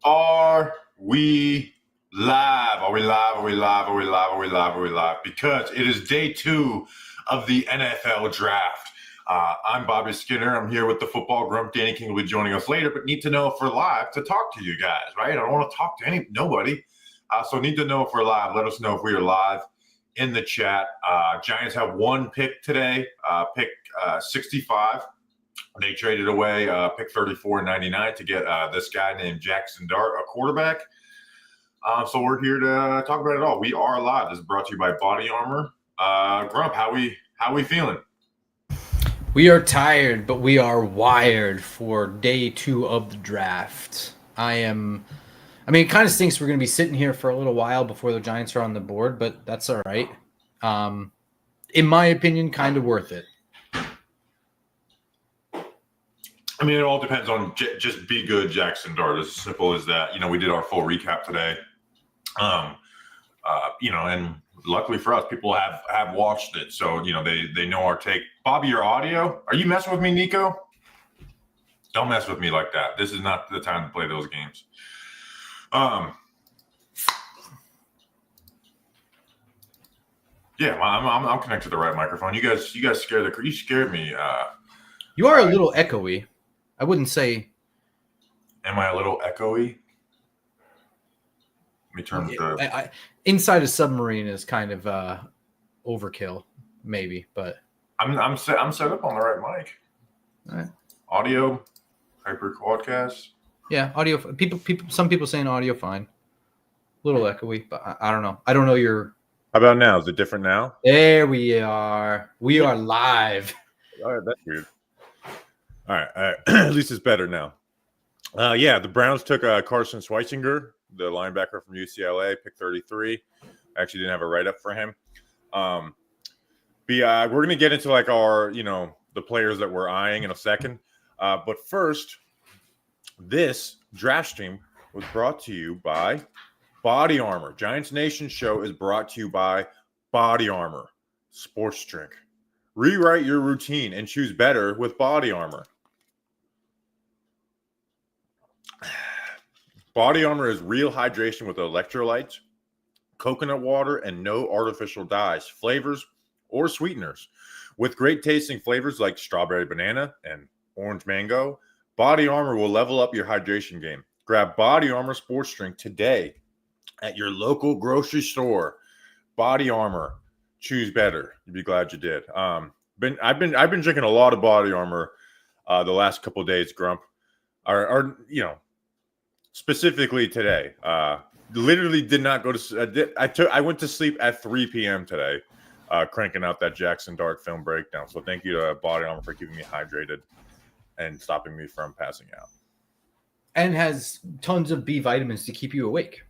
Are we live? Are we live? Are we live? Are we live? Are we live? Are we live? Because it is day 2 of the NFL draft. I'm Bobby Skinner. I'm here with the football grump. Danny King will be joining us later, but need to know if we're live to talk to you guys, right? I don't want to talk to nobody. So need to know if we're live. Let us know if we are live in the chat. Giants have one pick today, pick 65. They traded away pick 34 and 99 to get this guy named Jackson Dart, a quarterback. So we're here to talk about it all. We are live. This is brought to you by Body Armor. Grump, how we feeling? We are tired, but we are wired for day 2 of the draft. It kind of stinks we're going to be sitting here for a little while before the Giants are on the board, but that's all right. In my opinion, kind of worth it. I mean, it all depends on just be good, Jackson Dart. As simple as that. We did our full recap today. And luckily for us, people have watched it, so they know our take. Bobby, your audio? Are you messing with me, Nico? Don't mess with me like that. This is not the time to play those games. Yeah, I'm connected to the right microphone. You guys scared me. You are a little echoey. I wouldn't say. Am I a little echoey? Let me turn the. Inside a submarine is kind of overkill, maybe, but I'm set up on the right mic. All right. Audio, hyper quadcast. Yeah, audio. Some people saying audio fine. A little echoey, but I don't know. I don't know your. How about now? Is it different now? There we are. We are live. All right, that's weird. All right. At least it's better now. The Browns took Carson Schweitzinger, the linebacker from UCLA, pick 33. I actually didn't have a write-up for him. We're going to get into our, the players that we're eyeing in a second. But first, this draft stream was brought to you by Body Armor. Giants Nation show is brought to you by Body Armor Sports Drink. Rewrite your routine and choose better with Body Armor. Body Armor is real hydration with electrolytes, coconut water, and no artificial dyes, flavors, or sweeteners. With great tasting flavors like strawberry banana and orange mango, Body Armor will level up your hydration game. Grab Body Armor Sports Drink today at your local grocery store. Body Armor, choose better. You'd be glad you did. I've been drinking a lot of Body Armor the last couple of days, Grump. Specifically today. Literally did not go to. I went to sleep at 3 p.m. today, cranking out that Jackson Dart film breakdown. So thank you to Body Armor for keeping me hydrated and stopping me from passing out. And has tons of B vitamins to keep you awake.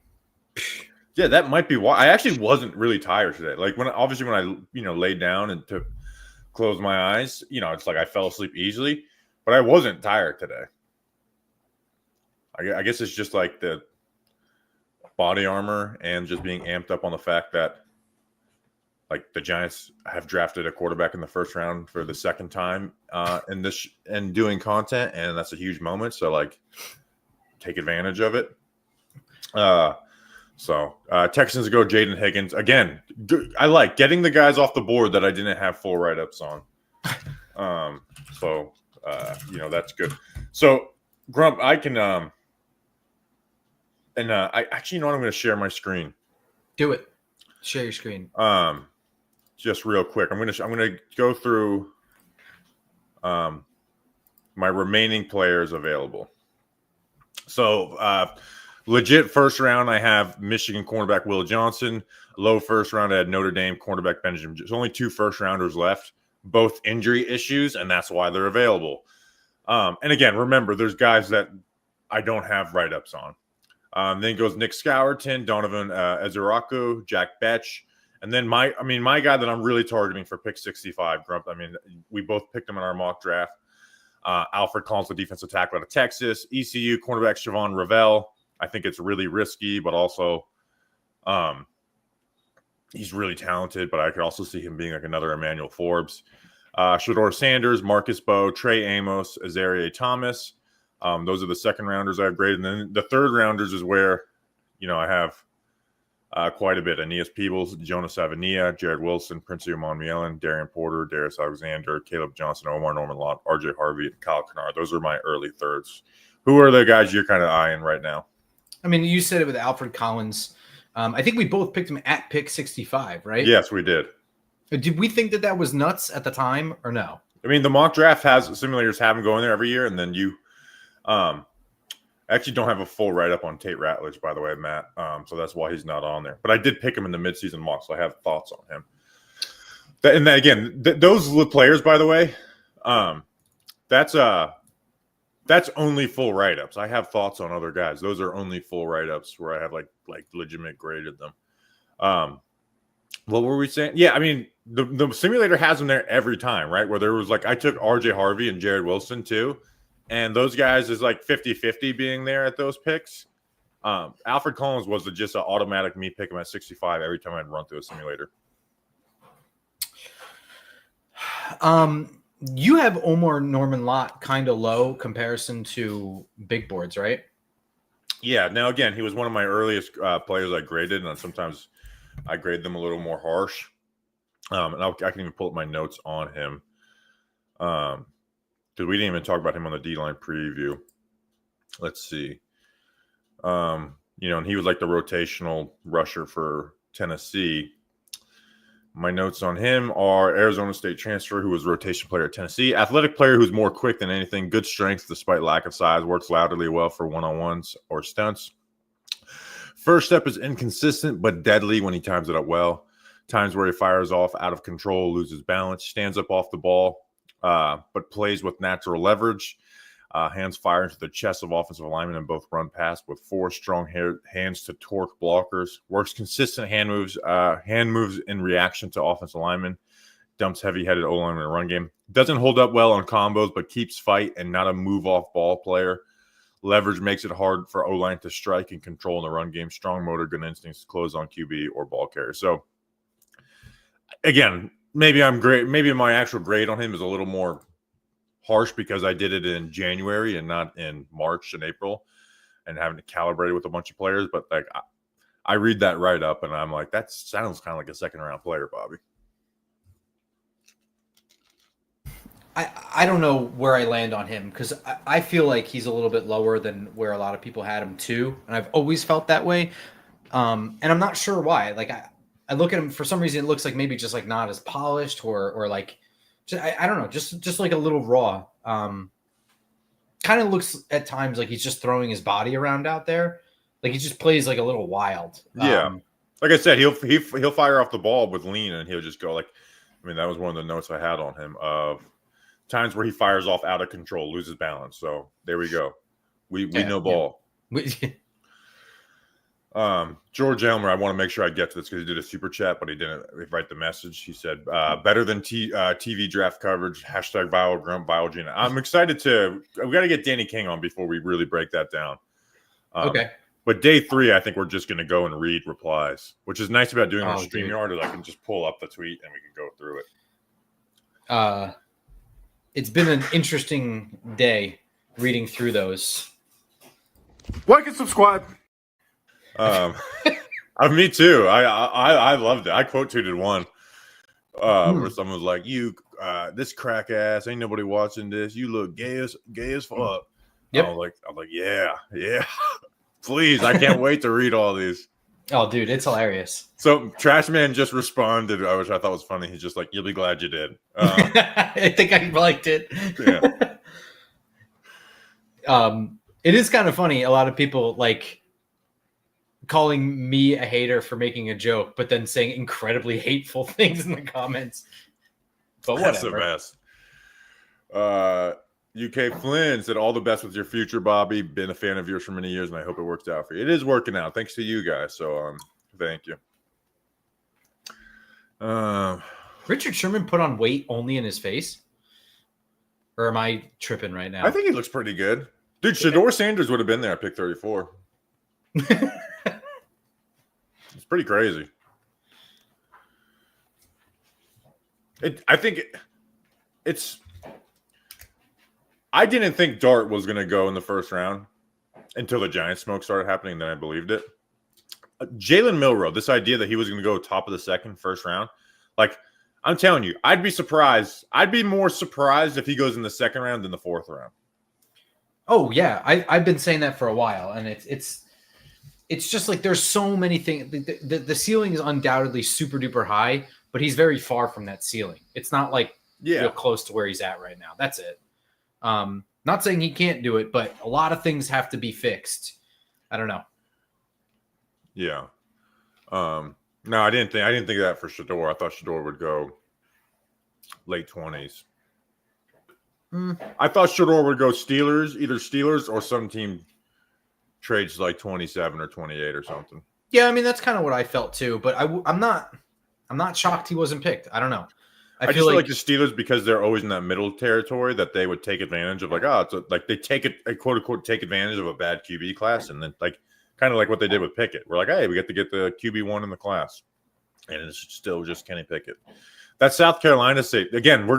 Yeah, that might be why. I actually wasn't really tired today. When I laid down and to close my eyes, it's like I fell asleep easily, but I wasn't tired today. I guess it's just like the Body Armor and just being amped up on the fact that the Giants have drafted a quarterback in the first round for the second time and doing content, and that's a huge moment. So take advantage of it. Texans go Jaden Higgins again. I like getting the guys off the board that I didn't have full write-ups on. That's good. So Grump, I can I actually know what I'm going to share my screen. Do it. Share your screen. Just real quick. I'm going to go through my remaining players available. So, legit first round, I have Michigan cornerback Will Johnson. Low first round, I had Notre Dame cornerback Benjamin. There's only 2 first rounders left, both injury issues, and that's why they're available. And again, remember, there's guys that I don't have write-ups on. Then goes Nick Scourton, Donovan Ezeraku, Jack Betch, and then my guy that I'm really targeting for pick 65, Grump. We both picked him in our mock draft. Alfred Collins, the defensive tackle out of Texas. ECU cornerback Siobhan Ravel. I think it's really risky, but also he's really talented, but I could also see him being another Emmanuel Forbes. Shedeur Sanders, Marcus Bowe, Trey Amos, Azaria Thomas, Those are the second rounders I've graded. And then the third rounders is where, I have quite a bit. Aeneas Peebles, Jonas Savania, Jared Wilson, Prince Monmielen, Darian Porter, Darius Alexander, Caleb Johnson, Omar Norman Lott, RJ Harvey, and Kyle Kennard. Those are my early thirds. Who are the guys you're kind of eyeing right now? I mean, you said it with Alfred Collins. I think we both picked him at pick 65, right? Yes, we did. Did we think that was nuts at the time or no? I mean, the mock draft has simulators have him going there every year, and then you actually don't have a full write-up on Tate Ratledge, by the way, Matt. So that's why he's not on there. But I did pick him in the midseason mock, so I have thoughts on him. And then again, those players, by the way, that's only full write-ups. I have thoughts on other guys. Those are only full write-ups where I have like legitimate graded them. What were we saying? Yeah, I mean, the simulator has them there every time, right? Where there was I took RJ Harvey and Jared Wilson too. And those guys is 50-50 being there at those picks. Alfred Collins was just an automatic me pick him at 65 every time I'd run through a simulator. You have Omar Norman Lott kind of low comparison to big boards, right? Yeah. Now, again, he was one of my earliest players I graded, and sometimes I grade them a little more harsh. And I can even pull up my notes on him. Because we didn't even talk about him on the D-line preview. Let's see. And he was like the rotational rusher for Tennessee. My notes on him are Arizona State transfer who was rotation player at Tennessee. Athletic player who's more quick than anything. Good strength despite lack of size. Works laterally well for one-on-ones or stunts. First step is inconsistent but deadly when he times it up well. Times where he fires off out of control, loses balance, stands up off the ball, but plays with natural leverage. Hands fire into the chest of offensive linemen in both run pass with 4 strong hands to torque blockers. Works consistent hand moves in reaction to offensive linemen. Dumps heavy-headed O-line in the run game. Doesn't hold up well on combos, but keeps fight and not a move-off ball player. Leverage makes it hard for O-line to strike and control in the run game. Strong motor, good instincts to close on QB or ball carrier. So, again, maybe I'm great. Maybe my actual grade on him is a little more harsh because I did it in January and not in March and April and having to calibrate it with a bunch of players. But I read that right up and I'm like, that sounds kind of like a second round player, Bobby. I don't know where I land on him because I feel like he's a little bit lower than where a lot of people had him too. And I've always felt that way. And I'm not sure why. I look at him for some reason, it looks like maybe just not as polished or I don't know, just like a little raw. Kind of looks at times like he's just throwing his body around out there. Like he just plays like a little wild. Yeah. Like I said, he'll fire off the ball with lean and he'll just go that was one of the notes I had on him of times where he fires off out of control, loses balance. So there we go. We know ball. George Elmer, I want to make sure I get to this because he did a super chat, but he didn't write the message. He said, better than TV draft coverage, hashtag Viral Grump, Viral Gina. I'm excited we got to get Danny King on before we really break that down. Okay. But day 3, I think we're just going to go and read replies, which is nice about doing on StreamYard is I can just pull up the tweet and we can go through it. It's been an interesting day reading through those. Like and subscribe. Me too. I loved it. I quote tweeted one where someone was like, "You, this crack ass, ain't nobody watching this. You look gay as fuck." Yep. I was like, yeah. Please, I can't wait to read all these. Oh, dude, it's hilarious. So Trashman just responded, which I thought was funny. He's just like, "You'll be glad you did." I think I liked it. Yeah. It is kind of funny. A lot of people calling me a hater for making a joke, but then saying incredibly hateful things in the comments. But whatever. That's the best. UK Flynn said, all the best with your future, Bobby. Been a fan of yours for many years, and I hope it works out for you. It is working out. Thanks to you guys. So thank you. Richard Sherman put on weight only in his face? Or am I tripping right now? I think he looks pretty good. Dude, Shedeur Sanders would have been there at pick 34. It's pretty crazy. I think it's I didn't think Dart was going to go in the first round until the Giants smoke started happening. Then I believed it. Jalen Milroe, this idea that he was going to go top of the second, first round, like I'm telling you, I'd be surprised. I'd be more surprised if he goes in the second round than the fourth round. Oh yeah, I've been saying that for a while, and it's just like there's so many things. The ceiling is undoubtedly super duper high, but he's very far from that ceiling. It's not like real close to where he's at right now. That's it. Not saying he can't do it, but a lot of things have to be fixed. I don't know. Yeah. No, I didn't think of that for Shedeur. I thought Shedeur would go late 20s. I thought Shedeur would go either Steelers or some team trades like 27 or 28 or something. Yeah, I mean that's kind of what I felt too, but I'm not shocked he wasn't picked. I don't know. I just feel like the Steelers, because they're always in that middle territory, that they would take advantage of like they take a quote unquote take advantage of a bad QB class, and then like kind of like what they did with Pickett. We're like, hey, we get to get the QB1 in the class, and it's still just Kenny Pickett. That South Carolina state again. We're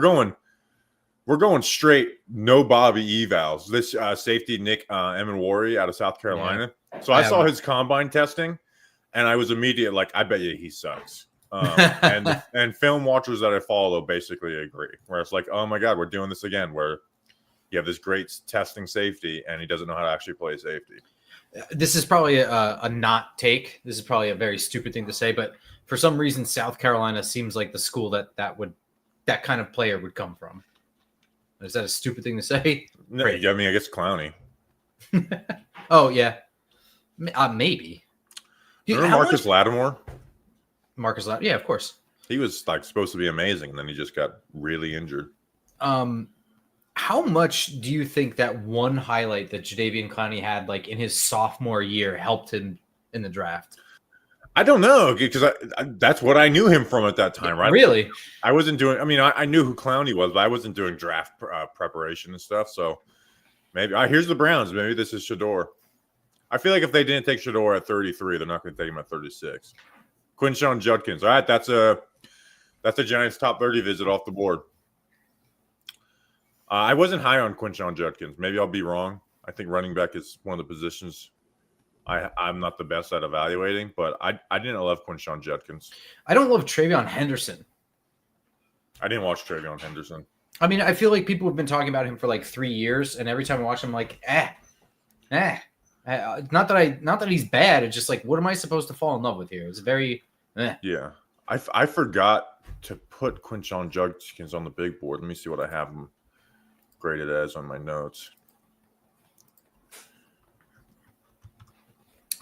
going straight no Bobby evals. This safety Nick Emenwari out of South Carolina. Yeah. So I saw his combine testing, and I was immediate like, I bet you he sucks. And film watchers that I follow basically agree. Where it's like, oh my god, we're doing this again. Where you have this great testing safety, and he doesn't know how to actually play safety. This is probably a not take. This is probably a very stupid thing to say, but for some reason, South Carolina seems like the school that kind of player would come from. Is that a stupid thing to say? No, I mean, I guess Clowney. Oh yeah, maybe. Remember Marcus Lattimore? Marcus Lattimore, yeah, of course. He was like supposed to be amazing, and then he just got really injured. How much do you think that one highlight that Jadeveon Clowney had, like in his sophomore year, helped him in the draft? I don't know, because that's what I knew him from at that time, right? Really? I wasn't doing. I mean, I knew who Clowney was, but I wasn't doing draft preparation and stuff. So maybe here's the Browns. Maybe this is Shedeur. I feel like if they didn't take Shedeur at 33, they're not going to take him at 36. Quinshon Judkins. All right, that's a Giants top 30 visit off the board. I wasn't high on Quinshon Judkins. Maybe I'll be wrong. I think running back is one of the positions I'm not the best at evaluating, but I didn't love Quinshon Judkins. I don't love Travion Henderson. I didn't watch Travion Henderson. I mean, I feel like people have been talking about him for like 3 years, and every time I watch him, I'm like, not that he's bad. It's just like, what am I supposed to fall in love with here? It's very, Yeah, I forgot to put Quinshon Judkins on the big board. Let me see what I have him graded as on my notes.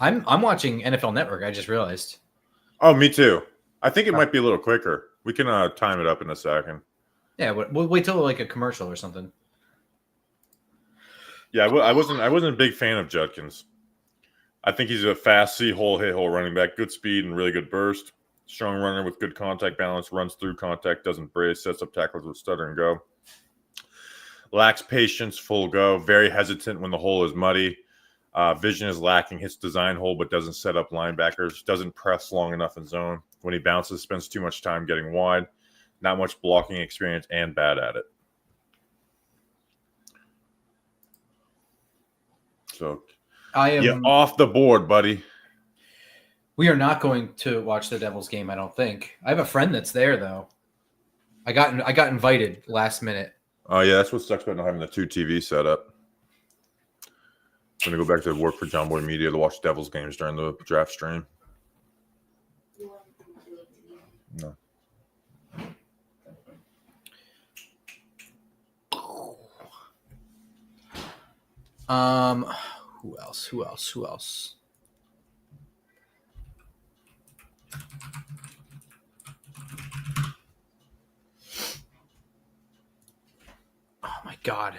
I'm watching NFL Network. I just realized. Oh, me too. I think it might be a little quicker. We can time it up in a second. Yeah, we'll wait till like a commercial or something. Yeah, I wasn't a big fan of Judkins. I think he's a fast, hit hole running back, good speed and really good burst. Strong runner with good contact balance, runs through contact, doesn't brace, sets up tackles with stutter and go. Lacks patience, full go. Very hesitant when the hole is muddy. Vision is lacking, hits design hole, but doesn't set up linebackers. Doesn't press long enough in zone. When he bounces, spends too much time getting wide. Not much blocking experience and bad at it. So you're off the board, buddy. We are not going to watch the Devils game, I don't think. I have a friend that's there, though. I got invited last minute. Oh, yeah, that's what sucks about not having the 2 TV set up. I'm going to go back to work for John Boy Media to watch Devils games during the draft stream. No. Who else? Oh my God.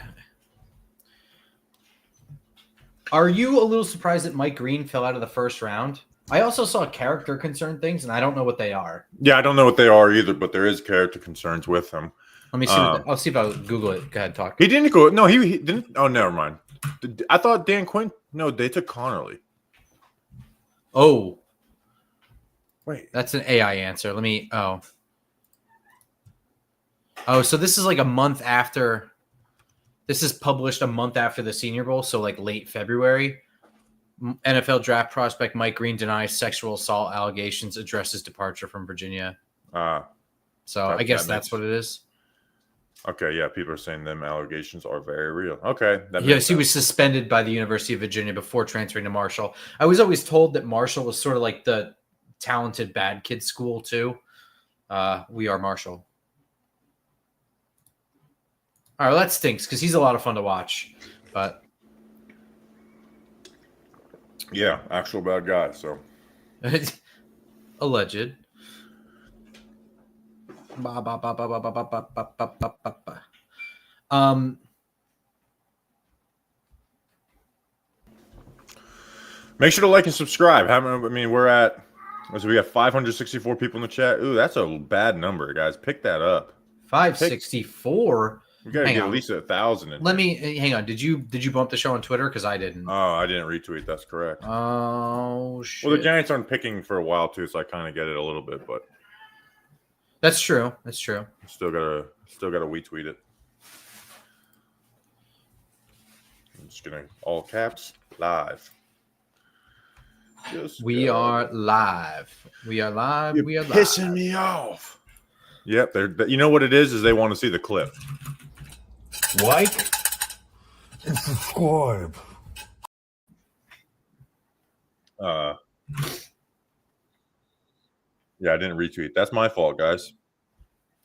Are you a little surprised that Mike Green fell out of the first round? I also saw character concern things, and I don't know what they are. Yeah, I don't know what they are either, but there is character concerns with him. Let me see. I'll see if I'll Google it. Go ahead, talk. He didn't go. No, he didn't. Oh, never mind. I thought Dan Quinn. No, they took Connerly. Oh, wait. That's an AI answer. Let me. Oh, so this is like a month after. This is published a month after the Senior Bowl, so like late February. NFL draft prospect Mike Green denies sexual assault allegations, addresses departure from Virginia. So I guess that's what it is. Okay, yeah, people are saying them allegations are very real. Okay. Yes, he was suspended by the University of Virginia before transferring to Marshall. I was always told that Marshall was sort of like the talented bad kid school too. We are Marshall. All right, well, that stinks because he's a lot of fun to watch. But yeah, actual bad guy. So alleged. Make sure to like and subscribe. We got 564 people in the chat. Ooh, that's a bad number, guys. Pick that up. 564. You gotta get at least 1,000. Let me hang on. Did you bump the show on Twitter? Because I didn't. Oh, I didn't retweet. That's correct. Oh shit. Well, the Giants aren't picking for a while too, so I kind of get it a little bit, but that's true. That's true. Still gotta retweet it. I'm just gonna all caps live. We are live. We are live. You're we are pissing live. me off. Yep, you know what it is they want to see the clip. Like and subscribe. Yeah, I didn't retweet. That's my fault, guys.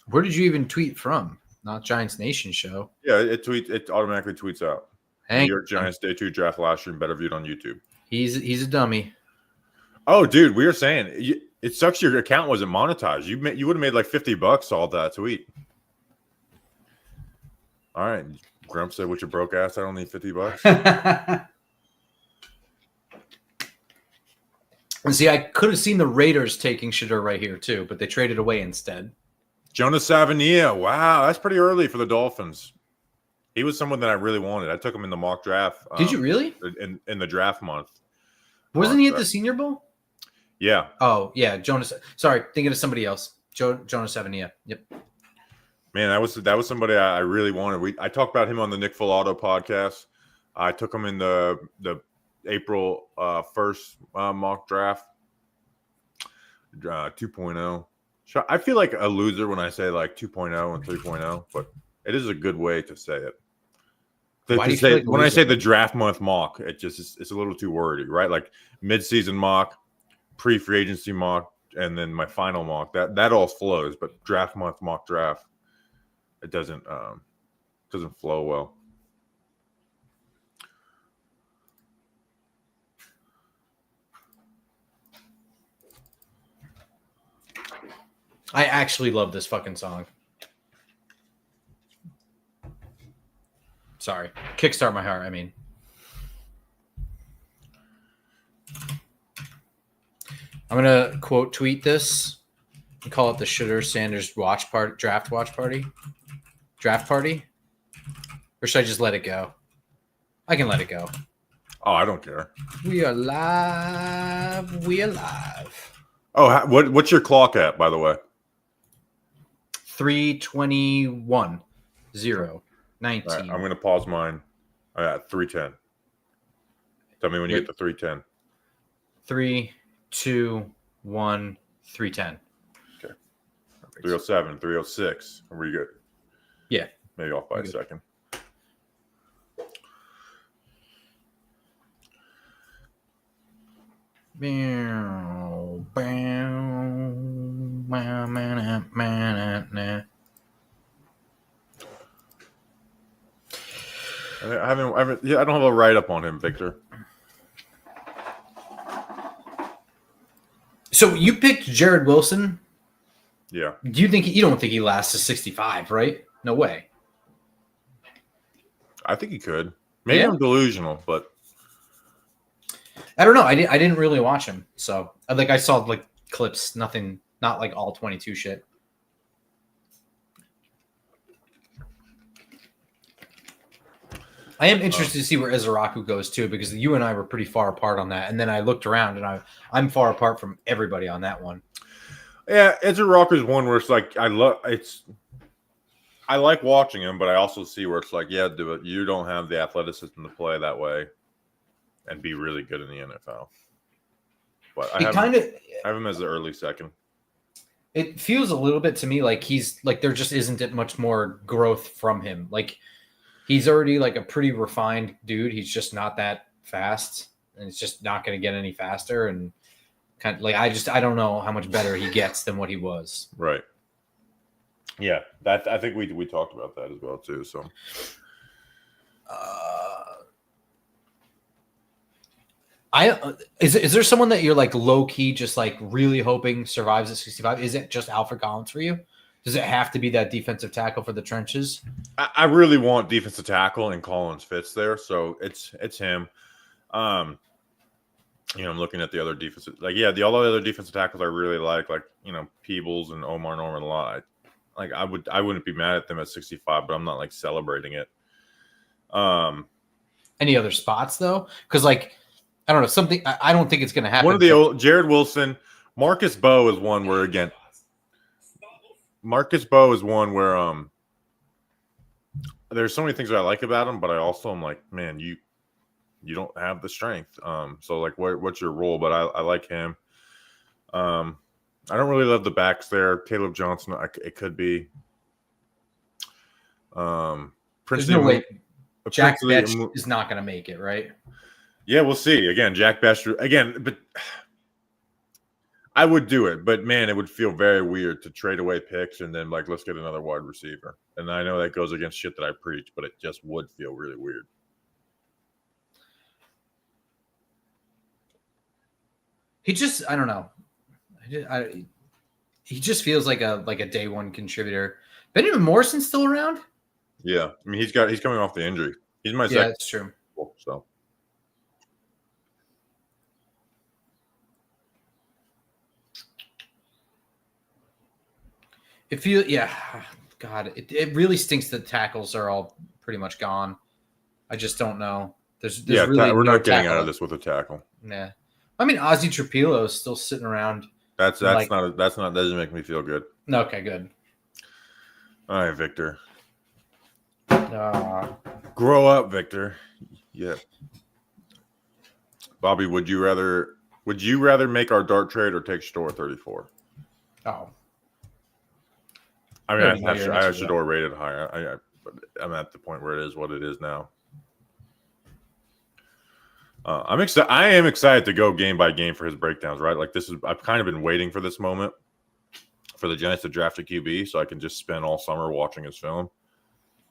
Where did you even tweet from? Not Giants Nation show. Yeah, it automatically tweets out. New York Giants Day 2 draft live stream better viewed on YouTube. He's a dummy. Oh, dude, we were saying it sucks your account wasn't monetized. You would have made like $50 all that tweet. All right, Grump said, "With your broke ass, I don't need $50." And see, I could have seen the Raiders taking Shedeur right here too, but they traded away instead. Jonas Savania, wow, that's pretty early for the Dolphins. He was someone that I really wanted. I took him in the mock draft. Did you really? In the draft month. Wasn't he at the Senior Bowl? Yeah. Oh, yeah. Jonas. Sorry, thinking of somebody else. Jonas Savania. Yep. Man, that was somebody I really wanted. I talked about him on the Nick Falato podcast. I took him in the April 1st mock draft 2.0. I feel like a loser when I say like 2.0 and 3.0, but it is a good way to say it. Why do you feel like when I say the draft month mock, it's a little too wordy, right? Like mid-season mock, pre-free agency mock, and then my final mock. That all flows, but draft month mock draft, it doesn't flow well. I actually love this fucking song. Sorry. Kickstart my heart, I mean. I'm going to quote tweet this and call it the Shedeur Sanders draft party. Draft party? Or should I just let it go? I can let it go. Oh, I don't care. We are live. We are live. Oh, what's your clock at, by the way? 3:21, 0, 19. Right, I'm going to pause mine at 3:10. Tell me when you get to 3:10. 3, 2, 1, 3:10. Okay. 3:07, 3:06. Are we good? Yeah. Maybe off by a second. I don't have a write-up on him, Victor. So you picked Jared Wilson. Yeah. Do you think you don't think he lasts to 65, right? No way. I think he could. Maybe Yeah. I'm delusional, but I don't know. I didn't really watch him, so I saw like clips, nothing, not like all 22 shit. I am interested to see where Izaraku goes too, because you and I were pretty far apart on that, and then I looked around and I'm far apart from everybody on that one. yeah, Izaraku is one where it's like I like watching him, but I also see where it's like, yeah, do it. You don't have the athleticism to play that way and be really good in the NFL. But I have him as the early second. It feels a little bit to me like he's like there just isn't much more growth from him. Like he's already like a pretty refined dude. He's just not that fast, and it's just not going to get any faster. And kind of like I don't know how much better he gets than what he was. Right. Yeah, that I think we talked about that as well too. So, Is there someone that you're like low key just like really hoping survives at 65? Is it just Alfred Collins for you? Does it have to be that defensive tackle for the trenches? I really want defensive tackle, and Collins fits there, so it's him. I'm looking at the other defensive, all the other defensive tackles I really like Peebles and Omar Norman a lot. I wouldn't be mad at them at 65, but I'm not like celebrating it. Any other spots though? Because I don't know something. I don't think it's going to happen. One of the old Jared Wilson, Marcus Bowe is one where there's so many things that I like about him, but I also am like, man, you don't have the strength. So like, what's your role? But I like him. I don't really love the backs there. Caleb Johnson, it could be. There's no way Jack Betch is not going to make it, right? Yeah, we'll see. Again, Jack Betch again, but I would do it. But man, it would feel very weird to trade away picks and then like let's get another wide receiver. And I know that goes against shit that I preach, but it just would feel really weird. I don't know. He just feels like a day one contributor. Benjamin Morrison's still around? Yeah, I mean he's coming off the injury. He's my second. Yeah, that's true. So it really stinks that tackles are all pretty much gone. I just don't know. There's really we're not getting out of this with a tackle. Yeah, I mean Ozzie Trapilo is still sitting around. That doesn't make me feel good. Okay, good. All right, Victor. Grow up, Victor. Yeah. Bobby, would you rather make our dart trade or take Shedeur 34? Oh. I mean, I have Shedeur rated higher. I'm at the point where it is what it is now. I'm excited. I am excited to go game by game for his breakdowns. Right, like I've kind of been waiting for this moment for the Giants to draft a QB, so I can just spend all summer watching his film,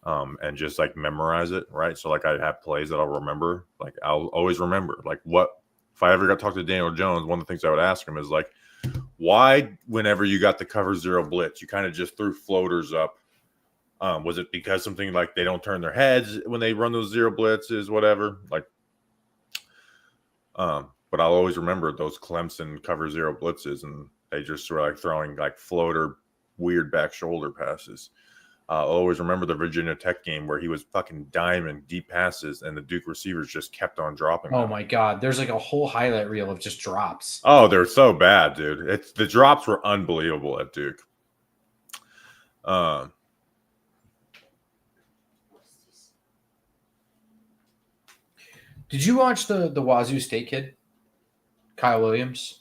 and just like memorize it. Right, so like I have plays that I'll remember. Like I'll always remember. Like if I ever got to talk to Daniel Jones, one of the things I would ask him is like, why, whenever you got the cover zero blitz, you kind of just threw floaters up? Was it because something like they don't turn their heads when they run those zero blitzes, whatever? Like, but I'll always remember those Clemson cover zero blitzes, and they just were like throwing like floater, weird back shoulder passes. I'll always remember the Virginia Tech game where he was fucking diamond deep passes, and the Duke receivers just kept on dropping. Oh my god, there's like a whole highlight reel of just drops. Oh, they're so bad, dude. The drops were unbelievable at Duke. Did you watch the Wazoo State kid, Kyle Williams?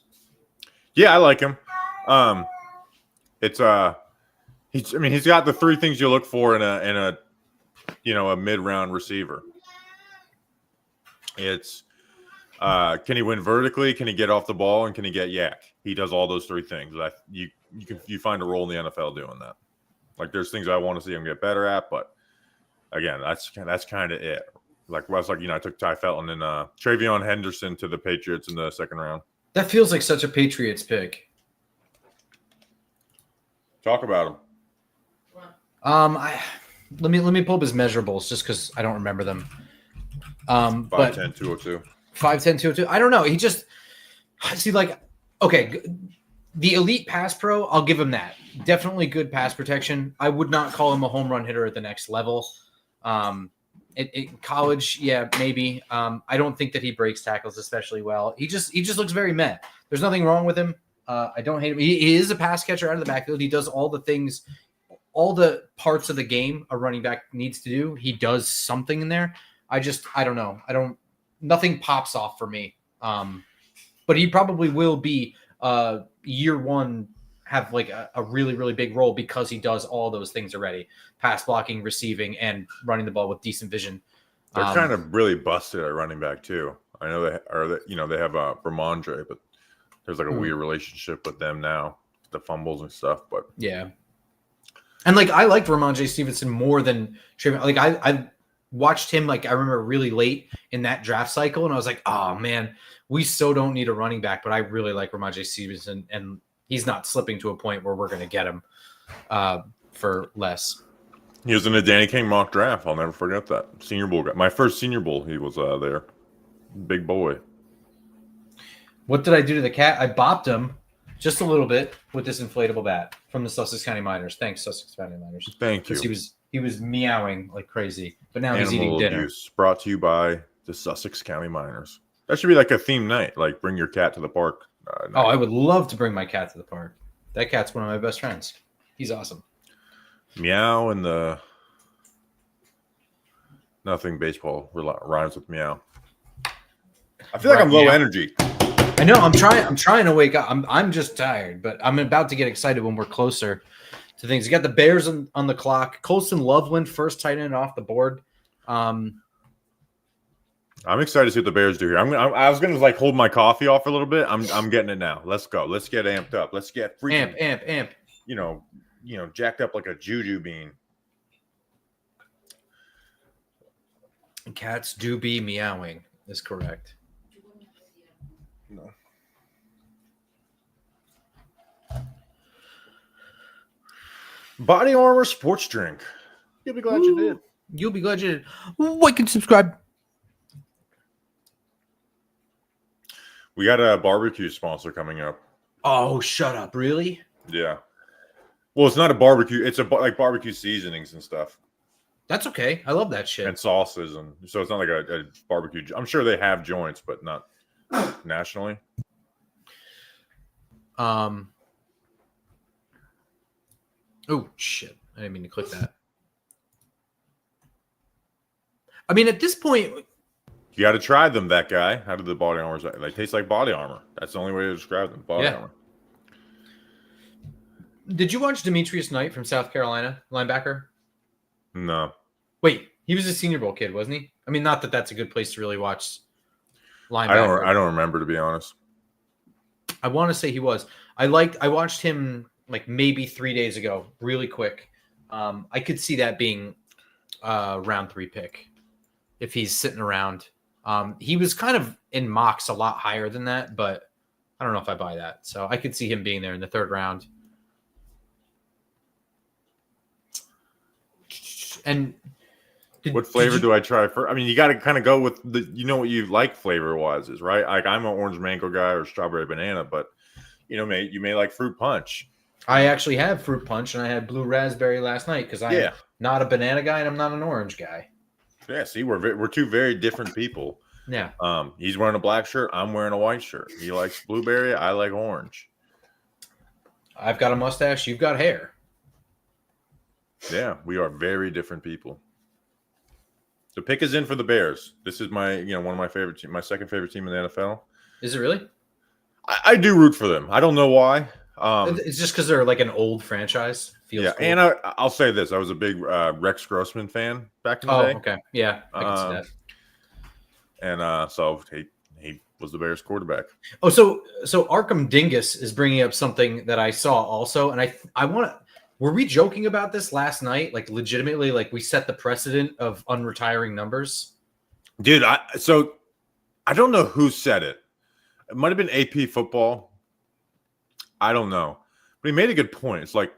Yeah, I like him. He's got the three things you look for in a mid-round receiver. It's can he win vertically? Can he get off the ball? And can he get yak? He does all those three things. You find a role in the NFL doing that. Like there's things I want to see him get better at, but again, that's kind of it. Like I took Ty Felton and Travion Henderson to the Patriots in the second round. That feels like such a Patriots pick. Talk about him. Let me pull up his measurables just because I don't remember them. 5'10", 202. 5'10", 202. I don't know. He just okay. The elite pass pro, I'll give him that. Definitely good pass protection. I would not call him a home run hitter at the next level. In college, yeah, maybe. I don't think that he breaks tackles especially well. He just looks very meh. There's nothing wrong with him. I don't hate him. He is a pass catcher out of the backfield. He does all the things all the parts of the game a running back needs to do, he does something in there. I don't know. Nothing pops off for me. But he probably will be year one, have like a really, really big role because he does all those things already: pass blocking, receiving, and running the ball with decent vision. They're kind of really busted at running back too. I know they have Ramondre, but there's like a weird relationship with them now, the fumbles and stuff. But yeah, and like I liked Ramondre Stevenson more than Trayvon. Like I watched him, like I remember really late in that draft cycle, and I was like, oh man, we so don't need a running back, but I really like Ramondre Stevenson, and he's not slipping to a point where we're going to get him for less. He was in the Danny King mock draft. I'll never forget that. Senior Bowl guy. My first Senior Bowl, he was there. Big boy. What did I do to the cat? I bopped him just a little bit with this inflatable bat from the Sussex County Miners. Thanks, Sussex County Miners. Thank you. He was meowing like crazy, but now Animal he's eating dinner. Abuse brought to you by the Sussex County Miners. That should be like a theme night. Like bring your cat to the park. Oh, I would love to bring my cat to the park. That cat's one of my best friends. He's awesome. Meow and the nothing baseball rhymes with meow. I feel like I'm low energy. I know. I'm trying to wake up. I'm just tired, but I'm about to get excited when we're closer to things. You got the Bears on the clock. Colston Loveland, first tight end off the board. I'm excited to see what the Bears do here. I was gonna like hold my coffee off a little bit. I'm getting it now. Let's go. Let's get amped up. Let's get freaking amp. You know, jacked up like a juju bean. Cats do be meowing. Is correct. No. Body Armor sports drink. You'll be glad you did. You'll be glad you did. Like and subscribe. We got a barbecue sponsor coming up. Oh, shut up! Really? Yeah. Well, it's not a barbecue. It's like barbecue seasonings and stuff. That's okay. I love that shit. And sauces, and so it's not like a barbecue. I'm sure they have joints, but not nationally. Oh shit! I didn't mean to click that. I mean, at this point, you got to try them. That guy. How do the body armors? They taste like body armor. That's the only way to describe them. Body armor. Did you watch Demetrius Knight from South Carolina, linebacker? No. Wait, he was a Senior Bowl kid, wasn't he? I mean, not that that's a good place to really watch linebacker. I don't remember, to be honest. I want to say he was. I watched him like maybe 3 days ago, really quick. I could see that being a round 3 pick if he's sitting around. He was kind of in mocks a lot higher than that, but I don't know if I buy that. So I could see him being there in the 3rd round. And what flavor do I try for? I mean, you got to kind of go with what you like flavor wise is, right? Like I'm an orange mango guy or strawberry banana, but you may like fruit punch. I actually have fruit punch, and I had blue raspberry last night because I'm not a banana guy and I'm not an orange guy. Yeah, see, we're two very different people. Yeah. He's wearing a black shirt. I'm wearing a white shirt. He likes blueberry. I like orange. I've got a mustache. You've got hair. Yeah, we are very different people. The pick is in for the Bears. This is my one of my favorite team, my second favorite team in the NFL. Is it really? I do root for them. I don't know why. It's just because they're like an old franchise. Feels cool. And I'll say this: I was a big Rex Grossman fan back in the day. Oh, okay, yeah, I can see that. And so he was the Bears quarterback. Oh, so Arkham Dingus is bringing up something that I saw also, and I want to. Were we joking about this last night? Like legitimately, like we set the precedent of unretiring numbers? Dude, I don't know who said it. It might have been AP football. I don't know. But he made a good point. It's like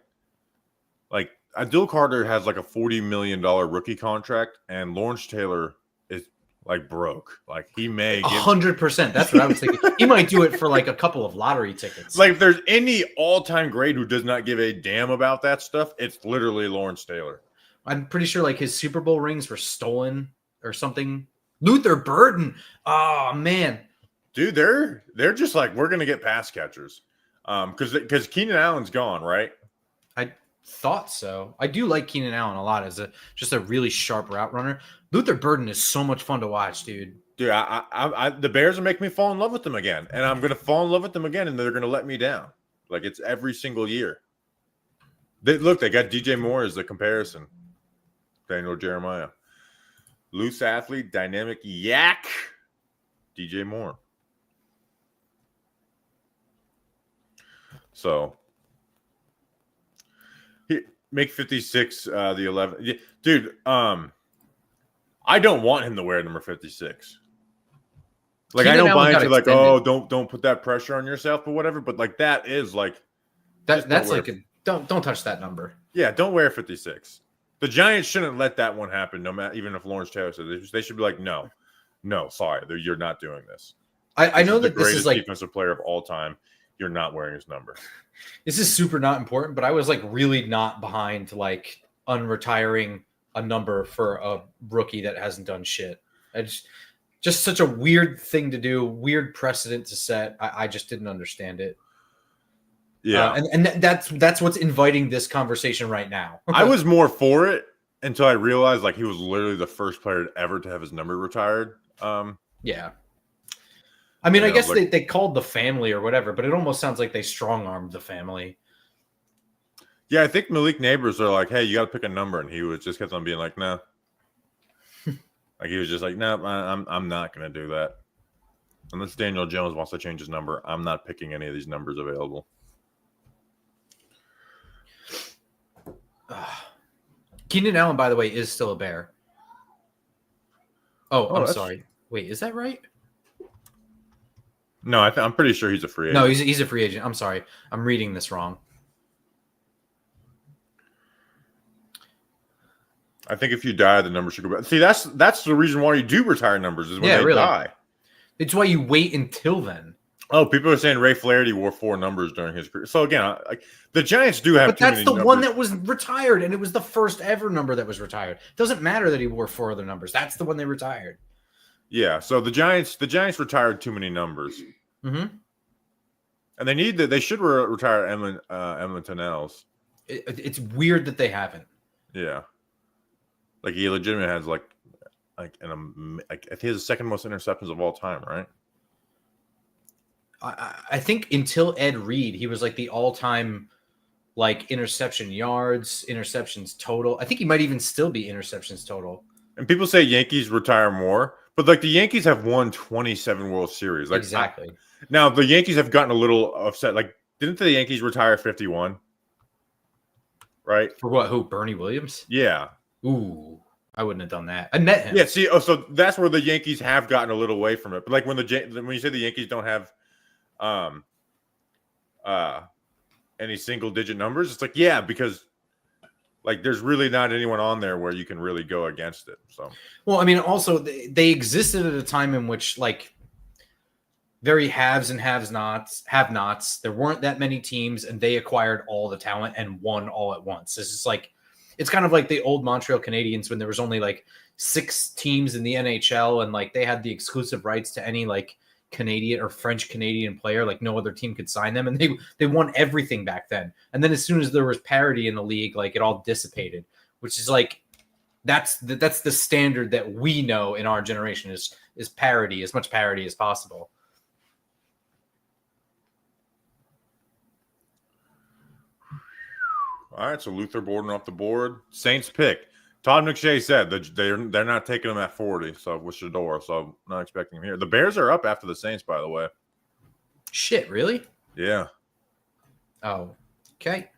Adil Carter has like a $40 million rookie contract, and Lawrence Taylor is like broke. Like he may give 100%. That's what I was thinking. He might do it for like a couple of lottery tickets. Like if there's any all-time great who does not give a damn about that stuff, it's literally Lawrence Taylor. I'm pretty sure like his Super Bowl rings were stolen or something. Luther Burden. Oh man. Dude, they're just like, we're gonna get pass catchers. Because Keenan Allen's gone, right? thought so. I do like Keenan Allen a lot as just a really sharp route runner. Luther Burden is so much fun to watch, dude. Dude, the Bears are making me fall in love with them again, and I'm gonna fall in love with them again, and they're gonna let me down. Like it's every single year. They got DJ Moore as the comparison. Daniel Jeremiah, loose athlete, dynamic yak. DJ Moore. So, make 56 the 11th. Dude, I don't want him to wear number 56. Like I don't buy into like, oh, don't put that pressure on yourself or whatever. But like that is like that's like don't touch that number. Yeah, don't wear 56. The Giants shouldn't let that one happen. No matter, even if Lawrence Taylor said they should be like, no, sorry, you're not doing this. I know that this is like defensive player of all time. You're not wearing his number. This is super not important, but I was like really not behind like unretiring a number for a rookie that hasn't done shit. It's just such a weird thing to do, weird precedent to set. I just didn't understand it. Yeah, and that's what's inviting this conversation right now. I was more for it until I realized like he was literally the first player ever to have his number retired. Yeah. I mean, I guess they called the family or whatever, but it almost sounds like they strong-armed the family. Yeah, I think Malik Neighbors are like, hey, you got to pick a number. And he was just kept on being like, no. Like he was just like, no, I'm not going to do that. Unless Daniel Jones wants to change his number, I'm not picking any of these numbers available. Keenan Allen, by the way, is still a Bear. Oh, I'm sorry. Wait, is that right? No, I'm pretty sure he's a free agent. No, he's a free agent. I'm sorry. I'm reading this wrong. I think if you die, the number should go back. See, that's the reason why you do retire numbers is when they die. It's why you wait until then. Oh, people are saying Ray Flaherty wore 4 numbers during his career. So again, the Giants do have. But that's the one that was retired, and it was the first ever number that was retired. It doesn't matter that he wore 4 other numbers. That's the one they retired. Yeah, so the Giants retired too many numbers, and they should retire Emlyn Tunnels. It's weird that they haven't. Yeah, like he legitimately has like I think he has the second most interceptions of all time, right? I think until Ed Reed, he was like the all-time like interception yards, interceptions total. I think he might even still be interceptions total. And people say Yankees retire more. But like the Yankees have won 27 World Series. Like exactly. Now the Yankees have gotten a little upset. Like, didn't the Yankees retire 51? Right? For what? Who? Bernie Williams? Yeah. Ooh, I wouldn't have done that. I met him. Yeah. See, so that's where the Yankees have gotten a little away from it. But like when you say the Yankees don't have any single digit numbers, it's like because. Like, there's really not anyone on there where you can really go against it. So, well, I mean, also they existed at a time in which, like, very haves and have-nots. There weren't that many teams, and they acquired all the talent and won all at once. This is like, it's kind of like the old Montreal Canadiens when there was only like 6 teams in the NHL, and like they had the exclusive rights to any like Canadian or French Canadian player, like no other team could sign them, and they won everything back then. And then as soon as there was parity in the league, like it all dissipated, which is like that's the standard that we know in our generation is parity, as much parity as possible. All right, so Luther Borden off the board. Saints pick. Todd McShay said that they're not taking him at 40, so with Shedeur, so I'm not expecting him here. The Bears are up after the Saints, by the way. Shit, really? Yeah. Oh, okay.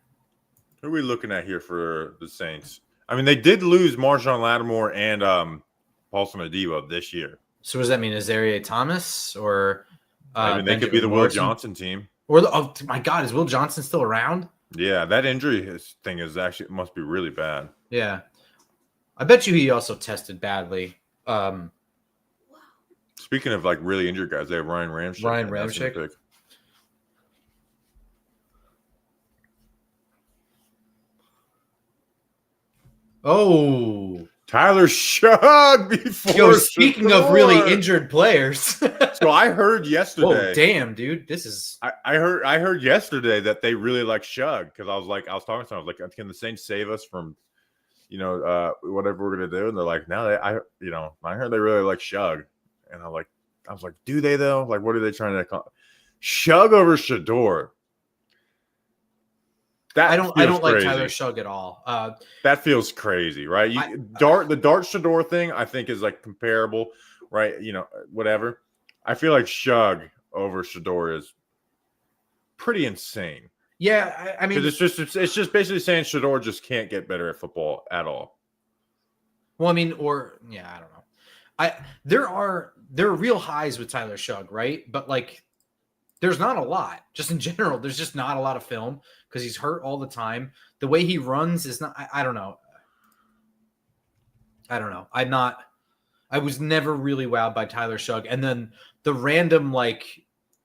Who are we looking at here for the Saints? I mean, they did lose Marshawn Lattimore and Paulson Adebo this year. So what does that mean? Azaria Thomas or I mean, they could be the Will Johnson team. Or oh my God, is Will Johnson still around? Yeah, that injury thing is actually must be really bad. Yeah. I bet you he also tested badly. Speaking of like really injured guys, they have Ryan Ramczyk. Ryan Ramczyk. Oh, Tyler Shug before. Yo, speaking of really Shedeur. injured players. So I heard yesterday. Whoa, damn, dude. This is I heard yesterday that they really like Shug because I was talking to them. I was like, can the Saints save us from, whatever we're gonna do? And they're like, no, I heard they really like Shug, and I was like, do they though? Like, what are they trying to accomplish? Shug over Shedeur. I don't like crazy. Tyler Shug at all. That feels crazy, right? The Dart Shedeur thing, I think, is like comparable, right? Whatever. I feel like Shug over Shedeur is pretty insane. Yeah, I mean, it's just basically saying Shedeur just can't get better at football at all. Well, I mean, I don't know. There are real highs with Tyler Shug, right? But like, there's not a lot. Just in general, there's just not a lot of film because he's hurt all the time. The way he runs is not. I don't know. I don't know. I was never really wowed by Tyler Shug, and then the random like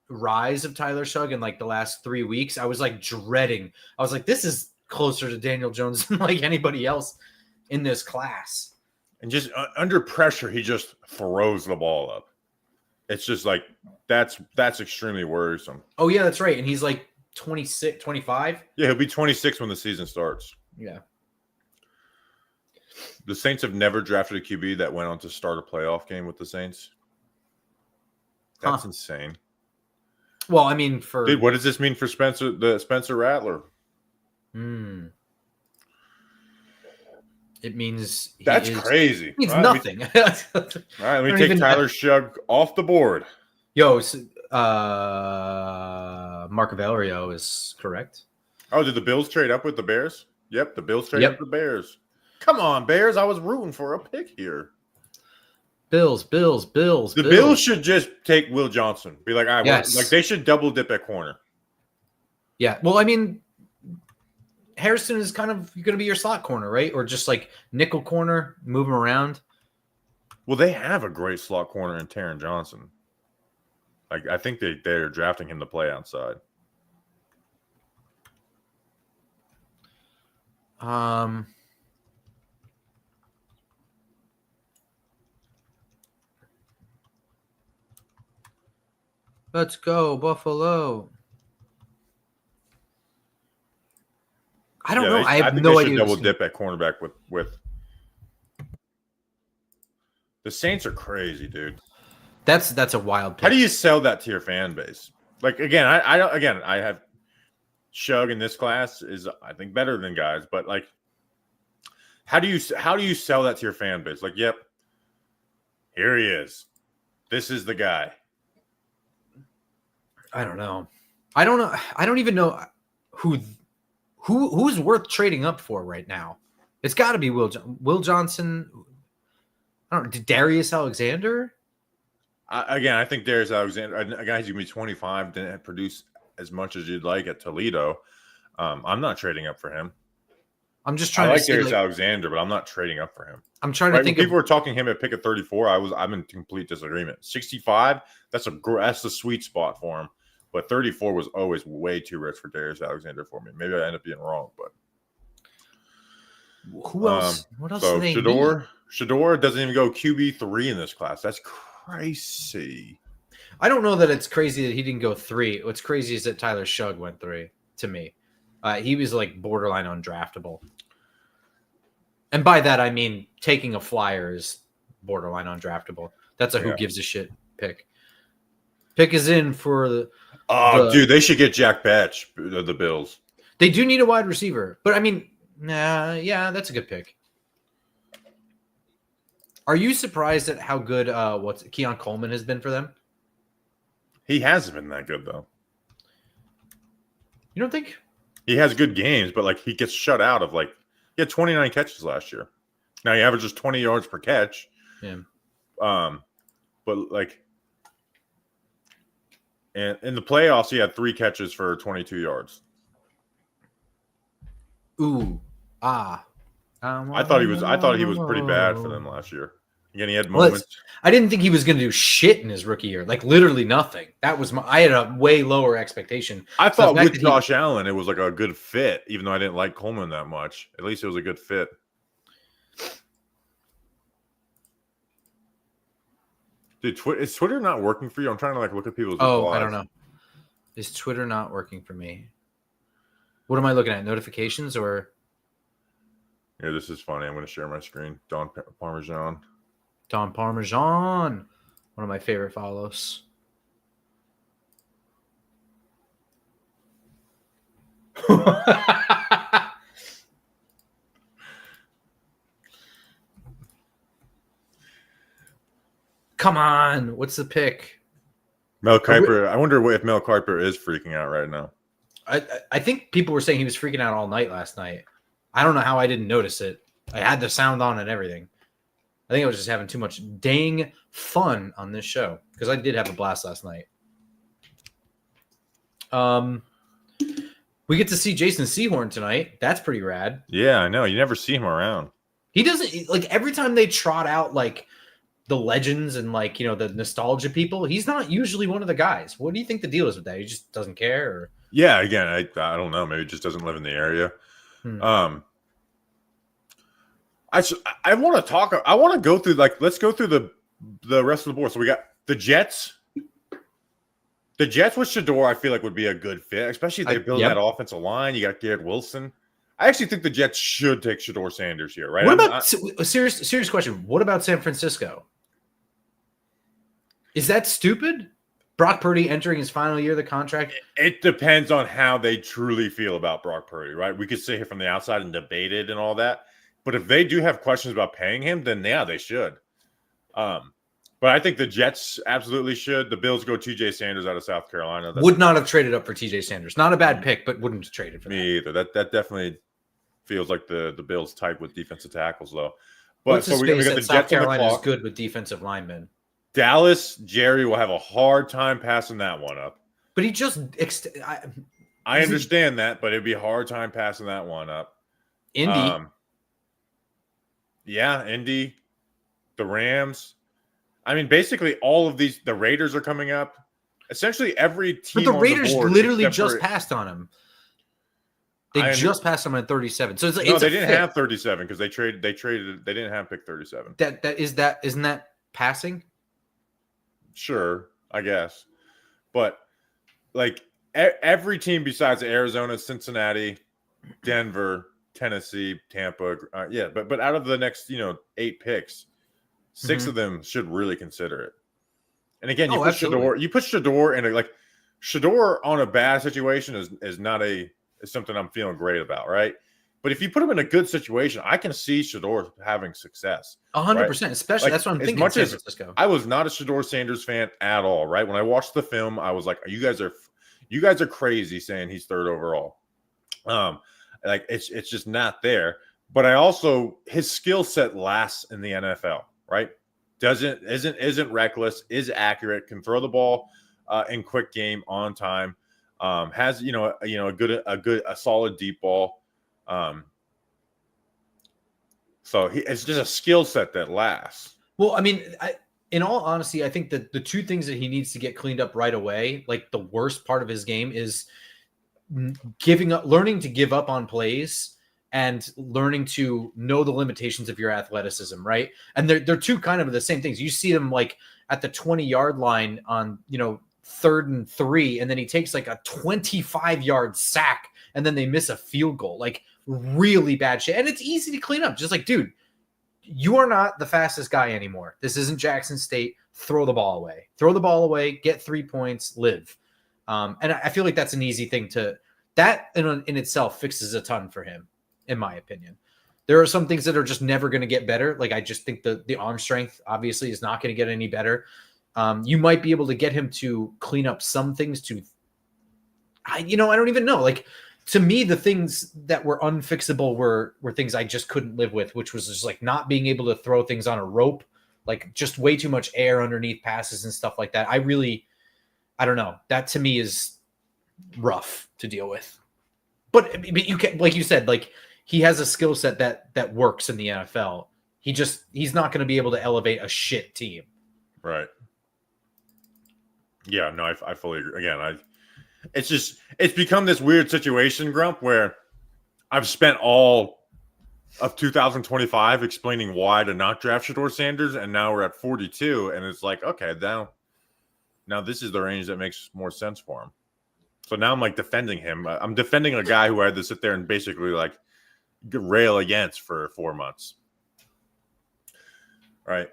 rise of Tyler Shug in like the last 3 weeks, I was like dreading. I was like, this is closer to Daniel Jones than like anybody else in this class. And just under pressure, he just throws the ball up. It's just like that's extremely worrisome. Oh yeah, that's right. And he's like 26, 25. Yeah, he'll be 26 when the season starts. Yeah. The Saints have never drafted a QB that went on to start a playoff game with the Saints. That's insane. Well, I mean, dude, what does this mean for Spencer Rattler? It means that's crazy. It means nothing. All right, let me take Tyler Shug off the board. Yo, Mark Valerio is correct. Oh, did the Bills trade up with the Bears? Yep, the Bills traded up with the Bears. Come on, Bears. I was rooting for a pick here. Bills. The Bills should just take Will Johnson. Be like, all right, yes. Like they should double dip at corner. Yeah. Well, I mean, Harrison is kind of going to be your slot corner, right? Or just like nickel corner, move him around. Well, they have a great slot corner in Taron Johnson. Like, I think they're drafting him to play outside. Let's go, Buffalo. I don't know. I have no idea. Double dip at cornerback with the Saints are crazy, dude. That's a wild pick. How do you sell that to your fan base? Like again, I have Shug in this class is I think better than guys, but like how do you sell that to your fan base? Like, yep, here he is. This is the guy. I don't know. I don't even know who's worth trading up for right now. It's got to be Will Johnson. I don't know. Darius Alexander. I think Darius Alexander, a guy who's gonna be 25, didn't produce as much as you'd like at Toledo. I'm not trading up for him. I'm just trying. I like Darius Alexander, but I'm not trading up for him. I'm trying to think. People were talking him at pick at 34. I'm in complete disagreement. 65, that's the sweet spot for him. But 34 was always way too rich for Darius Alexander for me. Maybe I end up being wrong, but who else? What else? So do they Shedeur doesn't even go QB3 in this class. That's crazy. I don't know that it's crazy that he didn't go 3. What's crazy is that Tyler Shug went 3 to me. He was like borderline undraftable. And by that, I mean taking a flyer is borderline undraftable. That's a who gives a shit pick. Pick is in for the. Dude, they should get Jack Batch, the Bills. They do need a wide receiver. But I mean, that's a good pick. Are you surprised at how good Keon Coleman has been for them? He hasn't been that good, though. You don't think? He has good games, but like he gets shut out of like he had 29 catches last year. Now he averages 20 yards per catch. Yeah. But like and in the playoffs, he had 3 catches for 22 yards. I thought he was pretty bad for them last year. Again, he had moments. I didn't think he was going to do shit in his rookie year, like literally nothing. I had a way lower expectation. I thought with Josh Allen, it was like a good fit, even though I didn't like Coleman that much. At least it was a good fit. Is Twitter not working for you? I'm trying to like look at people's Oh, replies. I don't know. Is Twitter not working for me? What am I looking at? Notifications or? Here, this is funny. I'm going to share my screen. Don Parmesan. Don Parmesan, one of my favorite follows. Come on, what's the pick? Mel Kiper. I wonder if Mel Kiper is freaking out right now. I think people were saying he was freaking out all night last night. I don't know how I didn't notice it. I had the sound on and everything. I think I was just having too much dang fun on this show because I did have a blast last night. We get to see Jason Sehorn tonight. That's pretty rad. Yeah, I know. You never see him around. He doesn't like every time they trot out like the legends and like, you know, the nostalgia people. He's not usually one of the guys. What do you think the deal is with that? He just doesn't care. Or? Yeah, again, I don't know. Maybe he just doesn't live in the area. I want to talk. I want to go through let's go through the rest of the board. So we got the Jets. The Jets with Shedeur, I feel like would be a good fit, especially if they build that offensive line. You got Garrett Wilson. I actually think the Jets should take Shedeur Sanders here, right? What about a serious question? What about San Francisco? Is that stupid? Brock Purdy entering his final year of the contract? It depends on how they truly feel about Brock Purdy, right? We could sit here from the outside and debate it and all that. But if they do have questions about paying him, then yeah, they should. But I think the Jets absolutely should. The Bills go TJ Sanders out of South Carolina. Would not have traded up for TJ Sanders. Not a bad pick, but wouldn't have traded for me either. That definitely feels like the Bills type with defensive tackles, though. But what's we got the Jets. South Carolina is good with defensive linemen. Dallas, Jerry will have a hard time passing that one up. But he just I understand that, but it'd be a hard time passing that one up. Indy. Yeah, Indy, the Rams. I mean, basically all of these, the Raiders are coming up. Essentially every team. But the Raiders literally just passed on him. They just passed him at 37. So no, they didn't have 37 because they traded. They didn't have pick 37. Isn't that passing? Sure, I guess, but like every team besides Arizona, Cincinnati, Denver, Tennessee, Tampa, but out of the next 8 picks, 6 of them should really consider it. And again, you put Shedeur in Shedeur on a bad situation is something I'm feeling great about, right? But if you put him in a good situation, I can see Shedeur having success. 100%, especially that's what I'm thinking. San Francisco. I was not a Shedeur Sanders fan at all, right? When I watched the film, I was like, you guys are crazy saying he's 3rd overall. It's just not there. But I also his skill set lasts in the NFL, right? Isn't reckless, is accurate, can throw the ball in quick game on time. Has a solid deep ball. So it's just a skill set that lasts. Well, I mean, in all honesty, I think that the 2 things that he needs to get cleaned up right away, like the worst part of his game, is learning to give up on plays and learning to know the limitations of your athleticism, right? And they're 2 kind of the same things. You see them like at the 20-yard line on 3rd and 3, and then he takes like a 25-yard sack, and then they miss a field goal, like really bad shit. And it's easy to clean up. Just like, dude, you are not the fastest guy anymore. This isn't Jackson State. Throw the ball away. Throw the ball away. Get 3 points. Live. And I feel like that's an easy thing that in itself fixes a ton for him, in my opinion. There are some things that are just never going to get better. Like I just think the arm strength obviously is not going to get any better. You might be able to get him to clean up some things I don't even know. Like to me, the things that were unfixable were things I just couldn't live with, which was just like not being able to throw things on a rope, like just way too much air underneath passes and stuff like that. I don't know. That to me is rough to deal with. But you can, like you said, like he has a skill set that works in the NFL. He's not going to be able to elevate a shit team. Right. Yeah, no, I fully agree. Again, it's become this weird situation, Grump, where I've spent all of 2025 explaining why to not draft Shedeur Sanders, and now we're at 42, and it's like, okay, now this is the range that makes more sense for him. So now I'm like defending him. I'm defending a guy who I had to sit there and basically like rail against for 4 months. Right.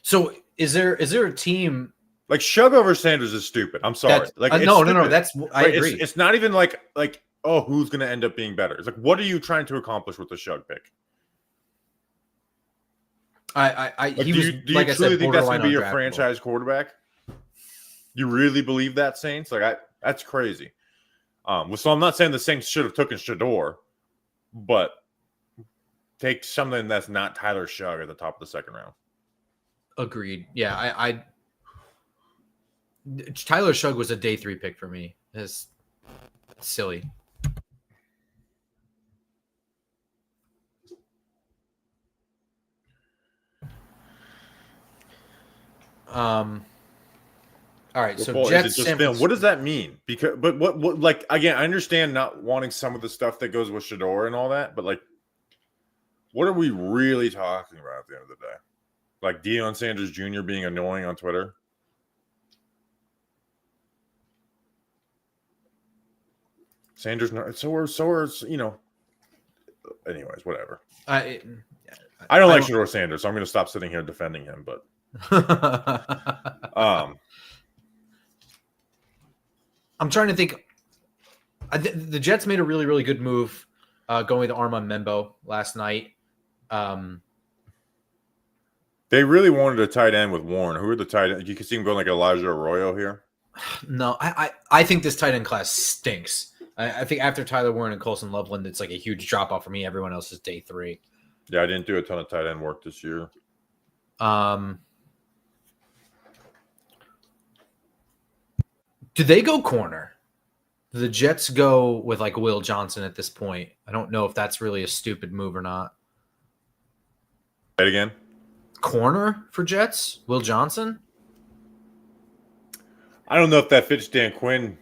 So is there a team like Shug over Sanders is stupid? I'm sorry. Like no. That's I agree. It's not even like oh, who's going to end up being better? It's like, what are you trying to accomplish with the Shug pick? Do you truly think that's going to be your franchise quarterback? You really believe that, Saints? Like that's crazy. So I'm not saying the Saints should have taken Shedeur, but take something that's not Tyler Shug at the top of the second round. Agreed. Yeah, Tyler Shug was a day 3 pick for me. It's silly. All right, so Jets. What does that mean? Because, but what, like, again, I understand not wanting some of the stuff that goes with Shedeur and all that, but like, what are we really talking about at the end of the day? Like Deion Sanders Jr. being annoying on Twitter. Sanders, so are anyways, whatever. I don't like Shedeur Sanders, so I'm going to stop sitting here defending him. But I'm trying to think. The Jets made a really, really good move going to Armand Membo last night. They really wanted a tight end with Warren. Who are the tight end? You can see him going like Elijah Arroyo here. No, I think this tight end class stinks. I think after Tyler Warren and Colson Loveland, it's like a huge drop off for me. Everyone else is day 3. Yeah, I didn't do a ton of tight end work this year. Do they go corner? Do the Jets go with like Will Johnson at this point? I don't know if that's really a stupid move or not. Say it again. Corner for Jets? Will Johnson? I don't know if that fits Dan Quinn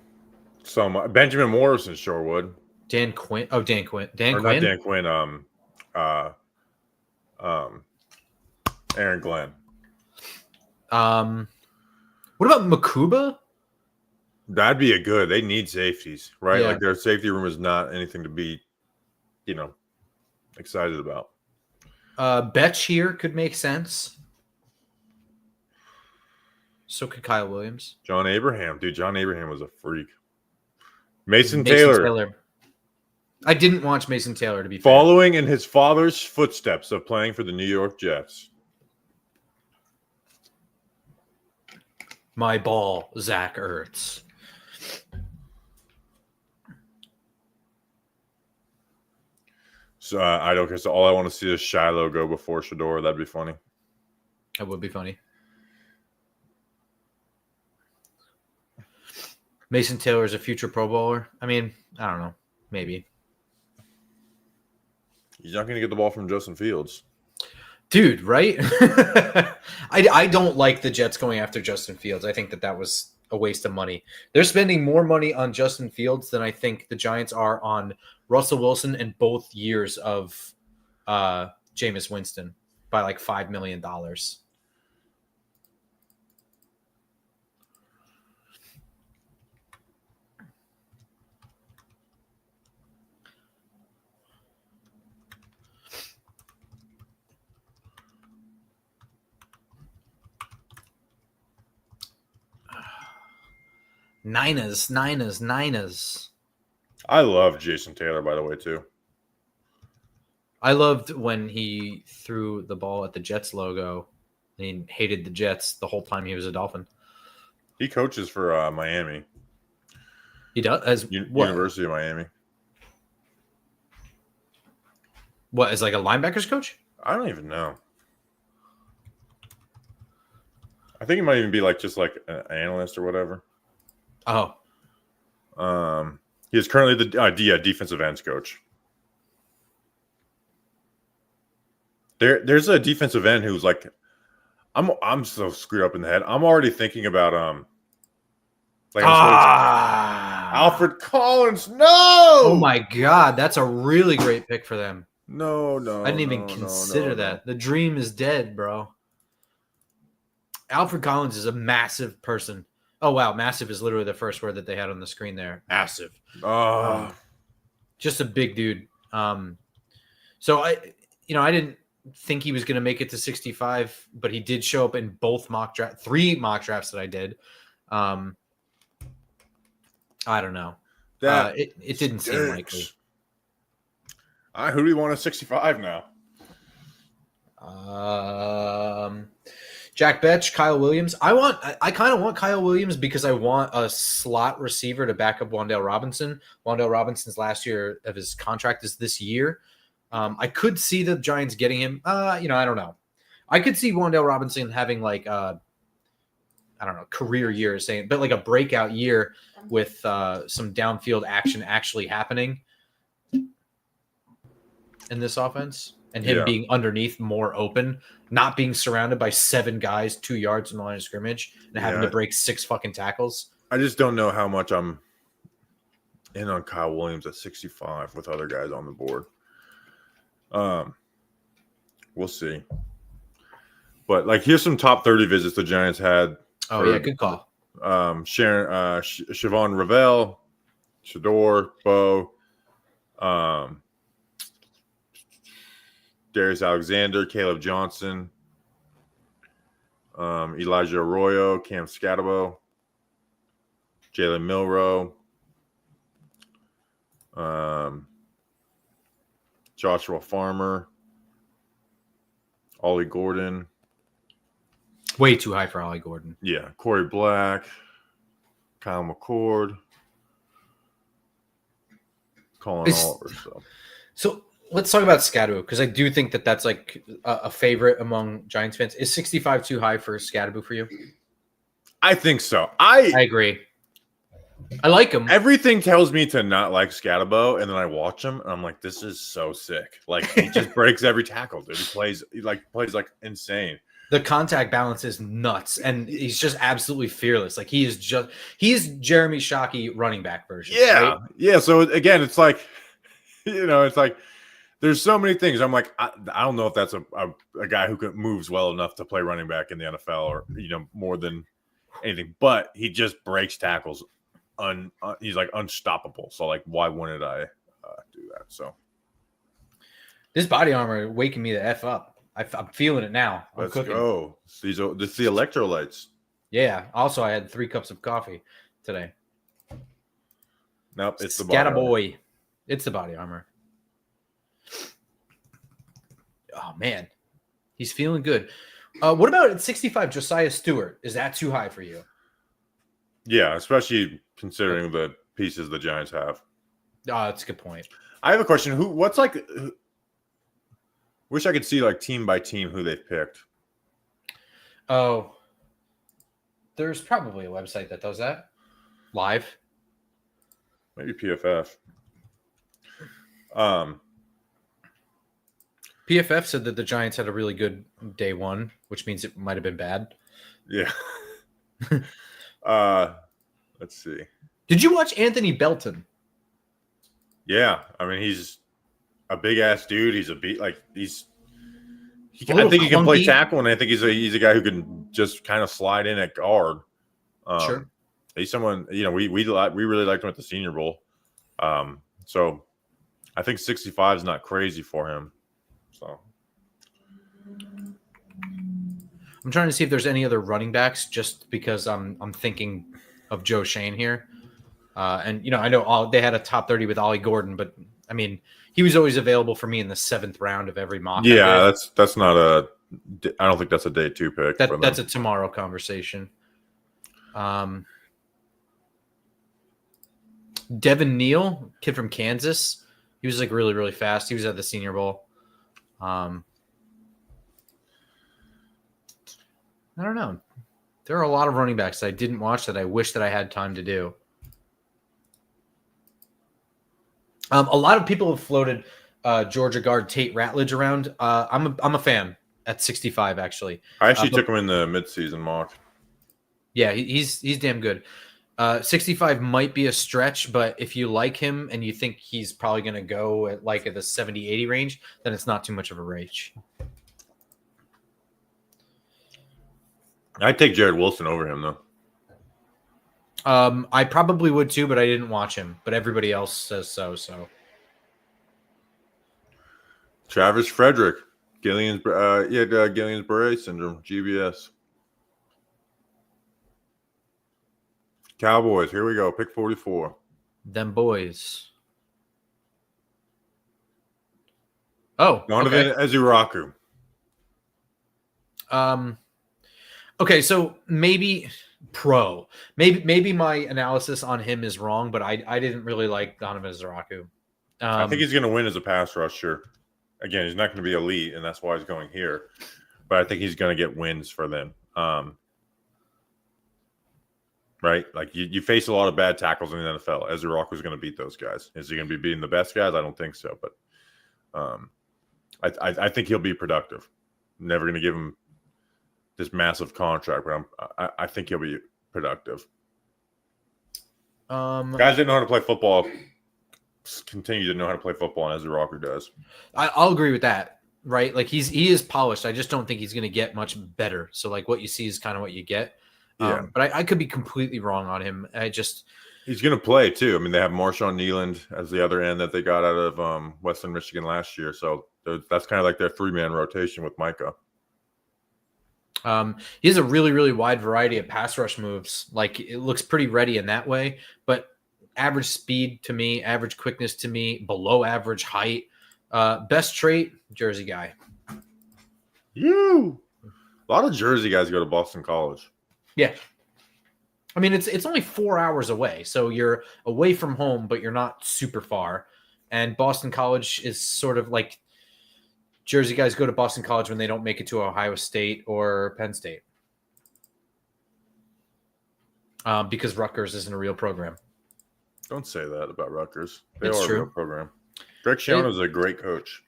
so much. Benjamin Morrison sure would. Dan Quinn. Oh, Dan Quinn. Not Dan Quinn. Aaron Glenn. What about Makuba? That'd be a good. They need safeties, right? Yeah. Like their safety room is not anything to be, excited about. Betch here could make sense. So could Kyle Williams. John Abraham. Dude, John Abraham was a freak. Mason Taylor. I didn't watch Mason Taylor, to be fair. Following in his father's footsteps of playing for the New York Jets. My ball, Zach Ertz. So I don't care. So all I want to see is Shiloh go before Shedeur. That'd be funny. That would be funny. Mason Taylor is a future Pro Bowler. I mean, I don't know. Maybe. He's not going to get the ball from Justin Fields. Dude, right? I don't like the Jets going after Justin Fields. I think that was a waste of money. They're spending more money on Justin Fields than I think the Giants are on Russell Wilson and both years of Jameis Winston by like $5 million. Niners. I love Jason Taylor, by the way, too. I loved when he threw the ball at the Jets logo. He hated the Jets the whole time he was a Dolphin. He coaches for Miami. He does? As University of Miami. What, as like a linebackers coach? I don't even know. I think he might even be like just like an analyst or whatever. Oh. He is currently the defensive ends coach. There's a defensive end who's like, I'm so screwed up in the head. I'm already thinking about Alfred Collins. No. Oh my God, that's a really great pick for them. No. I didn't even consider that. The dream is dead, bro. Alfred Collins is a massive person. Oh, wow. Massive is literally the first word that they had on the screen there. Massive. Just a big dude. So I didn't think he was going to make it to 65, but he did show up in both three mock drafts that I did. I don't know. It didn't seem likely. Who do we want at 65 now? Jack Betch, Kyle Williams. I kind of want Kyle Williams because I want a slot receiver to back up Wan'Dale Robinson. Wan'Dale Robinson's last year of his contract is this year. I could see the Giants getting him. I don't know. I could see Wan'Dale Robinson having like career year, but like a breakout year with some downfield action actually happening in this offense, and him being underneath more open, not being surrounded by 7 guys 2 yards from the line of scrimmage and having to break 6 fucking tackles. I just don't know how much I'm in on Kyle Williams at 65 with other guys on the board. We'll see. But like, here's some top 30 visits the Giants had. Good call. Siobhan Ravel, Shedeur, Bo, Darius Alexander, Caleb Johnson, Elijah Arroyo, Cam Scatabo, Jalen Milroe, Joshua Farmer, Ollie Gordon. Way too high for Ollie Gordon. Yeah, Corey Black, Kyle McCord, Colin Oliver. So let's talk about Scatabo, because I do think that that's like a favorite among Giants fans. Is 65 too high for Scatabo for you? I think so. I agree. I like him. Everything tells me to not like Scatabo, and then I watch him, and I'm like, this is so sick. Like, he just breaks every tackle, dude. He plays like insane. The contact balance is nuts, and he's just absolutely fearless. Like, he's Jeremy Shockey running back version. Yeah, right? Yeah. So again, it's like, it's like there's so many things. I'm like, I don't know if that's a guy who moves well enough to play running back in the NFL, or more than anything. But he just breaks tackles. He's like unstoppable. So like, why wouldn't I do that? So this body armor waking me the F up. I'm feeling it now. Let's go. This is the electrolytes. Yeah. Also, I had 3 cups of coffee today. Nope, it's the body armor. It's the body armor. Oh man, he's feeling good. What about at 65, Josiah Stewart? Is that too high for you? Yeah, especially considering the pieces the Giants have. That's a good point. I have a question. Wish I could see like team by team who they've picked. Oh, there's probably a website that does that live. Maybe PFF. PFF said that the Giants had a really good day 1, which means it might have been bad. Yeah. Let's see. Did you watch Anthony Belton? Yeah, I mean, he's a big ass dude. He's I think he can play tackle, and I think he's a guy who can just kind of slide in at guard. Sure. He's someone, we really liked him at the Senior Bowl. So I think 65 is not crazy for him. So I'm trying to see if there's any other running backs, just because I'm thinking of Joe Shane here. And I know they had a top 30 with Ollie Gordon, but I mean, he was always available for me in the 7th round of every mock. Yeah, that's not I don't think that's a day 2 pick. That's a tomorrow conversation. Devin Neal, kid from Kansas. He was like really, really fast. He was at the Senior Bowl. I don't know. There are a lot of running backs that I didn't watch that I wish that I had time to do. A lot of people have floated Georgia guard Tate Ratledge around. I'm a fan at 65, actually. I actually took him in the midseason mock. Yeah, he's damn good. 65 might be a stretch, but if you like him and you think he's probably going to go at the 70, 80 range, then it's not too much of a reach. I'd take Jared Wilson over him, though. I probably would too, but I didn't watch him. But everybody else says so. Travis Frederick, Guillain-Barré syndrome, GBS. Cowboys, here we go. Pick 44. Them boys. Oh, Donovan Ezuraku. Okay, so maybe my analysis on him is wrong, but I didn't really like Donovan Ezuraku. I think he's going to win as a pass rusher. Again, he's not going to be elite, and that's why he's going here. But I think he's going to get wins for them. Right? Like, you face a lot of bad tackles in the NFL. Ezuraku is going to beat those guys. Is he going to be beating the best guys? I don't think so. But I think he'll be productive. Never going to give him this massive contract, but I think he'll be productive. Guys that know how to play football continue to know how to play football, and Ezuraku does. I'll agree with that, right? Like, he is polished. I just don't think he's going to get much better. So, like, what you see is kind of what you get. Yeah. But I could be completely wrong on him. He's going to play, too. I mean, they have Marshawn Nealand as the other end that they got out of Western Michigan last year. So that's kind of like their three-man rotation with Micah. He has a really, really wide variety of pass rush moves. Like, it looks pretty ready in that way, but average speed to me, average quickness to me, below average height. Best trait, Jersey guy. A lot of Jersey guys go to Boston College. Yeah. I mean, it's only 4 hours away, so you're away from home, but you're not super far. And Boston College is sort of like Jersey guys go to Boston College when they don't make it to Ohio State or Penn State. Because Rutgers isn't a real program. Don't say that about Rutgers. They It's are true. a real program. Greg Schiano is a great coach.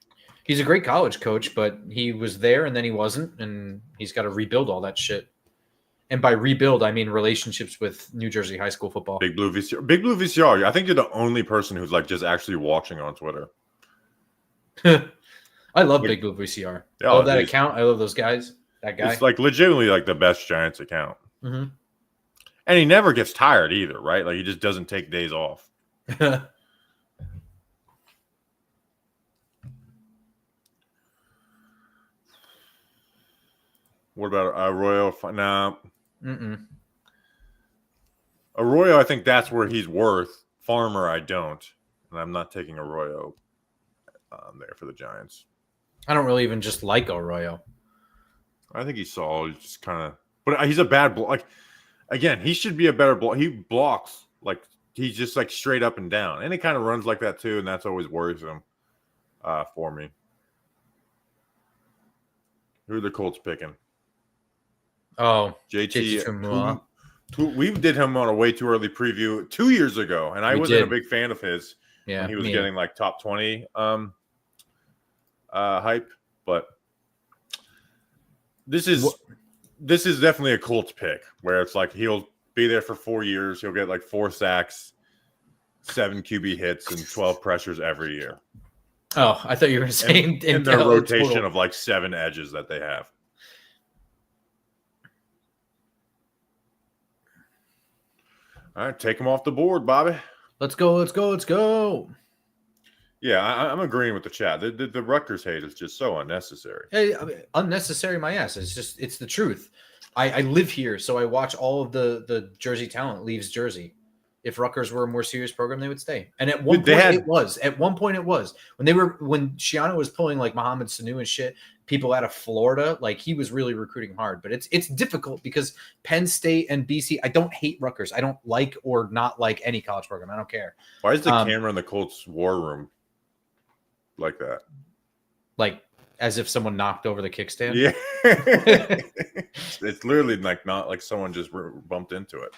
He's a great college coach, but he was there and then he wasn't, and he's got to rebuild all that shit. And by rebuild, I mean relationships with New Jersey high school football. Big Blue VCR. Big Blue VCR. I think you're the only person who's like just actually watching on Twitter. I love Big Blue VCR. Yeah, I love that account. I love those guys. That guy. It's like legitimately like the best Giants account. Mm-hmm. And he never gets tired either, right? Like, he just doesn't take days off. What about Arroyo? No. Arroyo, I think that's where he's worth. Farmer, I don't. And I'm not taking Arroyo there for the Giants. I don't really even just like Arroyo. I think he's solid. He's just kind of, but he's a bad block. Like, again, he should be a better block. He blocks like he's just like straight up and down, and he kind of runs like that too, and that's always worrisome for me. Who are the Colts picking? Oh, JT. We did him on a way too early preview 2 years ago, and I wasn't a big fan of his. Yeah, when he was getting like top 20 hype, but this is definitely a Colts pick where it's like he'll be there for 4 years. He'll get like 4 sacks, 7 QB hits, and 12 pressures every year. Oh, I thought you were saying in their rotation of like 7 edges that they have. All right, take him off the board, Bobby. Let's go. Yeah, I'm agreeing with the chat. The Rutgers hate is just so unnecessary. Hey, I mean, unnecessary, my ass. It's the truth. I live here, so I watch all of the Jersey talent leaves Jersey. If Rutgers were a more serious program, they would stay. And at one point, it was. At one point, it was when Schiano was pulling like Mohamed Sanu and shit. People out of Florida, like he was really recruiting hard. But it's difficult because Penn State and BC. I don't hate Rutgers. I don't like or not like any college program. I don't care. Why is the camera in the Colts war room like that? Like as if someone knocked over the kickstand. Yeah, it's literally like not like someone just bumped into it.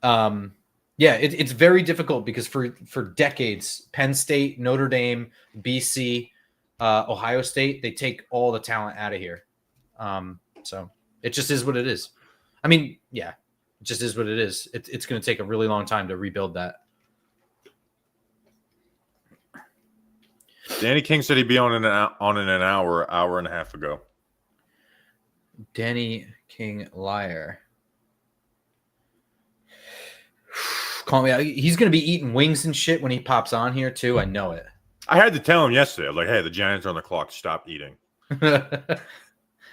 Yeah, it's very difficult because for decades, Penn State, Notre Dame, BC, Ohio State, they take all the talent out of here. So it just is what it is. I mean, yeah, It just is what it is. It's going to take a really long time to rebuild that. Danny King said he'd be on in an hour and a half ago. Danny King liar. Call me. He's going to be eating wings and shit when he pops on here too. I know it. I had to tell him yesterday. I was like, "Hey, the Giants are on the clock. Stop eating."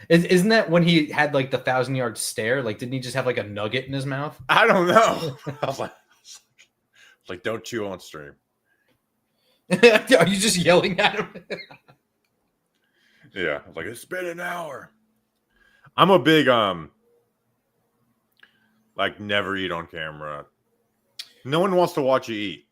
Isn't that when he had like the 1,000-yard stare? Like, didn't he just have like a nugget in his mouth? I don't know. I was like, "Don't chew on stream." Are you just yelling at him? Yeah, I was like, "It's been an hour." I'm a big like never eat on camera. No one wants to watch you eat.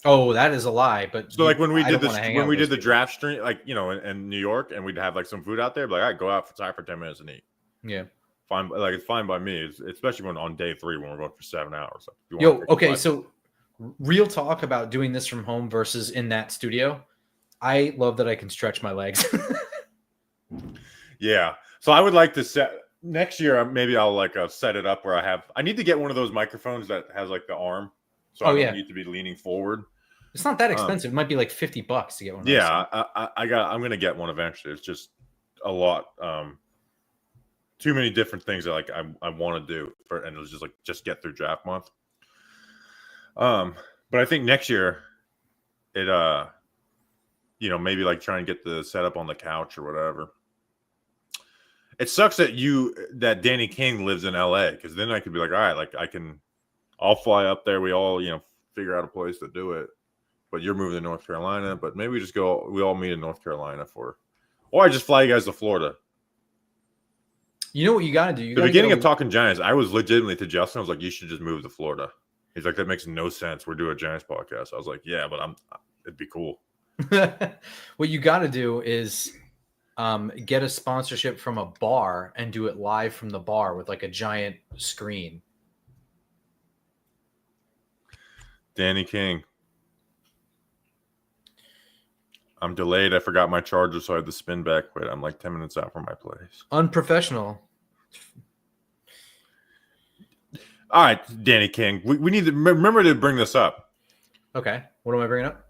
Oh, that is a lie. But So like when we did the people. draft stream, like in New York, and we'd have like some food out there, like I go outside for 10 minutes and eat. Yeah, Fine, like it's fine by me. Especially when on day 3 when we're going for 7 hours. Yo, okay, so real talk about doing this from home versus in that studio. I love that I can stretch my legs. Yeah, so I would like to set next year. Maybe I'll like set it up where I need to get one of those microphones that has like the arm, so I don't need to be leaning forward. It's not that expensive. It might be like $50 to get one. Yeah, I'm gonna get one eventually. It's just a lot, too many different things that like I want to do and it was just get through draft month. But I think next year, it maybe like try and get the setup on the couch or whatever. It sucks that Danny King lives in LA because then I could be like, all right, like I'll fly up there. We all figure out a place to do it. But you're moving to North Carolina. But maybe we all meet in North Carolina or I just fly you guys to Florida. You know what you got to do? The beginning of Talking Giants, I was legitimately to Justin. I was like, you should just move to Florida. He's like, that makes no sense. We're doing a Giants podcast. I was like, yeah, but it'd be cool. What you got to do is get a sponsorship from a bar and do it live from the bar with like a giant screen. Danny King. I'm delayed. I forgot my charger, so I had to spin back. Wait, I'm like 10 minutes out from my place. Unprofessional. All right, Danny King. We need to remember to bring this up. Okay. What am I bringing up?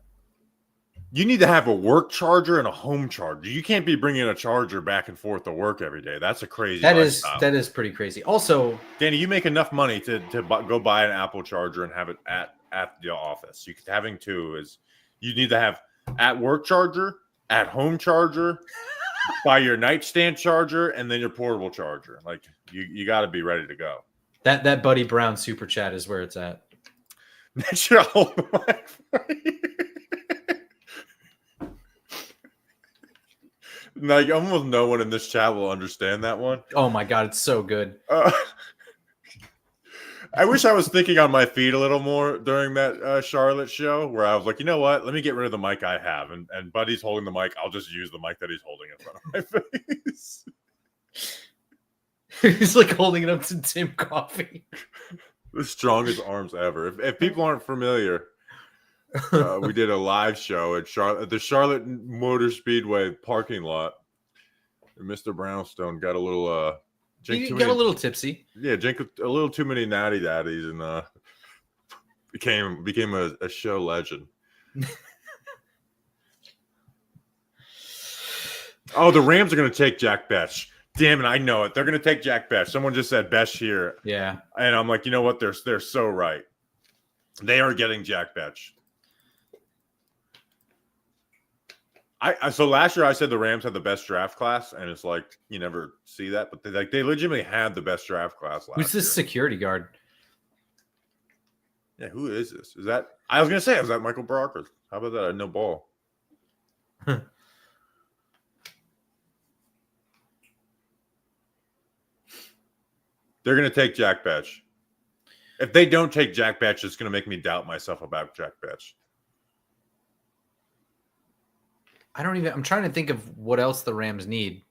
You need to have a work charger and a home charger. You can't be bringing a charger back and forth to work every day. That's a crazy lifestyle. That is pretty crazy. Also, Danny, you make enough money to go buy an Apple charger and have it at the office. Having two is you need to have at work charger, at home charger, buy your nightstand charger, and then your portable charger. Like you got to be ready to go. That Buddy Brown super chat is where it's at. That should hold the mic for you. Like almost no one in this chat will understand that one. Oh my god, it's so good. I wish I was thinking on my feet a little more during that Charlotte show where I was like, you know what? Let me get rid of the mic I have. And Buddy's holding the mic. I'll just use the mic that he's holding in front of my face. He's like holding it up to Tim Coffee. The strongest arms ever. If people aren't familiar, we did a live show at the Charlotte Motor Speedway parking lot. And Mr. Brownstone got a little got a little tipsy. Yeah, drink a little too many natty daddies and became a show legend. Oh, the Rams are going to take Jack Besh. Damn it, I know it. They're going to take Jack Besh. Someone just said Besh here. Yeah. And I'm like, you know what? They're so right. They are getting Jack Besh. So last year I said the Rams had the best draft class, and it's like you never see that, but they legitimately had the best draft class last year. Who's this security guard? Yeah, who is this? Is that I was gonna say, is that Michael Brockers? How about that? No ball. They're gonna take Jack Besh. If they don't take Jack Besh, it's gonna make me doubt myself about Jack Besh. I'm trying to think of what else the Rams need.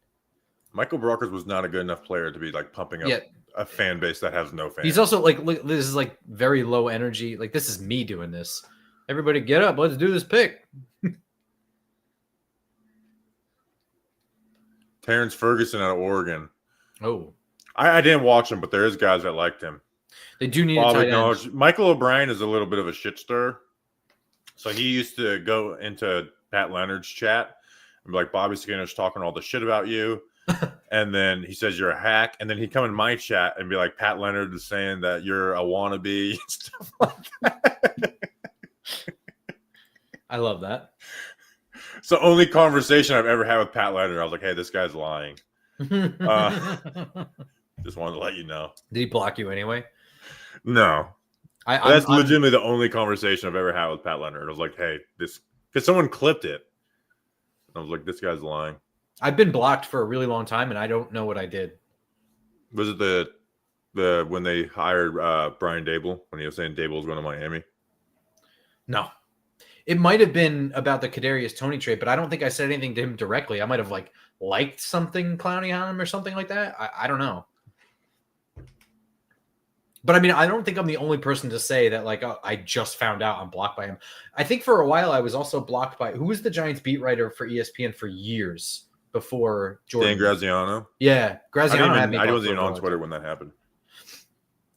Michael Brockers was not a good enough player to be like pumping up a fan base that has no fans. He's also like, look, this is like very low energy. Like this is me doing this. Everybody get up. Let's do this pick. Terrence Ferguson out of Oregon. Oh, I didn't watch him, but there is guys that liked him. They do need a Bob tight end. acknowledged Michael O'Brien is a little bit of a shit stir. So he used to go into Pat Leonard's chat and be like, Bobby Skinner's talking all the shit about you. And then he says you're a hack. And then he'd come in my chat and be like, Pat Leonard is saying that you're a wannabe and stuff like that. I love that. It's the only conversation I've ever had with Pat Leonard. I was like, hey, this guy's lying. Just wanted to let you know. Did he block you anyway? No. That's legitimately the only conversation I've ever had with Pat Leonard. I was like, hey, this, because someone clipped it. I was like, this guy's lying. I've been blocked for a really long time, and I don't know what I did. Was it the when they hired Brian Dable, when he was saying Dable was going to Miami? No. It might have been about the Kadarius Toney trade, but I don't think I said anything to him directly. I might have liked something clowning on him or something like that. I don't know. But I mean, I don't think I'm the only person to say that, I just found out I'm blocked by him. I think for a while I was also blocked by, who was the Giants beat writer for ESPN for years before Jordan? Dan Graziano. Yeah. Graziano had me. I wasn't even on Twitter when that happened.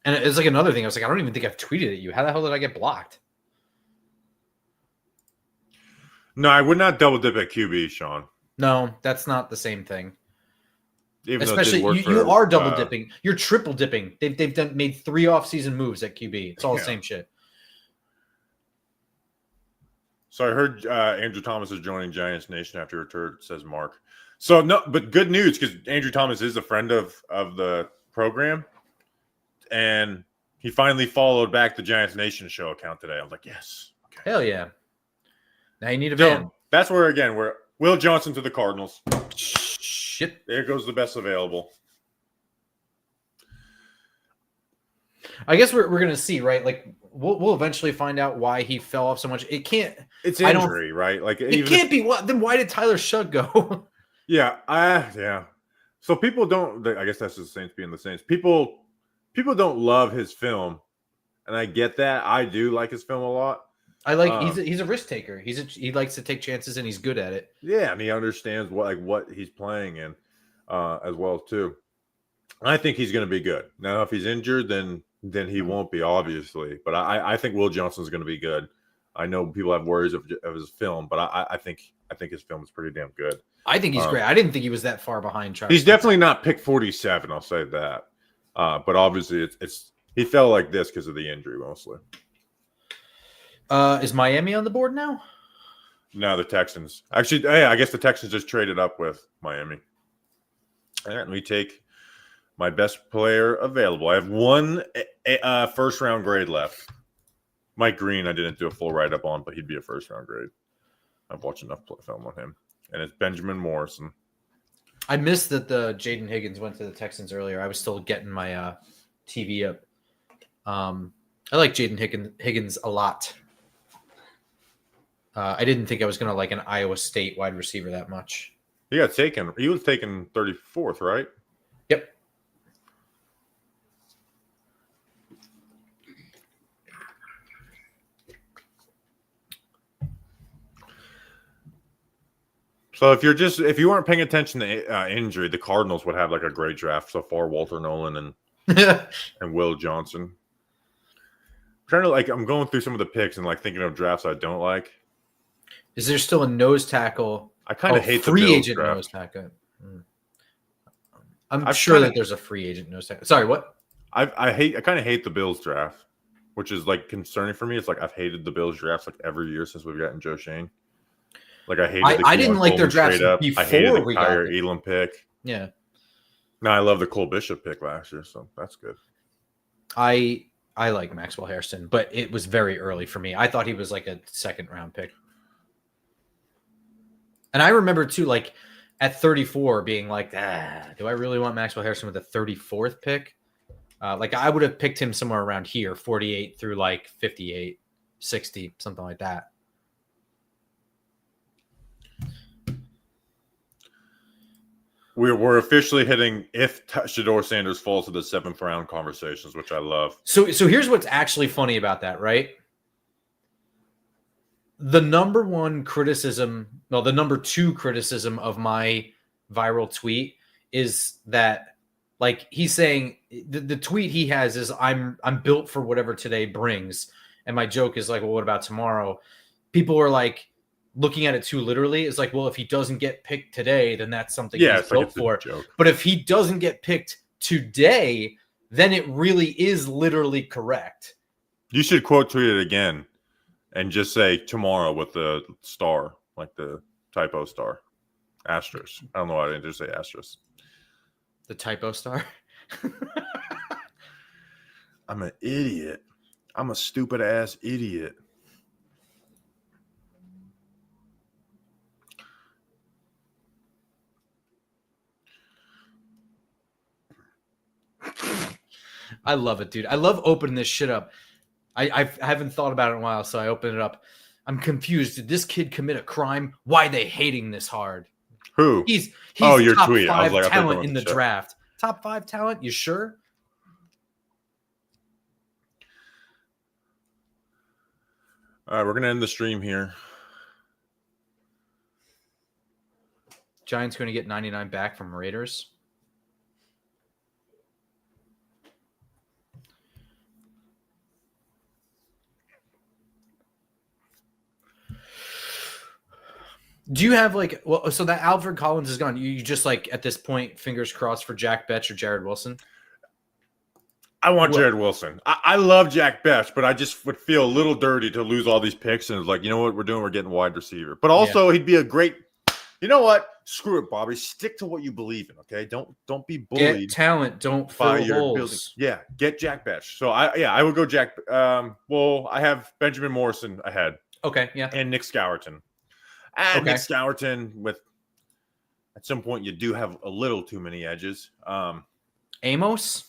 And it's like another thing. I was like, I don't even think I've tweeted at you. How the hell did I get blocked? No, I would not double dip at QB, Sean. No, that's not the same thing. Even especially you are double dipping. You're triple dipping. They've made 3 offseason moves at QB. It's all the same shit. So I heard Andrew Thomas is joining Giants Nation after return, says Mark. So no, but good news because Andrew Thomas is a friend of the program, and he finally followed back the Giants Nation show account today. I was like, yes, okay. Hell yeah. Now you need a van. That's where we're Will Johnson to the Cardinals. Shit. There goes the best available. I guess we're gonna see, right? Like we'll eventually find out why he fell off so much. It can't. It's injury, right? Like it can't be. What then? Why did Tyler Shug go? Yeah. So people don't. I guess that's the Saints being the Saints. People don't love his film, and I get that. I do like his film a lot. I like he's a risk taker. He likes to take chances and he's good at it. Yeah, and he understands what he's playing in as well too. I think he's going to be good. Now, if he's injured, then he won't be, obviously. But I think Will Johnson's going to be good. I know people have worries of his film, but I think his film is pretty damn good. I think he's great. I didn't think he was that far behind Travis. He's definitely not pick 47. I'll say that. But obviously, he fell like this because of the injury mostly. Is Miami on the board now? No, the Texans. Actually, I guess the Texans just traded up with Miami. All right, let me take my best player available. I have one first-round grade left. Mike Green, I didn't do a full write-up on, but he'd be a first-round grade. I've watched enough film on him. And it's Benjamin Morrison. I missed that the Jaden Higgins went to the Texans earlier. I was still getting my TV up. I like Jaden Higgins a lot. I didn't think I was going to like an Iowa State wide receiver that much. He was taken 34th, right? Yep. So if you weren't paying attention to injury, the Cardinals would have like a great draft so far. Walter Nolan and Will Johnson. I'm going through some of the picks and thinking of drafts I don't like. Is there still a nose tackle? I kind of hate free the Bills agent draft. nose tackle. I'm sure that there's a free agent nose tackle. Sorry, what? I kind of hate the Bills draft, which is concerning for me. It's I've hated the Bills drafts every year since we've gotten Joe Shane. I didn't like their drafts before I hated the we Kyrie Elam pick. Yeah. No, I love the Cole Bishop pick last year, so that's good. I like Maxwell Harrison, but it was very early for me. I thought he was a second round pick. And I remember too, at 34 being do I really want Maxwell Harrison with the 34th pick? I would have picked him somewhere around here, 48 through 58, 60, something like that. We're officially hitting if Shedeur Sanders falls to the 7th round conversations, which I love. So here's what's actually funny about that, right? The number 2 criticism of my viral tweet is that Like he's saying the tweet he has is I'm built for whatever today brings. And my joke is like, well, what about tomorrow? People are like looking at it too literally. It's like, well, if he doesn't get picked today, then that's something he's it's like built it's a for. joke. But if he doesn't get picked today, then it really is literally correct. You should quote tweet it again and just say tomorrow with the star, like the typo star. Asterisk. I don't know why I didn't just say asterisk. The typo star. I'm an idiot. I'm a stupid ass idiot. I love it, dude. I love opening this shit up. I haven't thought about it in a while, so I open it up. I'm confused. Did this kid commit a crime? Why are they hating this hard? Who? He's your top tweet. I was 5 like, I thought you were talent in the show. draft. Top 5 talent? You sure? All right, we're gonna end the stream here. Giants going to get 99 back from Raiders. Do you have like, well, so that Alfred Collins is gone. You just like at this point, fingers crossed for Jack Betch or Jared Wilson? I want Jared Wilson. I love Jack Betch, but I just would feel a little dirty to lose all these picks. And it's like, you know what we're doing? We're getting wide receiver. But also, he'd be a great. You know what? Screw it, Bobby. Stick to what you believe in. Okay, don't be bullied. Get talent. Don't by fill your holes. building. Yeah, get Jack Betch. So I would go Jack. Well, I have Benjamin Morrison ahead. Okay, yeah. And Nick Scourton. Nick Scourton with. At some point, you do have a little too many edges. Amos.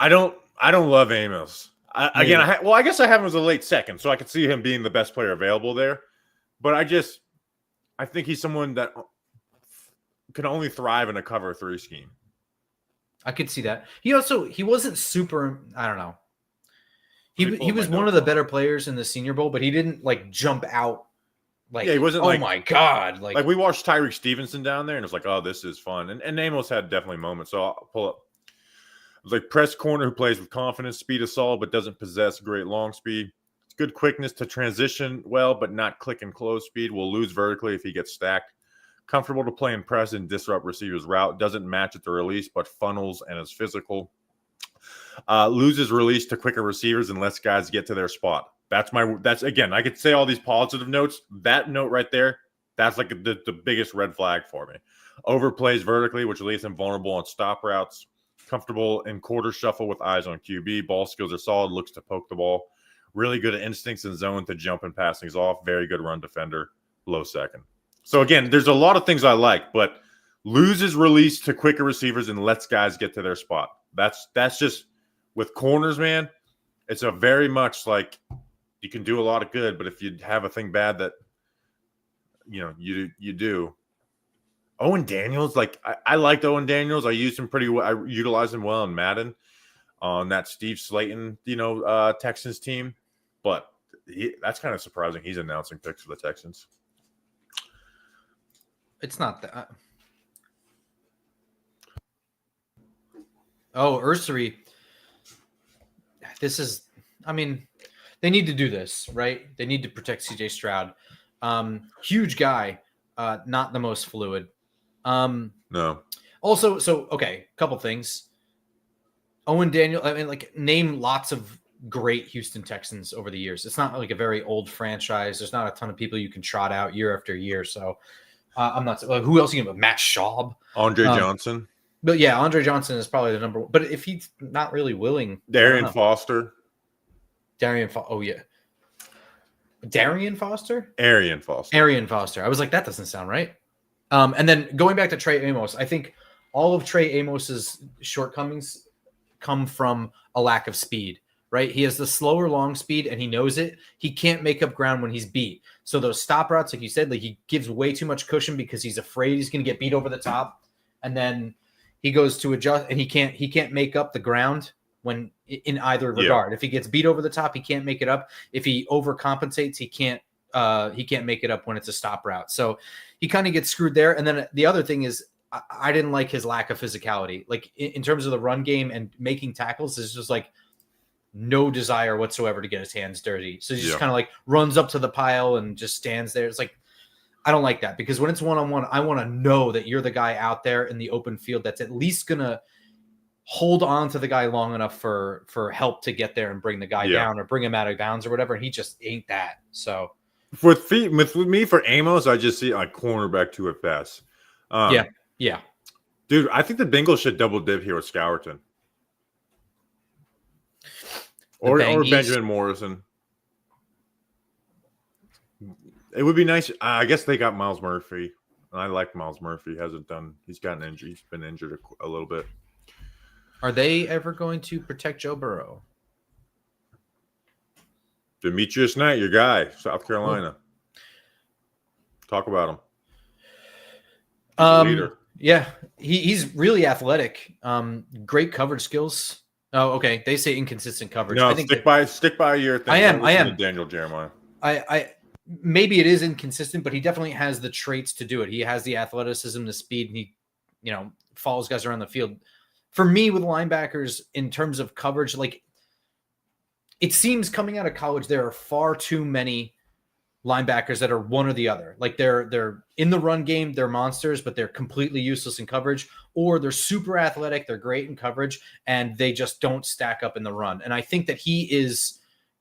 I don't love Amos. I guess I have him as a late second, so I could see him being the best player available there. But I think he's someone that can only thrive in a cover 3 scheme. I could see that. He wasn't super. I don't know. He was one of the better players in the Senior Bowl, but he didn't like jump out. Like, he wasn't. Oh my god! Like we watched Tyreek Stevenson down there, and it's like, oh, this is fun. And Amos had definitely moments. So I'll pull up. It was like press corner who plays with confidence, speed of solid, but doesn't possess great long speed. It's good quickness to transition well, but not click and close speed. Will lose vertically if he gets stacked. Comfortable to play in press and disrupt receivers' route. Doesn't match at the release, but funnels and is physical. Loses release to quicker receivers and lets guys get to their spot. That's again, I could say all these positive notes. That note right there, that's like the biggest red flag for me. Overplays vertically, which leaves him vulnerable on stop routes. Comfortable in quarter shuffle with eyes on QB. Ball skills are solid. Looks to poke the ball. Really good at instincts and zone to jump and passings off. Very good run defender. Low second. So again, there's a lot of things I like, but loses release to quicker receivers and lets guys get to their spot. That's just with corners, man. It's a very much like you can do a lot of good, but if you have a thing bad that you do. Owen Daniels, like I liked Owen Daniels. I used him pretty well. I utilized him well in Madden on that Steve Slayton, Texans team. But that's kind of surprising. He's announcing picks for the Texans. It's not that. Oh, Ursary. This is. I mean, they need to do this, right? They need to protect CJ Stroud. Huge guy, not the most fluid. No. Also, couple things. Owen Daniel, I mean, like, name lots of great Houston Texans over the years. It's not like a very old franchise. There's not a ton of people you can trot out year after year. So I'm not. Who else are you going to? Matt Schaub, Andre Johnson. But yeah, Andre Johnson is probably the number one. But if he's not really willing, Darian Foster. Oh yeah, Darian Foster. Arian Foster. Arian Foster. I was like, that doesn't sound right. And then going back to Trey Amos, I think all of Trey Amos's shortcomings come from a lack of speed, right? He has the slower long speed and he knows it. He can't make up ground when he's beat. So those stop routes, like you said, like he gives way too much cushion because he's afraid he's going to get beat over the top. And then he goes to adjust and he can't make up the ground when in either regard. If he gets beat over the top, he can't make it up. If he overcompensates, he can't make it up when it's a stop route. So he kind of gets screwed there. And then the other thing is I didn't like his lack of physicality. Like in terms of the run game and making tackles, there's just like no desire whatsoever to get his hands dirty. So he just kind of like runs up to the pile and just stands there. It's like, I don't like that, because when it's one-on-one, I want to know that you're the guy out there in the open field that's at least going to hold on to the guy long enough for help to get there and bring the guy down or bring him out of bounds or whatever. And he just ain't that. So with me for Amos, I just see like cornerback too at best. Yeah. Dude, I think the Bengals should double dip here with Scourton. Or Benjamin Morrison. It would be nice. I guess they got Miles Murphy. I like Miles Murphy. He's gotten injured. He's been injured a little bit. Are they ever going to protect Joe Burrow? Demetrius Knight, your guy, South Carolina. Talk about him. He's a leader. Yeah, he's really athletic. Great coverage skills. Oh, okay. They say inconsistent coverage. No, I think stick by your thing. I am. Daniel Jeremiah. I maybe it is inconsistent, but he definitely has the traits to do it. He has the athleticism, the speed, and he, follows guys around the field. For me, with linebackers, in terms of coverage, like it seems coming out of college, there are far too many linebackers that are one or the other. Like they're in the run game, they're monsters, but they're completely useless in coverage, or they're super athletic, they're great in coverage, and they just don't stack up in the run. And I think that he is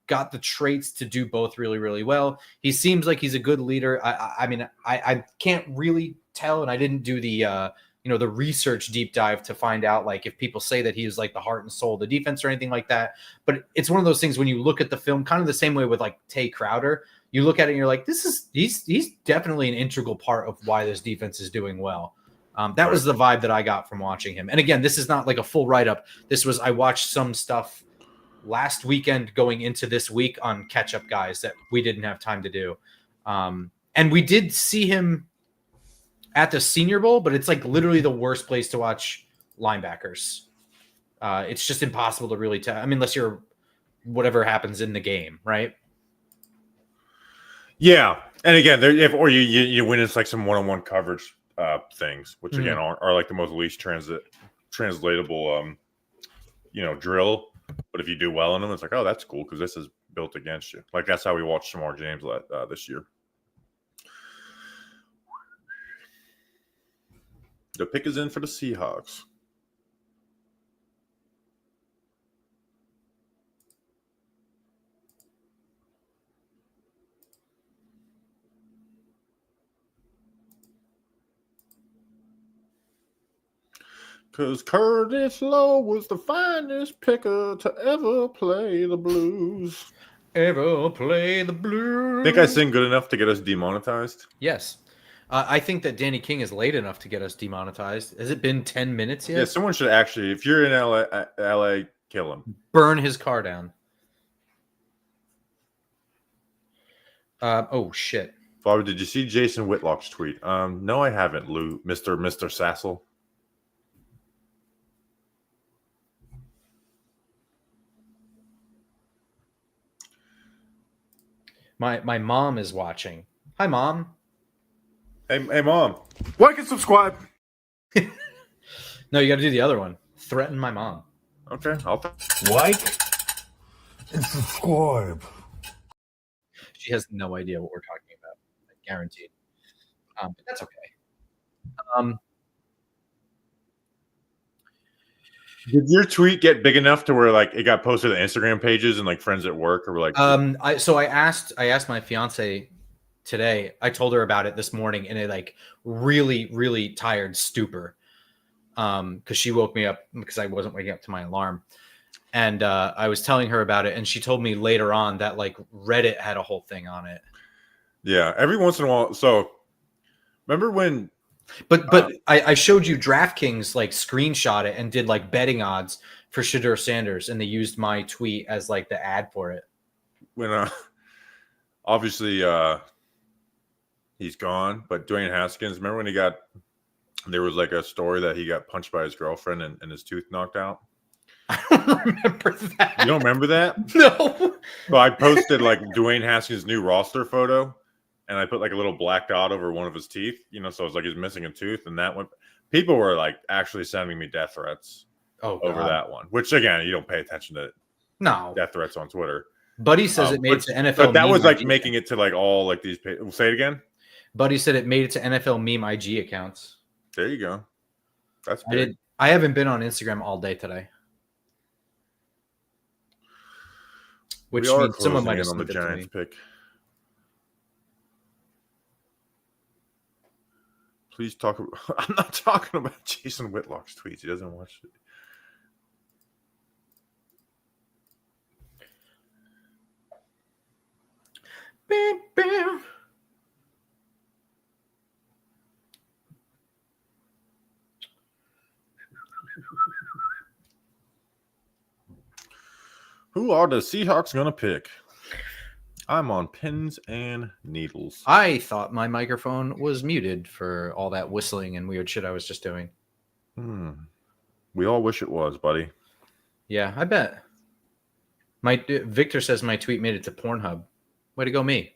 got the traits to do both really, really well. He seems like he's a good leader. I mean, I can't really tell, and I didn't do the the research deep dive to find out like if people say that he is like the heart and soul of the defense or anything like that. But it's one of those things when you look at the film, kind of the same way with like Tay Crowder. You look at it and you're like, he's definitely an integral part of why this defense is doing well. That was the vibe that I got from watching him. And again, this is not like a full write-up. I watched some stuff last weekend going into this week on catch-up guys that we didn't have time to do. And we did see him at the Senior Bowl, but it's like literally the worst place to watch linebackers. It's just impossible to really tell. I mean, unless you're whatever happens in the game, right? Yeah, and again, you win it's like some one-on-one coverage things, which again are like the most least translatable, drill. But if you do well in them, it's like, oh, that's cool because this is built against you. Like that's how we watched Shamar James this year. The pick is in for the Seahawks. Because Curtis Lowe was the finest picker to ever play the blues. Ever play the blues. Think I sing good enough to get us demonetized? Yes. I think that Danny King is late enough to get us demonetized. Has it been 10 minutes yet? Yeah, someone should actually, if you're in LA, kill him. Burn his car down. Oh, shit. Father, did you see Jason Whitlock's tweet? No, I haven't, Lou. Mr. Sassel. My mom is watching. Hi, Mom. Hey, Mom. Like and subscribe. No, you got to do the other one. Threaten my mom. Okay, Like and subscribe. She has no idea what we're talking about. Guaranteed. But that's okay. Did your tweet get big enough to where like it got posted to Instagram pages and like friends at work or like? I asked my fiance today. I told her about it this morning in a like really, really tired stupor. Because she woke me up because I wasn't waking up to my alarm. And I was telling her about it, and she told me later on that like Reddit had a whole thing on it. Yeah, every once in a while. So remember when? But I showed you DraftKings like screenshot it and did like betting odds for Shedeur Sanders, and they used my tweet as like the ad for it. When obviously he's gone, but Dwayne Haskins, remember when there was like a story that he got punched by his girlfriend and his tooth knocked out? I don't remember that. You don't remember that? No. So I posted like Dwayne Haskins' new roster photo, and I put like a little black dot over one of his teeth, so it's like he's missing a tooth, and that went. people were like actually sending me death threats over God. that one. Which again, you don't pay attention to No. death threats on Twitter. Buddy says it made it to NFL. But that was like IG making it to like all like these. Say it again. Buddy said it made it to NFL meme IG accounts. There you go. That's big. I haven't been on Instagram all day today. Which we are means someone closing might in have on the sent it to Giants me. pick. Please talk. I'm not talking about Jason Whitlock's tweets. He doesn't watch it. Bam, bam. Who are the Seahawks going to pick? I'm on pins and needles. I thought my microphone was muted for all that whistling and weird shit I was just doing. We all wish it was, buddy. Yeah, I bet. Victor says my tweet made it to Pornhub. Way to go, me.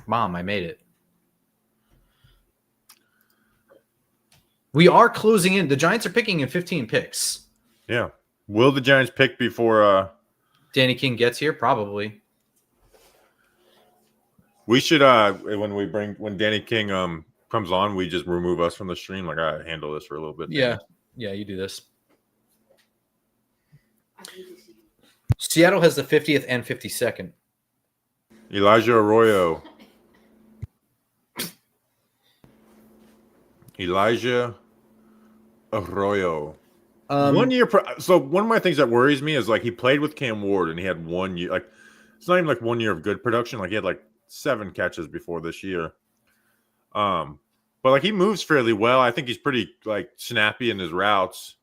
Mom, I made it. We are closing in. The Giants are picking in 15 picks. Yeah. Will the Giants pick before Danny King gets here? Probably. We should when Danny King comes on, we just remove us from the stream. Like I handle this for a little bit. Yeah. Yeah, you do this. Seattle has the 50th and 52nd. Elijah Arroyo. Elijah Arroyo. 1 year. So one of my things that worries me is like he played with Cam Ward and he had 1 year. Like it's not even like 1 year of good production. Like he had like 7 catches before this year. But like he moves fairly well. I think he's pretty like snappy in his routes.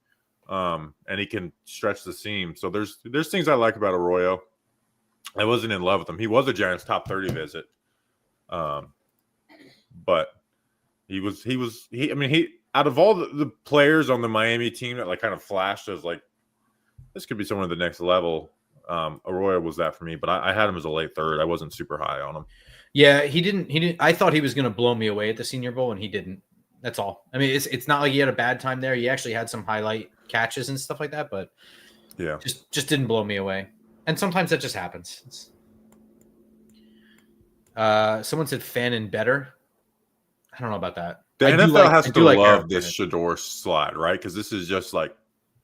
And he can stretch the seam. So there's things I like about Arroyo. I wasn't in love with him. He was a Giants top 30 visit. But he out of all the players on the Miami team that like kind of flashed as like this could be someone at the next level. Arroyo was that for me, but I had him as a late third. I wasn't super high on him. Yeah, he didn't. I thought he was going to blow me away at the Senior Bowl, and he didn't. That's all. I mean, it's not like he had a bad time there. He actually had some highlight catches and stuff like that, but yeah, just didn't blow me away. And sometimes that just happens. Someone said Fannin better. I don't know about that. The NFL has to love this Shedeur slide, right? Because this is just like,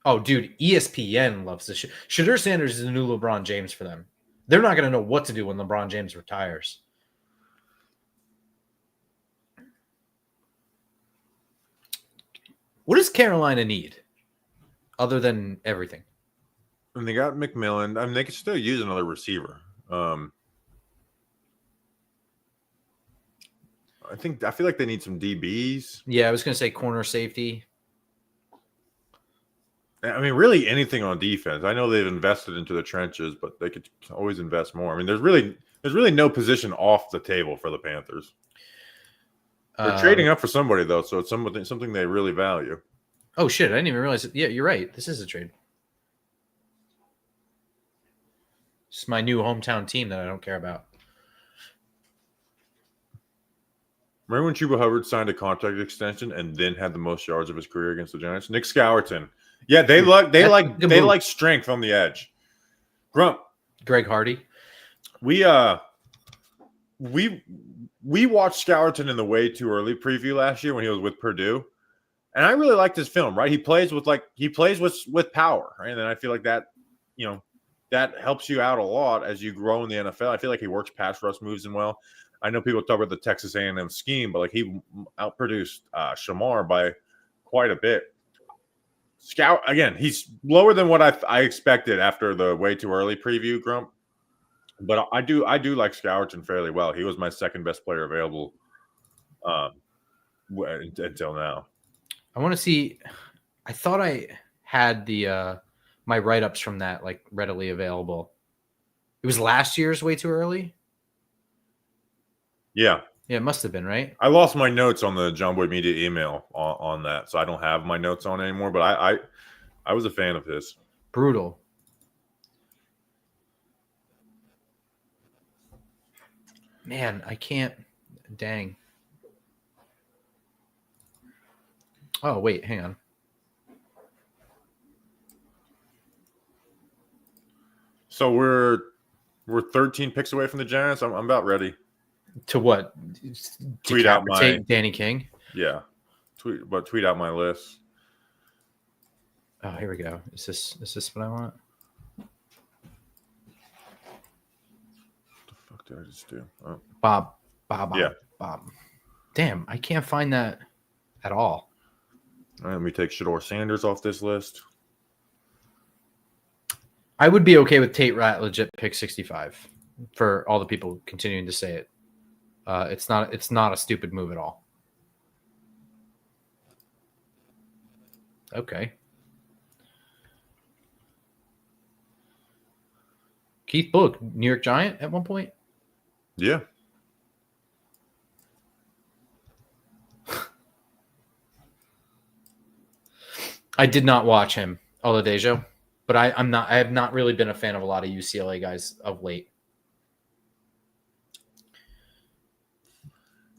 oh, dude, ESPN loves this. Shedeur Sanders is the new LeBron James for them. They're not going to know what to do when LeBron James retires. What does Carolina need other than everything? And they got McMillan. I mean, they could still use another receiver. I feel like they need some DBs. Yeah, I was going to say corner safety. I mean, really anything on defense. I know they've invested into the trenches, but they could always invest more. I mean, there's really no position off the table for the Panthers. They're trading up for somebody though, so it's something they really value. Oh shit! I didn't even realize it. Yeah, you're right. This is a trade. It's my new hometown team that I don't care about. Remember when Chuba Hubbard signed a contract extension and then had the most yards of his career against the Giants? Nick Scourton. Yeah, they like strength on the edge. Grump. Greg Hardy. We watched Scourton in the way too early preview last year when he was with Purdue, and I really liked his film. Right, he plays with power, right? And then I feel like that, that helps you out a lot as you grow in the NFL. I feel like he works pass rush moves in well. I know people talk about the Texas A&M scheme, but like he outproduced Shamar by quite a bit. Scout again, he's lower than what I expected after the way too early preview, Grump. But I do like Scourton fairly well. He was my second best player available until now. I want to see. I thought I had the my write-ups from that like readily available. It was last year's way too early. Yeah, it must have been, right? I lost my notes on the John Boy Media email on that, so I don't have my notes on anymore. But I was a fan of his. Brutal. Man, I can't. Dang. Oh, wait, hang on. So we're 13 picks away from the Giants. I'm about ready. To what? Tweet out my Danny King. yeah. Tweet out my list. Oh, here we go. Is this what I want? What the fuck did I just do? Oh. Bob. Yeah. Bob. Damn, I can't find that at all. All right, let me take Shedeur Sanders off this list. I would be okay with Tate Ratledge at pick 65 for all the people continuing to say it. It's not a stupid move at all. Okay. Keith Bullock, New York Giant at one point? Yeah. I did not watch him, Oladejo, but I have not really been a fan of a lot of UCLA guys of late.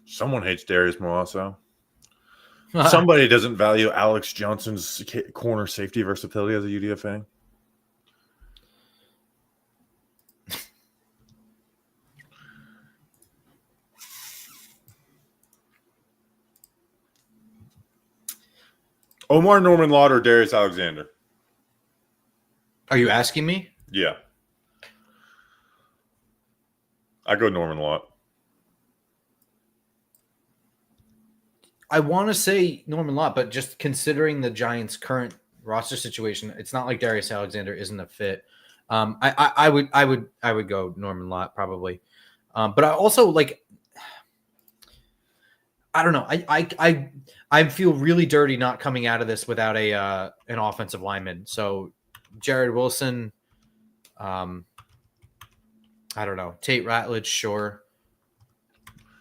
Someone hates Darius Moasso. Somebody doesn't value Alex Johnson's corner safety versatility as a UDFA. Omar Norman Lott or Darius Alexander? Are you asking me? Yeah. I go Norman Lott. I want to say Norman Lott, but just considering the Giants' current roster situation, it's not like Darius Alexander isn't a fit. I would go Norman Lott probably, but I also like. I don't know. I feel really dirty not coming out of this without an offensive lineman. So Jared Wilson, I don't know. Tate Ratledge, sure.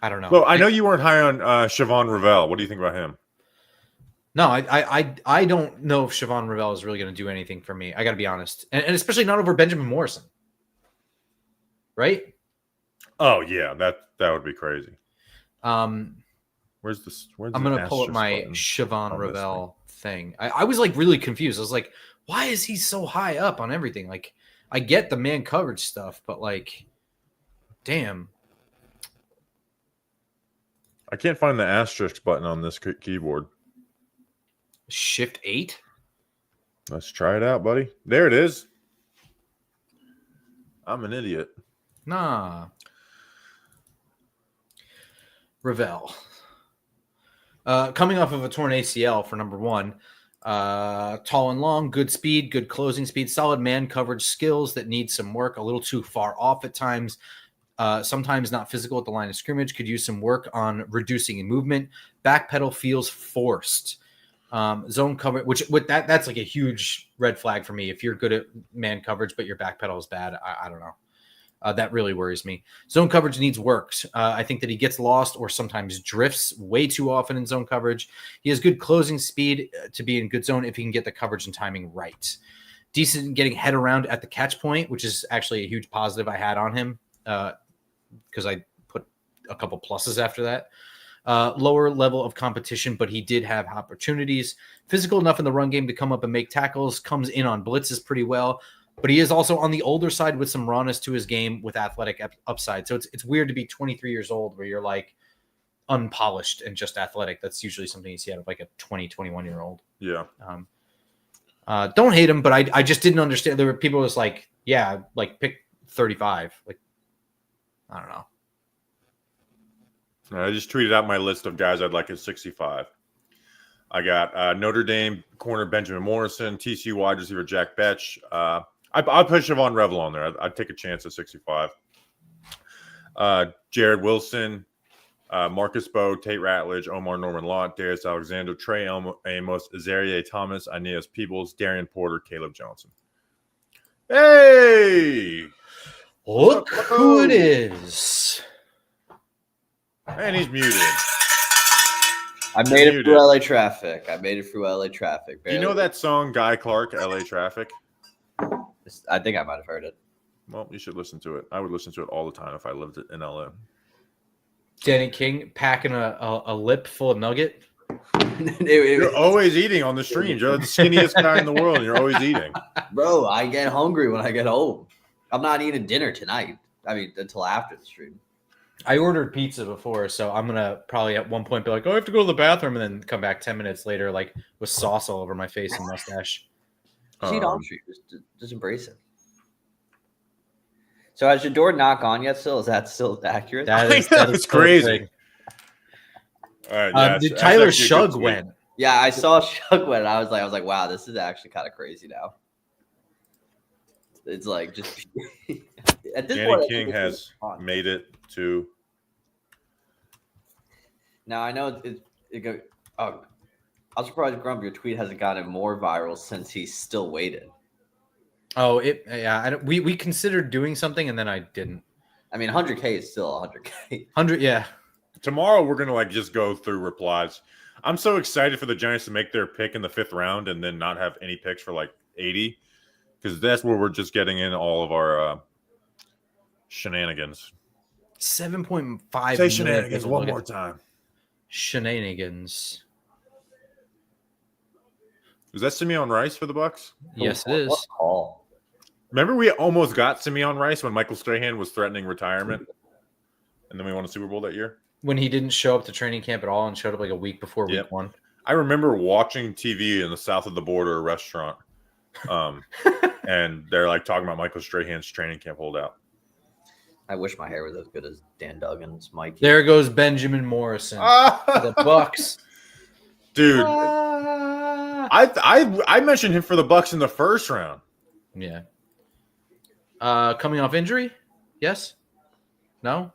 I don't know. Well, I know you weren't high on Siobhan Ravel. What do you think about him? No, I don't know if Siobhan Ravel is really going to do anything for me. I got to be honest, and especially not over Benjamin Morrison, right? Oh yeah, that would be crazy. Where's I'm going to pull up my Siobhan Ravel thing. I was like really confused. I was like, why is he so high up on everything? Like, I get the man coverage stuff, but like, damn. I can't find the asterisk button on this keyboard. Shift 8? Let's try it out, buddy. There it is. I'm an idiot. Nah. Ravel. Coming off of a torn ACL for number one. Tall and long, good speed, good closing speed, solid man coverage skills that need some work, a little too far off at times. Sometimes not physical at the line of scrimmage, could use some work on reducing in movement. Back pedal feels forced. Zone cover, that's like a huge red flag for me. If you're good at man coverage, but your back pedal is bad, I don't know. That really worries me. Zone coverage needs work. I think that he gets lost or sometimes drifts way too often in zone coverage. He has good closing speed to be in good zone if he can get the coverage and timing right. Decent getting head around at the catch point, which is actually a huge positive I had on him because I put a couple pluses after that. Lower level of competition, but he did have opportunities. Physical enough in the run game to come up and make tackles, comes in on blitzes pretty well. But he is also on the older side with some rawness to his game with athletic upside. So it's weird to be 23 years old where you're like unpolished and just athletic. That's usually something you see out of like a 20, 21-year-old. Yeah. Don't hate him, but I just didn't understand. There were people was like, yeah, like pick 35. Like, I don't know. I just tweeted out my list of guys I'd like at 65. I got Notre Dame corner Benjamin Morrison, TCU wide receiver Jack Betch. I'd put Siobhan Revel on there. I'd take a chance at 65. Jared Wilson, Marcus Bowe, Tate Ratledge, Omar Norman Lott, Darius Alexander, Trey Amos, Azariah Thomas, Aeneas Peebles, Darian Porter, Caleb Johnson. Hey! Look who it is. And he's muted. I made it through LA traffic. Do you know that song, Guy Clark, LA Traffic? I think I might have heard it. Well, you should listen to it. I would listen to it all the time if I lived in LA. Danny King packing a lip full of nugget. You're always eating on the streams. You're the skinniest guy in the world, and you're always eating. Bro, I get hungry when I get home. I'm not eating dinner tonight. I mean, until after the stream. I ordered pizza before, so I'm gonna probably at one point be like, "Oh, I have to go to the bathroom," and then come back 10 minutes later, like with sauce all over my face and mustache. Just eat on stream. Just embrace it. So has your door not gone yet? Still, is that still accurate? That is it's crazy. All right, yeah, did Tyler Shug went? Yeah, I saw Shug went. I was like, wow, this is actually kind of crazy now. It's like just at this Danny point, King has made it to. Now I know it go. Oh, I'm surprised, Grump, your tweet hasn't gotten more viral since he still waited. Oh, we considered doing something and then I didn't. I mean, 100K is still 100K. 100, yeah. Tomorrow we're gonna like just go through replies. I'm so excited for the Giants to make their pick in the 5th round and then not have any picks for like 80, because that's where we're just getting in all of our shenanigans. 7.5. Say shenanigans one more time. Shenanigans. Is that Simeon Rice for the Bucks? Yes, it is. What call? Remember, we almost got Simeon Rice when Michael Strahan was threatening retirement, and then we won a Super Bowl that year. When he didn't show up to training camp at all and showed up like a week before week 1. I remember watching TV in the south of the border restaurant, and they're like talking about Michael Strahan's training camp holdout. I wish my hair was as good as Dan Duggan's, Mike. There goes Benjamin Morrison. The Bucks. Dude, I mentioned him for the Bucks in the 1st round. Yeah. Coming off injury? Yes? No?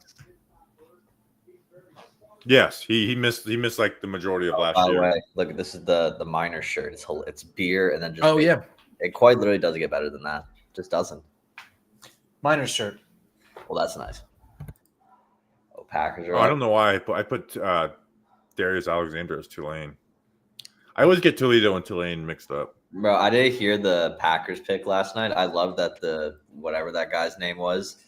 Yes, he missed like the majority of last By the year. way, look, this is the Miners shirt. It's beer and then just yeah. It quite literally doesn't get better than that. Just doesn't. Miners shirt. Well, that's nice. Oh, Packers are. I don't know why I put Darius Alexander as Tulane. I always get Toledo and Tulane mixed up. Bro, I did hear the Packers pick last night. I love that whatever that guy's name was,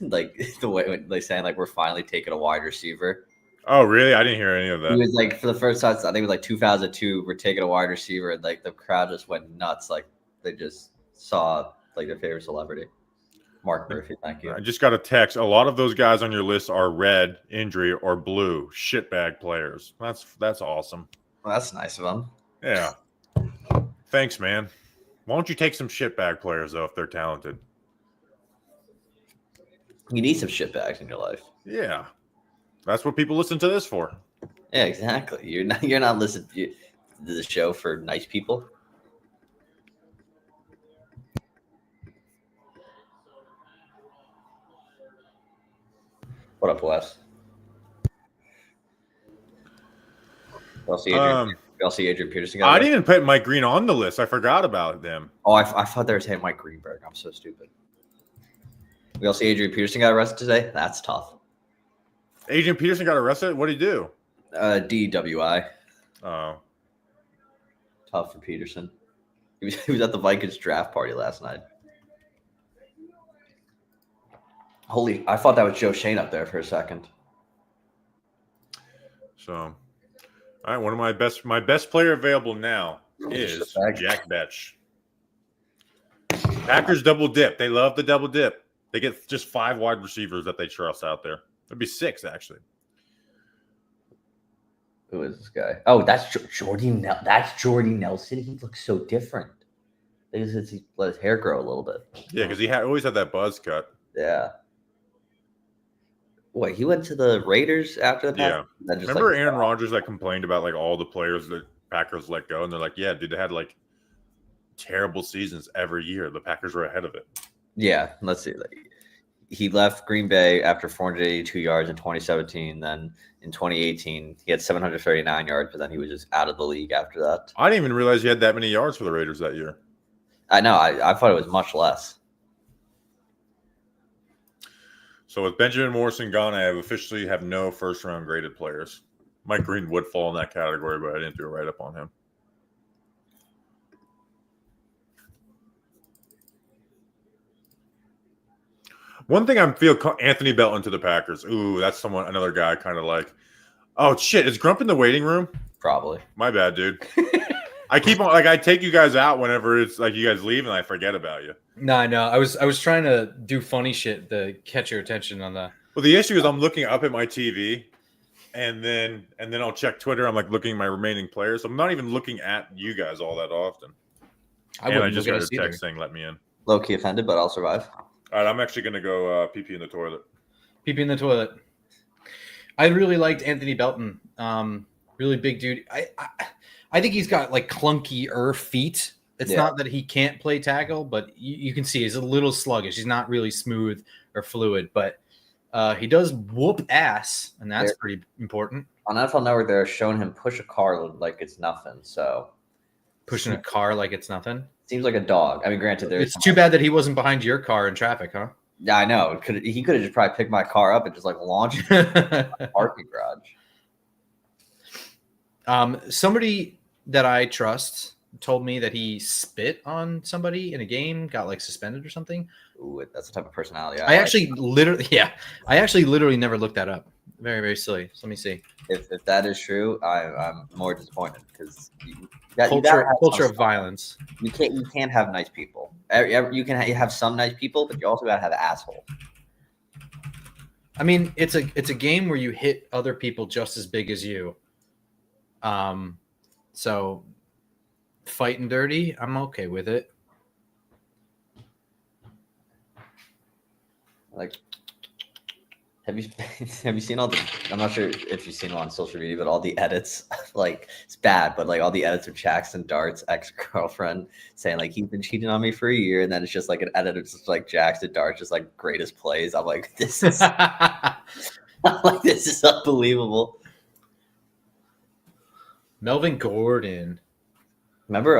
like the way they saying like we're finally taking a wide receiver. Oh, really? I didn't hear any of that. He was like, for the first time, I think it was like 2002, we're taking a wide receiver, and like the crowd just went nuts. Like they just saw like their favorite celebrity. Mark Murphy, thank you. I just got a text. A lot of those guys on your list are red, injury, or blue shitbag players. That's awesome. Well, that's nice of him. Yeah. Thanks, man. Why don't you take some shitbag players though if they're talented? You need some shitbags in your life. Yeah. That's what people listen to this for. Yeah, exactly. You're not listening to the show for nice people. What up, Wes? Y'all see Adrian Peterson? I didn't even put Mike Green on the list. I forgot about them. Oh, I thought they were saying Mike Greenberg. I'm so stupid. We all see Adrian Peterson got arrested today. That's tough. Adrian Peterson got arrested? What did he do? DWI. Oh. Tough for Peterson. He was at the Vikings draft party last night. I thought that was Joe Shane up there for a second. So, all right, one of my best player available now is Jack Betch. Packers double dip. They love the double dip. They get just 5 wide receivers that they trust out there. It'd be 6 actually. Who is this guy? Oh, that's Jordy. That's Jordy Nelson. He looks so different. I think he let his hair grow a little bit. Yeah, because he always had that buzz cut. Yeah. Wait, he went to the Raiders after the Yeah. Remember Aaron Rodgers that complained about like all the players that Packers let go, and they're like, yeah, dude, they had like terrible seasons every year. The Packers were ahead of it. Yeah, let's see. He left Green Bay after 482 yards in 2017. Then in 2018, he had 739 yards, but then he was just out of the league after that. I didn't even realize he had that many yards for the Raiders that year. I know. I thought it was much less. So with Benjamin Morrison gone, I officially have no first-round graded players. Mike Green would fall in that category, but I didn't do a write-up on him. One thing I feel Anthony Belton to the Packers. Ooh, that's another guy kind of like, oh shit, is Grump in the waiting room? Probably. My bad, dude. I keep on I take you guys out whenever it's like you guys leave, and I forget about you. No, I know. I was trying to do funny shit to catch your attention on the. Well, the issue is I'm looking up at my TV, and then I'll check Twitter. I'm like looking at my remaining players. I'm not even looking at you guys all that often. I just got a text saying let me in. Low key offended, but I'll survive. All right, I'm actually gonna go pee in the toilet. Pee in the toilet. I really liked Anthony Belton. Really big dude. I think he's got like clunky feet. It's not that he can't play tackle, but you can see he's a little sluggish. He's not really smooth or fluid, but he does whoop ass, and that's pretty important. On NFL Network, they're showing him push a car like it's nothing. So pushing a car like it's nothing. Seems like a dog. I mean, granted, it's too bad that he wasn't behind your car in traffic, huh? Yeah, I know. He could have just probably picked my car up and just like launched it in my parking garage. Somebody that I trust told me that he spit on somebody in a game, got like suspended or something. Ooh, that's the type of personality I actually literally never looked that up. Very, very silly. So let me see. If that is true, I'm more disappointed because culture of violence. You can't have nice people. You can have some nice people, but you also gotta have assholes. I mean, it's a game where you hit other people just as big as you. So fighting dirty, I'm okay with it. Like, have you seen all the? I'm not sure if you've seen it on social media, but all the edits, like it's bad, but like all the edits of Jackson Dart's ex-girlfriend saying like he's been cheating on me for a year, and then it's just like an edit of just like Jackson Dart, just like greatest plays. I'm like, this is this is unbelievable. Melvin Gordon. Remember,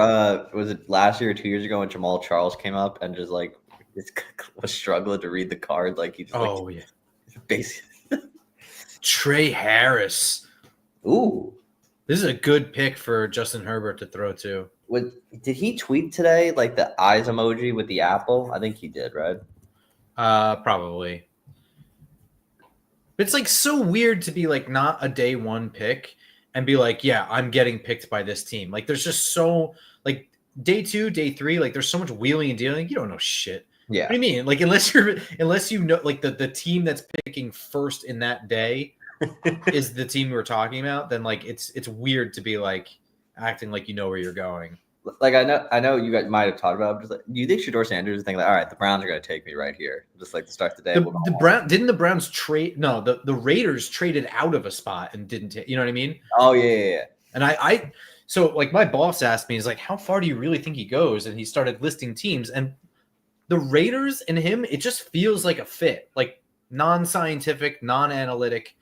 was it last year or 2 years ago when Jamal Charles came up and just like was struggling to read the card, like he just basically. Trey Harris. Ooh, this is a good pick for Justin Herbert to throw to. Did he tweet today like the eyes emoji with the apple? I think he did, right? Probably. It's like so weird to be like not a day one pick and be like, yeah, I'm getting picked by this team. Like there's just so like day 2, day 3, like there's so much wheeling and dealing. You don't know shit. Yeah. What do you mean? Like unless you know like the team that's picking first in that day is the team we're talking about, then like it's weird to be like acting like you know where you're going. Like I know you guys might have talked about it, just like, do you think Shedeur Sanders is thinking like, all right, the Browns are going to take me right here, just like to start the day? Didn't the Browns trade? No, the Raiders traded out of a spot and didn't take. You know what I mean? Oh yeah. And I so like my boss asked me, he's like, how far do you really think he goes? And he started listing teams, and the Raiders and him, it just feels like a fit, like non-scientific, non-analytic.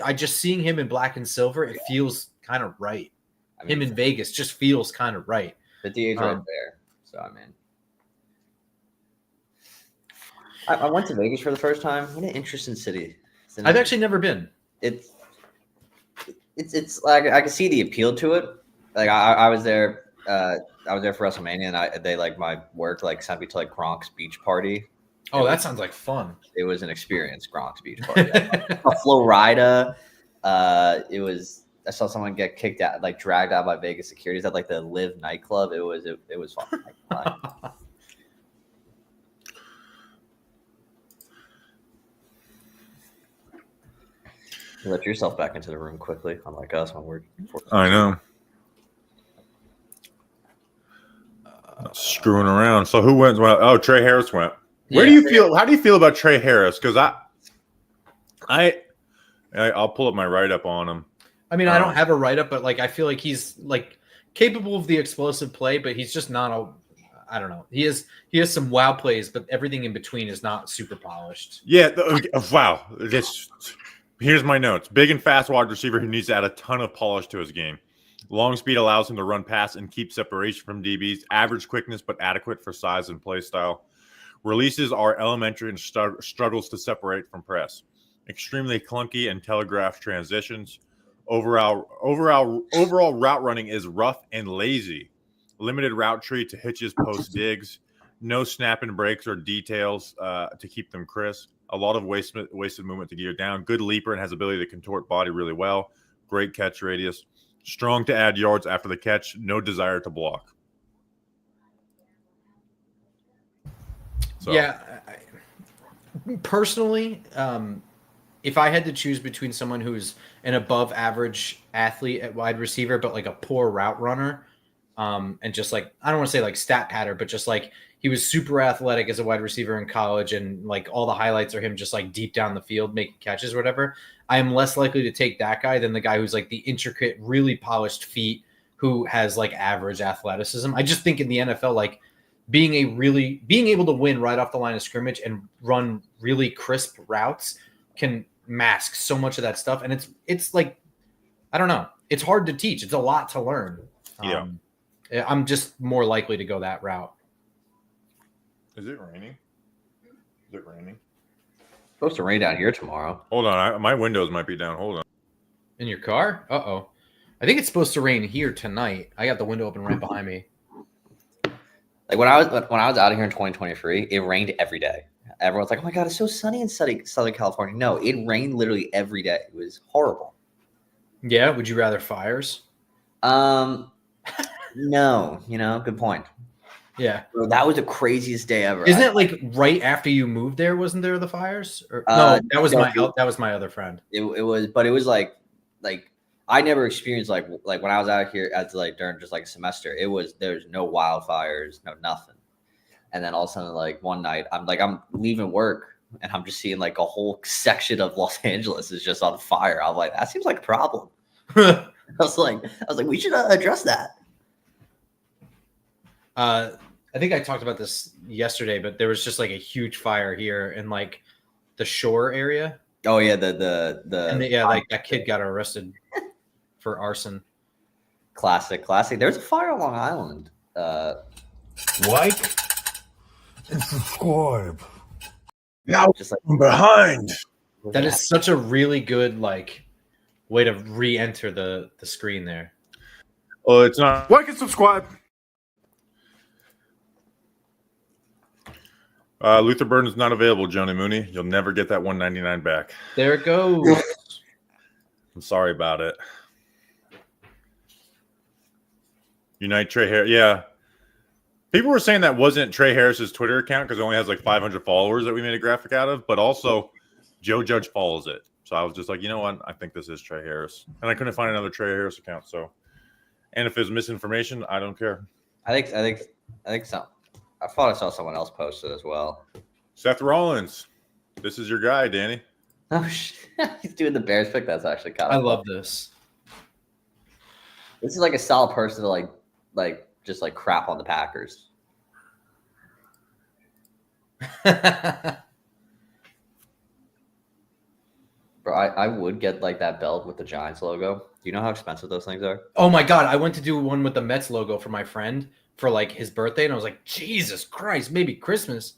I just seeing him in black and silver, it feels kind of right. I mean, him in Vegas just feels kind of right. The DH right there. So I mean, I went to Vegas for the first time. What an interesting city. I've actually never been. It's like I can see the appeal to it. Like I was there. I was there for WrestleMania, and they like my work like sent me to like Gronk's beach party. Oh, that sounds like fun. It was an experience, Gronk's beach party. Florida. It was. I saw someone get kicked out, like dragged out by Vegas securities at like the Live nightclub. It was fun. You let yourself back into the room quickly, unlike us when we're. I know. Screwing around. So who went? Well, oh, Trey Harris went. Where do you feel? How do you feel about Trey Harris? Because I'll pull up my write up on him. I mean, I don't have a write up, but like I feel like he's like capable of the explosive play, but he's just not I don't know. He has some wow plays, but everything in between is not super polished. Yeah. Wow. Here's my notes. Big and fast wide receiver who needs to add a ton of polish to his game. Long speed allows him to run past and keep separation from DBs. Average quickness, but adequate for size and play style. Releases are elementary and struggles to separate from press. Extremely clunky and telegraphed transitions. Overall route running is rough and lazy. Limited route tree to hitches post digs. No snap and breaks or details to keep them crisp. A lot of wasted movement to gear down. Good leaper and has ability to contort body really well. Great catch radius. Strong to add yards after the catch. No desire to block. So. Yeah. Personally, if I had to choose between someone who's an above average athlete at wide receiver, but like a poor route runner, and just like, I don't want to say like stat pattern, but just like he was super athletic as a wide receiver in college, and like all the highlights are him just like deep down the field making catches or whatever, I am less likely to take that guy than the guy who's like the intricate, really polished feet who has like average athleticism. I just think in the NFL, like being able to win right off the line of scrimmage and run really crisp routes can mask so much of that stuff. And it's like, I don't know. It's hard to teach. It's a lot to learn. Yeah. I'm just more likely to go that route. Is it raining? Is it raining? It's supposed to rain down here tomorrow. Hold on. My windows might be down. Hold on. In your car? Uh-oh. I think it's supposed to rain here tonight. I got the window open right behind me. Like when I was out here in 2023, it rained every day. Everyone's like, "Oh my god, it's so sunny in Southern California." No, it rained literally every day. It was horrible. Yeah. Would you rather fires? No, good point. Yeah. Bro, that was the craziest day ever. Isn't it like right after you moved there? Wasn't there the fires? Or, no, that was my other friend. It was like I never experienced like when I was out here as like during just like a semester. There's no wildfires, no nothing. And then all of a sudden, like one night, I'm leaving work and I'm just seeing like a whole section of Los Angeles is just on fire. I'm like, that seems like a problem. I was like, we should address that. I think I talked about this yesterday, but there was just like a huge fire here in like the shore area. Oh yeah, like that kid got arrested for arson. Classic. There's a fire on Long Island. Like and subscribe. Now Just like from behind. That is such a really good like way to re-enter the screen there. Oh, it's not. Like and subscribe. Luther Burden is not available, Joni Mooney. You'll never get that $199 back. There it goes. I'm sorry about it. Unite Trey Harris. Yeah. People were saying that wasn't Trey Harris's Twitter account because it only has like 500 followers that we made a graphic out of, but also Joe Judge follows it. So I was just like, you know what? I think this is Trey Harris. And I couldn't find another Trey Harris account. So, and if it's misinformation, I don't care. I think so. I thought I saw someone else post it as well. Seth Rollins. This is your guy, Danny. Oh shit. He's doing the Bears pick. That's actually kind of I love this. This is like a solid person to like just like crap on the Packers. Bro, I would get like that belt with the Giants logo. Do you know how expensive those things are? Oh my god, I went to do one with the Mets logo for my friend for like his birthday, and I was like, Jesus Christ, maybe Christmas.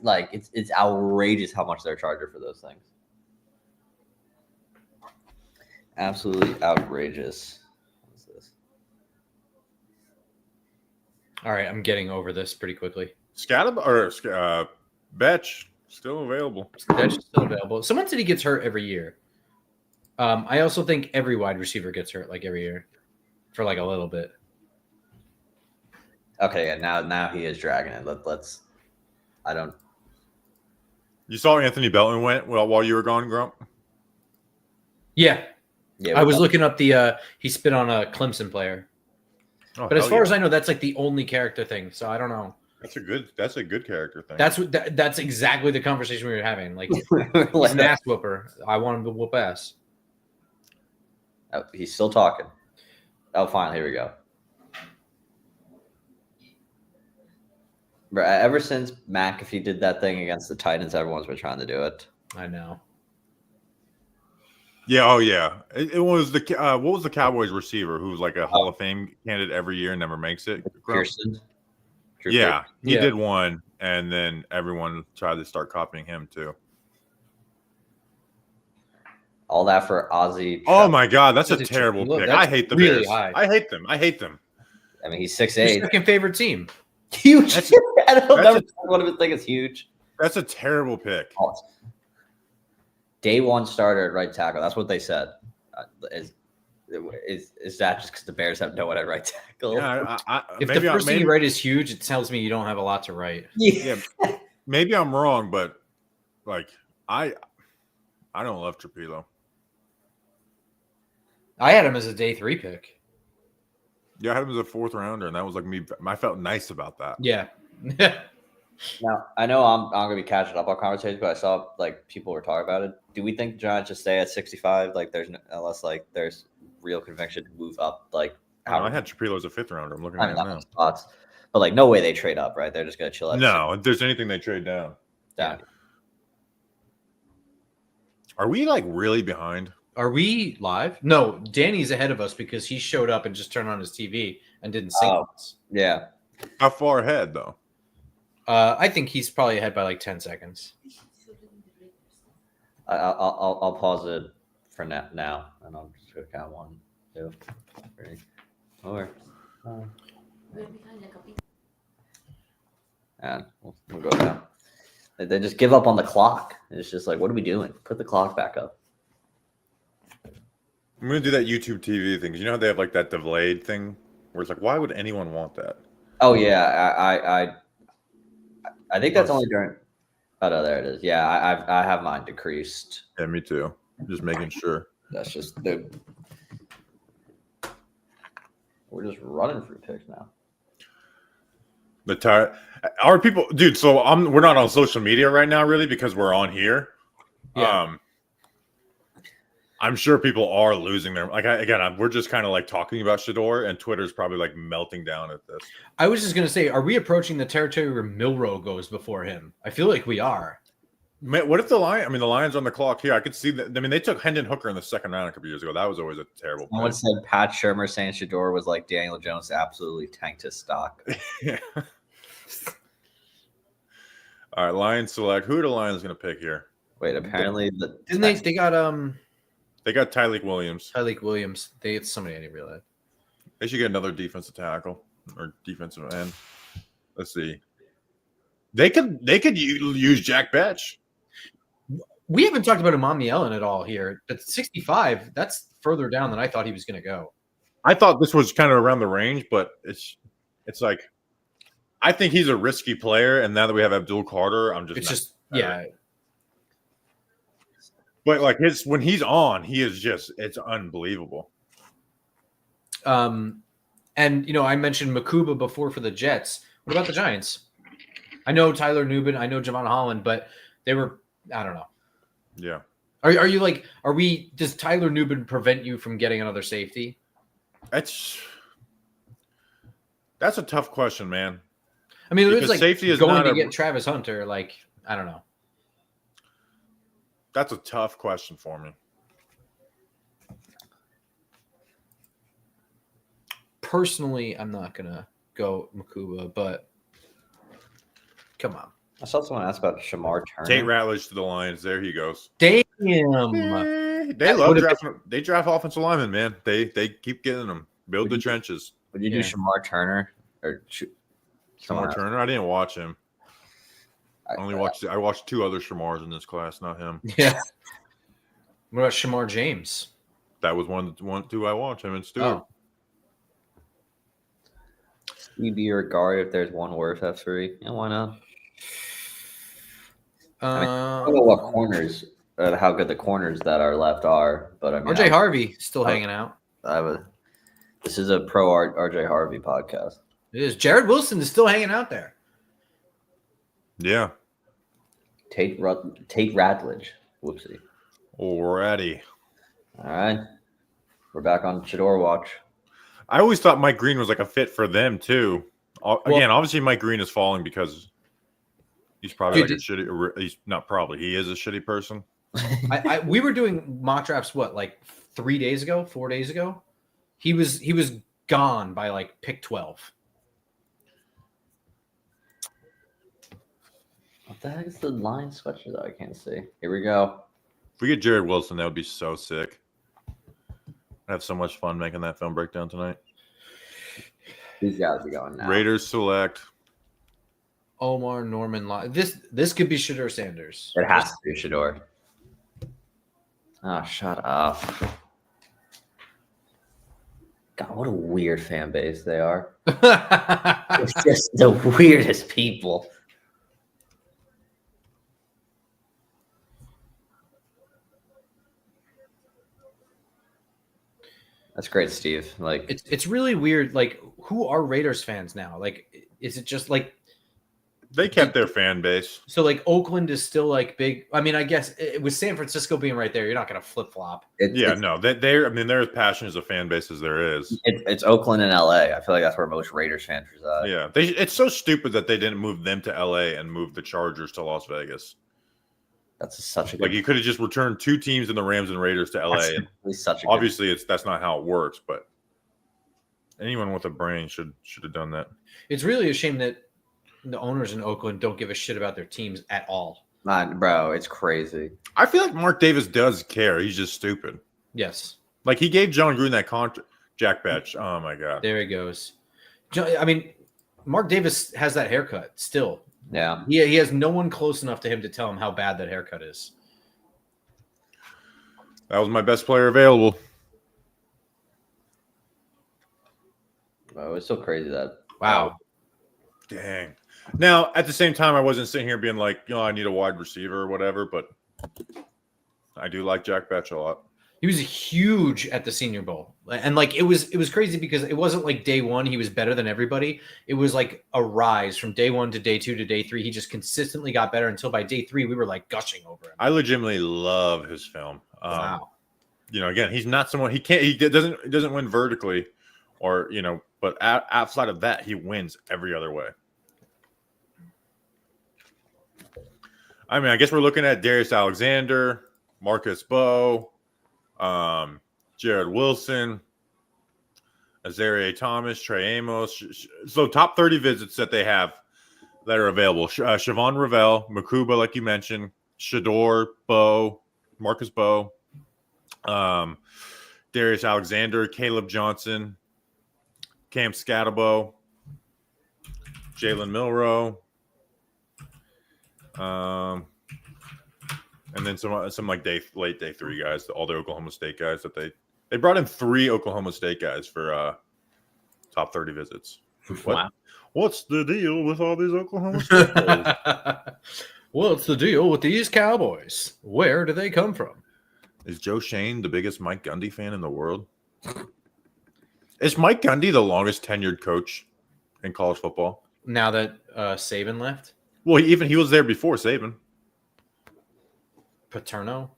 Like it's outrageous how much they're charging for those things. Absolutely outrageous. What's this? All right, I'm getting over this pretty quickly. Betch still available. That's still available. Someone said he gets hurt every year. I also think every wide receiver gets hurt like every year for like a little bit. Okay, yeah, now he is dragging it. Let's. I don't. You saw Anthony Belton went while you were gone, Grump? Yeah. Yeah, I was looking up the he spit on a Clemson player. Oh, But as far as I know, that's like the only character thing. So I don't know. That's a good character thing. That's exactly the conversation we were having. Like he's an ass whooper. I want him to whoop ass. Oh, he's still talking. Oh, fine. Here we go. Bro, ever since McAfee did that thing against the Titans, everyone's been trying to do it. I know. Yeah. Oh, yeah. It was what was the Cowboys receiver who was like a Hall of Fame candidate every year and never makes it? Pearson. Yeah, he Yeah. did one, and then everyone tried to start copying him too. All that for Ozzy. Oh my God, that's a Look, terrible pick. that's I hate the really Bears. high. I hate them. I hate them. I mean, he's Your 6'8". second favorite team. Huge. I don't that's never one of his thing is huge. That's a terrible pick. Day one starter at right tackle. That's what they said. is that just because the Bears have no one at right tackle? Yeah, If the first thing you write is huge, it tells me you don't have a lot to write. Yeah, maybe I'm wrong, but like I don't love Trapilo. I had him as a day 3 pick. Yeah, I had him as a 4th rounder, and that was like me. I felt nice about that. Yeah. Now I know I'm gonna be catching up on conversations, but I saw like people were talking about it. Do we think the Giants just stay at 65? Like unless like there's real conviction to move up. Like I had Trapilo as a 5th rounder. I'm looking I at mean, him now. spots, but like no way they trade up, right? They're just gonna chill out. No, if there's anything they trade down. Down. Are we like really behind? Are we live? No, Danny's ahead of us because he showed up and just turned on his TV and didn't sync us. Yeah. How far ahead though? I think he's probably ahead by like 10 seconds. I'll pause it for now, and I'm just gonna count 1, 2, 3, 4. And we'll go down. They just give up on the clock. It's just like, what are we doing? Put the clock back up. I'm gonna do that YouTube TV thing. 'Cause you know how they have like that delayed thing where it's like, why would anyone want that? Oh yeah, I think that's only during. Oh no, there it is. Yeah, I have mine decreased. Yeah, me too. Just making sure. That's just the. We're just running through picks now. Our people, dude. So we're not on social media right now, really, because we're on here. Yeah. I'm sure people are losing their we're just kind of like talking about Shedeur, and Twitter's probably like melting down at this. I was just gonna say, are we approaching the territory where Milrow goes before him? I feel like we are. Man, what if the Lions on the clock here? I could see that. I mean, they took Hendon Hooker in the 2nd round a couple years ago. That was always a terrible. Someone said Pat Shermer saying Shedeur was like Daniel Jones, absolutely tanked his stock. Yeah. All right, Lions select. Who are the Lions going to pick here? Wait, apparently They got They got Tyleek Williams. Tyleek Williams. It's somebody I didn't realize. They should get another defensive tackle or defensive end. Let's see. They could use Jack Betch. We haven't talked about Imami Ellen at all here. But 65, that's further down than I thought he was going to go. I thought this was kind of around the range, but it's like I think he's a risky player, and now that we have Abdul Carter, yeah. But like when he's on, he is it's unbelievable. And I mentioned Makuba before for the Jets. What about the Giants? I know Tyler Nubin, I know Javon Holland, but they were I don't know. Yeah. Does Tyler Nubin prevent you from getting another safety? That's a tough question, man. I mean, it was like safety is going to get Travis Hunter. Like, I don't know. That's a tough question for me. Personally, I'm not gonna go Makuba, but come on. I saw someone ask about Shamar Turner. Tate Ratledge to the Lions. There he goes. Damn. They love drafting. They draft offensive linemen, man. They keep getting them. Build the trenches. Would you do Shamar Turner or Shamar Turner? I didn't watch him. I watched 2 other Shamars in this class, not him. Yeah. What about Shamar James? That was one, 2 I watched him and Stewart. EB or Gary if there's one worth F3. Yeah, why not? I don't know what corners, how good the corners that are left are, but I mean, RJ Harvey still hanging out. This is a pro RJ Harvey podcast. It is. Jared Wilson is still hanging out there. Yeah. Tate Ratledge. Whoopsie. Alrighty. All right. We're back on Shedeur watch. I always thought Mike Green was like a fit for them too. Again, obviously Mike Green is falling because he's probably he is a shitty person. We were doing mock drafts, like 4 days ago? He was gone by like pick 12. What the heck is the line switcher that I can't see? Here we go. If we get Jared Wilson, that would be so sick. I have so much fun making that film breakdown tonight. These guys are going now. Raiders select Omar Norman. This could be Shedeur Sanders. It has to be Shedeur. Oh, shut up. God, what a weird fan base they are. It's just the weirdest people. That's great, Steve. Like it's really weird. Like, who are Raiders fans now? Like, is it just like They kept their fan base. so? Like, Oakland is still like big. I mean, I guess with San Francisco being right there, you're not going to flip flop. No, they're. I mean, they're as passionate as a fan base as there is. It's Oakland and LA. I feel like that's where most Raiders fans reside. Yeah, it's so stupid that they didn't move them to LA and move the Chargers to Las Vegas. That's such a good. Like, you could have just returned 2 teams in the Rams and Raiders to LA. That's And such a obviously, that's not how it works. But anyone with a brain should have done that. It's really a shame that the owners in Oakland don't give a shit about their teams at all. Man, bro, it's crazy. I feel like Mark Davis does care. He's just stupid. Yes. Like, he gave John Gruden that contract. Jack Batch. Oh my god. There he goes. I mean, Mark Davis has that haircut still. Yeah. He has no one close enough to him to tell him how bad that haircut is. That was my best player available. Bro, it's so crazy that. Wow. Dang. Now, at the same time, I wasn't sitting here being like, I need a wide receiver or whatever, but I do like Jack Batch a lot. He was huge at the Senior Bowl. And like it was crazy because it wasn't like day one he was better than everybody. It was like a rise from day 1 to day 2 to day 3. He just consistently got better until by day 3 we were like gushing over him. I legitimately love his film. Wow. Again, he's not someone he doesn't win vertically or, but outside of that, he wins every other way. I mean, I guess we're looking at Darius Alexander, Marcus Bowe, Jared Wilson, Azaria Thomas, Trey Amos. So top 30 visits that they have that are available. Siobhan Ravel, Makuba, like you mentioned, Shedeur, Bowe, Marcus Bowe, Darius Alexander, Caleb Johnson, Cam Scatabo, Jalen Milroe, and then some like late day 3 guys, all the Oklahoma State guys that they brought in 3 Oklahoma State guys for top 30 visits. Wow. What's the deal with all these Oklahoma State guys? What's the deal with these Cowboys? Where do they come from? Is Joe Shane the biggest Mike Gundy fan in the world? Is Mike Gundy the longest tenured coach in college football? Now that Saban left? Well, he was there before Saban. Paterno?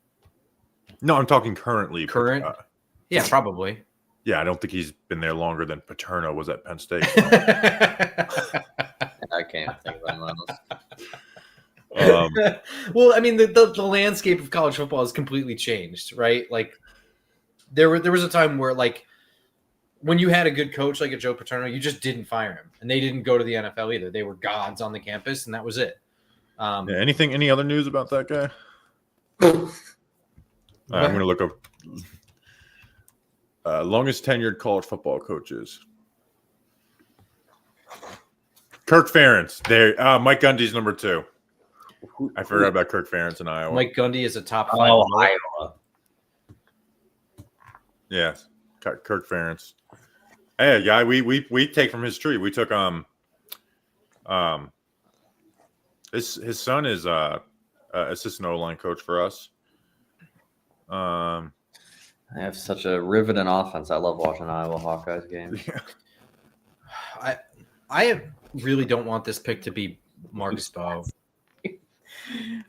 No, I'm talking currently. Current? Yeah, probably. Yeah, I don't think he's been there longer than Paterno was at Penn State. I can't think of anyone else. Well, I mean, the landscape of college football has completely changed, right? Like, there was a time where, like, when you had a good coach like a Joe Paterno, you just didn't fire him, and they didn't go to the NFL either. They were gods on the campus, and that was it. Any other news about that guy? I'm going to look up longest tenured college football coaches. Kirk Ferentz. There. Mike Gundy's number 2. I forgot about Kirk Ferentz in Iowa. Mike Gundy is a top 5. Iowa. Yes, Kirk Ferentz. Hey, guy, we take from his tree. We took his son is assistant O-line coach for us. I have such a riveting offense. I love watching Iowa Hawkeyes games. I really don't want this pick to be Marcus Bowe.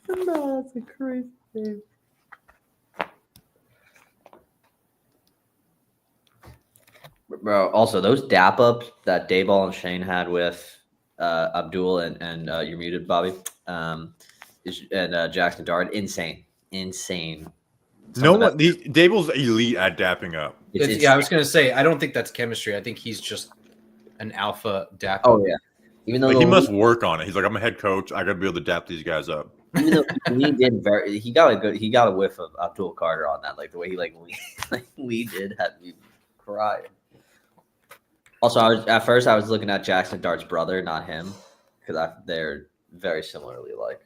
No, that's a crazy thing. Bro, also those dap ups that Dayball and Shane had with Abdul and you're muted, Bobby, and Jackson Dart, insane. Dable's elite at dapping up. Yeah, I was going to say, I don't think that's chemistry. I think he's just an alpha dap. Oh yeah, even though he must work on it. He's like, I'm a head coach. I got to be able to dap these guys up. Even though he got a whiff of Abdul Carter on that, like the way he leaded had me crying. Also, I was looking at Jackson Dart's brother, not him, because they're very similarly like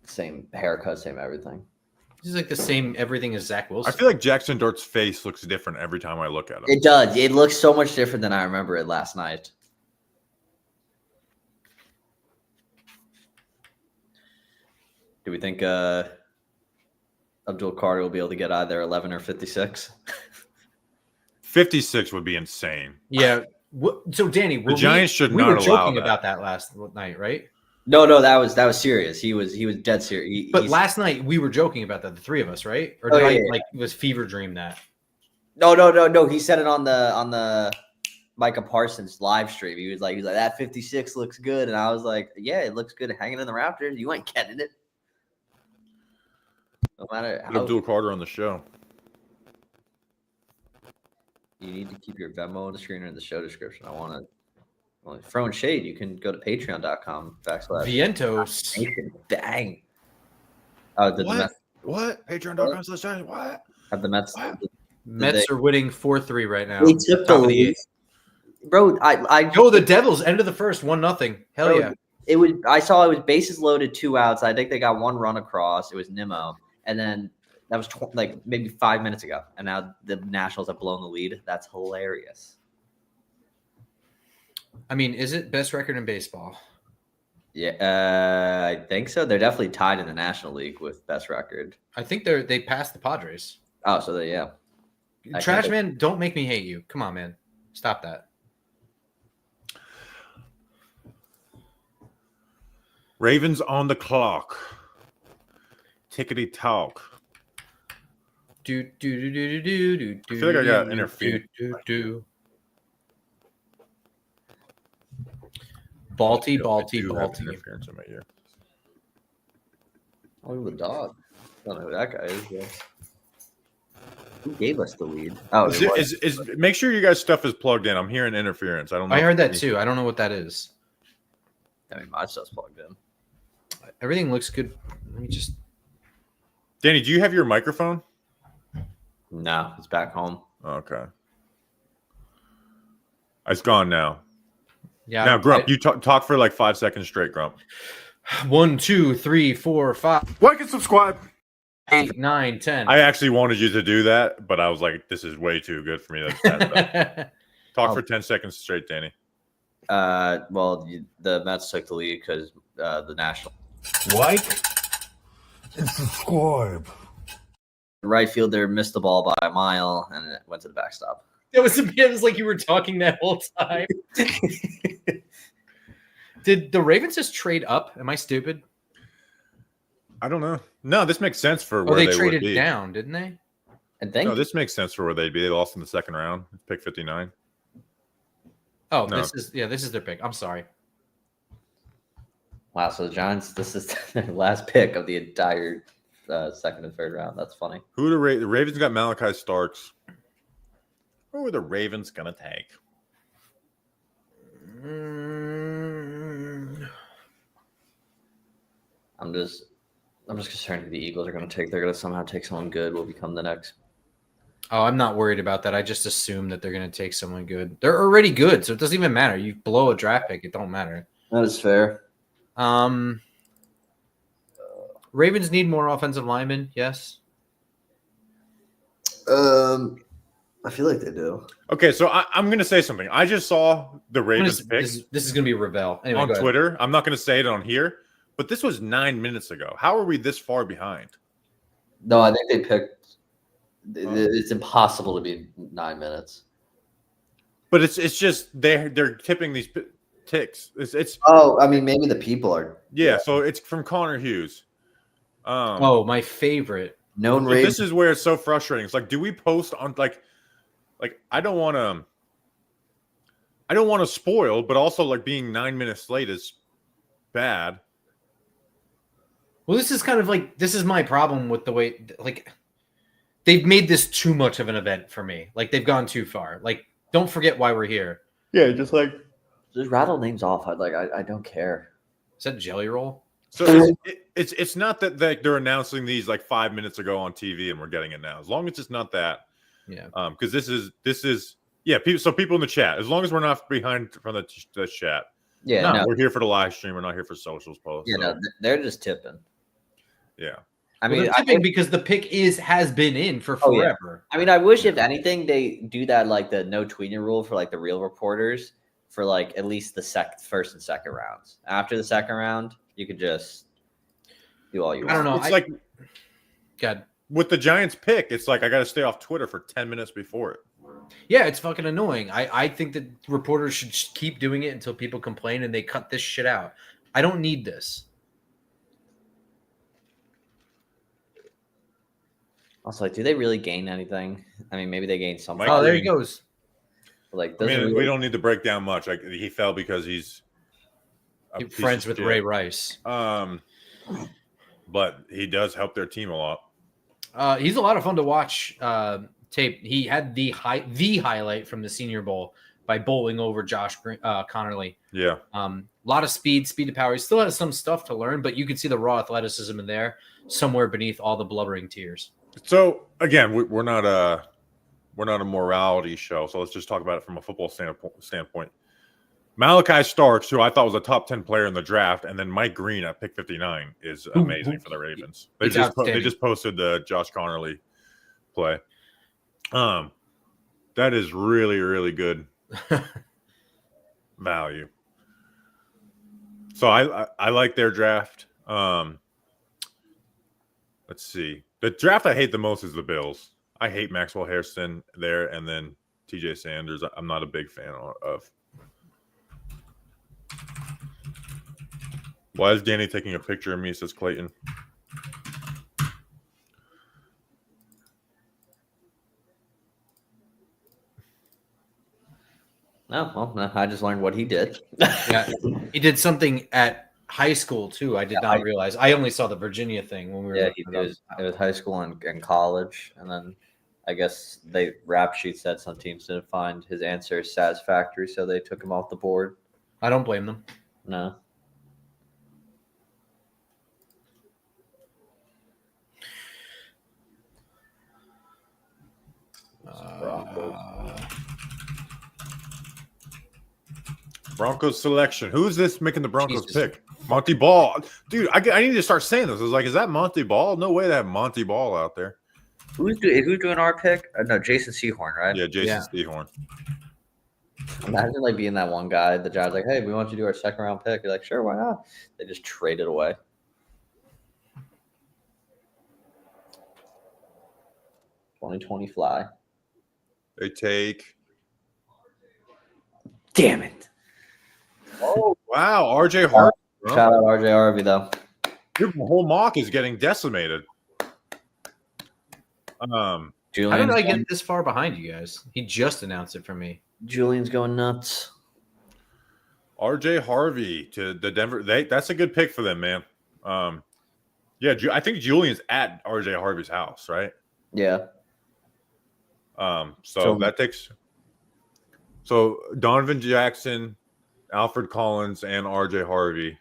same haircut, same everything. He's like the same everything as Zach Wilson. I feel like Jackson Dart's face looks different every time I look at him. It does. It looks so much different than I remember it last night. Do we think Abdul Carter will be able to get either 11 or 56? 56 would be insane. Yeah. So Danny, The Giants should we not were allow joking that. about that last night, right? No, that was serious. He was dead serious. But last night we were joking about that, the three of us, right? Or Oh, did I yeah. like was fever dream that? No. He said it on the Micah Parsons live stream. He was like that 56 looks good, and I was like, yeah, it looks good hanging in the Raptors. You ain't getting it. No matter Put how Abdul Carter on the show. you need to keep your Venmo on the screen or in the show description. I want to. Well, throwing shade, you can go to patreon.com / Vientos. Dang. Oh, did the What? Mets What? Patreon.com/Giants. What? have the Mets? What? Mets are winning 4-3 right now. They took the Top of the lead. eighth. Bro, I Yo, the Devils, end of the first, 1-0. Hell Bro, yeah. It was. I saw it was bases loaded, 2 outs. I think they got 1 run across. It was Nimmo, and then that was like maybe 5 minutes ago. And now the Nationals have blown the lead. That's hilarious. I mean, is it best record in baseball? Yeah, I think so. They're definitely tied in the National League with best record. I think they passed the Padres. Oh, so yeah. I Trash think man, don't make me hate you. Come on, man. Stop that. Ravens on the clock. Tickety talk. Do do do do do do do. I feel like I got interfered. Do. Balty. Interference in my ear. Oh, the dog. I don't know who that guy is. Yeah. Who gave us the lead? Oh, it was. Is make sure you guys' stuff is plugged in. I'm hearing interference. I don't know. I heard that too. I don't know what that is. I mean, my stuff's plugged in. Everything looks good. Let me just. Danny, do you have your microphone? No, it's back home. Okay. It's gone now. Yeah. Now, Grump, you talk for like 5 seconds straight, Grump. 1, 2, 3, 4, 5, Like and subscribe. 8, 9, 10. I actually wanted you to do that, but I was like, this is way too good for me. Talk for 10 seconds straight, Danny. Well, the Mets took the lead because the National Like and subscribe. right fielder missed the ball by a mile and it went to the backstop. It was like you were talking that whole time. Did the Ravens just trade up? Am I stupid? I don't know. No, this makes sense for Oh, where they they would traded be. down, didn't they? I think No, this makes sense for where they'd be. They lost in the second round. Pick 59. Oh, No. this is their pick. I'm sorry. wow. So the Giants, this is their last pick of the entire second and third round. That's funny. Who the Ravens got Malachi Starks. Who are the Ravens gonna take? I'm just concerned who the Eagles are going to take. They're going to somehow take someone good. Will become the next. Oh, I'm not worried about that. I just assume that they're going to take someone good. They're already good, so it doesn't even matter. You blow a draft pick, it don't matter. That is fair. Ravens need more offensive linemen. Yes. I feel like they do. Okay, so I'm gonna say something. I just saw the Ravens pick This is going to be a Revel. Anyway, on go ahead. Twitter. I'm not gonna say it on here, but this was 9 minutes ago. How are we this far behind? No, I think they picked. It's impossible to be 9 minutes. But it's just they're tipping these ticks. It's Oh, I mean, maybe the people are yeah. So it's from Connor Hughes. Oh, my favorite. known But Ravens. this is where it's so frustrating. It's like, do we post on like I don't want to spoil, but also like being 9 minutes late is bad. Well, this is kind of like this is my problem with the way like they've made this too much of an event for me. Like they've gone too far. Like don't forget why we're here. Yeah, just like Just rattle names off. I don't care. Is that Jelly Roll? so. It's not that they're announcing these like 5 minutes ago on TV and we're getting it now. As long as it's not that. Yeah. Because this is yeah. People in the chat. As long as we're not behind from the chat. Yeah, no. We're here for the live stream. We're not here for socials posts. Yeah, so, no, they're just tipping. yeah. I Well, mean, they're tipping because the pick has been in for Oh, yeah. forever. I mean, I wish if anything they do that like the no tweeting rule for like the real reporters for like at least the first and second rounds. After the second round, you could just do all you want. I don't know. It's like God. with the Giants pick, it's like I got to stay off Twitter for 10 minutes before it. Yeah, it's fucking annoying. I think that reporters should just keep doing it until people complain and they cut this shit out. I don't need this. Also, like, do they really gain anything? I mean, maybe they gain something. Mike Oh, there he Green. goes. Like, I doesn't mean, we really- don't need to break down much. Like he fell because he's a piece Friends of with shit. Ray Rice. But he does help their team a lot. He's a lot of fun to watch tape. He had the highlight from the Senior Bowl by bowling over Josh Connerly. Yeah. A lot of speed to power. He still has some stuff to learn, but you can see the raw athleticism in there somewhere beneath all the blubbering tears. So again, we're not a morality show, so let's just talk about it from a football standpoint. Malachi Starks, who I thought was a top 10 player in the draft, and then Mike Green at pick 59 is amazing for the Ravens. They just posted the Josh Connerly play. That is really, really good value. So I like their draft. Let's see. The draft I hate the most is the Bills. I hate Maxwell Hairston there, and then TJ Sanders. I'm not a big fan of. Why is Danny taking a picture of me? Says Clayton. No, well, I just learned what he did. Yeah, he did something at high school too. I did not realize. I only saw the Virginia thing when we were. Yeah, it was high school and college, and then I guess they rap sheet said some teams didn't find his answer satisfactory, so they took him off the board. I don't blame them. No. Broncos selection. Who's this making the Broncos Jesus. pick? Monty Ball. Dude, I need to start saying this. I was like, is that Monty Ball? No way to have Monty Ball out there. Who's doing our pick? No, Jason Sehorn, right? Yeah, Jason Sehorn. Imagine like being that one guy. The Giants like, hey, we want you to do our second round pick. You're like, sure, why not? They just trade it away. $2020 fly. They take. Damn it! Oh wow, RJ Harvey. Shout out RJ Harvey though. Dude, the whole mock is getting decimated. How did I get this far behind you guys? He just announced it for me. Julian's going nuts. RJ Harvey to the Denver. That's a good pick for them, man. Yeah, I think Julian's at RJ Harvey's house, right? Yeah. So that takes. So Donovan Jackson, Alfred Collins, and RJ Harvey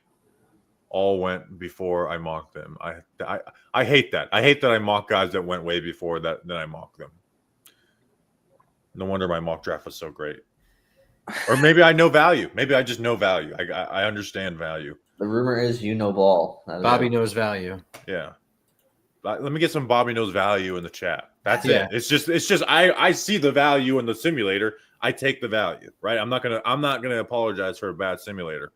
all went before I mocked them. I hate that. I hate that I mock guys that went way before that. Then I mock them. No wonder my mock draft was so great. Or maybe I know value. Maybe I just know value. I understand value. The rumor is you know ball. Bobby knows value. Yeah. Let me get some Bobby knows value in the chat. That's it. It's just I see the value in the simulator. I take the value, right? I'm not gonna apologize for a bad simulator.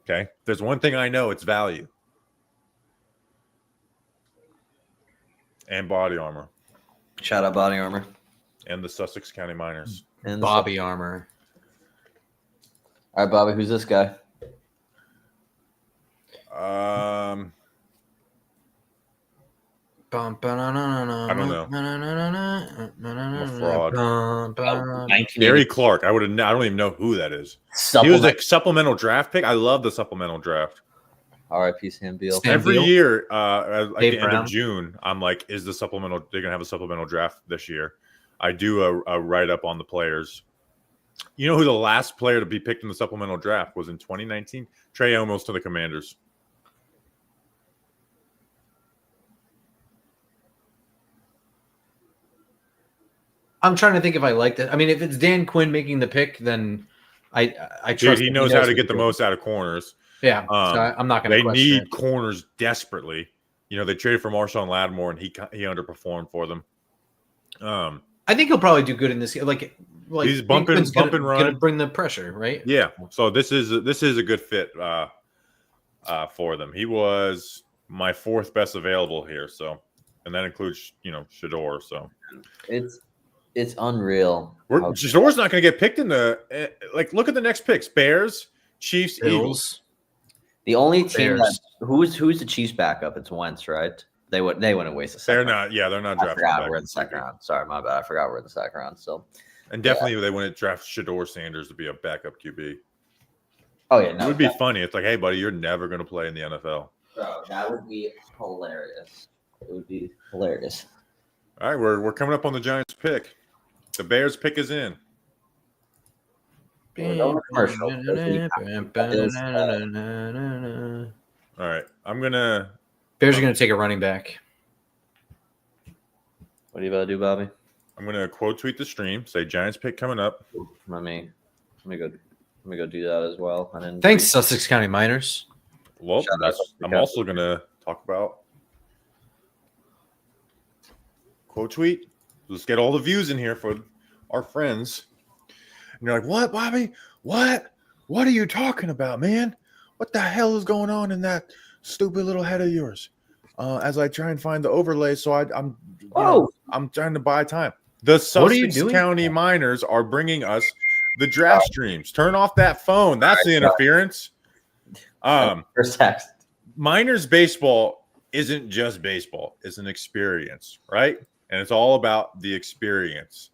Okay. If there's one thing I know, it's value. And body armor. Shout out body armor. And the Sussex County Miners. And Bobby armor. All right, Bobby, who's this guy? I don't know. I'm a fraud. Gary Clark. I don't even know who that is. He was a supplemental draft pick. I love the supplemental draft. R.I.P. Sam Beal. Every year, at the end of June, I'm like, is the supplemental? They're gonna have a supplemental draft this year. I do a write up on the players. You know who the last player to be picked in the supplemental draft was in 2019? Trey Amos to the Commanders. I'm trying to think if I like that. I mean, if it's Dan Quinn making the pick, then I trust. Dude, he knows how to get the most out of corners. Yeah, so I'm not going to They question need it. corners desperately. You know, they traded for Marshawn Lattimore, and he underperformed for them. I think he'll probably do good in this. Like he's bumping going run. to bring the pressure, right? Yeah. So this is a good fit for them. He was my fourth best available here. So, and that includes Shedeur. So it's unreal. Shedeur's not going to get picked in the look at the next picks: Bears, Chiefs, Eagles. The only team who's the Chiefs backup? It's Wentz, right? They wouldn't waste a second. They're not drafting. I forgot we're in the second round. Sorry, my bad. I forgot we're in the second round still. And definitely they wouldn't draft Shedeur Sanders to be a backup QB. Oh yeah, no, it would be funny. It's like, hey, buddy, you're never going to play in the NFL. Bro, that would be hilarious. It would be hilarious. All right, we're coming up on the Giants' pick. The Bears' pick is in. Commercial. All right, I'm gonna. Bears are going to take a running back. What are you about to do, Bobby? I'm gonna quote tweet the stream. Say Giants pick coming up. Let me go do that as well. Thanks, Sussex County Miners. Well, I'm also gonna talk about quote tweet. Let's get all the views in here for our friends. And you're like, what, Bobby? What are you talking about, man? What the hell is going on in that stupid little head of yours? As I try and find the overlay, so I'm trying to buy time. The Sussex County Miners are bringing us the draft streams. Turn off that phone. That's the interference. First text. Miners baseball isn't just baseball. It's an experience, right? And it's all about the experience.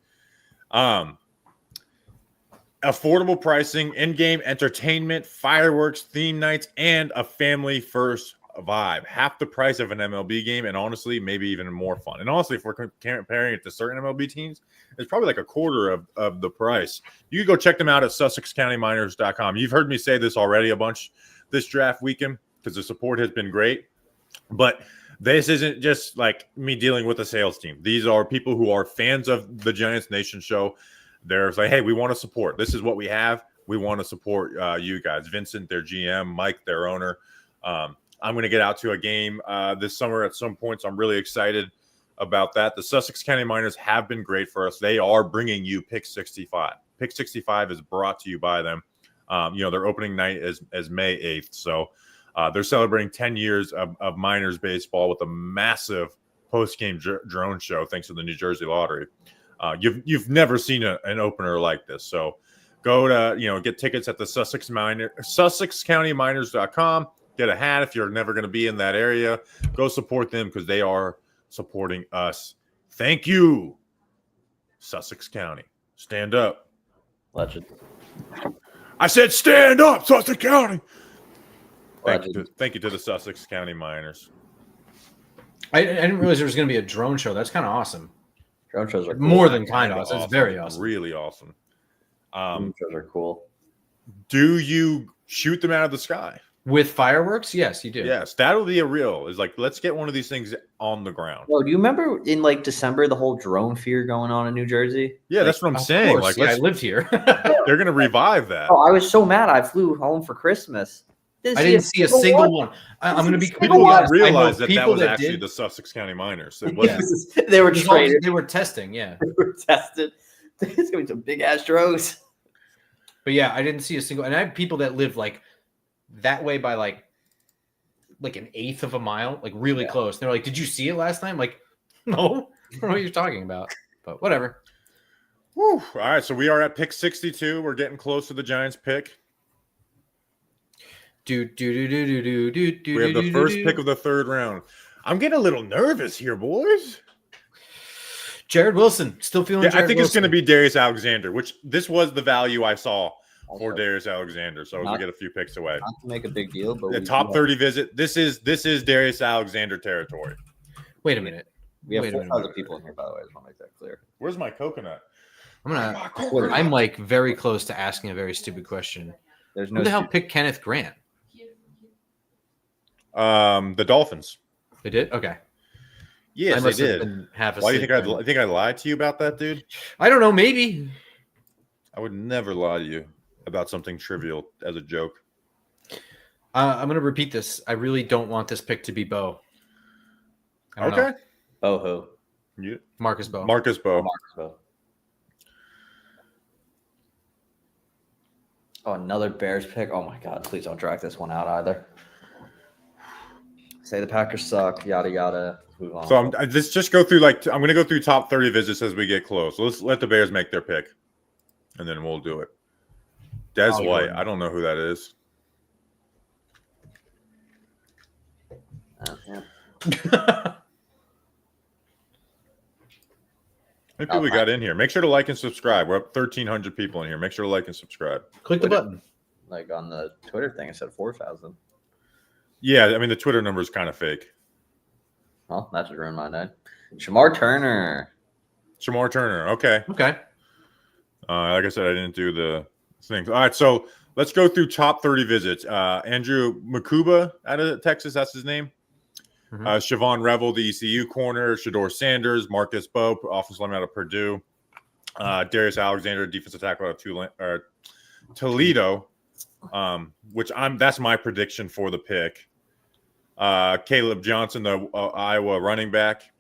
Affordable pricing, in-game entertainment, fireworks, theme nights, and a family-first vibe. Half the price of an MLB game, and honestly, maybe even more fun. And honestly, if we're comparing it to certain MLB teams, it's probably like a quarter of the price. You can go check them out at SussexCountyMiners.com. You've heard me say this already a bunch this draft weekend because the support has been great. But this isn't just like me dealing with a sales team. These are people who are fans of the Giants Nation show. They're like, hey, we want to support. This is what we have. We want to support you guys. Vincent, their GM, Mike, their owner. I'm going to get out to a game this summer at some point, so I'm really excited about that. The Sussex County Miners have been great for us. They are bringing you Pick 65. Pick 65 is brought to you by them. Their opening night is May 8th, so they're celebrating 10 years of Miners baseball with a massive post-game drone show thanks to the New Jersey Lottery. You've never seen an opener like this, so go to get tickets at the SussexCountyMiners.com. Get a hat if you're never going to be in that area. Go support them because they are supporting us. Thank you, Sussex County. Stand up. Legend. I said stand up, Sussex County. Thank you to the Sussex County Miners. I didn't realize there was going to be a drone show. That's kind of awesome. Drone shows are cool. More than kind of awesome. It's very awesome. Really awesome. Drone shows are cool. Do you shoot them out of the sky? With fireworks? Yes, you do. Yes, that'll be let's get one of these things on the ground. Oh, do you remember in December the whole drone fear going on in New Jersey? Yeah, that's what I'm saying. Course, I lived here. They're gonna revive that. Oh, I was so mad. I flew home for Christmas. I didn't see a single one. I'm going to be people didn't realize that was actually the Sussex County Miners. It wasn't. They were traded. They were testing. Yeah, they were tested. It's gonna be some big ass drones. But yeah, I didn't see a single. And I have people that live that way by like an eighth of a mile, really close. And they're like, "Did you see it last night?" I'm like, no, I don't know what you're talking about. But whatever. Whew. All right, so we are at pick 62. We're getting close to the Giants pick. We have the first pick of the third round. I'm getting a little nervous here, boys. Jared Wilson, still feeling. Yeah, I think it's going to be Darius Alexander, which this was the value I saw for Darius Alexander. So we get a few picks away. Not to make a big deal, but the top 30 visit. This is Darius Alexander territory. Wait a minute. We have 4,000 people in here, by the way. I just want to make that clear. Where's my coconut? I'm very close to asking a very stupid question. There's no. Who the hell picked Kenneth Grant? The Dolphins. They did? Okay. Yes, they did. Why do you think I lied to you about that, dude? I don't know. Maybe. I would never lie to you about something trivial as a joke. I'm going to repeat this. I really don't want this pick to be Bo. I don't Okay. know. Boho. Yeah. Marcus Bo. Marcus Bo. Marcus Bo. Oh, another Bears pick. Oh my God! Please don't drag this one out either. Say the Packers suck. Yada yada. Move on. So let's just go through I'm going to go through top 30 visits as we get close. So let's let the Bears make their pick, and then we'll do it. Des White. I don't know who that is. Yeah. How many people we got in here? Make sure to like and subscribe. We're up 1,300 people in here. Make sure to like and subscribe. Click the button. Like on the Twitter thing, I said 4,000. Yeah, I mean the Twitter number is kind of fake. Well, that just ruined my night. Shamar Turner. Okay. Okay. Like I said, I didn't do the things. All right, so let's go through top 30 visits. Andrew Makuba out of Texas, that's his name. Mhm. Siobhan Revel, the ECU corner. Shedeur Sanders, Marcus Bo, offensive lineman out of Purdue. Darius Alexander, defensive tackle out of Toledo, which that's my prediction for the pick. Caleb Johnson, the Iowa running back.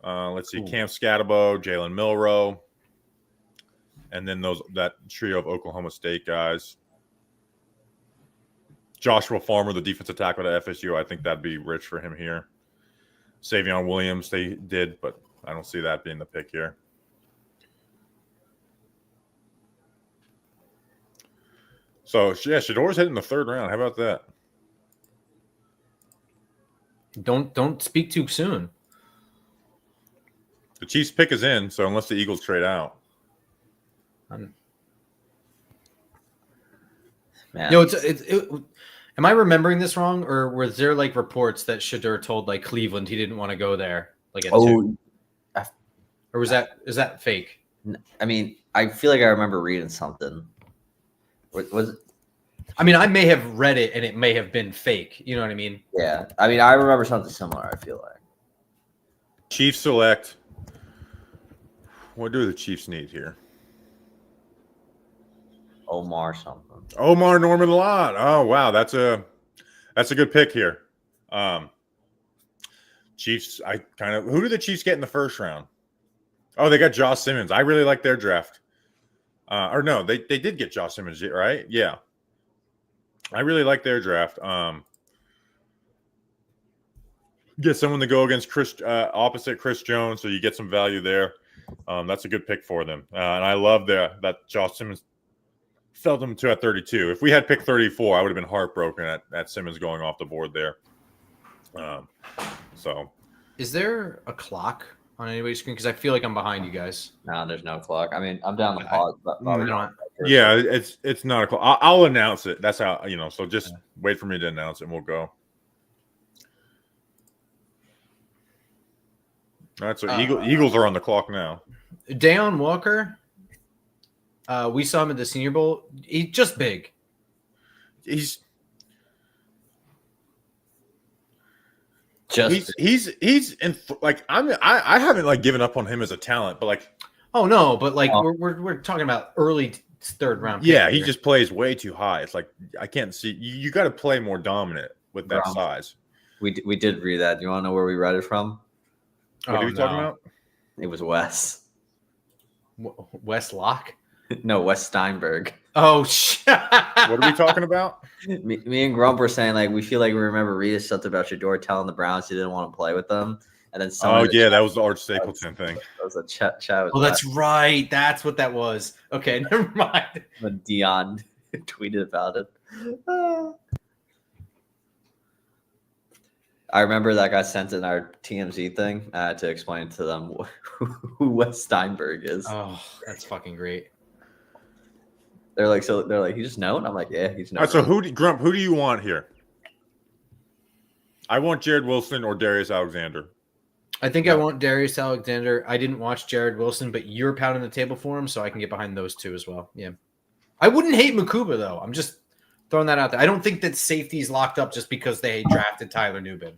Let's see, Cam Scatabo, Jalen Milroe, and then that trio of Oklahoma State guys. Joshua Farmer, the defensive tackle at FSU. I think that'd be rich for him here. Savion Williams, they did, but I don't see that being the pick here. So yeah, Shedeur's hitting the third round. How about that? Don't speak too soon. The Chiefs pick is in, so unless the Eagles trade out. Man. Am I remembering this wrong, or was there like reports that Shedeur told like Cleveland he didn't want to go there? Like at 2? Or is that fake? I mean, I feel like I remember reading something. Was it? I mean, I may have read it and it may have been fake. You know what I mean? Yeah. I mean, I remember something similar, I feel like. Chiefs select. What do the Chiefs need here? Omar something. Omar Norman Lott. Oh wow, that's a good pick here. Chiefs. Who did the Chiefs get in the first round? Oh, they got Josh Simmons. I really like their draft. Or no, they did get Josh Simmons, right? Yeah, I really like their draft. Get someone to go against opposite Chris Jones, so you get some value there. That's a good pick for them, and I love that Josh Simmons fell them to at 32. If we had pick 34, I would have been heartbroken at Simmons going off the board there. So, is there a clock on anybody's screen? Because I feel like I'm behind you guys. No, there's no clock. I mean, I'm down the pause, but yeah, it's not a clock. I'll announce it. That's how So just wait for me to announce it, and we'll go. All right, so Eagles are on the clock now. Deion Walker. We saw him at the Senior Bowl. He's just big. He's in I haven't given up on him as a talent, but we're talking about early third round. Yeah, he just plays way too high. It's like I can't see. You got to play more dominant with that size. We did read that. Do you want to know where we read it from? What are we talking about? It was Wes. Wes Locke? No, Wes Steinberg. Oh, shit. What are we talking about? Me and Grump were saying we feel like we remember reading something about Shedeur telling the Browns he didn't want to play with them, and then that was the Art Stapleton thing. That was a chat. Oh, that's right. That's what that was. Okay, never mind. When Dion tweeted about it. I remember that got sent in our TMZ thing to explain to them who Wes Steinberg is. Oh, that's fucking great. They're like, he's just known. I'm like, yeah, he's known. All right, so who do you want here? I want Jared Wilson or Darius Alexander. I think I want Darius Alexander. I didn't watch Jared Wilson, but you're pounding the table for him, so I can get behind those two as well. Yeah, I wouldn't hate Makuba though. I'm just throwing that out there. I don't think that safety's locked up just because they drafted Tyler Nubin.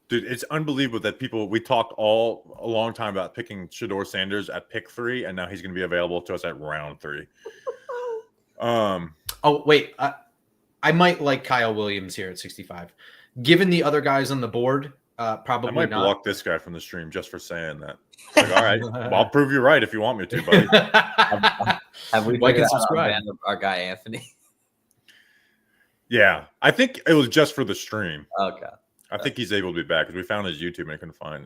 Dude, it's unbelievable that we talked all a long time about picking Shedeur Sanders at pick 3, and now he's going to be available to us at round 3. Oh wait, I might like Kyle Williams here at 65. Given the other guys on the board, probably I might not. block this guy from the stream just for saying that. Like, all right, well, I'll prove you right if you want me to, buddy. Have we Like and figured out subscribe. our guy Anthony? Yeah, I think it was just for the stream. Okay. I think he's able to be back because we found his YouTube and I couldn't find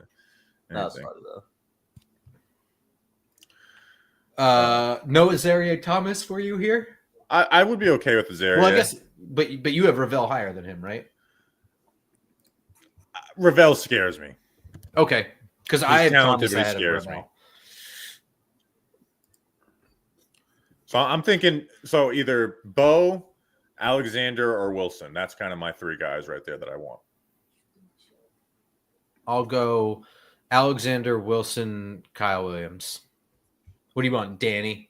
That's anything. smart though. No Azaria Thomas for you here. I would be okay with his area. Well, I guess, but you have Ravel higher than him, right? Ravel scares me. Okay, because I had talented, Thomas but he ahead of scares me. Ravel. So I'm thinking, so either Bo, Alexander, or Wilson. That's kind of my 3 guys right there that I want. I'll go Alexander, Wilson, Kyle Williams. What do you want, Danny?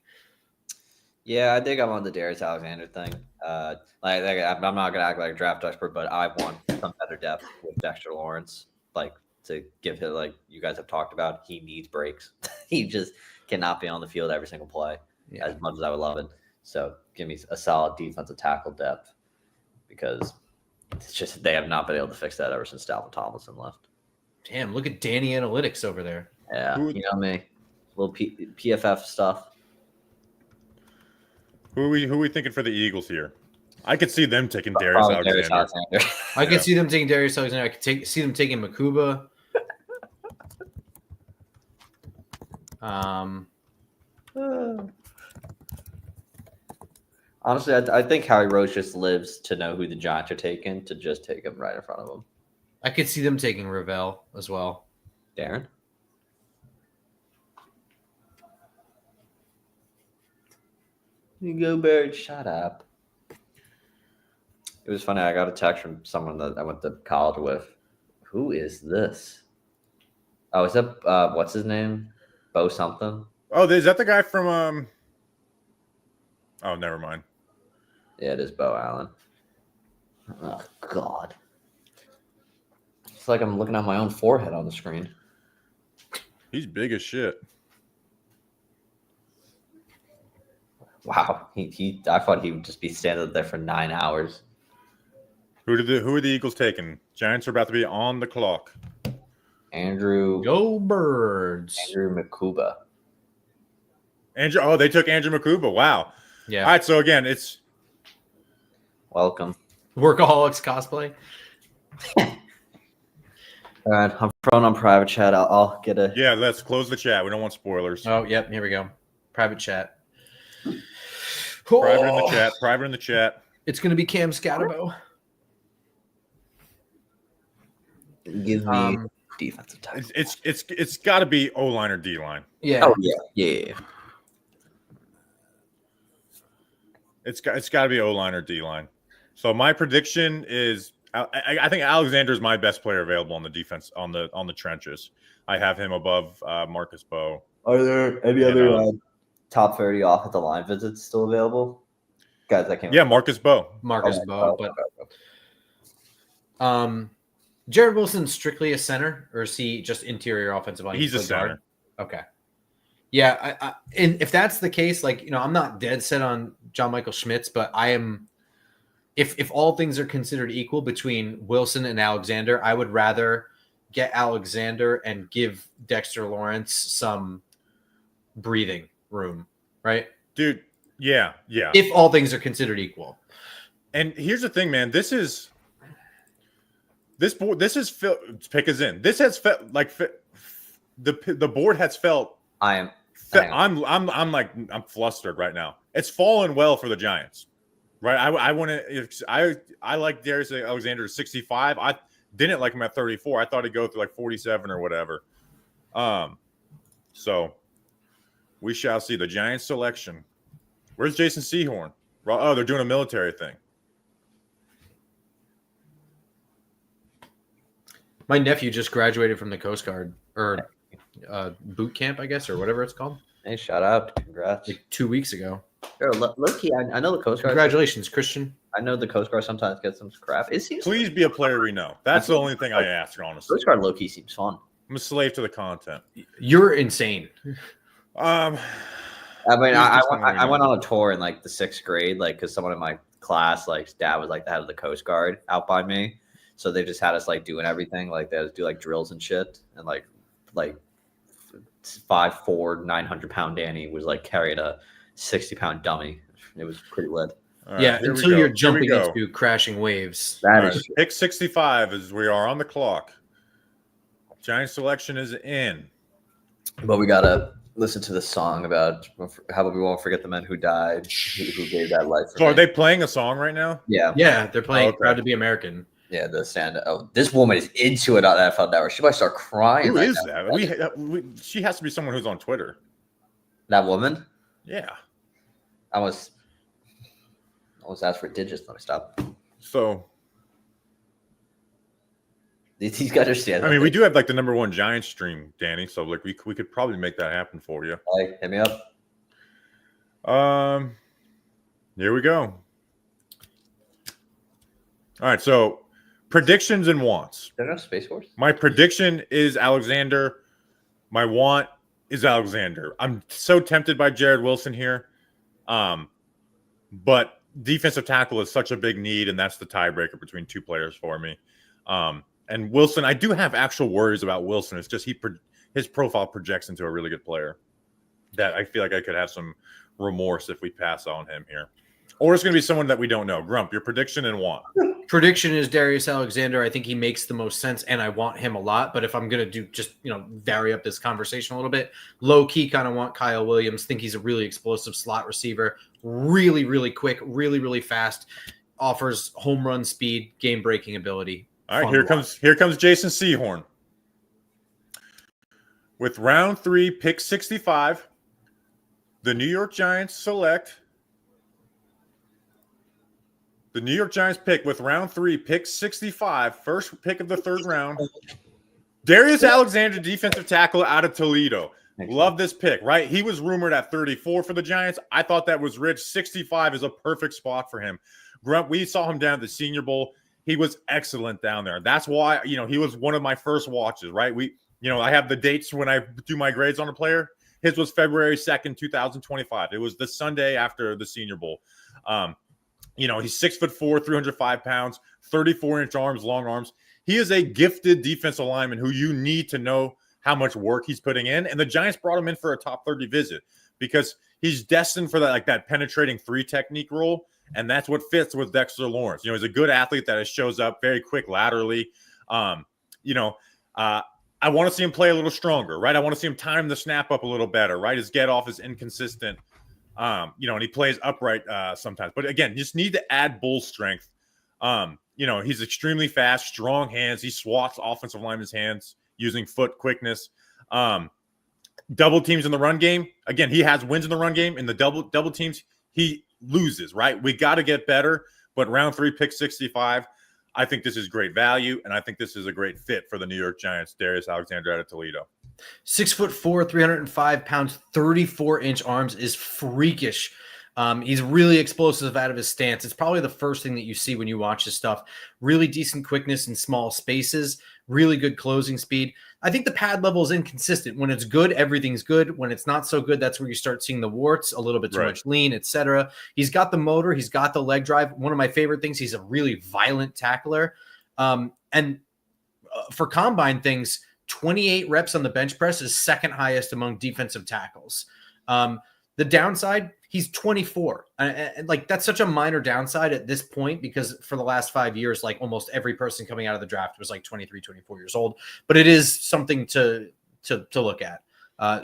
Yeah, I think I'm on the Darius Alexander thing. I'm not gonna act like a draft expert, but I want some better depth with Dexter Lawrence. Like to give him, like you guys have talked about, he needs breaks. He just cannot be on the field every single play. Yeah. As much as I would love it. So give me a solid defensive tackle depth because it's just they have not been able to fix that ever since Dalvin Tomlinson left. Damn, look at Danny Analytics over there. Yeah, you know me, little PFF stuff. Who are we thinking for the Eagles here? I could see them taking Darius Alexander. I could see them taking Darius Alexander. I could see them taking Makuba. Honestly, I think Harry Rose just lives to know who the Giants are taking to just take him right in front of him. I could see them taking Ravel as well. Darren? You go, Bird. Shut up. It was funny. I got a text from someone that I went to college with. Who is this? Oh, is that what's his name? Bo something? Oh, is that the guy from Oh, never mind. Yeah, it is Bo Allen. Oh God. It's like I'm looking at my own forehead on the screen. He's big as shit. Wow. I thought he would just be standing there for 9 hours. Who are the Eagles taking? Giants are about to be on the clock. Andrew Go Birds. Andrew Makuba. They took Andrew Makuba. Wow. Yeah. All right, so again, it's Welcome. Workaholics cosplay. All right, I'm throwing on private chat. I'll get a. yeah, let's close the chat. We don't want spoilers. Oh, yep. Here we go. Private chat. Private in the chat. Private in the chat. It's going to be Cam Scatterbo. Give me defensive tackle. It's got to be O line or D line. Yeah. Oh yeah. It's got to be O line or D line. So my prediction is I think Alexander is my best player available on the defense on the trenches. I have him above Marcus Bowe. Are there any other top 30 offensive line visits still available? Guys, that came. Yeah, Marcus Bowe. Marcus Bowe. But Jared Wilson's strictly a center, or is he just interior offensive line? He's a center. Guard? Okay. Yeah, and if that's the case, like, I'm not dead set on John Michael Schmitz, but I am. If all things are considered equal between Wilson and Alexander, I would rather get Alexander and give Dexter Lawrence some breathing room, right? Dude, yeah. If all things are considered equal. And here's the thing, man. This is pick is in. This has felt like the board has felt. I'm flustered right now. It's fallen well for the Giants, right? I like Darius Alexander at 65. I didn't like him at 34. I thought he'd go through like 47 or whatever. So we shall see the Giants selection. Where's Jason Sehorn? Oh, they're doing a military thing. My nephew just graduated from the Coast Guard or boot camp, I guess, or whatever it's called. Hey, shout out. Congrats. Like 2 weeks ago. Look, I know the Coast Guard. Congratulations, Christian. I know the Coast Guard sometimes gets some crap. It seems Please be a player we know. That's the only thing I ask, honestly. Coast Guard low key seems fun. I'm a slave to the content. You're insane. I mean, I went on a tour in like the 6th grade, like because someone in my class, like his dad was like the head of the Coast Guard out by me, so they just had us like doing everything, like they had to do like drills and shit, and like 5'4", 900-pound Danny was like carrying a 60-pound dummy. It was pretty lit. Right, yeah, until you're jumping into crashing waves. That is pick 65 as we are on the clock. Giant selection is in. But we gotta listen to the song about how about we won't forget the men who died, who gave that life. So are they playing a song right now? Yeah, they're playing Proud to Be American. Yeah, the stand. Oh, this woman is into it on NFL Network. She might start crying. Who is that? She has to be someone who's on Twitter. That woman? Yeah. I was asked for digits. Let me stop. So these guys are standing. I mean, we do have like the #1 Giants stream, Danny. So like we could probably make that happen for you. Like, hit me up. Here we go. All right, so predictions and wants. There no Space Force. My prediction is Alexander. My want is Alexander. I'm so tempted by Jared Wilson here, but defensive tackle is such a big need, and that's the tiebreaker between two players for me. And Wilson, I do have actual worries about Wilson. It's just his profile projects into a really good player that I feel like I could have some remorse if we pass on him here. Or it's going to be someone that we don't know. Grump, your prediction and want. Prediction is Darius Alexander. I think he makes the most sense, and I want him a lot. But if I'm going to do just, vary up this conversation a little bit, low-key kind of want Kyle Williams. Think he's a really explosive slot receiver. Really, really quick, really, really fast. Offers home run speed, game-breaking ability. All right, here comes Jason Sehorn. With round 3, pick 65, the New York Giants select. The New York Giants pick with round 3, pick 65, first pick of the 3rd round. Darius Alexander, defensive tackle out of Toledo. Love this pick, right? He was rumored at 34 for the Giants. I thought that was rich. 65 is a perfect spot for him. Grump, we saw him down at the Senior Bowl. He was excellent down there. That's why, he was one of my first watches, right? I have the dates when I do my grades on a player. His was February 2nd, 2025. It was the Sunday after the Senior Bowl. He's 6'4", 305 pounds, 34-inch arms, long arms. He is a gifted defensive lineman who you need to know how much work he's putting in. And the Giants brought him in for a top 30 visit because he's destined for that penetrating 3 technique role. And that's what fits with Dexter Lawrence. He's a good athlete that shows up very quick laterally. I want to see him play a little stronger, right? I want to see him time the snap up a little better, right? His get off is inconsistent. And he plays upright sometimes. But again, you just need to add bull strength. He's extremely fast, strong hands. He swats offensive linemen's hands using foot quickness. Double teams in the run game. Again, he has wins in the run game. In the double teams, he loses, right? We got to get better. But round 3, pick 65, I think this is great value, and I think this is a great fit for the New York Giants. Darius Alexander out of Toledo. 6'4", 305 pounds, 34-inch arms is freakish. He's really explosive out of his stance. It's probably the first thing that you see when you watch his stuff. Really decent quickness in small spaces, really good closing speed. I think the pad level is inconsistent. When it's good, everything's good. When it's not so good, that's where you start seeing the warts, a little bit too much lean, etc. He's got the motor. He's got the leg drive. One of my favorite things, he's a really violent tackler. For combine things, 28 reps on the bench press is second highest among defensive tackles. The downside, he's 24. That's such a minor downside at this point because for the last 5 years, almost every person coming out of the draft was 23, 24 years old. But it is something to look at.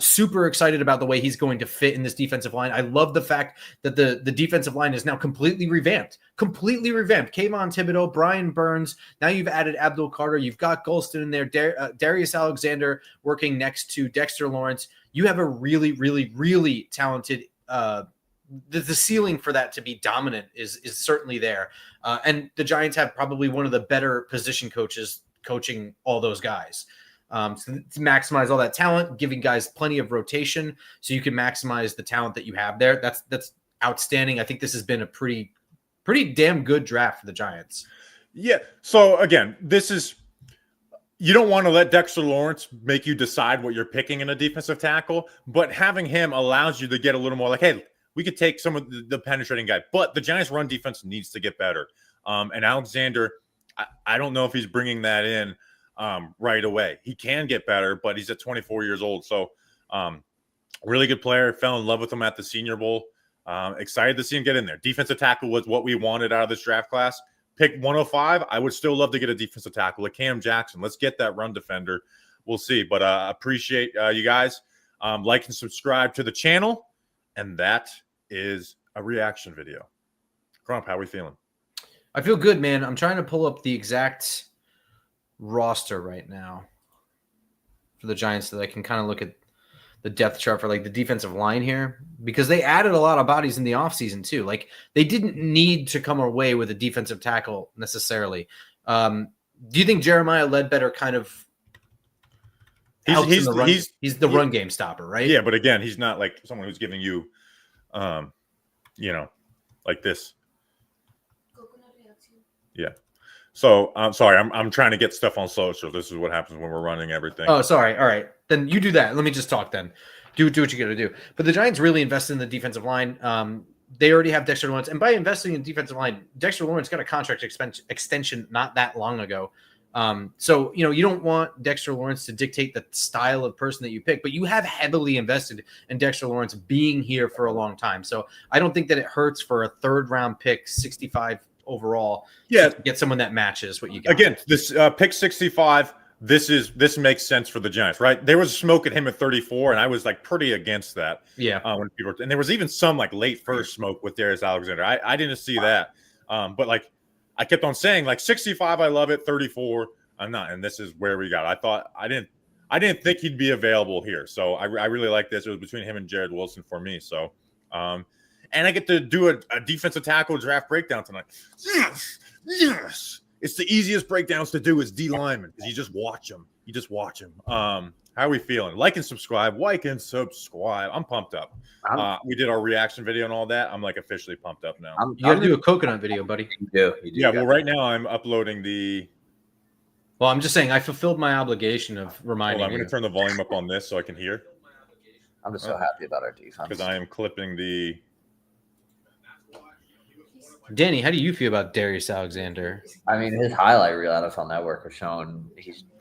Super excited about the way he's going to fit in this defensive line. I love the fact that the defensive line is now completely revamped. Kayvon Thibodeau, Brian Burns. Now you've added Abdul Carter. You've got Golston in there. Darius Alexander working next to Dexter Lawrence. You have a really, really, really talented the ceiling for that to be dominant is certainly there. And the Giants have probably one of the better position coaches coaching all those guys. So to maximize all that talent, giving guys plenty of rotation so you can maximize the talent that you have there. That's outstanding. I think this has been a pretty pretty damn good draft for the Giants. Yeah. So again, you don't want to let Dexter Lawrence make you decide what you're picking in a defensive tackle, but having him allows you to get a little more like, hey, we could take some of the penetrating guy, but the Giants' run defense needs to get better. And Alexander, I don't know if he's bringing that in right away. He can get better, but he's at 24 years old. So really good player. Fell in love with him at the Senior Bowl. Excited to see him get in there. Defensive tackle was what we wanted out of this draft class. Pick 105. I would still love to get a defensive tackle like Cam Jackson. Let's get that run defender. We'll see. But appreciate you guys. Like and subscribe to the channel. And that is a reaction video. Crump, how are we feeling? I feel good, man. I'm trying to pull up the exact roster right now for the Giants so that I can kind of look at the depth chart for like the defensive line here, because they added a lot of bodies in the offseason too. Like they didn't need to come away with a defensive tackle necessarily. Do you think Jeremiah Ledbetter kind of he's the run game stopper, right? Yeah, but again, he's not like someone who's giving you like this. Yeah. So I'm sorry, I'm trying to get stuff on social. This is what happens when we're running everything. Oh, sorry. All right. Then you do that. Let me just talk then. Do what you got to do. But the Giants really invested in the defensive line. They already have Dexter Lawrence. And by investing in defensive line, Dexter Lawrence got a contract extension not that long ago. So, you don't want Dexter Lawrence to dictate the style of person that you pick, but you have heavily invested in Dexter Lawrence being here for a long time. So I don't think that it hurts for a 3rd round pick, 65 overall. Yeah. To get someone that matches what you got. Again, this pick 65, this makes sense for the Giants, right? There was smoke at him at 34, and I was like pretty against that. Yeah. And there was even some like late first smoke with Darius Alexander. I didn't see that. But like I kept on saying like 65, I love it. 34, I'm not. And this is where we got. I didn't think he'd be available here. So I really like this. It was between him and Jared Wilson for me. So and I get to do a defensive tackle draft breakdown tonight. Yes. It's the easiest breakdowns to do is D lineman because you just watch them. How are we feeling? Like and subscribe. I'm pumped up. We did our reaction video and all that. I'm like officially pumped up now. You got to do a coconut video, buddy. You do. Yeah. Well, right now I'm uploading the. Well, I'm just saying I fulfilled my obligation of reminding you. I'm going to turn the volume up on this so I can hear. I'm just so happy about our defense because I am clipping the. Danny, how do you feel about Darius Alexander? I mean, his highlight reel on NFL Network was showing.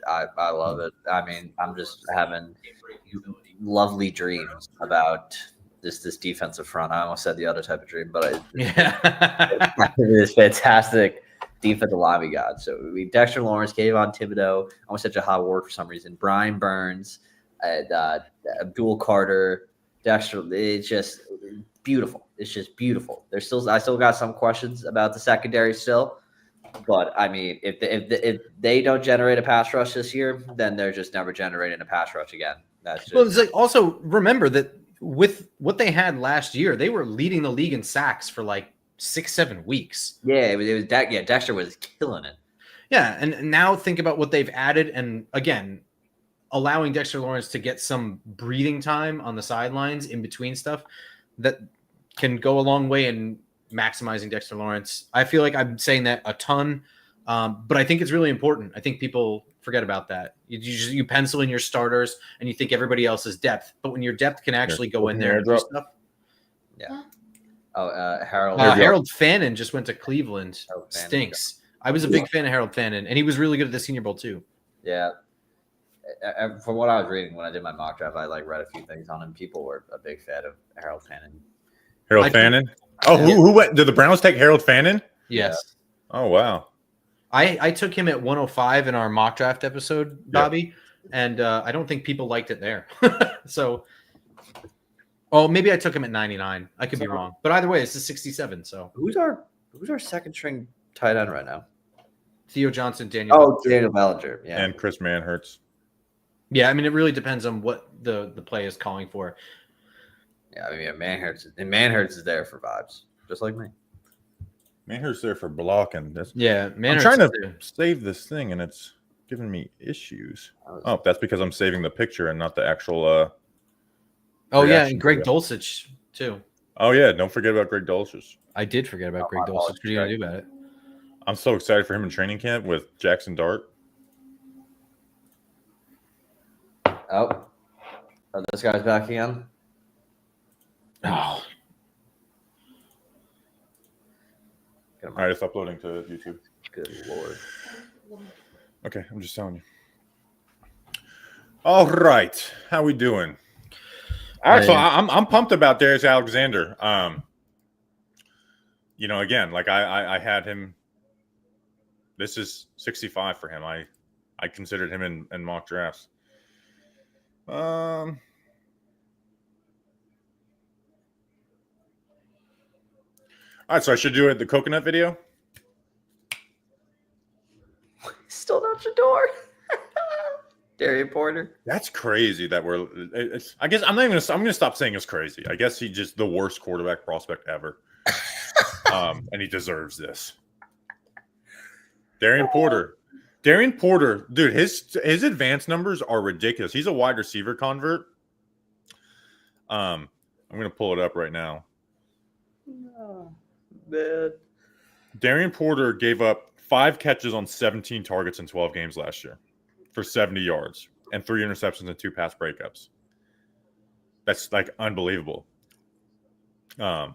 I love it. I mean, I'm just having lovely dreams about this defensive front. I almost said the other type of dream, but it is fantastic defensive line we got. So we Dexter Lawrence, Kayvon Thibodeau. I almost said Jahad Ward for some reason. Brian Burns, and Abdul Carter, Dexter. It's just beautiful. It's just beautiful. I still got some questions about the secondary still, but I mean, if they don't generate a pass rush this year, then they're just never generating a pass rush again. That's just, well, it's like also remember that with what they had last year, they were leading the league in sacks for like 6-7 weeks. Yeah, it was that. Yeah, Dexter was killing it. Yeah, and now think about what they've added, and again, allowing Dexter Lawrence to get some breathing time on the sidelines in between stuff that can go a long way in maximizing Dexter Lawrence. I feel like I'm saying that a ton, but I think it's really important. I think people forget about that. You pencil in your starters and you think everybody else is depth, but when your depth can actually go in there and do stuff. Yeah. Oh, Harold. Harold Fannin just went to Cleveland. Stinks. I was a big fan of Harold Fannin, and he was really good at the Senior Bowl too. Yeah. From what I was reading when I did my mock draft, I read a few things on him. People were a big fan of Harold Fannin. Harold Fannin? Who went? Did the Browns take Harold Fannin? Yes. Yeah. Oh, wow. I took him at 105 in our mock draft episode, Bobby, and I don't think people liked it there. So, maybe I took him at 99. I could be wrong, but either way, it's a 67. So, who's our second string tight end right now? Theo Johnson, Daniel Bellinger, yeah, and Chris Manhertz. Yeah, I mean, it really depends on what the play is calling for. Yeah, I mean, Manhertz is there for vibes, just like me. Manhertz there for blocking. Manhertz. I'm trying to save this thing, and it's giving me issues. Oh, that's because I'm saving the picture and not the actual. And Greg Dulcich too. Oh yeah, don't forget about Greg Dulcich. I did forget about Greg Dulcich. What are you gonna do about it? I'm so excited for him in training camp with Jackson Dart. Oh, this guy's back again. Oh, All right, it's uploading to YouTube. Good Lord. Okay, I'm just telling you. All right, how we doing? Actually, I'm pumped about Darius Alexander. Again, like I had him. This is 65 for him. I considered him in mock drafts. All right, so I should do the coconut video. Still not Shedeur. Darian Porter. That's crazy that I guess I'm going to stop saying it's crazy. I guess he's just the worst quarterback prospect ever. And he deserves this. Darian Porter, dude, his advanced numbers are ridiculous. He's a wide receiver convert. I'm going to pull it up right now. Oh, man. Darian Porter gave up 5 catches on 17 targets in 12 games last year for 70 yards and 3 interceptions and 2 pass breakups. That's like unbelievable. But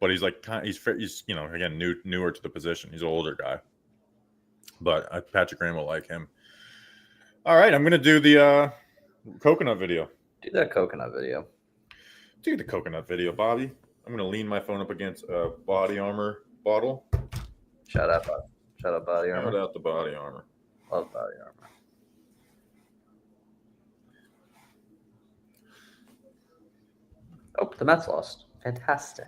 he's again newer to the position. He's an older guy, but Patrick Graham will like him. All right, I'm gonna do the coconut video. Do that coconut video. Do the coconut video, Bobby. I'm gonna lean my phone up against a Body Armor bottle. Shout out Body Armor. Shout out the Body Armor. Love Body Armor. Oh, the Mets lost. Fantastic.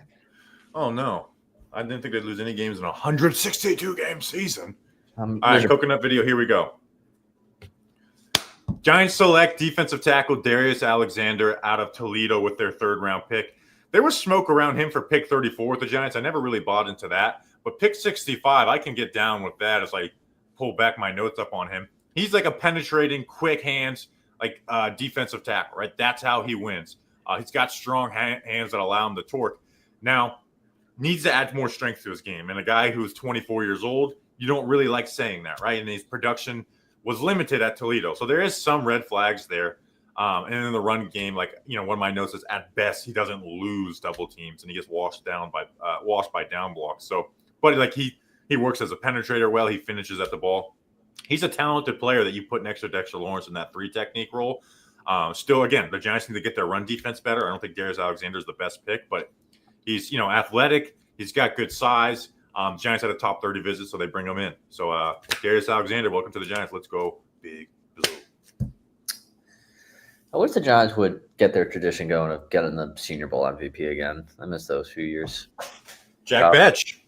Oh no, I didn't think they'd lose any games in a 162 game season. All right, coconut video. Here we go. Giants select defensive tackle Shedeur Alexander out of Toledo with their 3rd round pick. There was smoke around him for pick 34 with the Giants. I never really bought into that, but pick 65, I can get down with that as I pull back my notes up on him. He's like a penetrating, quick hands, like defensive tackle, right? That's how he wins. He's got strong hands that allow him to torque. Now, needs to add more strength to his game. And a guy who's 24 years old, you don't really like saying that, right? And his production was limited at Toledo. So there is some red flags there. And in the run game, one of my notes is at best, he doesn't lose double teams and he gets washed by down blocks. So, but like he works as a penetrator well, he finishes at the ball. He's a talented player that you put next to Dexter Lawrence in that 3 technique role. Still, again, the Giants need to get their run defense better. I don't think Darius Alexander is the best pick, but he's, athletic. He's got good size. Giants had a top 30 visit, so they bring him in. So, Darius Alexander, welcome to the Giants. Let's go big blue. I wish the Giants would get their tradition going of getting the Senior Bowl MVP again. I miss those few years. Jack Betch.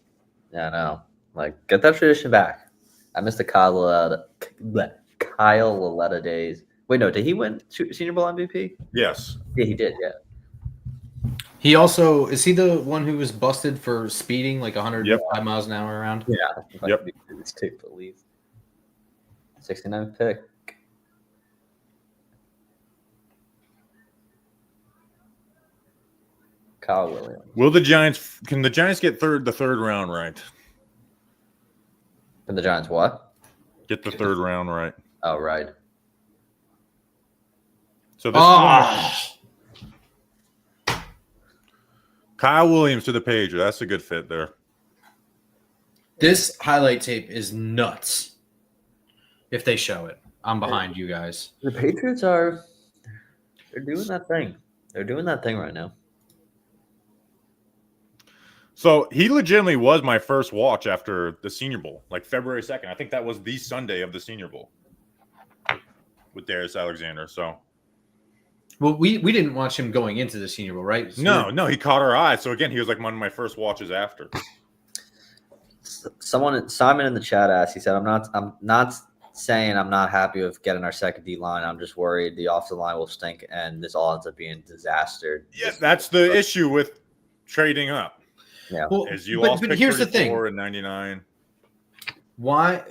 Yeah, I know. Like, get that tradition back. I miss the Kyle Laletta days. Wait, no, did he win Senior Bowl MVP? Yes. Yeah, he did, yeah. he also is he the one who was busted for speeding like 105 miles an hour around? Yeah. Yep. It's tape to leave. 69th pick. Kyle Williams. Can the Giants get the third round right? And the Giants what? Get the 3rd round right. Oh, right. So this is Kyle Williams to the pager. That's a good fit there. This highlight tape is nuts. If they show it, I'm behind you guys. The Patriots they're doing that thing. They're doing that thing right now. So he legitimately was my first watch after the Senior Bowl, like February 2nd. I think that was the Sunday of the Senior Bowl with Darius Alexander. So, well, we didn't watch him going into the Senior Bowl, right? So no, he caught our eye. So again, he was like one of my first watches after. Simon in the chat asked. He said, "I'm not saying I'm not happy with getting our second D line. I'm just worried the offensive line will stink, and this all ends up being a disaster." Yeah, that's the issue with trading up. Yeah. Well, Is you lost but pick here's the 34 thing. and 99. Why?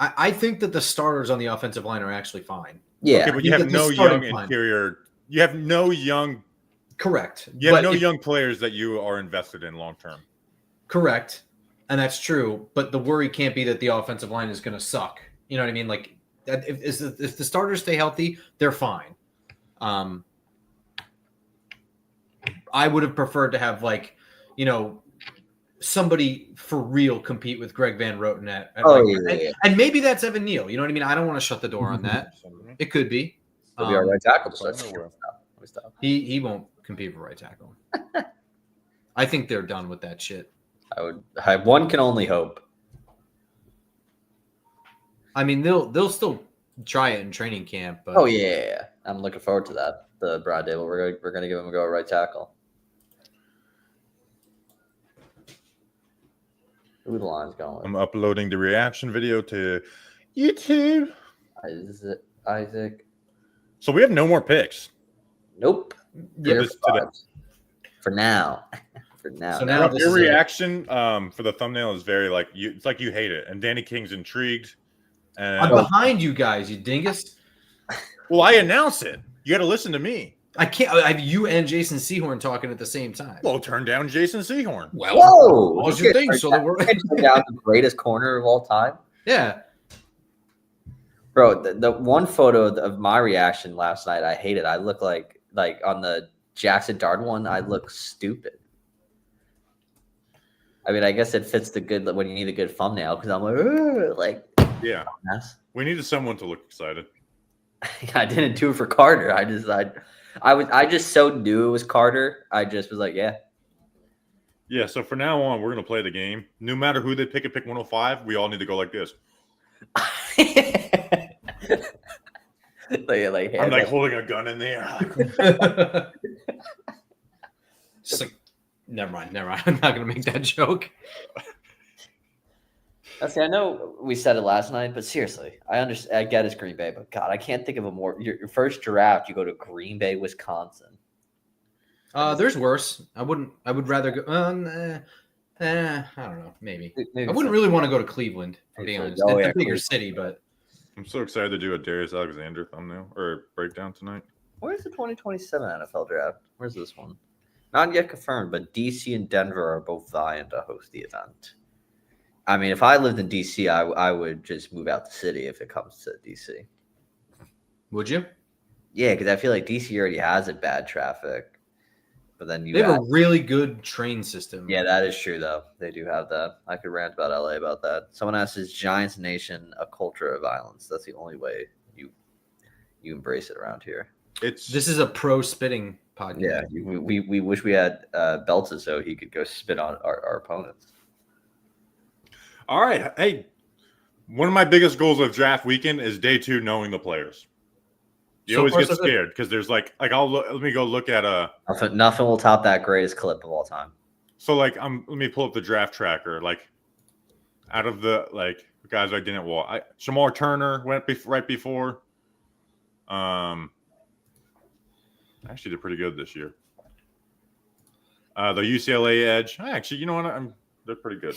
I think that the starters on the offensive line are actually fine. Yeah. Okay, but you have no young line. interior. You have no young Correct. You have But young players that you are invested in long term. Correct. And that's true. But the worry can't be that the offensive line is going to suck. You know what I mean? Like, if the starters stay healthy, they're fine. I would have preferred to have, like, somebody for real compete with Greg Van Roten at and maybe that's Evan Neal. You know what I mean? I don't want to shut the door on that. It could be. He'll be our right tackle. He won't compete for right tackle. I think they're done with that shit. One can only hope. I mean, they'll still try it in training camp. But yeah, I'm looking forward to that. The Brad Dable, we're gonna give him a go at right tackle. Who the line's going with? I'm uploading the reaction video to YouTube. Isaac. So we have no more picks. Nope. Yeah, for now. For now. So now your reaction for the thumbnail is very it's like you hate it, and Danny King's intrigued. And I'm behind you guys, you dingus. Well, I announce it. You got to listen to me. I can't. I have you and Jason Sehorn talking at the same time. Well, turn down Jason Sehorn. Well, whoa! What's your thing? So that we're down the greatest corner of all time. Yeah, bro. The one photo of my reaction last night, I hated. I look like on the Jackson Dart one, I look stupid. I mean, I guess it fits the good when you need a good thumbnail because I'm like. Yeah, we needed someone to look excited. I didn't do it for Carter. I just so knew it was Carter. I just was like, yeah. Yeah, so from now on, we're going to play the game. No matter who they pick at pick 105, we all need to go like this. I'm like holding a gun in the air. Just like, never mind. I'm not going to make that joke. See, I know we said it last night, but seriously, I understand. I get it's Green Bay, but God, I can't think of a more. Your first draft, you go to Green Bay, Wisconsin. There's worse. I would rather go. I don't know. Maybe I wouldn't really want to go to Cleveland. To be honest, it's a bigger city, but I'm so excited to do a Darius Alexander thumbnail or breakdown tonight. Where's the 2027 NFL draft? Where's this one? Not yet confirmed, but DC and Denver are both vying to host the event. I mean, if I lived in DC, I would just move out the city if it comes to DC. Would you? Yeah, because I feel like DC already has a bad traffic. But then they have a really good train system. Yeah, that is true, though. They do have that. I could rant about LA about that. Someone asked, is Giants Nation a culture of violence? That's the only way you embrace it around here. This is a pro spitting podcast. Yeah, we wish we had belts so he could go spit on our opponents. All right. Hey, one of my biggest goals of draft weekend is day 2 knowing the players. You always get scared because there's let me go look at nothing will top that greatest clip of all time. So let me pull up the draft tracker. Out of the guys I didn't watch, Shamar Turner went right before. Actually did pretty good this year. The UCLA edge. Actually, you know what? They're pretty good.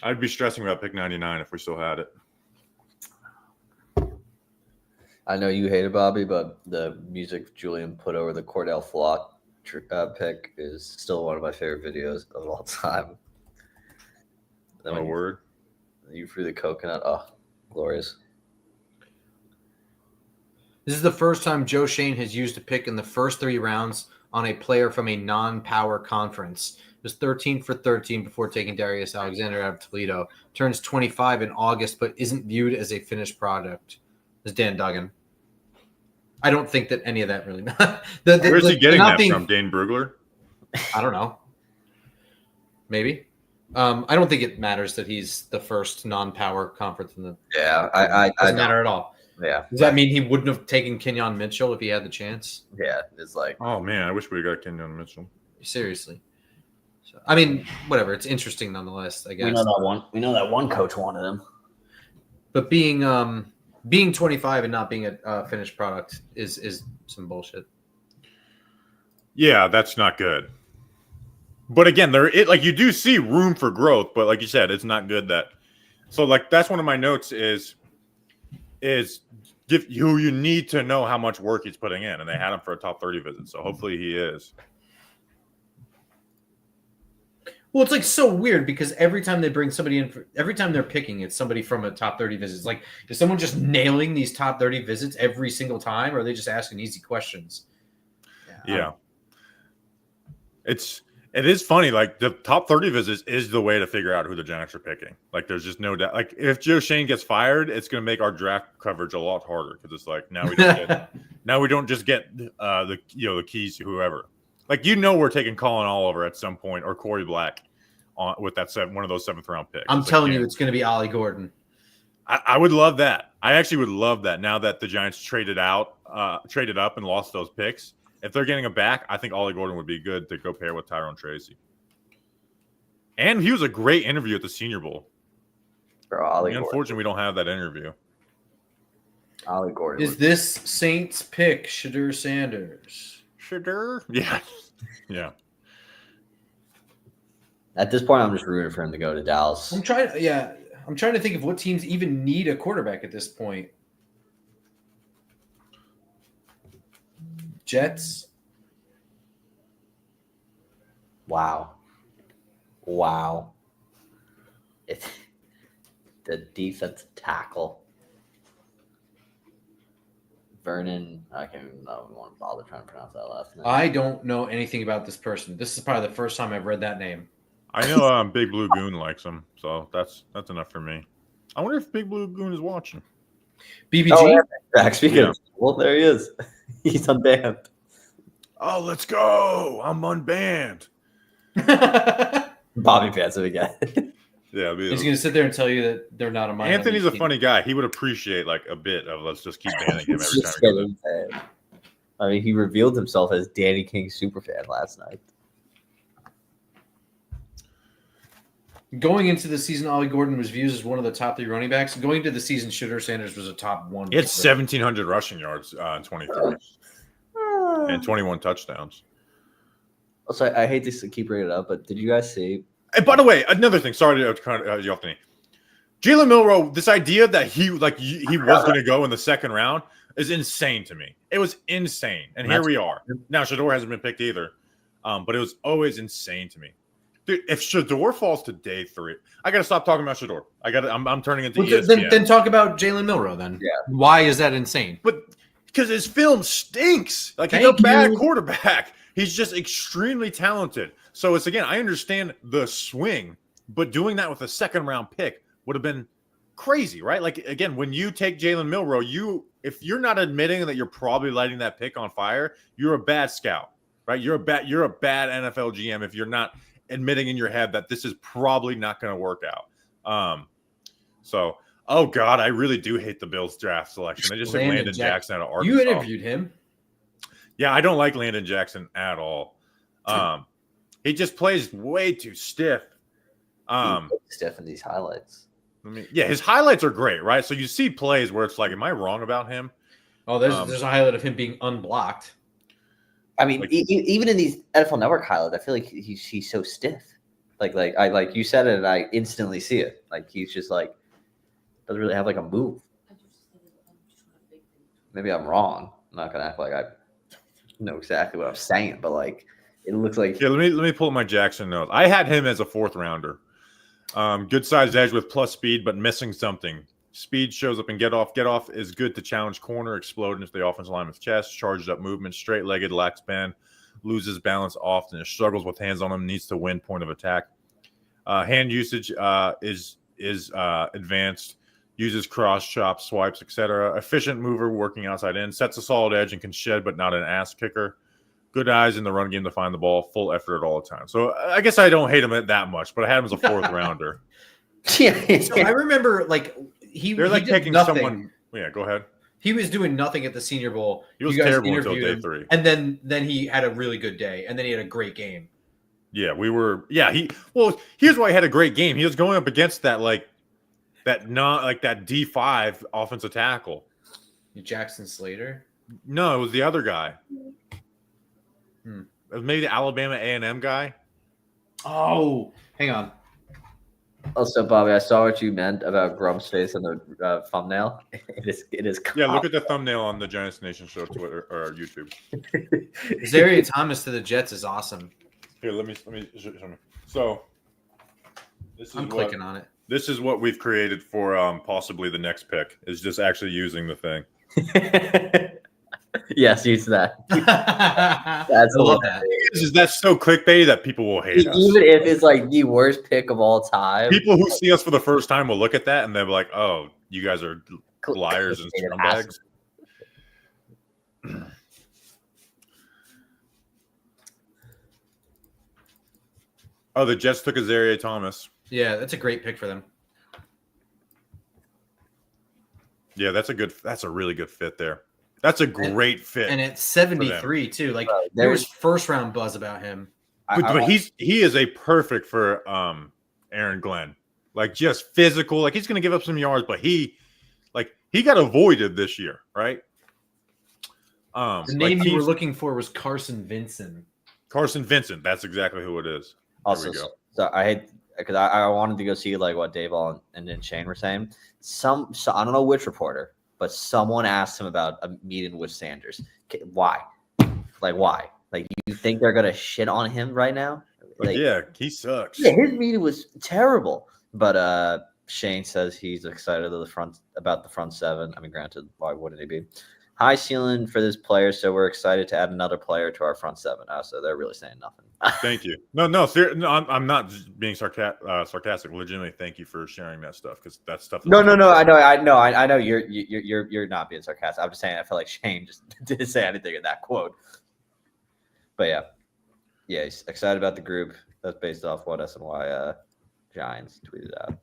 I'd be stressing about pick 99 if we still had it. I know you hate it, Bobby, but the music Julian put over the Cordell Flock pick is still one of my favorite videos of all time. Word. You threw the coconut. Oh, glorious. This is the first time Joe Shane has used a pick in the first 3 rounds on a player from a non-power conference. It was 13 for 13 before taking Darius Alexander out of Toledo. Turns 25 in August, but isn't viewed as a finished product. This is Dan Duggan. I don't think that any of that really matters. Where's he getting that from? Dane Brugler? I don't know. Maybe. I don't think it matters that he's the first non-power conference in the. Yeah, I doesn't matter at all. Yeah. Does that mean he wouldn't have taken Kenyon Mitchell if he had the chance? Yeah, it's like. Oh man, I wish we got Kenyon Mitchell. Seriously. So, I mean, whatever. It's interesting nonetheless. I guess we know that one coach wanted him. But being 25 and not being a finished product is some bullshit. Yeah, that's not good. But again, you do see room for growth, but like you said, it's not good that. So that's one of my notes is is who you need to know how much work he's putting in, and they had him for a top 30 visit. So hopefully he is. Well, it's like so weird because every time they bring somebody in, every time they're picking, it's somebody from a top 30 visits. Like, is someone just nailing these top 30 visits every single time, or are they just asking easy questions? Yeah. It is funny. Like, the top 30 visits is the way to figure out who the Giants are picking. Like, there's just no doubt. Like, if Joe Shane gets fired, it's going to make our draft coverage a lot harder because it's like now we don't just get the keys to whoever. Like, we're taking Colin Oliver at some point or Corey Black with that one of those 7th round picks. I'm telling you, it's going to be Ollie Gordon. I would love that. I actually would love that now that the Giants traded up and lost those picks. If they're getting him back, I think Ollie Gordon would be good to go pair with Tyrone Tracy. And he was a great interview at the Senior Bowl. Unfortunately, we don't have that interview. Ollie Gordon. Is this Saints pick Shedeur Sanders? Shedeur? Yeah. Yeah. At this point, I'm just rooting for him to go to Dallas. I'm trying to think of what teams even need a quarterback at this point. Jets. Wow. It's the defensive tackle. Vernon, I can't even want to bother trying to pronounce that last name. I don't know anything about this person. This is probably the first time I've read that name. I know Big Blue Goon likes him, so that's enough for me. I wonder if Big Blue Goon is watching. BBG? Oh, yeah. Speaking of, well, there he is. He's unbanned. Oh, let's go. I'm unbanned. Bobby bans him again. Yeah, he's going to sit there and tell you that they're not a minor. Anthony's a funny guy. He would appreciate like a bit of let's just keep banning him every time. I mean, he revealed himself as Danny King's superfan last night. Going into the season, Ollie Gordon was viewed as one of the top 3 running backs. Going into the season, Shedeur Sanders was a top 1. He had 1,700 rushing yards in 23 and 21 touchdowns. Also, I hate to keep bringing it up, but did you guys see? And by the way, another thing. Sorry to cut you off, Danny. Jalen Milroe, this idea that he was going to go in the 2nd round is insane to me. It was insane, and here we are. Now Shedeur hasn't been picked either, but it was always insane to me. Dude, if Shedeur falls to day 3, I got to stop talking about Shedeur. I'm turning into ESPN. Then talk about Jalen Milroe then. Yeah. Why is that insane? But because his film stinks. Like, he's a bad quarterback. He's just extremely talented. So it's, again, I understand the swing, but doing that with a 2nd round pick would have been crazy, right? Like, again, when you take Jalen Milroe, if you're not admitting that you're probably lighting that pick on fire, you're a bad scout, right? You're a bad NFL GM if you're not admitting in your head that this is probably not going to work out. So, oh God, I really do hate the Bills draft selection. They just took Landon Jackson out of Arkansas. You interviewed him. Yeah, I don't like Landon Jackson at all. He just plays way too stiff. Stiff in these highlights. His highlights are great, right? So you see plays where it's like, am I wrong about him? Oh, there's a highlight of him being unblocked. I mean, even in these NFL Network highlights, I feel like he's so stiff. Like you said it, and I instantly see it. Like, he's just like doesn't really have like a move. Maybe I'm wrong. I'm not gonna act like I know exactly what I'm saying, but like it looks like. Yeah, let me pull up my Jackson notes. I had him as a 4th rounder. Good sized edge with plus speed, but missing something. Speed shows up in get off. Get off is good to challenge corner, explode into the offensive lineman's chest, charges up movement, straight legged, lacks bend, loses balance often, struggles with hands on him, needs to win point of attack. Hand usage is advanced, uses cross, chops, swipes, etc. Efficient mover, working outside in, sets a solid edge and can shed, but not an ass kicker. Good eyes in the run game to find the ball, full effort at all the time. So I guess I don't hate him that much, but I had him as a 4th rounder. So I remember they're like picking someone. Yeah, go ahead. He was doing nothing at the Senior Bowl. He was terrible until day 3, and then he had a really good day, and then he had a great game. Yeah, here's why he had a great game. He was going up against that that D5 offensive tackle. Jackson Slater? No, it was the other guy. It was maybe the Alabama A&M guy. Oh, hang on. Also, Bobby, I saw what you meant about Grump's face in the thumbnail. It is. Yeah, look at the thumbnail on the Giants Nation Show Twitter or YouTube. Zaria Thomas to the Jets is awesome. Here, let me show me. So this is I'm clicking on it. This is what we've created for possibly the next pick. Is just actually using the thing. Yes, use that. I That's love that. That's so clickbaitty that people will hate us. Even if it's like the worst pick of all time, People who see us for the first time will look at that and they'll be like, "Oh, you guys are liars and scumbags." Oh, the Jets took Zaria Thomas. Yeah, that's a great pick for them. Yeah, that's a really good fit there. That's a great fit. And at 73 too. Like there was first round buzz about him. But he is a perfect for Aaron Glenn. Like just physical. Like he's gonna give up some yards, but he got avoided this year, right? The name you were looking for was Carson Vincent. Carson Vincent. That's exactly who it is. Also, so I hate because I wanted to go see like what Dave and then Shane were saying. So I don't know which reporter, but someone asked him about a meeting with Sanders. Why? Like why? Like you think they're gonna shit on him right now? Like, yeah, he sucks. Yeah, his meeting was terrible. But Shane says he's excited about the front seven. I mean, granted, why wouldn't he be? High ceiling for this player, so we're excited to add another player to our front seven. So they're really saying nothing. Thank you. No, I'm not being sarcastic. Legitimately, thank you for sharing that stuff because that stuff. No. I know you're not being sarcastic. I'm just saying I feel like Shane just didn't say anything in that quote. But yeah, he's excited about the group. That's based off what SNY Giants tweeted out.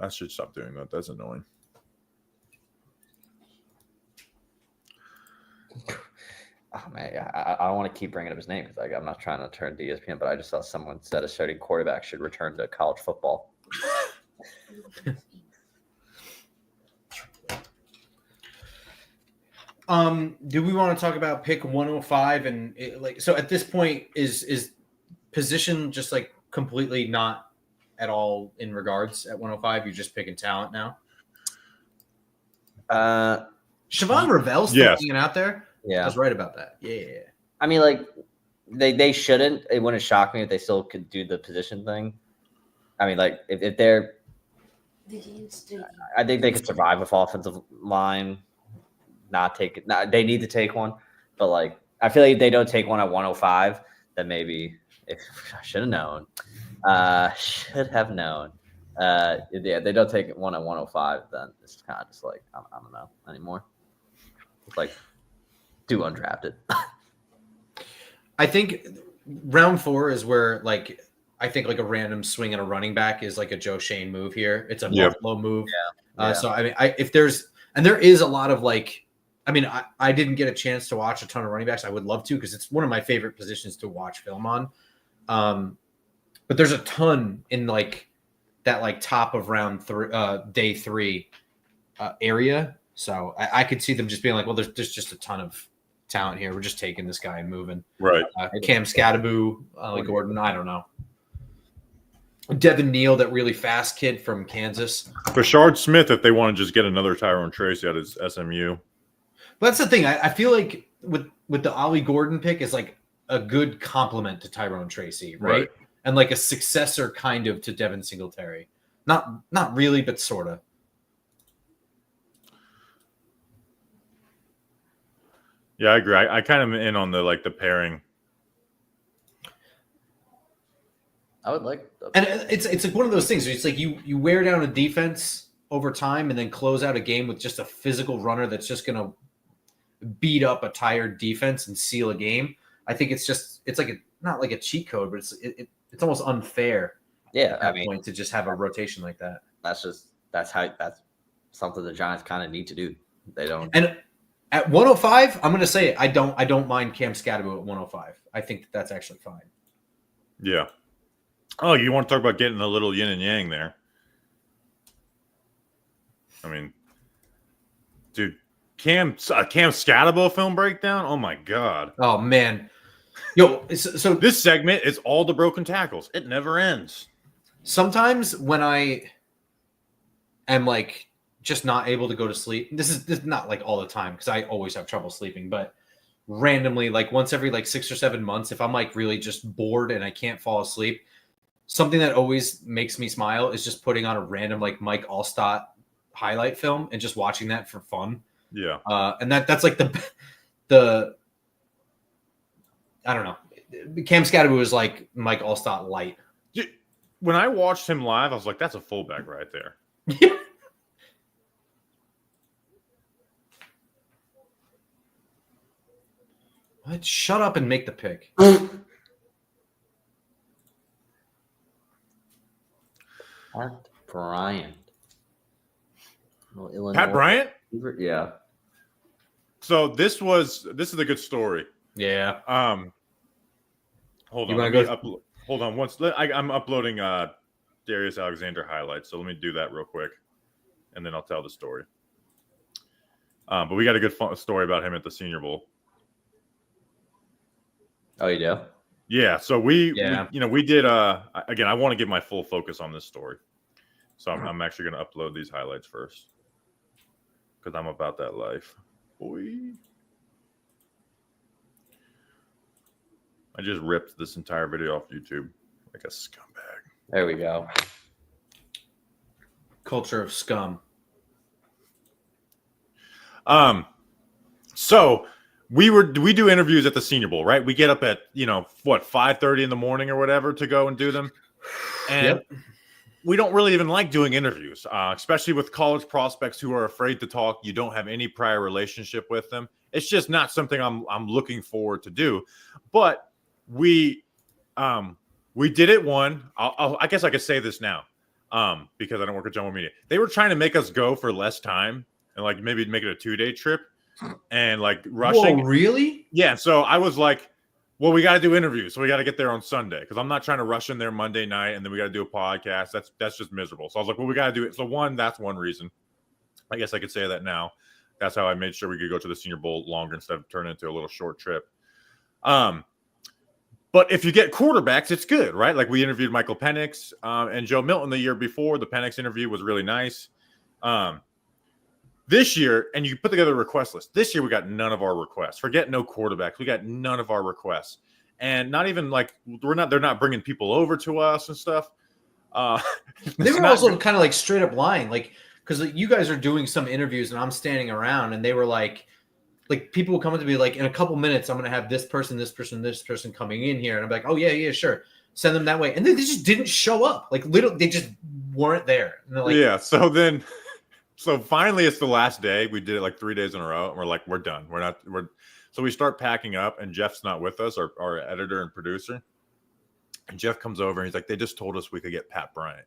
I should stop doing that. That's annoying. Oh man, I don't want to keep bringing up his name because I'm not trying to turn to ESPN, but I just saw someone said a starting quarterback should return to college football. Do we want to talk about pick 105 and so at this point is position just like completely not at all in regards at 105? You're just picking talent now. Siobhan Ravel's still hanging out there. Yeah, I was right about that. Yeah. I mean, like they shouldn't. It wouldn't shock me if they still could do the position thing. I mean, like if they're, I think they could survive with offensive line. Not take it. They need to take one, but like I feel like if they don't take one at 105, then maybe if I should have known. Should have known. Yeah, they don't take one at 105, then it's kind of just like I don't know anymore. It's like do undrafted. I think round 4 is where like I think like a random swing and a running back is like a Joe Shane move here. It's a Buffalo move. Yeah. So I mean, if there's there is a lot of like. I mean, I didn't get a chance to watch a ton of running backs. I would love to because it's one of my favorite positions to watch film on. But there's a ton in like that like top of round 3, day 3 area. So I could see them just being like, well, there's just a ton of talent here. We're just taking this guy and moving. Right. Cam Scadaboo, like Gordon. I don't know. Devin Neal, that really fast kid from Kansas. Bashard Smith, if they want to just get another Tyrone Tracy out of SMU. But that's the thing. I feel like with the Ollie Gordon pick is like a good compliment to Tyrone Tracy, right? And like a successor kind of to Devin Singletary. Not really, but sort of. Yeah, I agree. I kind of am in on the pairing. I would like, and it's like one of those things. Where it's like you wear down a defense over time and then close out a game with just a physical runner that's just going to beat up a tired defense and seal a game. I think it's like not like a cheat code, but it's almost unfair. Yeah, at that point to just have a rotation like that. That's something the Giants kind of need to do. They don't. And at 105, I'm going to say I don't mind Cam Scadaboo at 105. I think that's actually fine. Yeah. Oh, you want to talk about getting a little yin and yang there? I mean, dude, Cam Scatabo film breakdown. Oh my god. Oh man, yo. So This segment is all the broken tackles. It never ends. sometimes when I am like just not able to go to sleep, this is not like all the time because I always have trouble sleeping, but randomly, like once every like 6 or 7 months, if I'm like really just bored and I can't fall asleep, something that always makes me smile is just putting on a random like Mike Allstott highlight film and just watching that for fun. Yeah. And that's like the I don't know. Cam Scatterby was like Mike Allstott light. When I watched him live, I was like, that's a fullback right there. Yeah. What? Shut up and make the pick. Pat Bryant. Well, Illinois. Pat Bryant? Yeah. So this is a good story. Yeah. Hold You on. wanna go? Hold on. I'm uploading Darius Alexander highlights, so let me do that real quick, and then I'll tell the story. But we got a good story about him at the Senior Bowl. Oh, you do? Yeah. So we did. Again, I want to give my full focus on this story, so I'm actually going to upload these highlights first because I'm about that life, boy. I just ripped this entire video off YouTube like a scumbag. There we go. Culture of scum. So we do interviews at the Senior Bowl, right? We get up at 5:30 in the morning or whatever to go and do them, and we don't really even like doing interviews, especially with college prospects who are afraid to talk. You don't have any prior relationship with them. It's just not something I'm looking forward to do, but we did it one. I guess I could say this now because I don't work at Jumbo Media. They were trying to make us go for less time and like maybe make it a 2-day trip and like rushing. Whoa, really? Yeah. So I was like, well, we got to do interviews. So we got to get there on Sunday because I'm not trying to rush in there Monday night and then we got to do a podcast. That's just miserable. So I was like, well, we got to do it. So that's one reason. I guess I could say that now. That's how I made sure we could go to the Senior Bowl longer instead of turning into a little short trip. But if you get quarterbacks, it's good, right? Like we interviewed Michael Penix and Joe Milton the year before. The Penix interview was really nice. This year, and you put together a request list. This year, we got none of our requests. Forget no quarterbacks. We got none of our requests, and not even like they're not bringing people over to us and stuff. They were also kind of like straight up lying, like because you guys are doing some interviews and I'm standing around, and they were like people will come up to me like in a couple minutes I'm gonna have this person coming in here, and I'm like, oh yeah, sure, send them that way, and they just didn't show up. Like literally, they just weren't there. And they're like, yeah. So finally, it's the last day. We did it like 3 days in a row, and we're like, we're done. So we start packing up, and Jeff's not with us, our editor and producer. And Jeff comes over, and he's like, they just told us we could get Pat Bryant,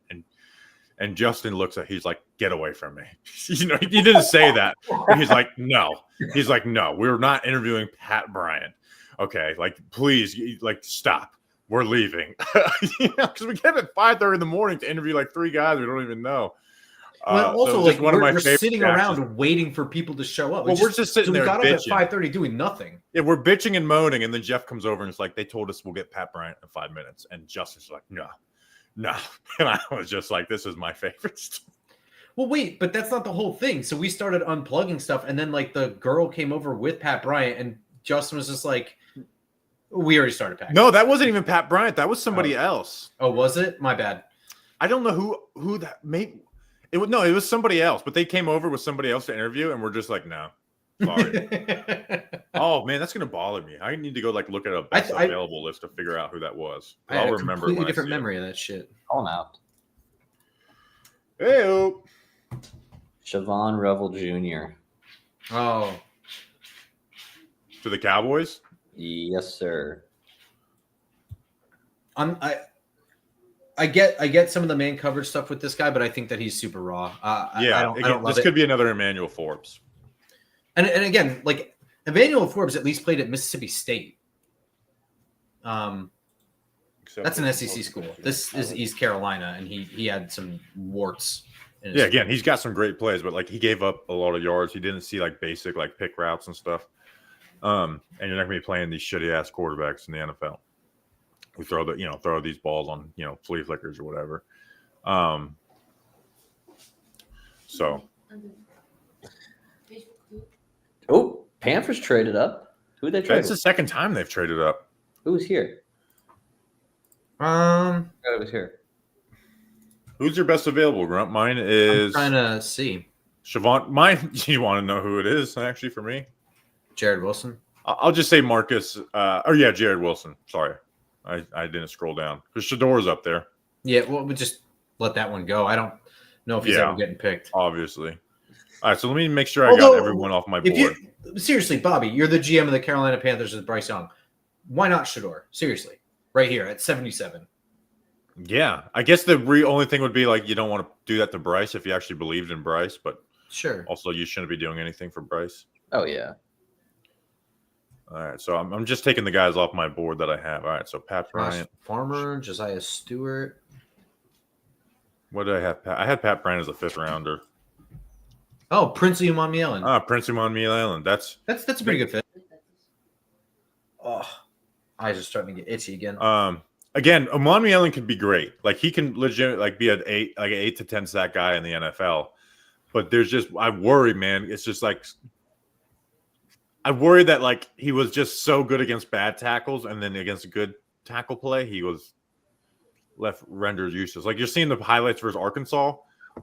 and Justin looks at, he's like, get away from me. He didn't say that. But he's like, no. He's like, no, we're not interviewing Pat Bryant. Okay, like, please, like, stop. We're leaving. Because we get up at 5:30 in the morning to interview like 3 guys we don't even know. well, also, so like one of my we're favorite sitting around waiting for people to show up. Well, we're just sitting there we got bitching. up at 5:30 doing nothing. Yeah, we're bitching and moaning, and then Jeff comes over and it's like, they told us we'll get Pat Bryant in 5 minutes, and Justin's like, no. And I was just like, this is my favorite stuff. Well, wait, but that's not the whole thing. So we started unplugging stuff, and then like the girl came over with Pat Bryant, and Justin was just like, we already started packing. No, that wasn't even Pat Bryant. That was somebody else. Oh, was it? My bad. I don't know who that made. It was somebody else, but they came over with somebody else to interview, and we're just like, no, sorry. Oh man, that's gonna bother me. I need to go like look at a best available list to figure out who that was. I'll remember. Completely different memory of that shit. Call him out. Hey, Siobhan Revel Jr. Oh, to the Cowboys. Yes, sir. I get some of the man coverage stuff with this guy, but I think that he's super raw. I don't love this it. could be another Emmanuel Forbes. And again, like Emmanuel Forbes at least played at Mississippi State. That's an SEC school. This is East Carolina, and he had some warts Yeah, again, he's got some great plays, but like he gave up a lot of yards. He didn't see like basic like pick routes and stuff. And you're not gonna be playing these shitty ass quarterbacks in the NFL. We throw these balls on flea flickers or whatever. So. Oh, Panthers traded up. Who they traded? It's the second time they've traded up. Who was here? Um, It was here. Who's your best available, Grunt? Mine is I'm trying to see. Siobhan. Mine. You want to know who it is? Actually, for me, Jared Wilson. I'll just say Marcus. Jared Wilson. Sorry, I didn't scroll down because Shedeur's up there. Yeah, well, we just let that one go. I don't know if he's ever getting picked. Obviously. All right, so let me make sure I got everyone off my board. Seriously, Bobby, you're the GM of the Carolina Panthers with Bryce Young. Why not Shedeur? Seriously, right here at 77. Yeah, I guess the only thing would be like you don't want to do that to Bryce if you actually believed in Bryce, but sure. Also, you shouldn't be doing anything for Bryce. Oh yeah. All right, so I'm just taking the guys off my board that I have. All right, so Pat Bryant, Farmer, Josiah Stewart. What did I have? I had Pat Bryant as a 5th rounder. Oh, Prince Umanmielen. Prince Umanmielen. That's a pretty good fit. Oh, eyes are starting to get itchy again. Again, Umanmielen could be great. Like he can legit like be an 8 to 10 sack guy in the NFL. But I worry, man. It's just like I worry that like he was just so good against bad tackles, and then against a good tackle play, he was left rendered useless. Like you're seeing the highlights versus Arkansas.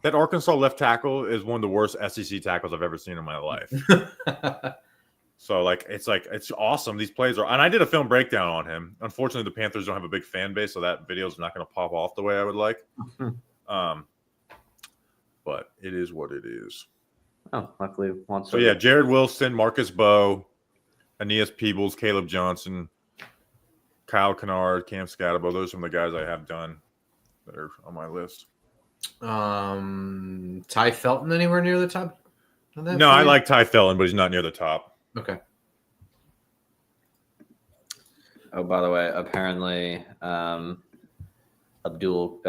That Arkansas left tackle is one of the worst SEC tackles I've ever seen in my life. So it's awesome. These plays are, and I did a film breakdown on him. Unfortunately, the Panthers don't have a big fan base, so that video is not going to pop off the way I would like. But it is what it is. Oh, luckily So yeah, Jared Wilson, Marcus Bowe, Aeneas Peebles, Caleb Johnson, Kyle Kennard, Cam Scatterbo. Those are some of the guys I have done that are on my list. Ty Felton anywhere near the top? No, I like Ty Felton, but he's not near the top. Okay. Oh, by the way, apparently Abdul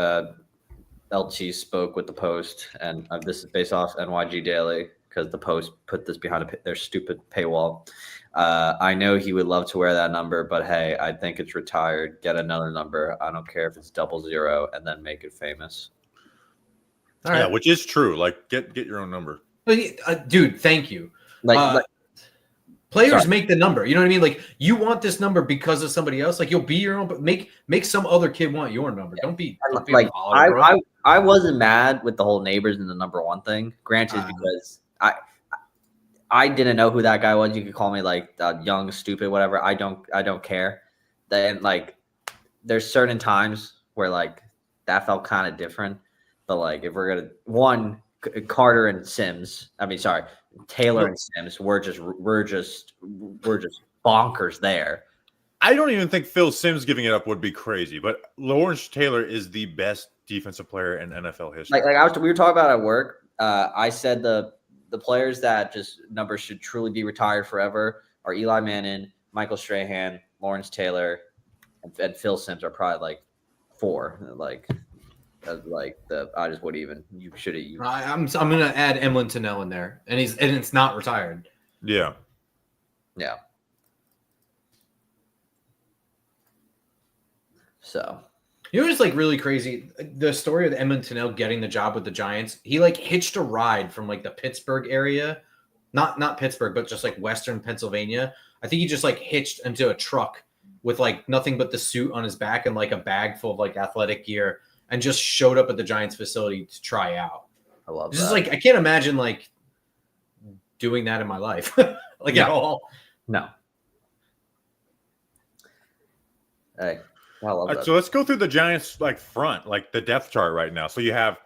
LT spoke with the Post, and this is based off NYG Daily because the Post put this behind their stupid paywall. I know he would love to wear that number, but hey, I think it's retired. Get another number. I don't care if it's 00, and then make it famous. All right. Yeah, which is true. Like, get your own number. Dude, thank you. Players make the number. You know what I mean? Like, you want this number because of somebody else. Like, you'll be your own, but make some other kid want your number. Don't be like I wasn't mad with the whole neighbors and the number 1 thing. Granted, because I didn't know who that guy was. You could call me like young, stupid, whatever. I don't care. Then like, there's certain times where like that felt kind of different. But like, if we're gonna Carter and Sims, Taylor and Sims, we're just bonkers there. I don't even think Phil Sims giving it up would be crazy, but Lawrence Taylor is the best defensive player in NFL history. We were talking about at work. I said the players that just numbers should truly be retired forever are Eli Manning, Michael Strahan, Lawrence Taylor, and Phil Sims are probably like 4. I just wouldn't even. You should have. I'm gonna add Emlyn Tunnell in there, and it's not retired. Yeah. So, you know what's like really crazy? The story of Emlyn Tunnell getting the job with the Giants. He like hitched a ride from like the Pittsburgh area, not Pittsburgh, but just like Western Pennsylvania. I think he just like hitched into a truck with like nothing but the suit on his back and like a bag full of like athletic gear, and just showed up at the Giants facility to try out. I love that. This is like, I can't imagine like doing that in my life. Like at all. No. Hey, I love that. So let's go through the Giants like front, like the depth chart right now. So you have,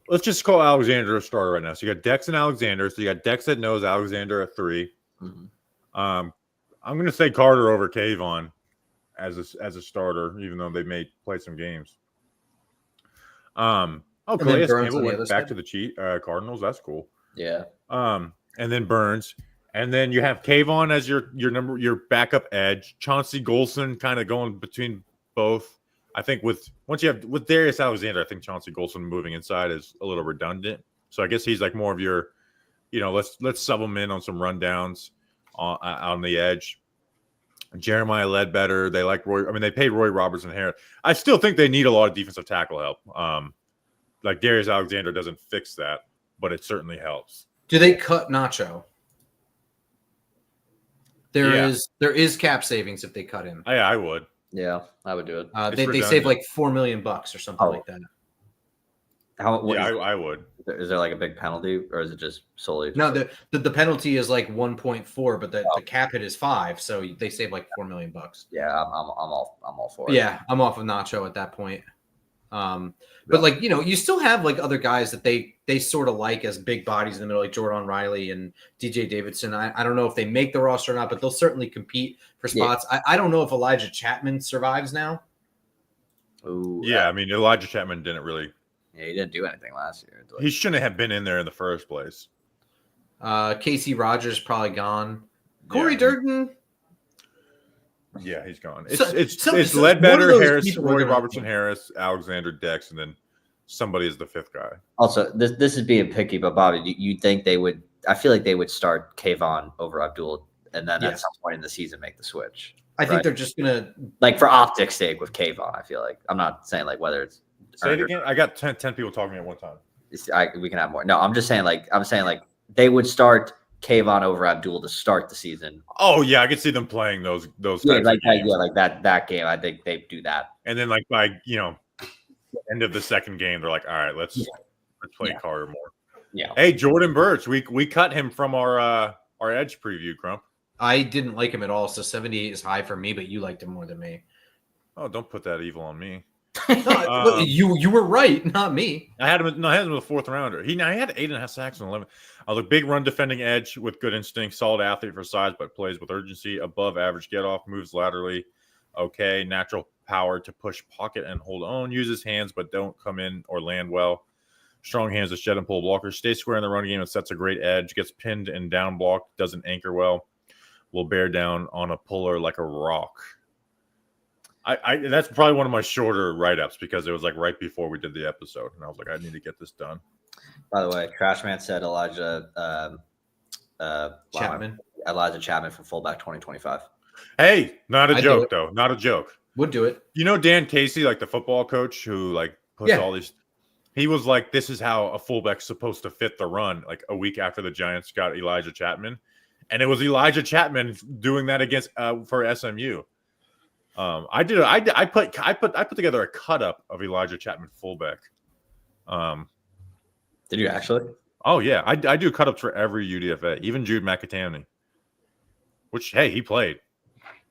let's just call Alexander a starter right now. So you got Dex and Alexander. So you got Dex that knows Alexander at 3. Mm-hmm. I'm going to say Carter over Kayvon as a starter, even though they may play some games. Calais Campbell went back to the Cardinals. That's cool. Yeah. And then Burns, and then you have Kayvon as your backup edge. Chauncey Golson kind of going between both. I think with Darius Alexander, I think Chauncey Golson moving inside is a little redundant. So I guess he's like more of your, let's sub him in on some rundowns on the edge. Jeremiah Ledbetter, they like Roy. I mean, they paid Roy Robertson Harris. I still think they need a lot of defensive tackle help. Like Darius Alexander doesn't fix that, but it certainly helps. Do they cut Nacho? There is cap savings if they cut him. Yeah, I would. Yeah, I would do it. They save like $4 million or something like that. I would. Is there like a big penalty, or is it just solely? No, the penalty is like 1.4, but the cap hit is 5, so they save like $4 million. Yeah, I'm all for it. Yeah, I'm off of Nacho at that point. But like you still have like other guys that they sort of like as big bodies in the middle, like Jordan Riley and DJ Davidson. I don't know if they make the roster or not, but they'll certainly compete for spots. Yeah. I don't know if Elijah Chapman survives now. Ooh, yeah, I mean Elijah Chapman didn't really. Yeah, he didn't do anything last year. He shouldn't have been in there in the first place. Casey Rogers probably gone. Corey Durden. Yeah, he's gone. It's Ledbetter, Harris, Roy Robertson, Harris, Alexander Dex, and then somebody is the fifth guy. Also, this is being picky, but Bobby, you think they would? I feel like they would start Kayvon over Abdul, and then at some point in the season make the switch. I think they're just gonna like for optics' sake with Kayvon. I feel like I'm not saying like whether it's. Say it again. I got 10 people talking at one time. We can have more. No, I'm saying like they would start Kayvon over Abdul to start the season. Oh yeah, I could see them playing those. Yeah, like that game. I think they do that. And then like by end of the second game, they're like, all right, let's play Carter more. Yeah. Hey, Jordan Birch, we cut him from our edge preview, Crump. I didn't like him at all. So 78 is high for me, but you liked him more than me. Oh, don't put that evil on me. No, you were right, not me. I had him in the fourth rounder. He had 8.5 sacks and 11. The big run defending edge with good instinct, solid athlete for size, but plays with urgency, above average get off, moves laterally. Okay, natural power to push pocket and hold on, uses hands but don't come in or land well. Strong hands to shed and pull blockers, stays square in the run game and sets a great edge, gets pinned and down blocked, doesn't anchor well, will bear down on a puller like a rock. That's probably one of my shorter write-ups because it was like right before we did the episode, and I was like, I need to get this done. By the way, Trashman said Elijah Chapman for fullback 2025. Hey, not a joke though. Not a joke. Would do it. Dan Casey, like the football coach who like puts all these. He was like, this is how a fullback's supposed to fit the run. Like a week after the Giants got Elijah Chapman, and it was Elijah Chapman doing that against for SMU. I put together a cut up of Elijah Chapman fullback. Did you actually? Oh yeah, I do cut ups for every UDFA, even Jude McAtamney. Which he played.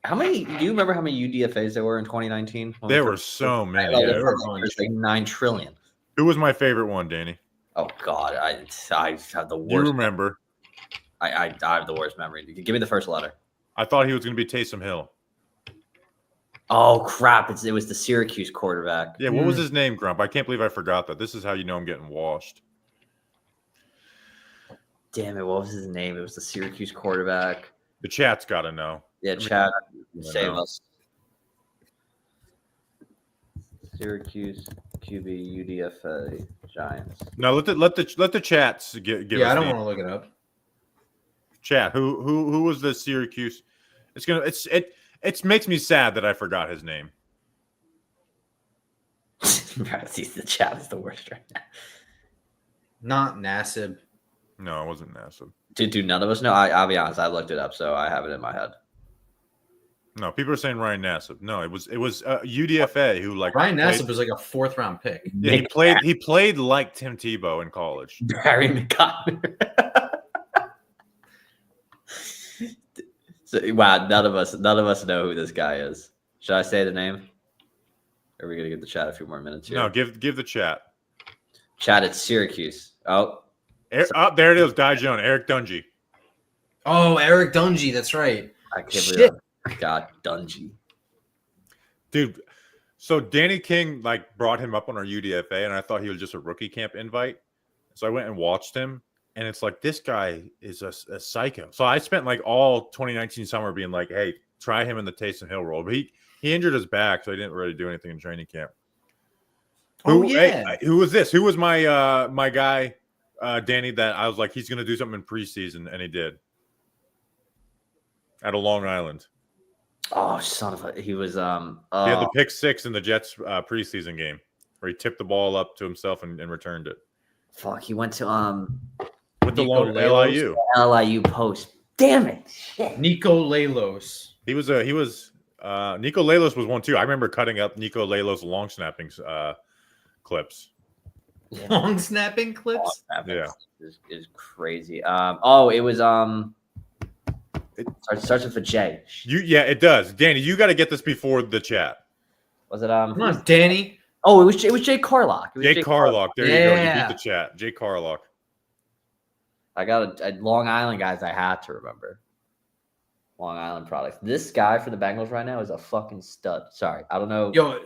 How many? Do you remember how many UDFAs there were in 2019? There were so many. There was like 9 trillion. Who was my favorite one, Danny? Oh God, I have the worst. You remember? I have the worst memory. Give me the first letter. I thought he was going to be Taysom Hill. Oh crap! It was the Syracuse quarterback. Yeah, what was his name, Grump? I can't believe I forgot that. This is how you know I'm getting washed. Damn it! What was his name? It was the Syracuse quarterback. The chat's got to know. Yeah, chat, save us. Syracuse QB UDFA Giants. No, let the chats give. Yeah, I don't want to look it up. Chat. Who was the Syracuse? It makes me sad that I forgot his name. The chat is the worst right now. Not Nassib. No, it wasn't Nassib. Do none of us know? I'll be honest. I looked it up, so I have it in my head. No, people are saying Ryan Nassib. No, it was UDFA who like Ryan Nassib was like a 4th round pick. Yeah, he played like Tim Tebow in college. Barry McConnor. So, wow, none of us know who this guy is. Should I say the name? Or are we gonna give the chat a few more minutes here? No, give the chat. Chat at Syracuse. There it is. Jones, Eric Dungy. Oh, Eric Dungy, that's right. I can't believe that. God, Dungy. Dude, so Danny King like brought him up on our UDFA, and I thought he was just a rookie camp invite. So I went and watched him. And it's like, this guy is a psycho. So I spent like all 2019 summer being like, hey, try him in the Taysom Hill role. But He injured his back, so he didn't really do anything in training camp. Oh, yeah. Who was this? Who was my my guy, Danny? That I was like, he's gonna do something in preseason, and he did. At a Long Island. Oh, son of a! He was He had the pick 6 in the Jets preseason game, where he tipped the ball up to himself and returned it. Fuck, he went to With the Nico long Lalos. LIU. Post. Damn it! Shit. Nico Lalos. He was Nico Lalos was one too. I remember cutting up Nico Lalos long snapping clips. Long snapping clips. Yeah. Is crazy. It was it starts with a J. It does. Danny, you got to get this before the chat. Was it Come on, Danny. Oh, it was Jay Carlock. Jay Carlock. There you go. You beat the chat. Jay Carlock. I got a Long Island guys I had to remember. Long Island products. This guy for the Bengals right now is a fucking stud. Sorry, I don't know. Yo,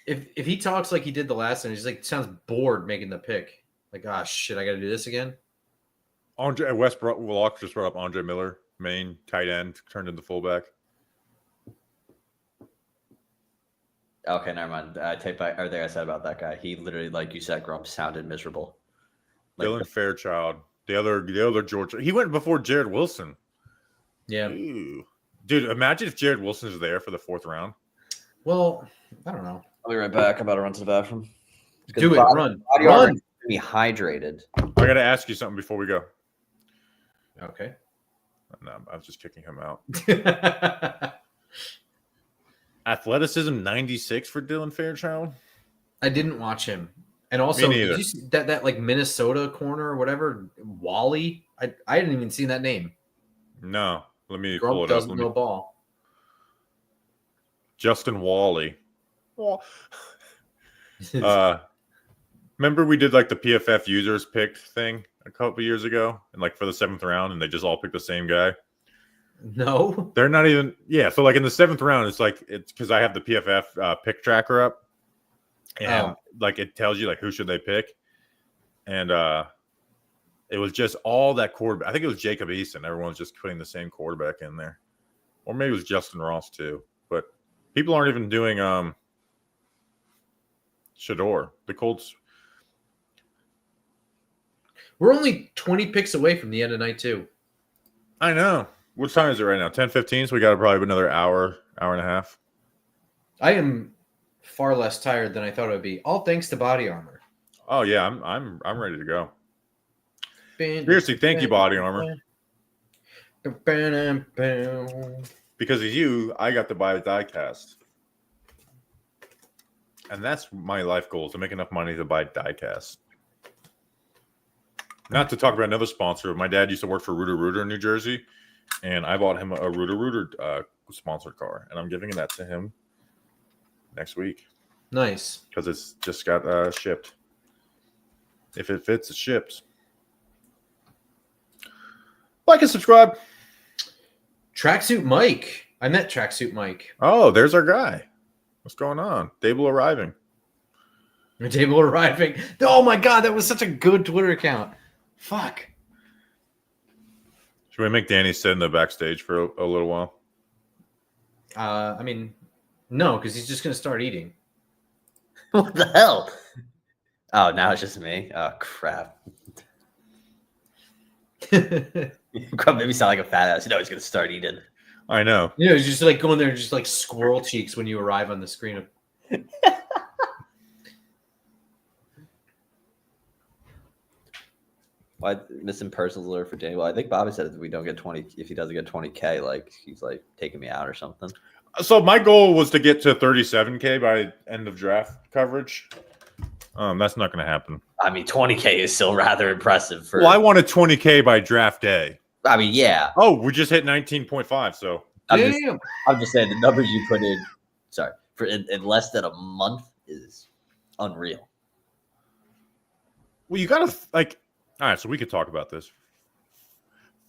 if he talks like he did the last time, he's like sounds bored making the pick. Like, shit, I got to do this again. Andre Westbrook just brought up Andre Miller, Maine tight end, turned into fullback. Okay, never mind. I take back everything I said about that guy. He literally, like you said, Grump, sounded miserable. Like Dylan Fairchild, the other Georgia. He went before Jared Wilson. Yeah. Ooh. Dude, imagine if Jared Wilson's there for the 4th round. Well, I don't know. I'll be right back. I'm about to run to the bathroom. Do it. Run. Be hydrated. I got to ask you something before we go. Okay. No, I was just kicking him out. Athleticism 96 for Dylan Fairchild. I didn't watch him. And also, Me neither. did you see that like Minnesota corner or whatever, Wally? I didn't even see that name. No, let me Grump pull it up. doesn't know ball. Justin Wally. Remember we did like the PFF users picked thing a couple years ago, and like for the 7th round, and they just all picked the same guy. No, they're not even. Yeah, so like in the 7th round, it's because I have the PFF pick tracker up, and like it tells you like who should they pick, and it was just all that quarterback. I think it was Jacob Eason. Everyone's just putting the same quarterback in there, or maybe it was Justin Ross too. But people aren't even doing Shedeur. The Colts. We're only 20 picks away from the end of night 2. I know. What time is it right now? 10:15. So we got probably another hour and a half. I am far less tired than I thought it would be. All thanks to Body Armor. Oh yeah, I'm ready to go. Seriously, thank you, Body Armor. Because of you, I got to buy a diecast. And that's my life goal, to make enough money to buy diecast. Not to talk about another sponsor. My dad used to work for Rooter in New Jersey, and I bought him a Rooter sponsored car, and I'm giving that to him next week. Nice. Because it's just got shipped. If it fits, it ships. Like and subscribe. Tracksuit Mike. I met Tracksuit Mike. Oh, there's our guy. What's going on? Dable arriving. Dable arriving. Oh my God, that was such a good Twitter account. Fuck. Should we make Danny sit in the backstage for a little while? I mean, no, because he's just going to start eating. What the hell? Oh, now it's just me. Oh, crap. Grump made me sound like a fat ass. You know he's going to start eating. I know. You know, he's just like going there and just like squirrel cheeks when you arrive on the screen. Why missing personal alert for Danny? Well, I think Bobby said if we don't get 20, if he doesn't get 20K, like he's like taking me out or something. So my goal was to get to 37K by end of draft coverage. That's not going to happen. I mean, 20K is still rather impressive. Well, I wanted 20K by draft day. I mean, yeah. Oh, we just hit 19.5. So I'm just saying the numbers you put in. Sorry, for in less than a month is unreal. Well, you got to like. All right, so we could talk about this.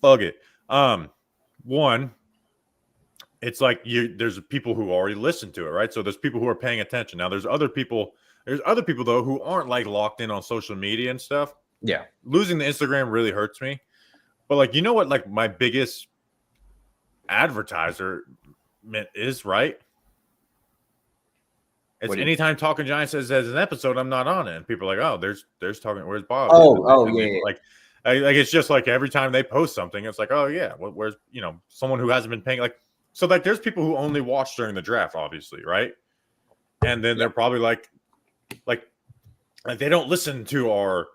Fuck it. One, it's like there's people who already listen to it, right? So there's people who are paying attention. Now there's other people though who aren't like locked in on social media and stuff. Yeah. Losing the Instagram really hurts me. But like, you know what, like my biggest advertiser is, right? It's What do you- anytime Talking Giants says as an episode, I'm not on it. And people are like, oh, there's talking. Where's Bob? And Yeah. like it's just like every time they post something, it's like, oh yeah, where's someone who hasn't been paying like so like there's people who only watch during the draft, obviously, right? And then they're probably like they don't listen to our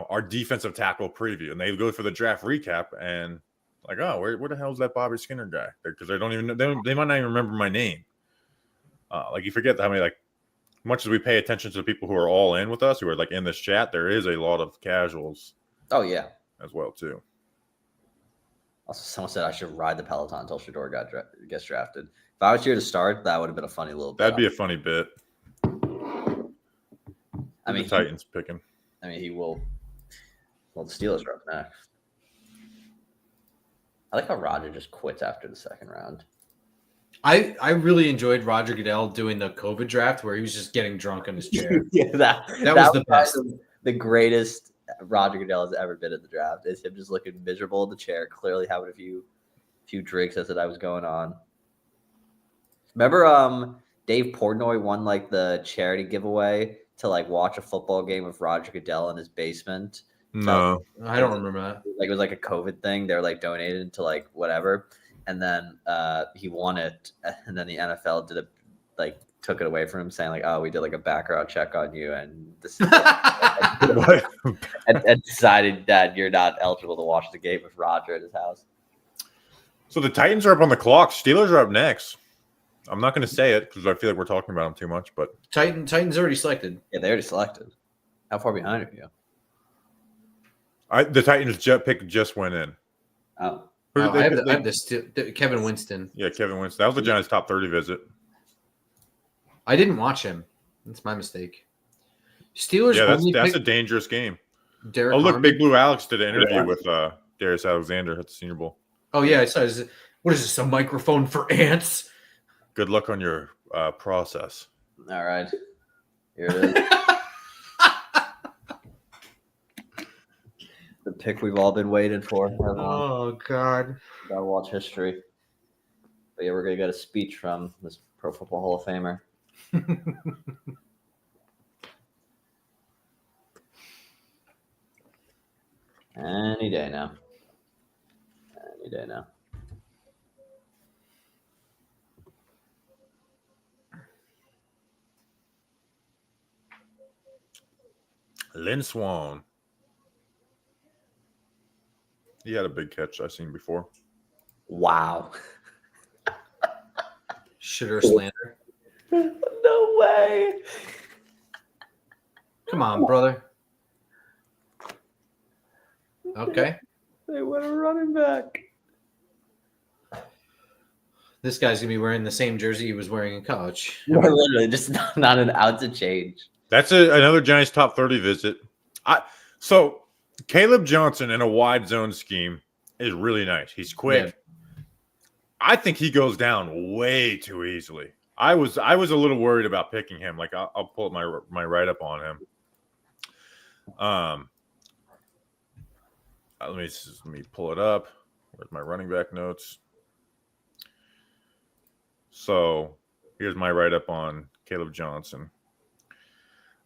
our defensive tackle preview, and they go for the draft recap and like, oh, where the hell is that Bobby Skinner guy? Because they don't even know, they might not even remember my name. Like you forget how many much as we pay attention to the people who are all in with us, who are like in this chat, there is a lot of casuals. Oh yeah, as well too. Also, someone said I should ride the Peloton until Shedeur gets drafted. If I was here to start, that would have been a funny little bit. That'd be a funny bit. I mean, the Titans picking. I mean, he will. Well, the Steelers are up next. I like how Roger just quits after the second round. I really enjoyed Roger Goodell doing the COVID draft where he was just getting drunk in his chair. Yeah, that was the best. The greatest Roger Goodell has ever been at the draft is him just looking miserable in the chair, clearly having a few drinks as that was going on. Remember, Dave Portnoy won like the charity giveaway to like watch a football game with Roger Goodell in his basement. No, I don't remember that. Like it was like a COVID thing. They were like donated to like whatever, and then he won it, and then the NFL did took it away from him, saying like, "Oh, we did like a background check on you, and this and decided that you're not eligible to watch the game with Roger at his house." So the Titans are up on the clock. Steelers are up next. I'm not going to say it because I feel like we're talking about them too much. But Titans already selected. Yeah, they already selected. How far behind are you? The Titans pick just went in. Oh, I have the Kevin Winston. Yeah, Kevin Winston. That was the Giants' top 30 visit. I didn't watch him. That's my mistake. Steelers. Yeah, that's a dangerous game. Derek look, Harmon. Big Blue Alex did an interview with Darius Alexander at the Senior Bowl. Oh yeah, I saw. What is this? A microphone for ants? Good luck on your process. all right. Here it is. The pick we've all been waiting for. Oh God. Gotta watch history. But yeah, we're gonna get a speech from this Pro Football Hall of Famer. Any day now. Any day now. Lynn Swan. He had a big catch I've seen before. Wow. Shedeur Sanders. No way. Come on, brother. Okay. They went a running back. This guy's gonna be wearing the same jersey he was wearing in college. No, literally, just not an ounce of change. That's another Giants top 30 visit. So Caleb Johnson in a wide zone scheme is really nice. He's quick. Yeah. I think he goes down way too easily. I was a little worried about picking him. Like I'll pull up my write up on him. Let me pull it up. Where's my running back notes? So here's my write up on Caleb Johnson.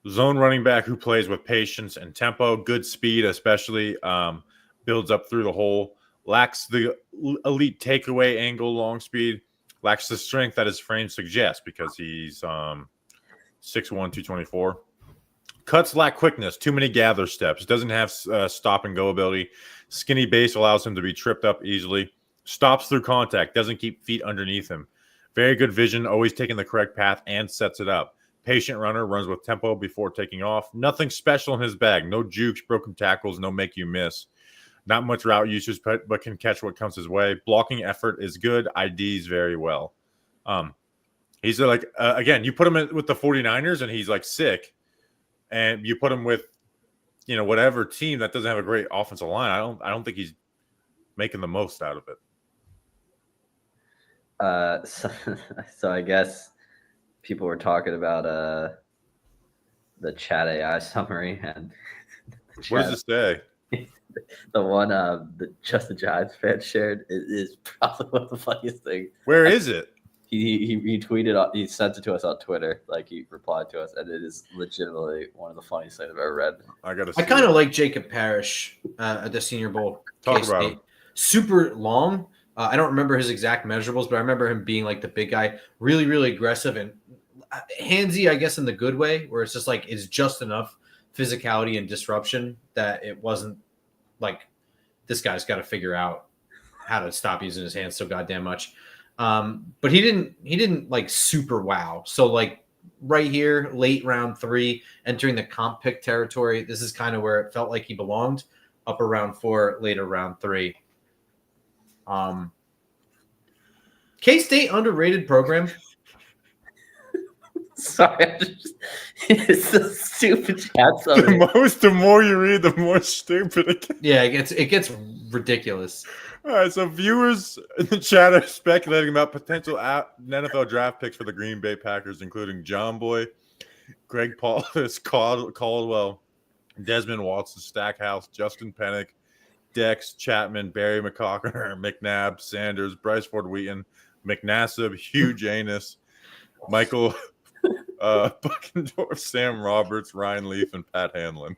Zone running back who plays with patience and tempo, good speed, especially builds up through the hole, lacks the elite takeaway angle, long speed, lacks the strength that his frame suggests because he's 6'1", 224. Cuts lack quickness, too many gather steps, doesn't have stop and go ability. Skinny base allows him to be tripped up easily. Stops through contact, doesn't keep feet underneath him. Very good vision, always taking the correct path and sets it up. Patient runner, runs with tempo before taking off. Nothing special in his bag. No jukes, broken tackles, no make you miss. Not much route usage, but can catch what comes his way. Blocking effort is good. IDs very well. He's like, again, you put him with the 49ers and he's like sick. And you put him with, whatever team that doesn't have a great offensive line. I don't think he's making the most out of it. So I guess people were talking about the chat AI summary and what does it say? The one that just the Giants fan shared is probably one of the funniest things. Where is it? He tweeted, he sent it to us on Twitter, like he replied to us, and it is legitimately one of the funniest things I've ever read. I kind of like Jacob Parrish at the Senior Bowl. Talk about him. Super long. I don't remember his exact measurables, but I remember him being like the big guy, really, really aggressive and handsy, I guess, in the good way, where it's just like it's just enough physicality and disruption that it wasn't like this guy's got to figure out how to stop using his hands so goddamn much. But he didn't like super wow. So like right here, late round 3, entering the comp pick territory, this is kind of where it felt like he belonged. Upper round 4, later round 3. K-State underrated program. Sorry, it's so stupid. The more you read, the more stupid it gets. Yeah, it gets ridiculous. All right, so viewers in the chat are speculating about potential NFL draft picks for the Green Bay Packers, including John Boy, Greg Paulus, Caldwell, Desmond Watson, Stackhouse, Justin Pennick, Dex, Chapman, Barry McCocker, McNabb, Sanders, Bryce Ford Wheaton, McNassib, Hugh Janus, Michael Buckendorf, Sam Roberts, Ryan Leaf, and Pat Hanlon.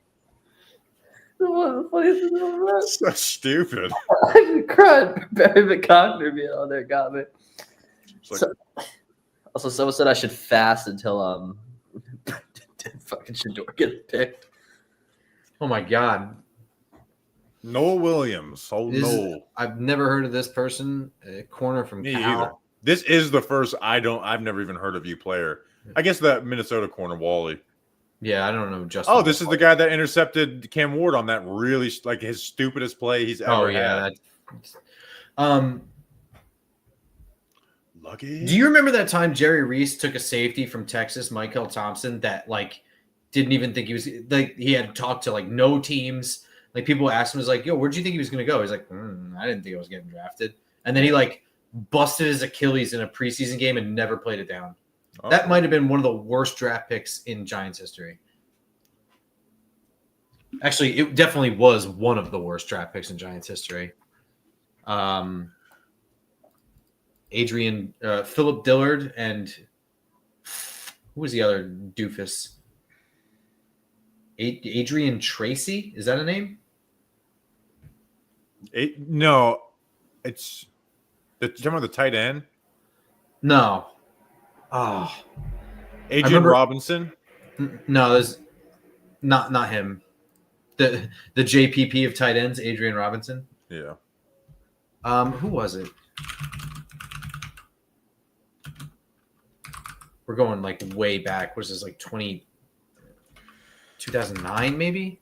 What the funniest thing about that? So stupid. I cried. Barry McCockner being on there got me. Like, Also, someone said I should fast until fucking Shedeur gets picked. Oh my god. Noel Williams. Oh no. I've never heard of this person. A corner from Me Cal. either. This is the first I've never even heard of you player. I guess that Minnesota corner, Wally. Yeah, I don't know. Justin. Oh, this is the guy that intercepted Cam Ward on that really like his stupidest play he's ever had. Lucky. Do you remember that time Jerry Reese took a safety from Texas, Michael Thompson, that like didn't even think he was like he had talked to like no teams. Like people asked him, was like, "Yo, where'd you think he was going to go?" He's like, "I didn't think I was getting drafted." And then he like busted his Achilles in a preseason game and never played it down. Oh. That might have been one of the worst draft picks in Giants history. Actually, it definitely was one of the worst draft picks in Giants history. Philip Dillard, and who was the other doofus? Adrian Tracy? Is that a name? No, it's talking about the tight end. No. Oh, Adrian Robinson. No, there's not him. The JPP of tight ends, Adrian Robinson. Yeah. Who was it? We're going like way back. Was this like 2009 maybe?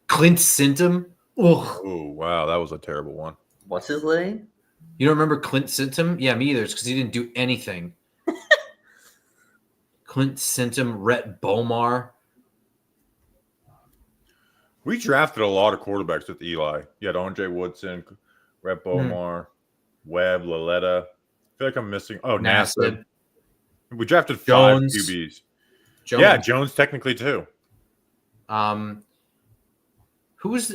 Clint Sintum. Ugh. Oh wow, that was a terrible one. What's his name? You don't remember Clint Sintum? Yeah, me either. It's because he didn't do anything. Clint Sintum, Rhett Bomar. We drafted a lot of quarterbacks with Eli. You had Andre Woodson, Rhett Bomar, Webb, Laletta. I feel like I'm missing. Oh, Nassib. We drafted 5 Jones. QBs. Jones. Yeah, Jones technically too. Who was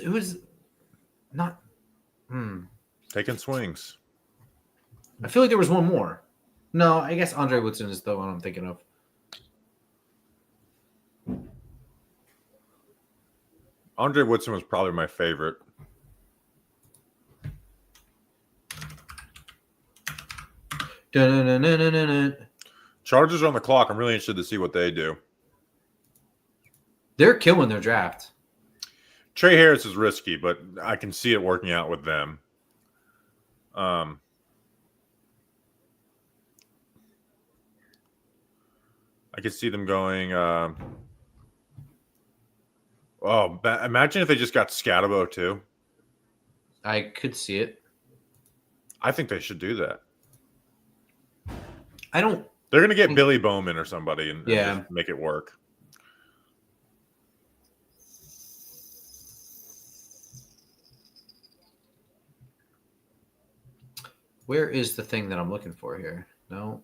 not? Taking swings. I feel like there was one more. No, I guess Andre Woodson is the one I'm thinking of. Andre Woodson was probably my favorite. Chargers are on the clock. I'm really interested to see what they do. They're killing their draft. Trey Harris is risky, but I can see it working out with them. I could see them going. Imagine if they just got Scatabo too. I could see it. I think they should do that. I don't. They're going to get Billy Bowman or somebody and Yeah. just make it work. Where is the thing that I'm looking for here? No.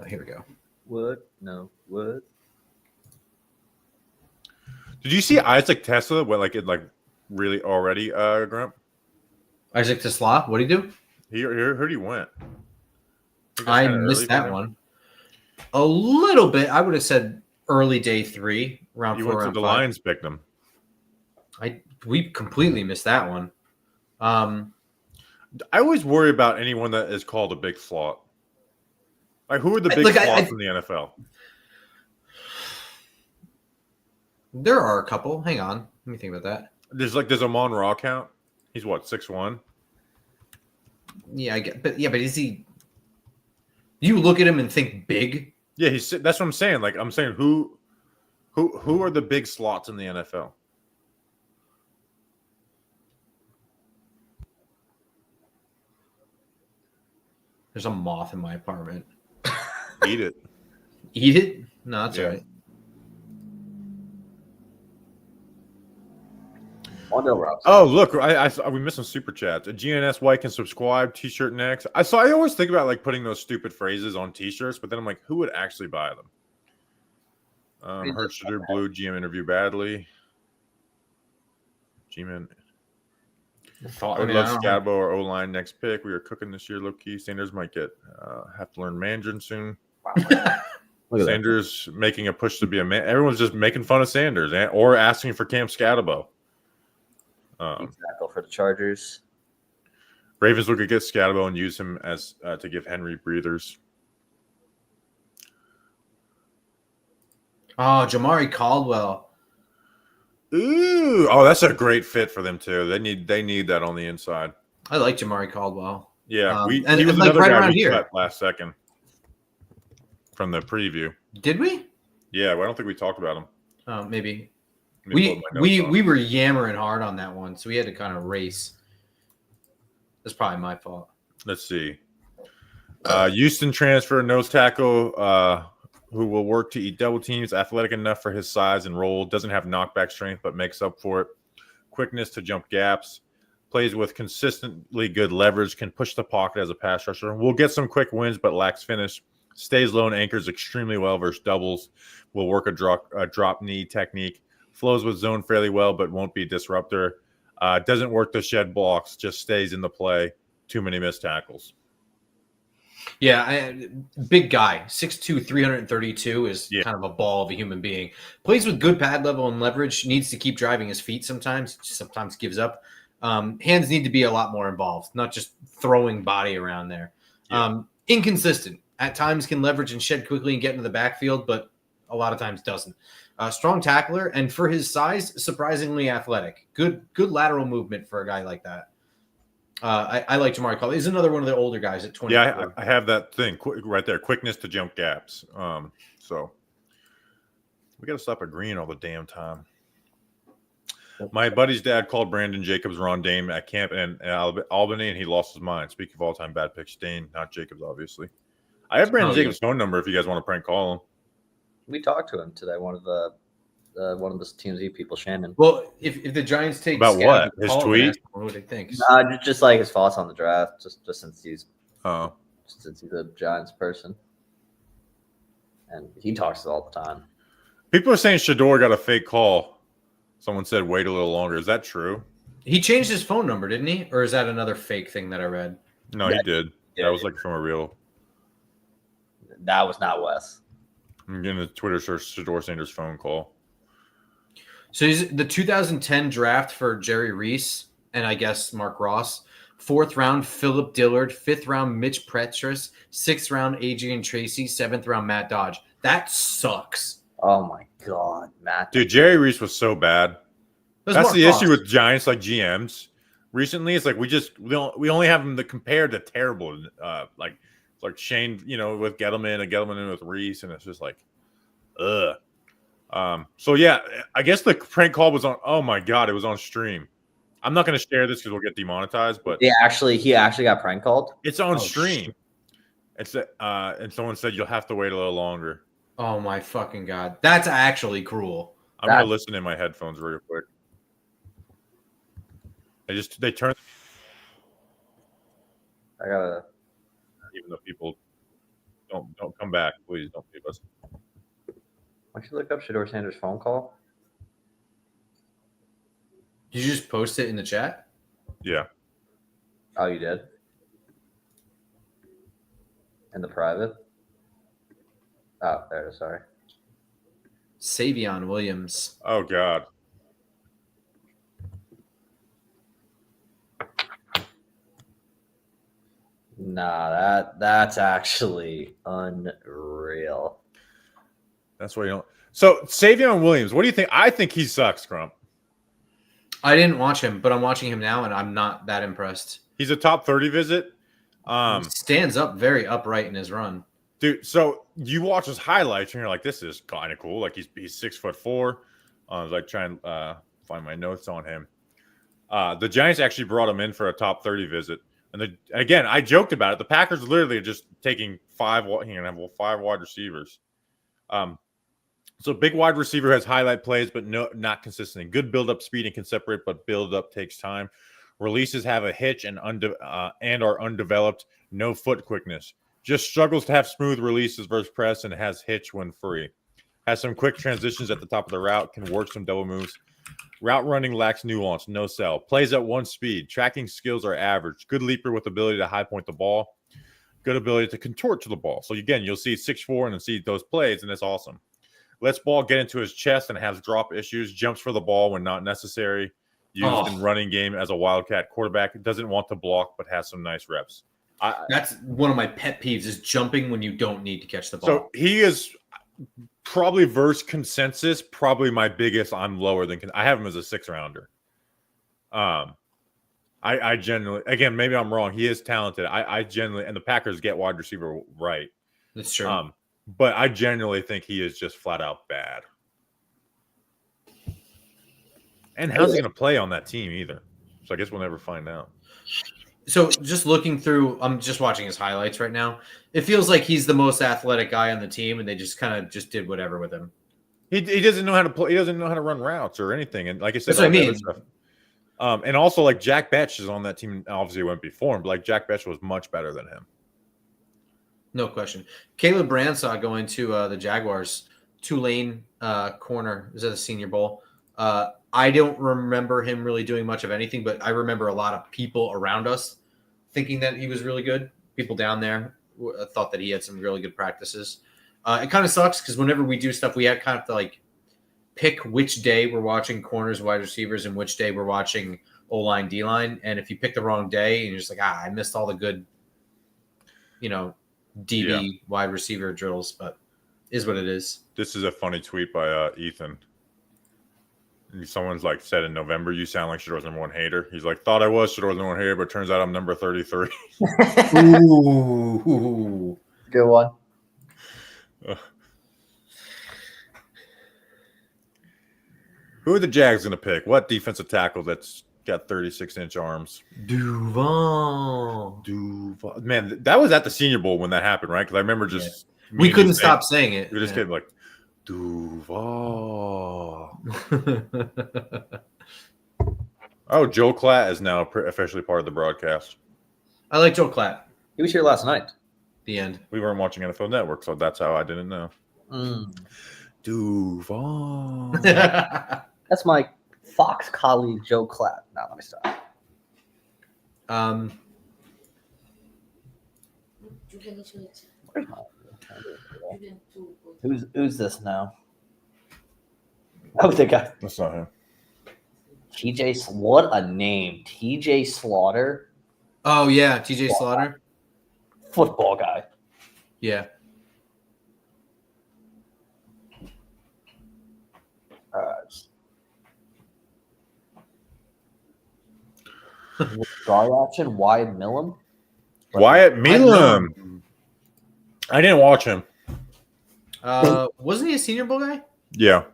Here we go. What? No. What? Did you see Isaac Tesla? What it really already, Grump? Isaac Tesla. What did he do? Heard he went. I missed that one. A little bit. I would have said early day 3, round You 4, went to round the 5. Lions picked them. We completely missed that one. I always worry about anyone that is called a big slot. Like, who are the big slots in the NFL? There are a couple. Hang on. Let me think about that. There's Amon Ra count. He's what, 6'1"? Yeah, but is he? You look at him and think big. Yeah, that's what I'm saying. Like, I'm saying who are the big slots in the NFL? There's a moth in my apartment. Eat it. Eat it? No, that's all right. Oh, look, we missed some super chats. A GNS White can subscribe, T-shirt next. I always think about like putting those stupid phrases on T-shirts, but then I'm like, who would actually buy them? Heard Shedeur Blue GM interview badly. G-Man. I would love Scabo or O-line next pick. We are cooking this year, low key. Sanders might have to learn Mandarin soon. Sanders making a push to be a man. Everyone's just making fun of Sanders or asking for Cam Scatabo. Tackle for the Chargers. Ravens look to get Scatabo and use him as to give Henry breathers. Oh, Jamari Caldwell. Ooh, oh, that's a great fit for them too. They need that on the inside. I like Jamari Caldwell. Yeah, he was like another right guy around we here. cut last second from the preview. Did we? Yeah, well, I don't think we talked about him. Maybe. We were yammering hard on that one, so we had to kind of race. That's probably my fault. Let's see. Houston transfer nose tackle who will work to eat double teams, athletic enough for his size and role, doesn't have knockback strength but makes up for it. Quickness to jump gaps, plays with consistently good leverage, can push the pocket as a pass rusher. Will get some quick wins but lacks finish. Stays low and anchors extremely well versus doubles. Will work a drop knee technique. Flows with zone fairly well but won't be a disruptor. Doesn't work to shed blocks, just stays in the play. Too many missed tackles. Yeah, big guy, 6'2", 332 is kind of a ball of a human being. Plays with good pad level and leverage, needs to keep driving his feet sometimes gives up. Hands need to be a lot more involved, not just throwing body around there. Yeah. Inconsistent. At times can leverage and shed quickly and get into the backfield, but a lot of times doesn't. Strong tackler, and for his size, surprisingly athletic. Good lateral movement for a guy like that. I like Jamari Caldwell. He's another one of the older guys at 24. Yeah, I have that thing right there. Quickness to jump gaps. So we got to stop agreeing all the damn time. My buddy's dad called Brandon Jacobs Ron Dame at camp in Albany, and he lost his mind. Speaking of all-time bad picks, Dane, not Jacobs, obviously. I have Brandon Jacobs' phone number if you guys want to prank call him. We talked to him today. One of the TMZ people, Shannon. Well, if the Giants take about what his tweet, what would they think? Just like his thoughts on the draft, just since he's a Giants person, and he talks all the time. People are saying Shedeur got a fake call. Someone said wait a little longer. Is that true? He changed his phone number, didn't he? Or is that another fake thing that I read? No, he did. Yeah, that was like from a real. That was not Wes. I'm getting a Twitter search Shedeur Sanders phone call. So the 2010 draft for Jerry Reese and I guess Mark Ross, 4th round Philip Dillard, 5th round Mitch Petrus, 6th round Adrian Tracy, 7th round Matt Dodge. That sucks. Oh my God, Matt. Dude, Jerry Reese was so bad. That's the issue with Giants like GMs. Recently, it's like we only have them to compare to terrible like Shane, with Gettleman and Gettleman with Reese, and it's just like, ugh. So yeah, I guess the prank call was on. Oh my God, it was on stream. I'm not going to share this because we'll get demonetized. But he actually got prank called. It's on stream. It's and someone said you'll have to wait a little longer. Oh my fucking God, that's actually cruel. I'm gonna listen in my headphones real quick. They turned. I gotta. Even though people don't come back, please don't leave us. Why don't you look up Shedeur Sanders' phone call? Did you just post it in the chat? Yeah. Oh, you did? In the private. Oh, there it is. Sorry. Savion Williams. Oh God. Nah, that's actually unreal. That's why you don't. So Savion Williams, what do you think? I think he sucks, Grump. I didn't watch him, but I'm watching him now, and I'm not that impressed. He's a top 30 visit. He stands up very upright in his run. Dude, so you watch his highlights and you're like, this is kind of cool. Like he's 6'4". I was like trying to find my notes on him. The Giants actually brought him in for a top 30 visit. And again, I joked about it. The Packers literally are just taking five wide receivers. So big wide receiver has highlight plays, but not consistent. Good build-up speed and can separate, but build-up takes time. Releases have a hitch and are undeveloped. No foot quickness. Just struggles to have smooth releases versus press and has hitch when free. Has some quick transitions at the top of the route. Can work some double moves. Route running lacks nuance. No sell. Plays at one speed. Tracking skills are average. Good leaper with ability to high point the ball. Good ability to contort to the ball. So again, you'll see 6'4" and then see those plays, and it's awesome. Lets ball get into his chest and has drop issues. Jumps for the ball when not necessary. Used in running game as a wildcat quarterback. Doesn't want to block, but has some nice reps. That's one of my pet peeves is jumping when you don't need to catch the ball. So he is probably versus consensus, probably my biggest. I'm lower than I have him as a 6-rounder. I genuinely, again, maybe I'm wrong. He is talented. I genuinely, and the Packers get wide receiver right. That's true. But I genuinely think he is just flat out bad. And how's he going to play on that team either? So I guess we'll never find out. So just looking through, I'm just watching his highlights right now. It feels like he's the most athletic guy on the team, and they just kind of just did whatever with him. He doesn't know how to play. He doesn't know how to run routes or anything. And like I said, that's what I mean. And also, like Jack Betch is on that team. Obviously, it went before him, but like Jack Betch was much better than him. No question. Caleb Bransaw going to the Jaguars. Tulane corner. Is that a Senior Bowl? I don't remember him really doing much of anything, but I remember a lot of people around us thinking that he was really good. People down there thought that he had some really good practices. It kind of sucks because whenever we do stuff, we have kind of to like pick which day we're watching corners, wide receivers, and which day we're watching O-line, D-line. And if you pick the wrong day and you're just like, I missed all the good, DB wide receiver drills, but is what it is. This is a funny tweet by Ethan. Someone's like said in November, you sound like Shedeur's number one hater. He's like, thought I was Shedeur's number one hater, but turns out I'm number 33. Ooh. Good one. Who are the Jags going to pick? What defensive tackle that's got 36-inch arms? Duval. Man, that was at the Senior Bowl when that happened, right? Because I remember just we couldn't stop saying it. We just kept like Duval. Oh, Joe Klatt is now officially part of the broadcast. I like Joe Klatt. He was here last night. The end. We weren't watching NFL Network, so that's how I didn't know. Duval. That's my Fox colleague, Joe Klatt. Now let me stop. Who's this now? Oh, the guy. That's not him. TJ, what a name. TJ Slaughter. Oh, yeah. TJ Slaughter. Football guy. Yeah. Star action, Wyatt Millum. Wyatt Millum. I didn't watch him. Wasn't he a Senior Bowl guy? Yeah.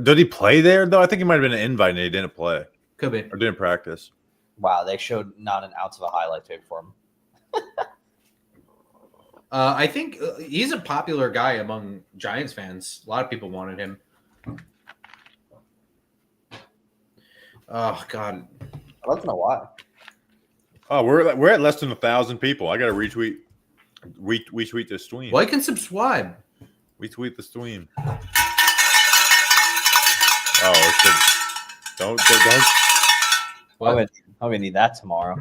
Did he play there, though? I think he might have been an invite and he didn't play. Could be. Or didn't practice. Wow, they showed not an ounce of a highlight tape for him. I think he's a popular guy among Giants fans. A lot of people wanted him. Oh, God. I'd love to know why. Oh, we're at less than 1,000 people. I got to retweet this stream. Like and subscribe. Retweet the stream. Oh, don't. I'm gonna need that tomorrow.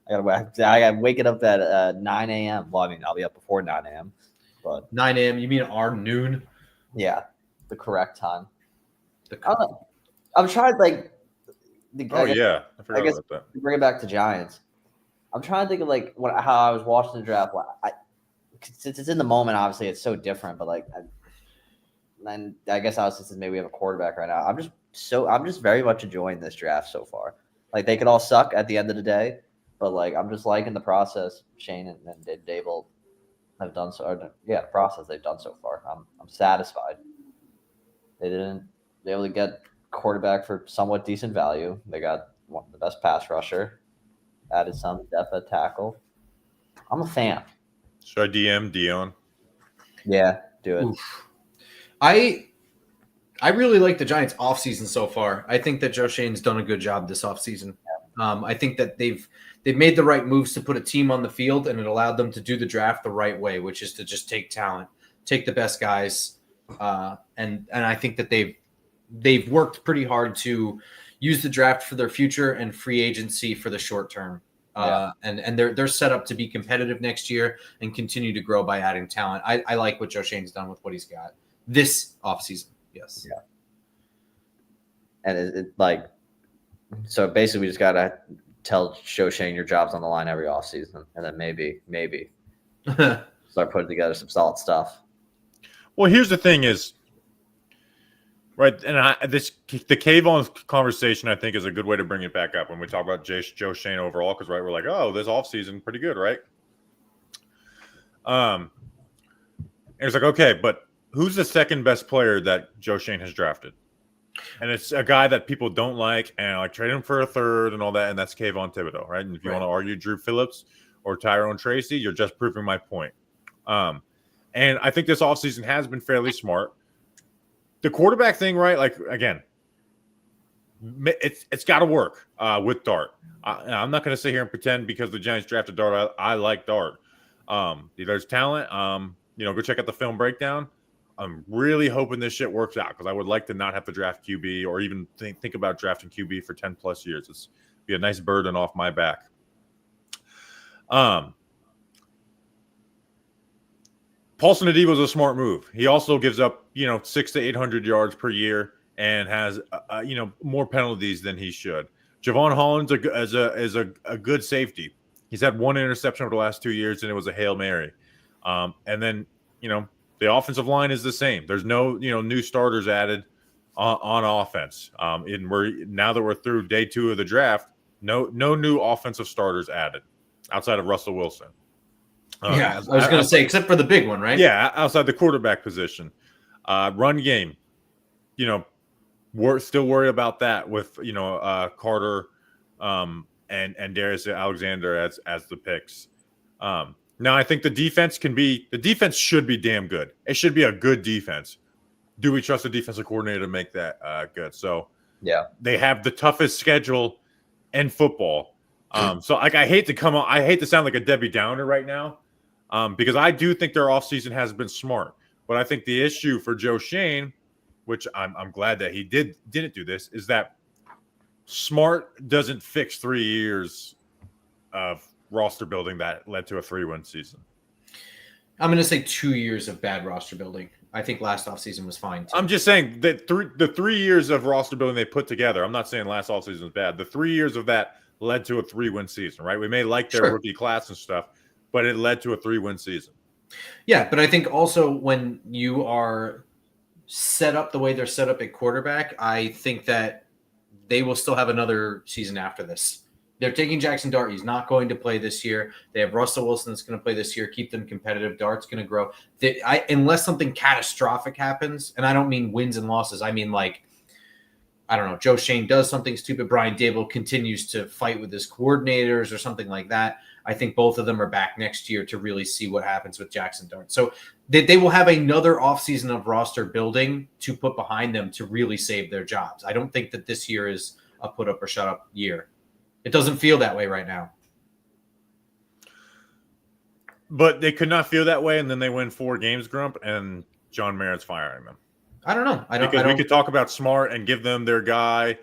I'm waking up at 9 a.m. Well, I mean, I'll be up before 9 a.m. But 9 a.m. You mean our noon? yeah, the correct time. The I'm trying like. Oh yeah, I forgot about that. To bring it back to Giants. I'm trying to think of like how I was watching the draft. Since it's in the moment, obviously it's so different. But like, and I guess I was since maybe we have a quarterback right now. I'm just very much enjoying this draft so far. Like they could all suck at the end of the day, but like I'm just liking the process. Shane and Dable have done so. The process they've done so far. I'm satisfied. They didn't be able to get quarterback for somewhat decent value. They got one of the best pass rusher. Added some depth at tackle. I'm a fan. Should I DM Dion? Yeah, do it. Oof. I really like the Giants offseason so far. I think that Joe Shane's done a good job this offseason. I think that they've made the right moves to put a team on the field, and it allowed them to do the draft the right way, which is to just take talent, take the best guys, and I think that they've worked pretty hard to use the draft for their future and free agency for the short term. And they're set up to be competitive next year and continue to grow by adding talent. I like what Joe Shane's done with what he's got this offseason. Yes. Yeah. And it like, so basically we just got to tell Joe Shane your job's on the line every offseason. And then maybe start putting together some solid stuff. Well, here's the thing is, right, and the cave-on conversation, I think, is a good way to bring it back up when we talk about Joe Shane overall, because, right, we're like, oh, this offseason, pretty good, right? And it's like, okay, but who's the second best player that Joe Shane has drafted? And it's a guy that people don't like, and like trade him for a third and all that, and that's Kayvon Thibodeau, right? And if you want to argue Drew Phillips or Tyrone Tracy, you're just proving my point. And I think this offseason has been fairly smart. The quarterback thing, right? Like, again, it's got to work with Dart. I'm not going to sit here and pretend because the Giants drafted Dart. I like Dart. There's talent. Go check out the film breakdown. I'm really hoping this shit works out because I would like to not have to draft QB or even think about drafting QB for 10 plus years. It's be a nice burden off my back. Paulson Adebo is a smart move. He also gives up, 600 to 800 yards per year and has, more penalties than he should. Javon Holland's is a good safety. He's had one interception over the last 2 years, and it was a Hail Mary. And then, the offensive line is the same. There's no, new starters added on offense. Now that we're through day 2 of the draft, no new offensive starters added outside of Russell Wilson. I was going to say, except for the big one, right? Yeah, outside the quarterback position. Run game, we're still worried about that with, Carter and Darius Alexander as the picks. Now, I think the defense should be damn good. It should be a good defense. Do we trust the defensive coordinator to make that good? So, yeah, they have the toughest schedule in football. So, like, I hate to sound like a Debbie Downer right now, because I do think their offseason has been smart. But I think the issue for Joe Shane, which I'm glad that he didn't do this, is that smart doesn't fix 3 years of roster building that led to a 3-win season. I'm going to say 2 years of bad roster building. I think last offseason was fine, too. I'm just saying that the 3 years of roster building they put together, I'm not saying last offseason was bad. The 3 years of that led to a 3-win season, right? We may like their rookie class and stuff, but it led to a 3-win season. Yeah, but I think also when you are set up the way they're set up at quarterback, I think that they will still have another season after this. They're taking Jackson Dart. He's not going to play this year. They have Russell Wilson that's going to play this year, keep them competitive. Dart's going to grow. Unless something catastrophic happens, and I don't mean wins and losses. I mean, like, I don't know, Joe Shane does something stupid. Brian Dable continues to fight with his coordinators or something like that. I think both of them are back next year to really see what happens with Jackson Dart. So they will have another offseason of roster building to put behind them to really save their jobs. I don't think that this year is a put up or shut up year. It doesn't feel that way right now. But they could not feel that way, and then they win 4 games, Grump, and John Merritt's firing them. I don't know. We could talk about smart and give them their guy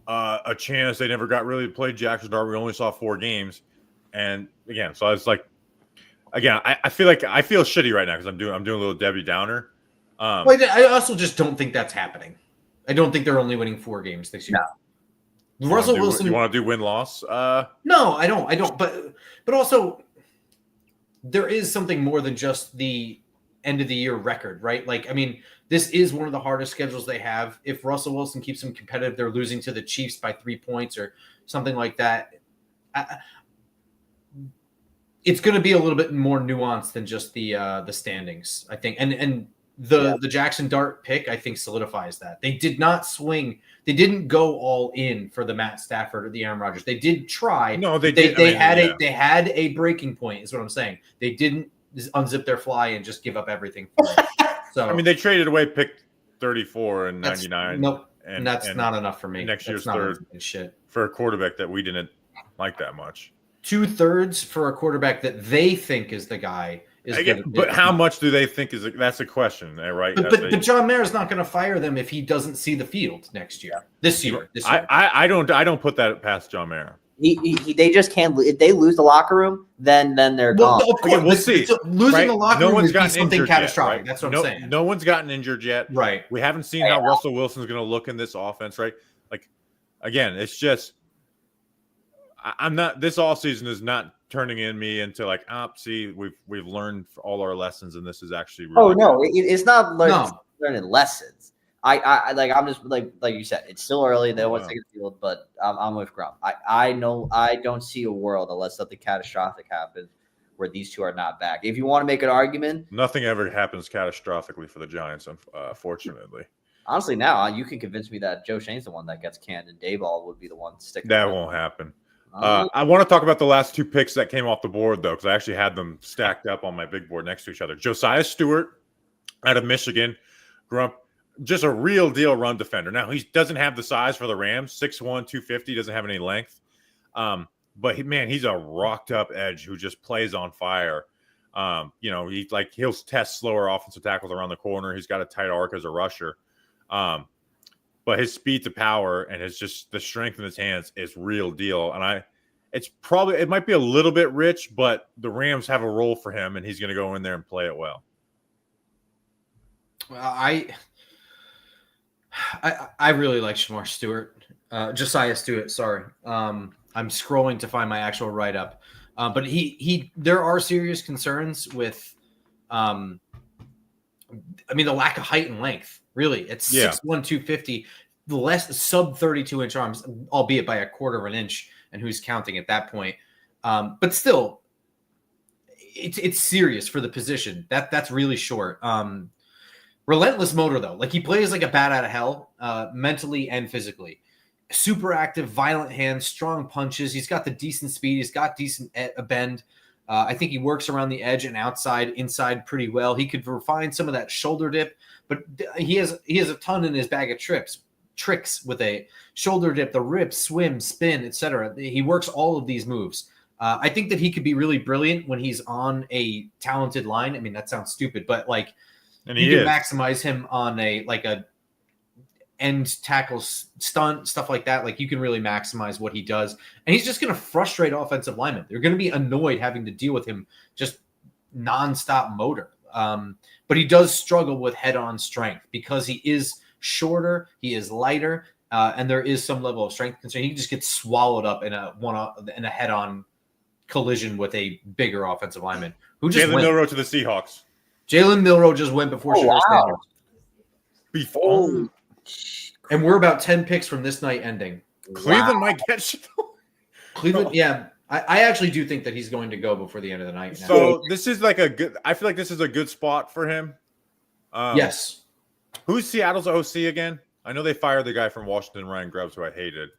a chance. They never got really to play Jackson Dart. We only saw 4 games. And again, so I was like, again, I feel shitty right now because I'm doing a little Debbie Downer. Well, I also just don't think that's happening. I don't think they're only winning 4 games this year. No. Russell Wilson. You want to do win loss? No, I don't. But also, there is something more than just the end of the year record, right? Like, I mean, this is one of the hardest schedules they have. If Russell Wilson keeps them competitive, they're losing to the Chiefs by 3 points or something like that. It's going to be a little bit more nuanced than just the standings, I think. And the Jackson Dart pick, I think, solidifies that. They did not swing. They didn't go all in for the Matt Stafford or the Aaron Rodgers. They did try. No, they had a breaking point, is what I'm saying. They didn't unzip their fly and just give up everything for it. So I mean, they traded away pick 34 and 99. Nope. And that's not enough for me. Next year's that's third shit for a quarterback that we didn't like that much. 2/3 for a quarterback that they think is the guy. But how much do they think is that's a question, right? But John Mayer's not going to fire them if he doesn't see the field next year. This year. I don't put that past John Mayer. They just can't. If they lose the locker room, then they're gone. Of course, we'll see. Losing the locker room would be something catastrophic. Yet, right? That's what I'm saying. No one's gotten injured yet. Right. We haven't seen how Russell Wilson's going to look in this offense, right? Like, again, it's just I'm not. This offseason is not turning me into like, see, we've learned all our lessons, and this is actually really it's not learning lessons. I'm just like you said, it's still early. They don't want to take the field, but I'm with Grump. I know I don't see a world unless something catastrophic happens where these two are not back. If you want to make an argument, nothing ever happens catastrophically for the Giants, unfortunately. Honestly, now you can convince me that Joe Shane's the one that gets canned and Dayball would be the one sticking. That won't happen. I want to talk about the last 2 picks that came off the board, though, because I actually had them stacked up on my big board next to each other. Josiah Stewart out of Michigan. Grump, just a real deal run defender. Now, he doesn't have the size for the Rams, 6'1", 250, doesn't have any length. But he's a rocked up edge who just plays on fire. He'll test slower offensive tackles around the corner. He's got a tight arc as a rusher. But his speed to power and the strength in his hands is real deal. And it might be a little bit rich, but the Rams have a role for him, and he's going to go in there and play it well. Well, I really like Josiah Stewart. Sorry. I'm scrolling to find my actual write-up. But there are serious concerns with, the lack of height and length. Really, it's 6'1", 250, the less sub 32-inch arms, albeit by a quarter of an inch, and who's counting at that point. But still, it's serious for the position. That's really short. Relentless motor, though. Like, he plays like a bat out of hell, mentally and physically. Super active, violent hands, strong punches. He's got the decent speed. He's got decent bend. I think he works around the edge and inside pretty well. He could refine some of that shoulder dip, but he has a ton in his bag of tricks with a shoulder dip, the rip, swim, spin, etc. He works all of these moves. I think that he could be really brilliant when he's on a talented line. I mean, that sounds stupid, but you can maximize him on a end tackle stunt, stuff like that. Like, you can really maximize what he does. And he's just going to frustrate offensive linemen. They're going to be annoyed having to deal with him just nonstop motor. But he does struggle with head-on strength because he is shorter, he is lighter, and there is some level of strength concern. He just gets swallowed up in a head-on collision with a bigger offensive lineman. Jalen Milroe to the Seahawks. Jalen Milroe just went before Shedeur Sanders. And we're about 10 picks from this night ending. Cleveland might get Shedeur. Cleveland, yeah. I actually do think that he's going to go before the end of the night. Now. So this is I feel like this is a good spot for him. Yes. Who's Seattle's OC again? I know they fired the guy from Washington, Ryan Grubbs, who I hated.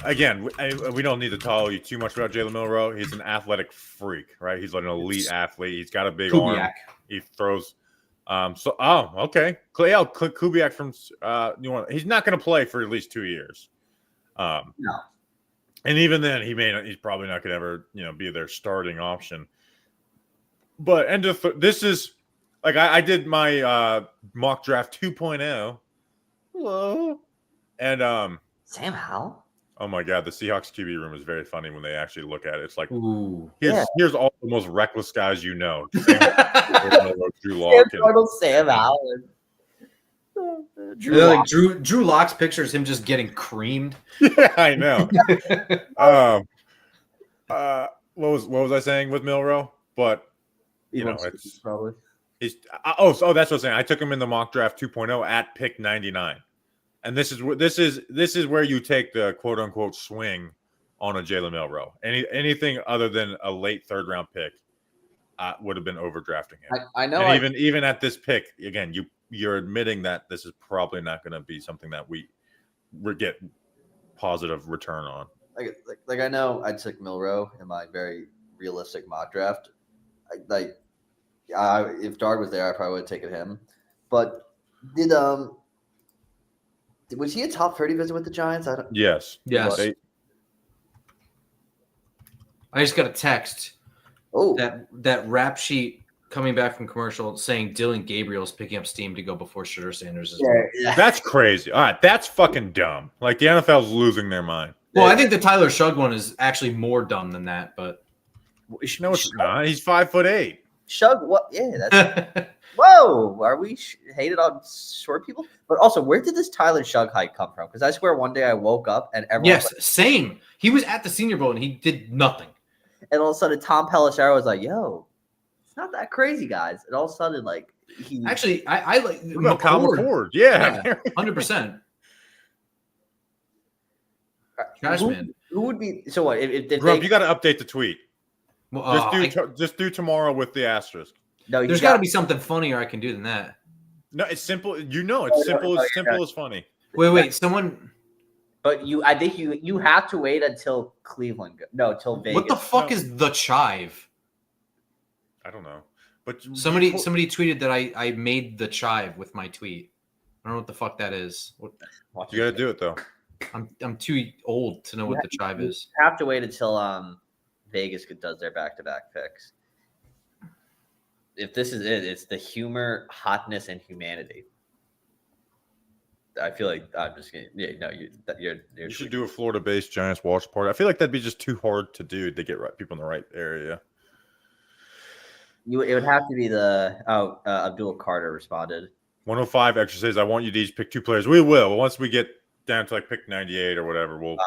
Again, we don't need to tell you too much about Jalen Milroe. He's an athletic freak, right? He's like an elite athlete. He's got a big arm. He throws. Okay. Kubiak from he's not going to play for at least 2 years. No. And even then, he's probably not going to ever, be their starting option. But this is like I did my mock draft 2.0. Hello. And Sam Howell? Oh my god, the Seahawks QB room is very funny when they actually look at it. It's like Ooh. here's all the most reckless guys you know. Drew Lock and Sam Allen. Like Drew Lock's picture is him just getting creamed. yeah, I know. What was I saying with Milrow? But you know, it's probably he's oh that's what I'm saying. I took him in the mock draft 2.0 at pick 99, and this is where you take the quote unquote swing on a Jalen Milrow. Anything other than a late 3rd round pick would have been overdrafting him. I know. And even at this pick, again, you're admitting that this is probably not going to be something that we get positive return on. Like I know I took Milrow in my very realistic mock draft. If Dard was there, I probably would have taken him. But was he a top 30 visit with the Giants? Yes. I just got a text. Oh, that rap sheet coming back from commercial saying Dylan Gabriel's picking up steam to go before Shedeur Sanders is. Yeah. That's crazy. All right, that's fucking dumb. Like the NFL's losing their mind. Well, I think the Tyler Shug one is actually more dumb than that, but no, it's not. He's 5'8". Shug, what? Yeah, that's whoa. Are we hated on short people? But also, where did this Tyler Shug hype come from? Because I swear one day I woke up and everyone same. He was at the Senior Bowl and he did nothing. And all of a sudden, Tom Pelissero was like, "Yo, it's not that crazy, guys." And all of a sudden, like he actually, I like McCord. Yeah, 100%. Trash man. Who would be so? What if Grump, you got to update the tweet. Well, just do tomorrow with the asterisk. No, there's got to be something funnier I can do than that. No, it's simple. You know, it's simple as funny. Wait, someone. But I think you have to wait until Cleveland. Till Vegas. What the fuck is the chive? I don't know. But somebody tweeted that I made the chive with my tweet. I don't know what the fuck that is. You got to do it though. I'm too old to know what the chive is. You have to wait until Vegas does their back-to-back picks. If this is it, it's the humor, hotness, and humanity. I feel like I'm just kidding. Yeah, no, you should do a Florida-based Giants watch party. I feel like that'd be just too hard to do to get people in the right area. It would have to be Abdul Carter responded. 105 extra says, I want you to each pick 2 players. We will. Once we get down to like pick 98 or whatever, we'll.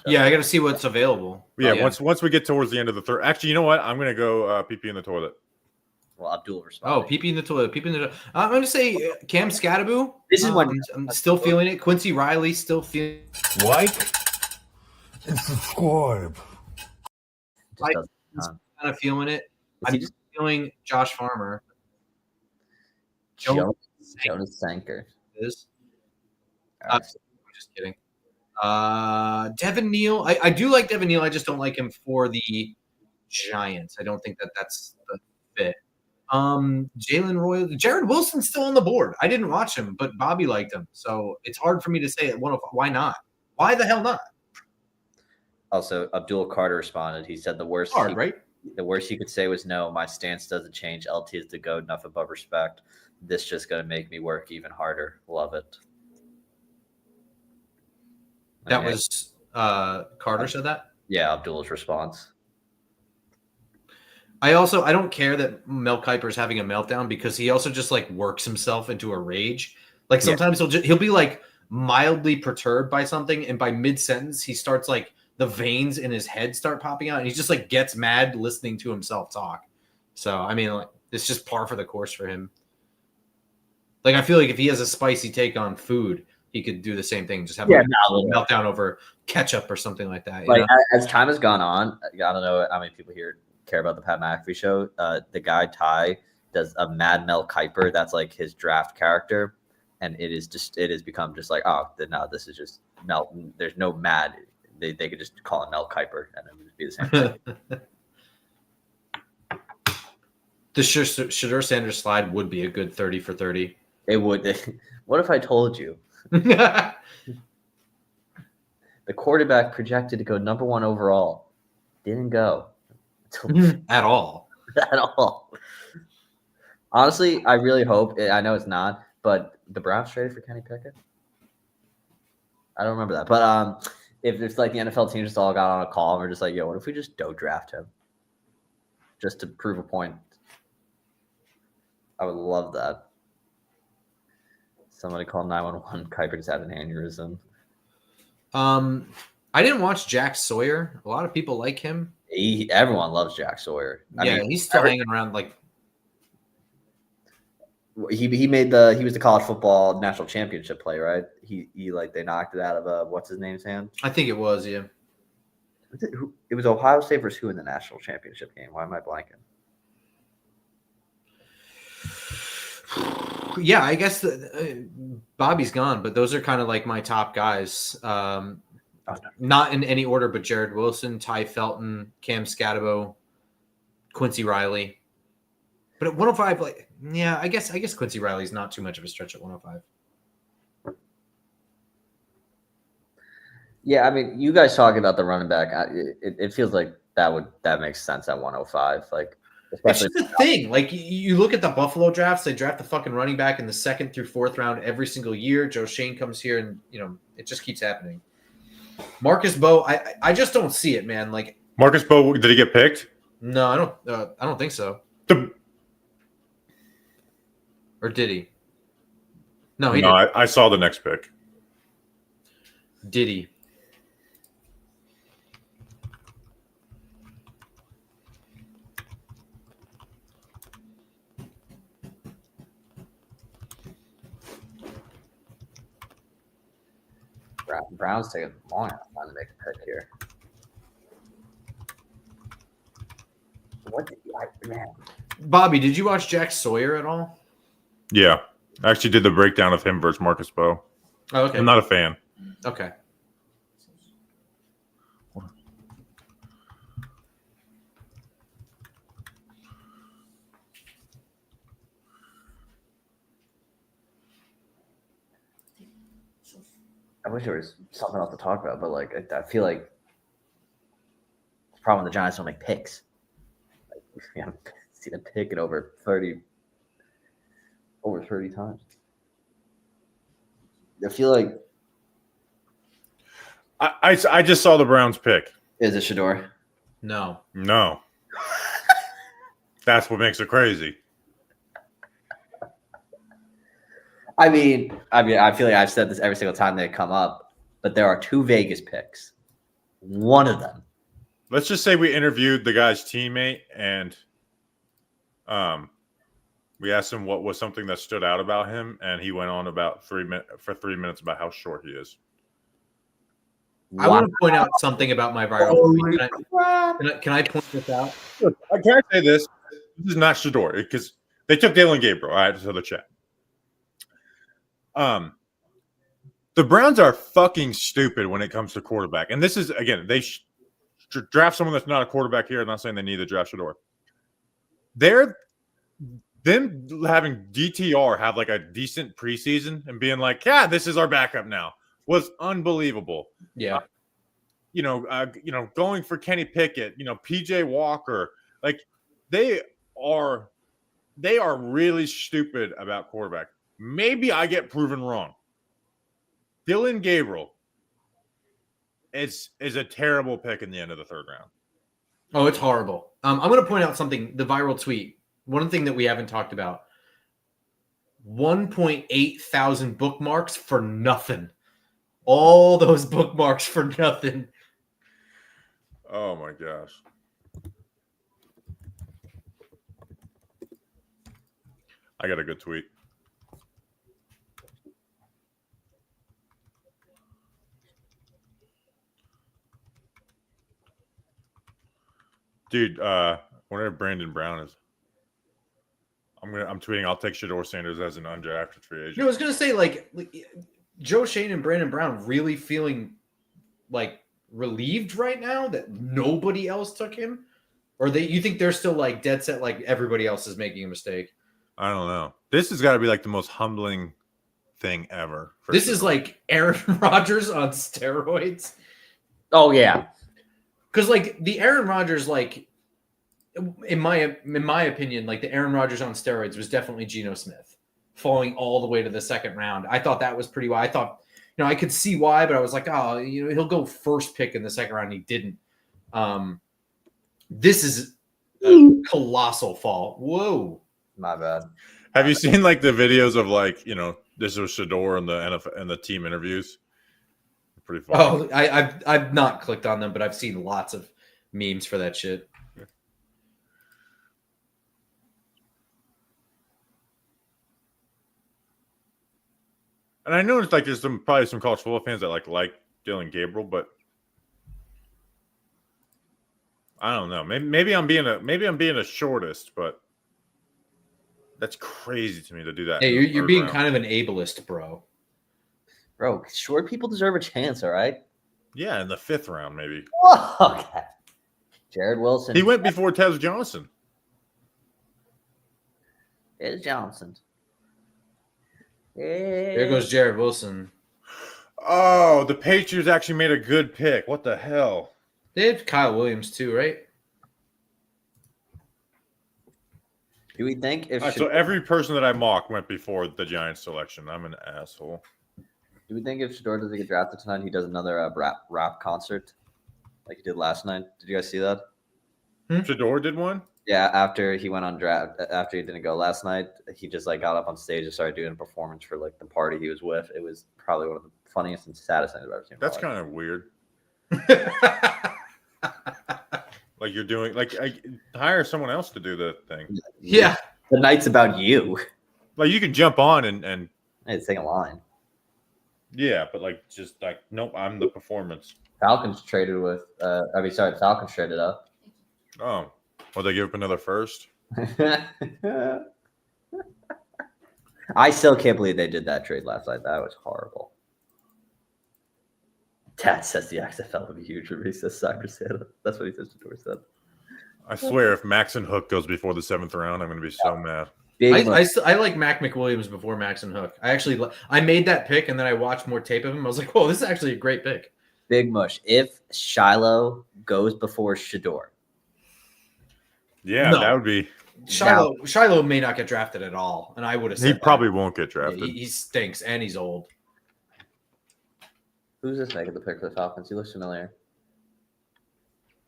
Yeah, I got to see what's available. Yeah, once we get towards the end of the 3rd. Actually, you know what? I'm gonna go pee in the toilet. Well, Abdul responded. Oh, pee in the toilet. I'm going to say Cam Scattaboo. This is when I'm still feeling it. Quincy Riley still feeling. Like and subscribe. I'm kind of feeling it. I'm just feeling Josh Farmer. Jonas Sanker is. I'm just kidding. Devin Neal. I do like Devin Neal. I just don't like him for the Giants. I don't think that's the fit. Jalen Royal, Jared Wilson's still on the board. I didn't watch him, but Bobby liked him, so it's hard for me to say why not? Why the hell not? Also, Abdul Carter responded. He said the worst. The worst he could say was no. My stance doesn't change. LT is the GOAT. Enough above respect. This just gonna make me work even harder. Love it. That was Carter said that? Yeah, Abdul's response. I don't care that Mel Kiper's having a meltdown because he also just like works himself into a rage. Like sometimes he'll be like mildly perturbed by something, and by mid-sentence he starts like the veins in his head start popping out, and he just like gets mad listening to himself talk. So I mean, like, it's just par for the course for him. Like I feel like if he has a spicy take on food, he could do the same thing, just have a meltdown over ketchup or something like that. Like as time has gone on, I don't know how many people here care about the Pat McAfee show. The guy Ty does a Mad Mel Kiper. That's like his draft character, and it has become just like, oh no, this is just Mel. There's no Mad. They could just call him Mel Kiper, and it would be the same thing. The Shedeur Sanders slide would be a good 30 for 30. It would. What if I told you? The quarterback projected to go number 1 overall didn't go. At all. At all. Honestly, I really hope. I know it's not, but the Browns traded for Kenny Pickett. I don't remember that, but if it's like the NFL team just all got on a call and we're just like, yo, what if we just don't draft him? Just to prove a point. I would love that. Somebody call 911. Kuiper just had an aneurysm. I didn't watch Jack Sawyer. A lot of people like him. Everyone loves Jack Sawyer. I mean, he's still hanging around. Like he was the college football national championship play, right? He they knocked it out of what's his name's hand. I think it was, yeah. It was Ohio State versus who in the national championship game? Why am I blanking? Yeah, I guess Bobby's gone, but those are kind of like my top guys. Not in any order, but Jared Wilson, Ty Felton, Cam Scatabo, Quincy Riley. But at 105, like, yeah, I guess Quincy Riley's not too much of a stretch at 105. Yeah, I mean, you guys talking about the running back, it feels like that makes sense at 105. Like, it's just the thing. Like, you look at the Buffalo drafts; they draft the fucking running back in the 2nd through 4th round every single year. Joe Shane comes here, and it just keeps happening. Marcus Bowe, I just don't see it, man. Like Marcus Bowe, did he get picked? No, I don't think so. Or did he? No, he didn't. I saw the next pick. Did he? Brown's taking long enough time to make a pick here. Man. Bobby, did you watch Jack Sawyer at all? Yeah. I actually did the breakdown of him versus Marcus Bowe. Oh, okay. I'm not a fan. Okay. I wish there was something else to talk about, but like I feel like the problem with the Giants don't make picks. Like, we haven't seen a pick in over 30 times. I feel like I just saw the Browns pick. Is it Shedeur? No. That's what makes it crazy. I mean, I feel like I've said this every single time they come up, but there are 2 Vegas picks. One of them. Let's just say we interviewed the guy's teammate and we asked him what was something that stood out about him, and he went on about 3 minutes about how short he is. I want to point out something about my viral tweet. Can I point this out? Can I say this? This is not Shedeur because they took Dalen Gabriel. All right, to the chat. The Browns are fucking stupid when it comes to quarterback. And this is, again, they draft someone that's not a quarterback here. I'm not saying they need to draft Shedeur. Them having DTR have like a decent preseason and being like, yeah, this is our backup now was unbelievable. Yeah. Going for Kenny Pickett, PJ Walker, like they are really stupid about quarterback. Maybe I get proven wrong. Dylan Gabriel is a terrible pick in the end of the 3rd round. Oh, it's horrible. I'm going to point out something, the viral tweet. One thing that we haven't talked about. 1.8 thousand bookmarks for nothing. All those bookmarks for nothing. Oh, my gosh. I got a good tweet. Dude, whatever Brandon Brown is. I'm tweeting. I'll take Shedeur Sanders as an undrafted free agent. I was gonna say like Joe Shane and Brandon Brown really feeling like relieved right now that nobody else took him, or you think they're still like dead set like everybody else is making a mistake? I don't know. This has got to be like the most humbling thing ever. This is like Aaron Rodgers on steroids. Oh yeah. Because like the Aaron Rodgers, like in my opinion, like the Aaron Rodgers on steroids was definitely Geno Smith falling all the way to the 2nd round. I thought that was pretty wild. I thought I could see why, but I was like, oh, he'll go first pick in the second round. He didn't. This is a colossal fall. Whoa. My bad. Have you seen like the videos of like, this was Shedeur in the NFL and the team interviews? Pretty funny. Oh, I've not clicked on them, but I've seen lots of memes for that shit. And I know it's like there's probably some college football fans that like Dylan Gabriel, but I don't know. Maybe I'm being a shortist, but that's crazy to me to do that. Hey, you're being kind of an ableist, bro. Bro, short people deserve a chance, all right? Yeah, in the 5th round, maybe. Okay. Jared Wilson. He went before Tez Johnson. Tez Johnson. There goes Jared Wilson. Oh, the Patriots actually made a good pick. What the hell? They have Kyle Williams too, right? Do we think if so every person that I mocked went before the Giants selection. I'm an asshole. Do we think if Shedeur doesn't get drafted tonight, he does another rap concert like he did last night? Did you guys see that? Shedeur did one? Yeah, after he went on draft, after he didn't go last night, he just like got up on stage and started doing a performance for like the party he was with. It was probably one of the funniest and saddest things I've ever seen. That's kind of weird. Like you're doing, like hire someone else to do the thing. Yeah, the night's about you. Like you can jump on and hey, sing a line. Yeah, but like just like nope, I'm the performance. Falcons traded with. Falcons traded up. Oh, well, they give up another first. I still can't believe they did that trade last night. That was horrible. Tat says the XFL would be huge for me, says Cyber Santa. That's what he says to Shedeur said. I swear, if Max and Hook goes before the 7th round, I'm going to be so mad. I like Mac McWilliams before Max and Hook. I made that pick and then I watched more tape of him. I was like, whoa, this is actually a great pick. Big Mush. If Shiloh goes before Shedeur. Yeah, no. That would be. Shiloh may not get drafted at all, and I would have said he probably won't get drafted. Yeah, he stinks, and he's old. Who's this making the pick for the Falcons? He looks familiar.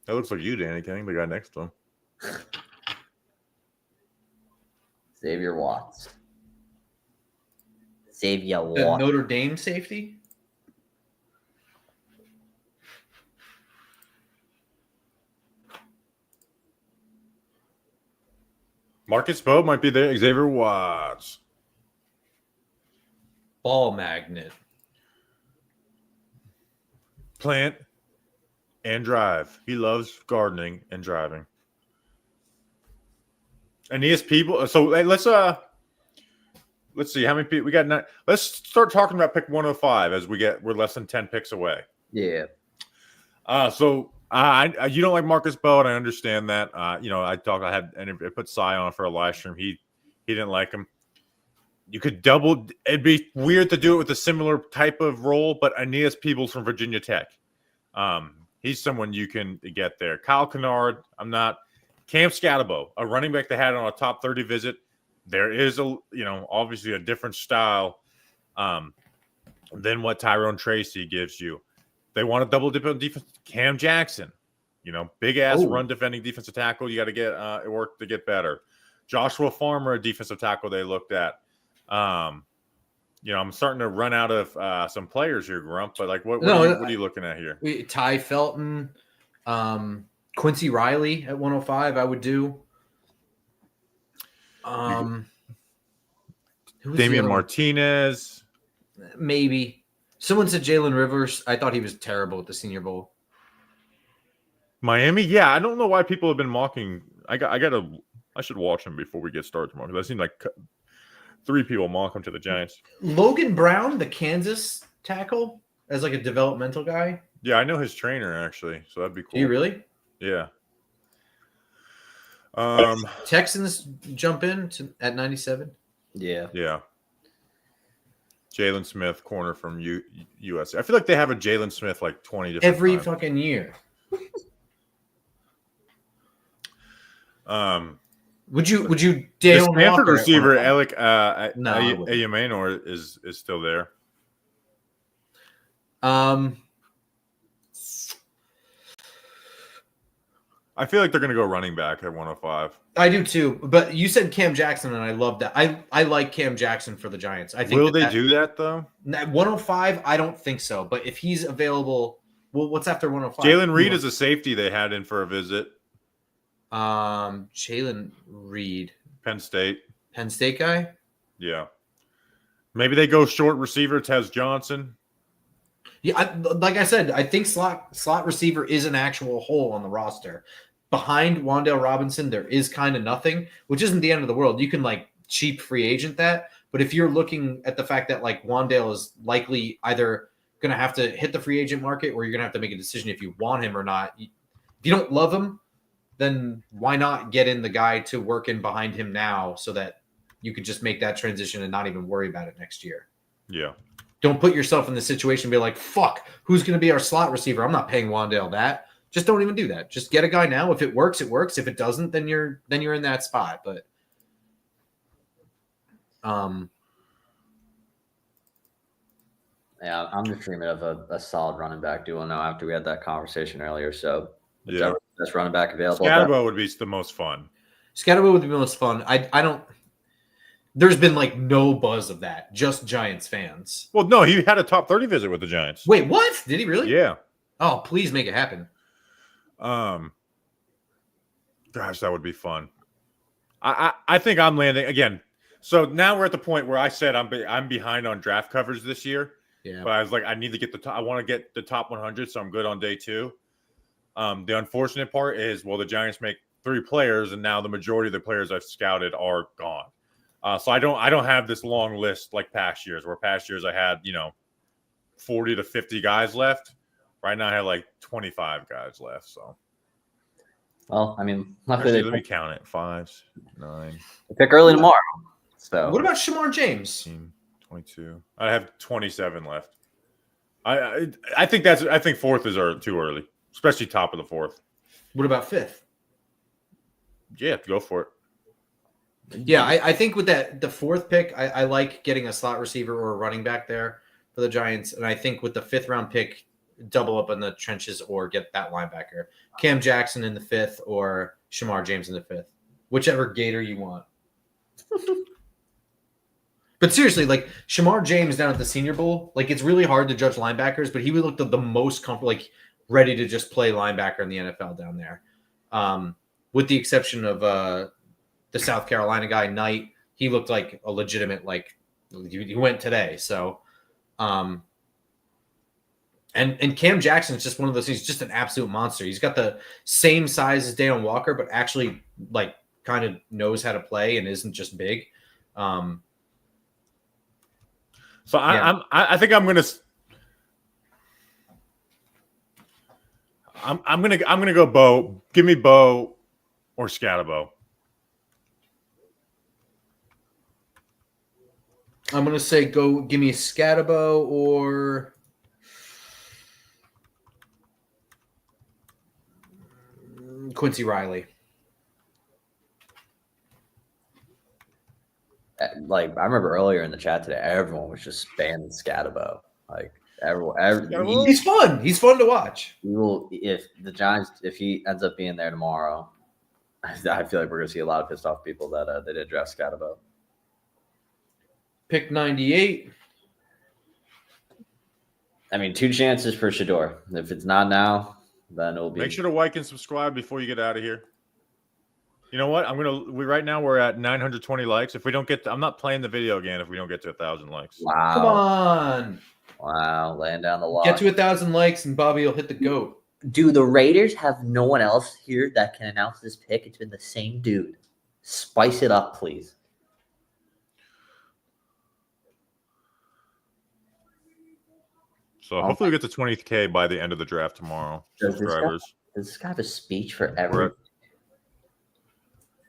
That looks like you, Danny King, the guy next to him. Xavier Watts. Xavier Watts. The Notre Dame safety? Marcus Poe might be there. Xavier Watts. Ball magnet. Plant and drive. He loves gardening and driving. And he has people. So hey, let's see how many people we got. Let's start talking about pick 105 as we're less than 10 picks away. Yeah. So you don't like Marcus Poe, and I understand that. I put Cy on for a live stream. He didn't like him. You could double. It'd be weird to do it with a similar type of role, but Aeneas Peebles from Virginia Tech. He's someone you can get there. Kyle Kennard, I'm not. Cam Scatabo, a running back that had on a top 30 visit. There is obviously a different style than what Tyrone Tracy gives you. They want to double dip on defense. Cam Jackson, big ass run defending defensive tackle. You got to get work to get better. Joshua Farmer, a defensive tackle they looked at. I'm starting to run out of some players here, Grump. But like, what are you looking at here? Ty Felton, Quincy Riley at 105. I would do. Damian Martinez, maybe. Someone said Jalen Rivers. I thought he was terrible at the Senior Bowl. Miami, yeah, I don't know why people have been mocking. I should watch him before we get started tomorrow because I seen like 3 people mock him to the Giants. Logan Brown, the Kansas tackle, as like a developmental guy. Yeah, I know his trainer actually, so that'd be cool. Do you really? Yeah. Texans jump in at 97. Yeah. Yeah. Jalen Smith, corner from USC. I feel like they have a Jalen Smith like 20 different every times. fucking year. Would you the Stanford receiver Alec Ayamanor is still there. I feel like they're going to go running back at 105. I do too. But you said Cam Jackson, and I love that. I like Cam Jackson for the Giants. I think Will they do that though? At 105, I don't think so. But if he's available, well, what's after 105? Jalen Reed is a safety they had in for a visit. Jalen Reed, Penn State guy. Yeah. Maybe they go short receiver, Tez Johnson. Yeah, like I said, I think slot receiver is an actual hole on the roster. Behind Wan'Dale Robinson, there is kind of nothing, which isn't the end of the world. You can like cheap free agent that, but if you're looking at the fact that like Wan'Dale is likely either going to have to hit the free agent market, or you're going to have to make a decision if you want him or not. If you don't love him, then why not get in the guy to work in behind him now, so that you could just make that transition and not even worry about it next year. Yeah. Don't put yourself in the situation and be like, fuck, who's going to be our slot receiver? I'm not paying Wan'Dale that. Just don't even do that. Just get a guy now. If it works, it works. If it doesn't, then you're in that spot. But yeah, I'm just dreaming of a solid running back duo now after we had that conversation earlier. So Yeah. best running back available. Scatterbo would be the most fun. Scatterbo would be the most fun. I don't. There's been like no buzz of that. Just Giants fans. Well, no, he had a top 30 visit with the Giants. Wait, what? Did he really? Yeah. Oh, please make it happen. Gosh, that would be fun. I think I'm landing again. So now we're at the point where I said I'm behind on draft coverage this year. Yeah. But I was like, I need to get I want to get the top 100, so I'm good on day 2. The unfortunate part is, well, the Giants make 3 players, and now the majority of the players I've scouted are gone. So I don't have this long list like past years, where past years I had 40 to 50 guys left. Right now I have like 25 guys left. So, well, I mean, actually, let me count it: 5, 9. They pick early tomorrow. So what about Shamar James? 15, 22. I have 27 left. I think 4th is too early, especially top of the 4th. What about 5th? Yeah, go for it. Yeah, I think with the 4th pick, I like getting a slot receiver or a running back there for the Giants. And I think with the 5th round pick, double up in the trenches or get that linebacker. Cam Jackson in the 5th or Shamar James in the 5th. Whichever Gator you want. But seriously, like Shamar James down at the Senior Bowl, like it's really hard to judge linebackers, but he would look the most comfortable, like ready to just play linebacker in the NFL down there. With the exception of the South Carolina guy, Knight, he looked like a legitimate, like he went today. So, and Cam Jackson is just one of those things, just an absolute monster. He's got the same size as Deion Walker, but actually like kind of knows how to play and isn't just big. So I think I'm gonna go Bo. Give me Bo or Scatterbo. I'm gonna say go give me Scatterbo or Quincy Riley. Like I remember earlier in the chat today, everyone was just spamming Scatterbo. Like everyone, he's fun. He's fun to watch. he will if he ends up being there tomorrow. I feel like we're gonna see a lot of pissed off people that they did draft Scatterbo. Pick 98. I mean, 2 chances for Shedeur. If it's not now, then it'll be. Make sure to like and subscribe before you get out of here. You know what? Right now we're at 920 likes. If we don't get I'm not playing the video again if we don't get to 1,000 likes. Wow. Come on. Wow, laying down the law. Get to 1,000 likes and Bobby will hit the GOAT. Do the Raiders have no one else here that can announce this pick? It's been the same dude. Spice it up, please. So hopefully we get to 20K by the end of the draft tomorrow. Subscribers. Does this guy have a speech for every?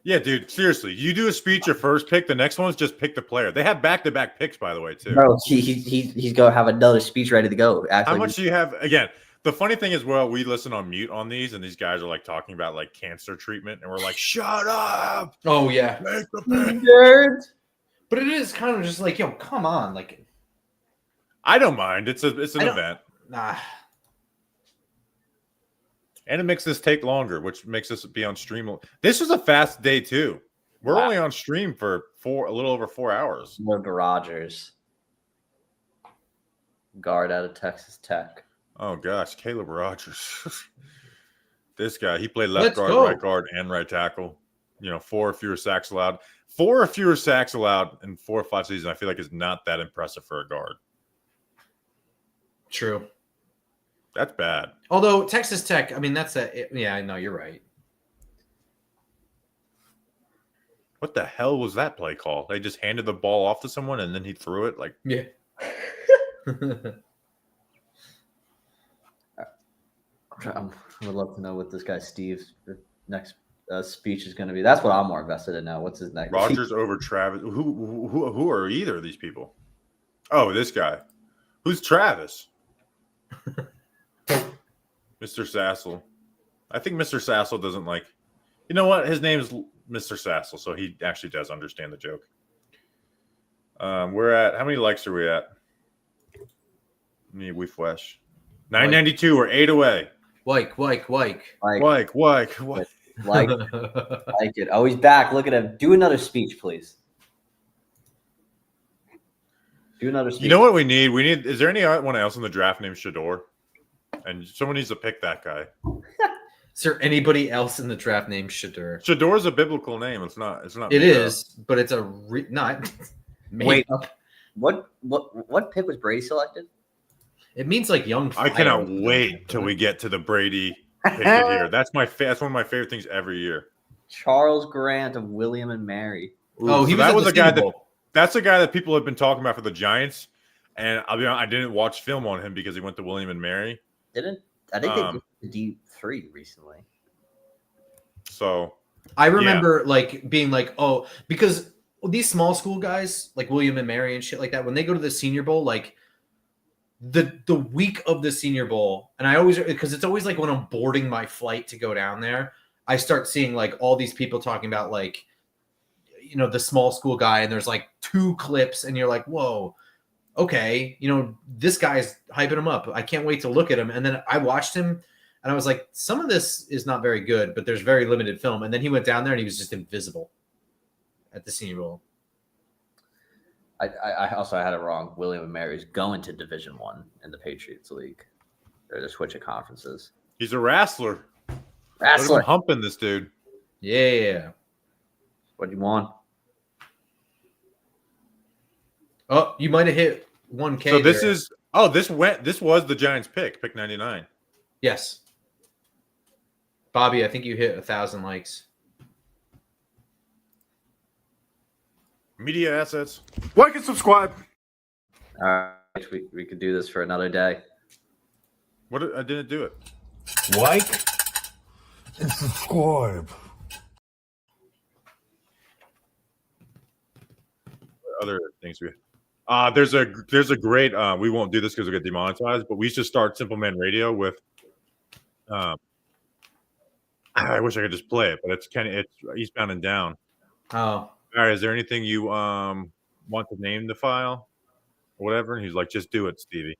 Yeah, dude. Seriously, you do a speech your first pick. The next one's just pick the player. They have back-to-back picks, by the way, too. No, he's gonna have another speech ready to go. Actually, how much do you have? Again, the funny thing is, well, we listen on mute on these, and these guys are like talking about like cancer treatment, and we're like, "Shut up!" Oh yeah, Make the pick. Nerds. but it is kind of just like, yo, come on, like I don't mind. It's an event. Nah. And it makes this take longer, which makes us be on stream. This was a fast day too. We're Wow. only on stream for a little over 4 hours. More Rogers. Guard out of Texas Tech. Oh gosh, Caleb Rogers. This guy, he played Let's left guard, go. right guard, and right tackle. 4 or fewer sacks allowed. 4 or fewer sacks allowed in 4 or 5 seasons. I feel like is not that impressive for a guard. True. That's bad. Although Texas Tech, I mean, yeah, I know you're right. What the hell was that play call? They just handed the ball off to someone and then he threw it. Like, Yeah. I would love to know what this guy Steve's next speech is going to be. That's what I'm more invested in now. What's his next? Rogers over Travis. Who are either of these people? Oh, this guy. Who's Travis? Mr. Sassel. I think Mr. Sassel doesn't like. You know what? His name is Mr. Sassel, so he actually does understand the joke. We're at how many likes are we at? We flesh 992. We're 8 away. Wike. Like it. Oh, he's back. Look at him. Do another speech, please. Do another speech. You know what we need? Is there anyone else in the draft named Shedeur? And someone needs to pick that guy. Is there anybody else in the draft named Shedeur? Shedeur is a biblical name. It's not. It is, but it's not. Wait. What pick was Brady selected? It means like young. I cannot wait till we get to the Brady pick it here. That's one of my favorite things every year. Charles Grant of William and Mary. Oh, that was a guy that's a guy that people have been talking about for the Giants. And I'll be honest, I didn't watch film on him because he went to William and Mary. I think they did D3 recently. So I remember being like, oh, because these small school guys like William and Mary and shit like that, when they go to the Senior Bowl, like the week of the Senior Bowl, and I always, because it's always like when I'm boarding my flight to go down there, I start seeing like all these people talking about like, the small school guy, and there's like 2 clips, and you're like, whoa, okay, this guy's hyping him up. I can't wait to look at him. And then I watched him, and I was like, some of this is not very good, but there's very limited film. And then he went down there, and he was just invisible at the Senior Bowl. I also had it wrong. William and Mary's going to Division I in the Patriots League. They're switching conferences. he's a wrestler. Wrestler. Humping this dude. Yeah. What do you want? Oh, you might have hit 1K. So this was the Giants pick 99. Yes. Bobby, I think you hit 1,000 likes. Media assets. Like and subscribe. All right, we could do this for another day. I didn't do it. Like and subscribe. Other things there's a great we won't do this because we get demonetized, but we should start Simple Man Radio with I wish I could just play it, but it's Eastbound and Down. Oh. All right, is there anything you want to name the file or whatever? And he's like, just do it, Stevie. He's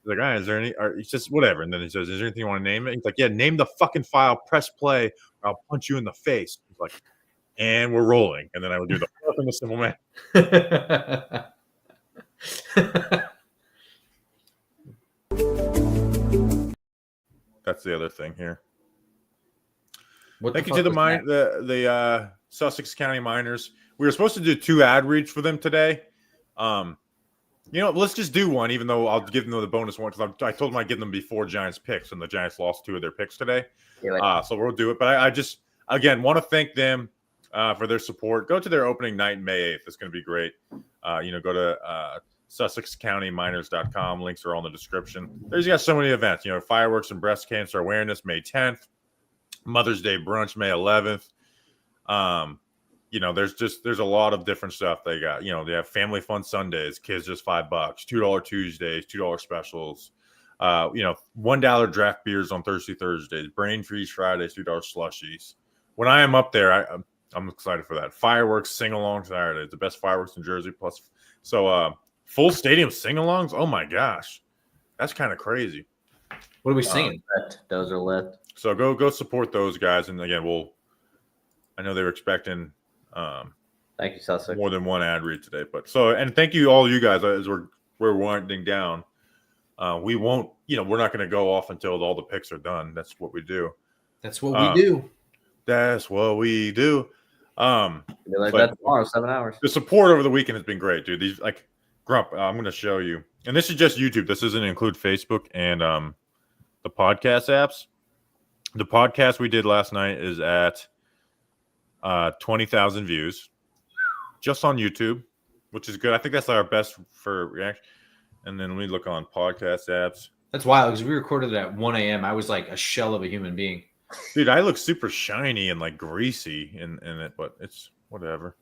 like, all right, is there any he's just whatever. And then he says, is there anything you want to name it? He's like, yeah, name the fucking file, press play, or I'll punch you in the face. He's like, and we're rolling. And then I would do the fucking the Simple Man. That's the other thing here. Thank you to the Sussex County Miners. We were supposed to do 2 ad reads for them today. Let's just do one, even though I'll give them the bonus one because I told them I'd give them before Giants picks, and the Giants lost 2 of their picks today. So we'll do it. But I just, again, want to thank them for their support. Go to their opening night May 8th. It's going to be great. Go to SussexCountyMiners.com. Links are all in the description. There's got so many events. Fireworks and breast cancer awareness May 10th. Mother's Day brunch May 11th. There's a lot of different stuff they got. They have family fun Sundays, kids just $5, $2 Tuesdays, $2 specials. $1 draft beers on Thursdays, brain freeze Fridays, $2 slushies. When I am up there, I'm excited for that. Fireworks sing along Saturdays, the best fireworks in Jersey. Plus, full stadium sing alongs. Oh my gosh, That's kind of crazy. What are we singing? Those are lit. So go support those guys, and again, I know they were expecting Thank you, Sussex. more than one ad read today, and thank you all you guys as we're winding down. We won't, we're not going to go off until all the picks are done. That's what we do. That's what we do. That's what we do. Like that tomorrow, 7 hours. The support over the weekend has been great, dude. These Grump, I'm going to show you, and this is just YouTube. This doesn't include Facebook and the podcast apps. The podcast we did last night is at 20,000 views, just on YouTube, which is good. I think that's our best for reaction. And then we look on podcast apps. That's wild because we recorded it at 1 a.m. I was like a shell of a human being. Dude, I look super shiny and like greasy in it, but it's whatever.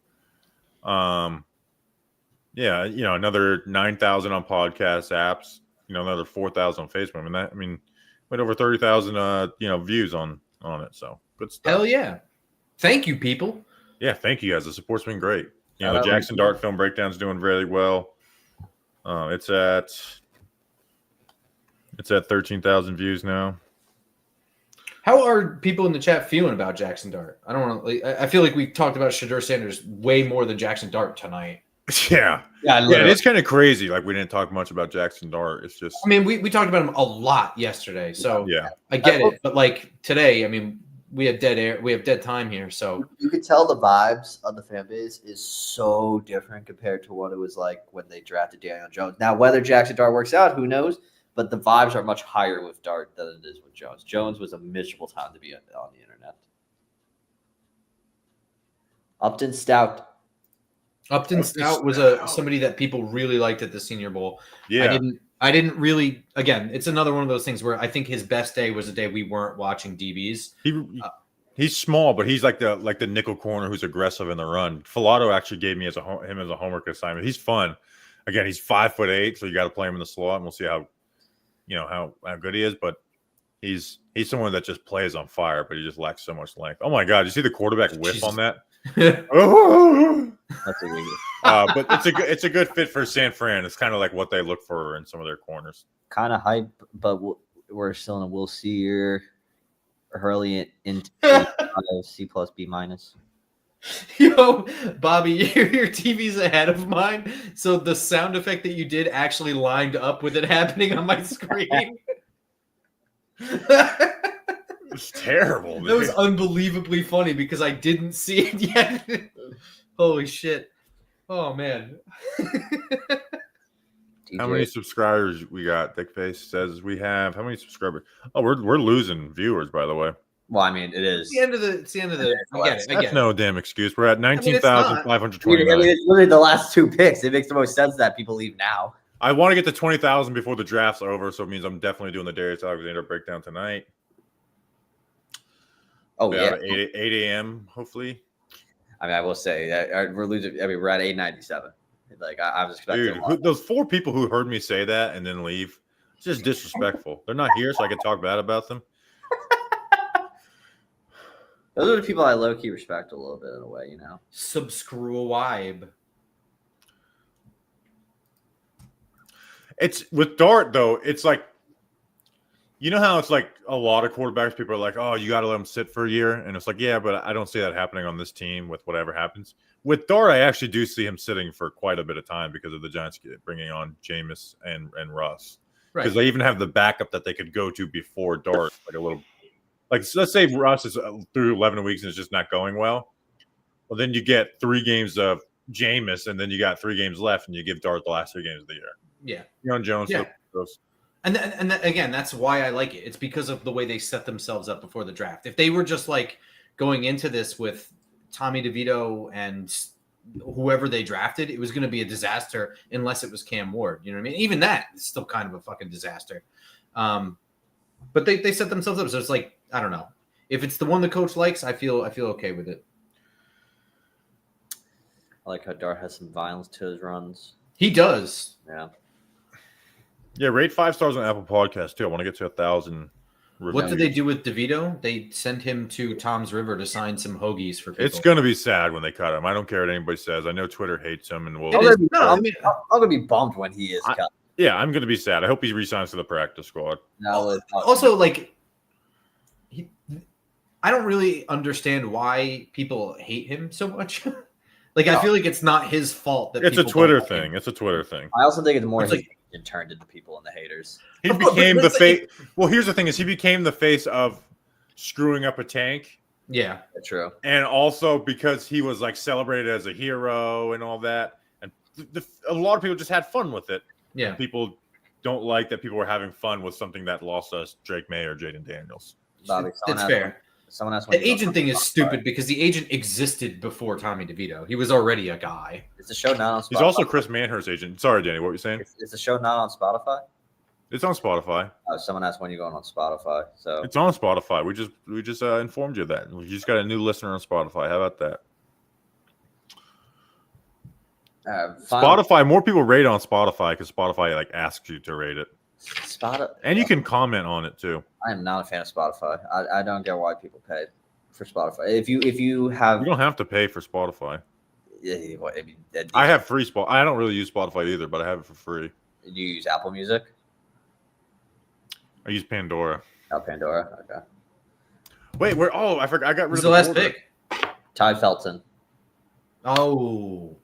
Yeah, another 9,000 on podcast apps. Another 4,000 on Facebook. We had over 30,000 views on it. So good stuff. Hell yeah! Thank you, people. Yeah, thank you guys. The support's been great. The Jackson Dart film breakdown's doing really well. It's at 13,000 views now. How are people in the chat feeling about Jackson Dart? I don't want to. I feel like we talked about Shedeur Sanders way more than Jackson Dart tonight. Yeah. It is kind of crazy. Like, we didn't talk much about Jackson Dart. It's just. We talked about him a lot yesterday, so yeah, I get it. But like today, we have dead air. We have dead time here, so you could tell the vibes of the fan base is so different compared to what it was like when they drafted Daniel Jones. Now, whether Jackson Dart works out, who knows? But the vibes are much higher with Dart than it is with Jones. Jones was a miserable time to be on the internet. Upton Stout was somebody that people really liked at the Senior Bowl. Yeah. I didn't really. Again, it's another one of those things where I think his best day was the day we weren't watching DBs. He's small, but he's like the nickel corner who's aggressive in the run. Filato actually gave me him as a homework assignment. He's fun. Again, he's 5'8", so you got to play him in the slot, and we'll see how good he is. But he's someone that just plays on fire, but he just lacks so much length. Oh my God, you see the quarterback whiff on that? Oh! That's a weird. But it's a good fit for San Fran. It's kind of like what they look for in some of their corners. Kind of hype, but we're still in a we'll see year. Hurley in C plus B minus. Yo, Bobby, your TV's ahead of mine, so the sound effect that you did actually lined up with it happening on my screen. It's terrible. That was unbelievably funny because I didn't see it yet. Holy shit. Oh, man. How many subscribers we got? Thickface says we have. How many subscribers? Oh, we're losing viewers, by the way. Well, it is. It's the end of the. I get it. That's no damn excuse. We're at 19,529. It's literally the last two picks. It makes the most sense that people leave now. I want to get to 20,000 before the draft's over, so it means I'm definitely doing the Darius Alexander breakdown tonight. Oh, yeah. At 8 a.m., hopefully. I will say that we're losing. We're at 897. Like, I'm just expecting. Dude, those 4 people who heard me say that and then leave, it's just disrespectful. They're not here, so I can talk bad about them. Those are the people I low-key respect a little bit in a way, Subscribe. It's with Dart, though, it's like, how it's like a lot of quarterbacks, people are like, oh, you got to let them sit for a year. And it's like, yeah, but I don't see that happening on this team with whatever happens. With Dart, I actually do see him sitting for quite a bit of time because of the Giants bringing on Jameis and Russ. Because they even have the backup that they could go to before Dart, like a little. Like, so let's say Russ is through 11 weeks and it's just not going well. Well, then you get 3 games of Jameis, and then you got 3 games left, and you give Dart the last 3 games of the year. Yeah. Jones. Yeah. And again, that's why I like it. It's because of the way they set themselves up before the draft. If they were just like going into this with Tommy DeVito and whoever they drafted, it was going to be a disaster unless it was Cam Ward. You know what I mean? Even that is still kind of a fucking disaster. But they set themselves up. So it's like, I don't know. If it's the one the coach likes, I feel okay with it. I like how Dart has some violence to his runs. He does. Yeah. Yeah, rate 5 stars on Apple Podcasts, too. I want to get to 1,000 reviews. What did they do with DeVito? They sent him to Tom's River to sign some hoagies for people. It's going to be sad when they cut him. I don't care what anybody says. I know Twitter hates him. And I'm going to be bummed when he is cut. Yeah, I'm going to be sad. I hope he resigns to the practice squad. No, Also, like, I don't really understand why people hate him so much. Like, I feel like it's not his fault that It's a people Twitter don't like him. thing. It's a Twitter thing. I also think it's more It's his like- agent turned into people and the haters. He Of course, became but the it's face. Well, here's the thing: is he became the face of screwing up a tank, Yeah. True. and also because he was like celebrated as a hero and all that, and a lot of people just had fun with it. Yeah. And people don't like that people were having fun with something that lost us Drake May or Jaden Daniels. Bobby, It's fair. Someone asked The agent thing is stupid because the agent existed before Tommy DeVito. He was already a guy. Is the show not on Spotify? He's also Chris Manhurst's agent. Sorry, Danny, what were you saying? Is the show not on Spotify? It's on Spotify. Someone asked when you're going on Spotify. So It's on Spotify. We just informed you of that. We just got a new listener on Spotify. How about that? Spotify. More people rate on Spotify because Spotify like asks you to rate it, and you can comment on it too. I am not a fan of Spotify. I don't get why people pay for Spotify. If you have, You don't have to pay for Spotify. I mean, I have free Spotify. I don't really use Spotify either, but I have it for free. Do you use Apple Music? I use Pandora. Oh, Pandora. Okay. Wait, where? Oh, I forgot. I got rid Who's of the last order. pick? Ty Felton, Oh.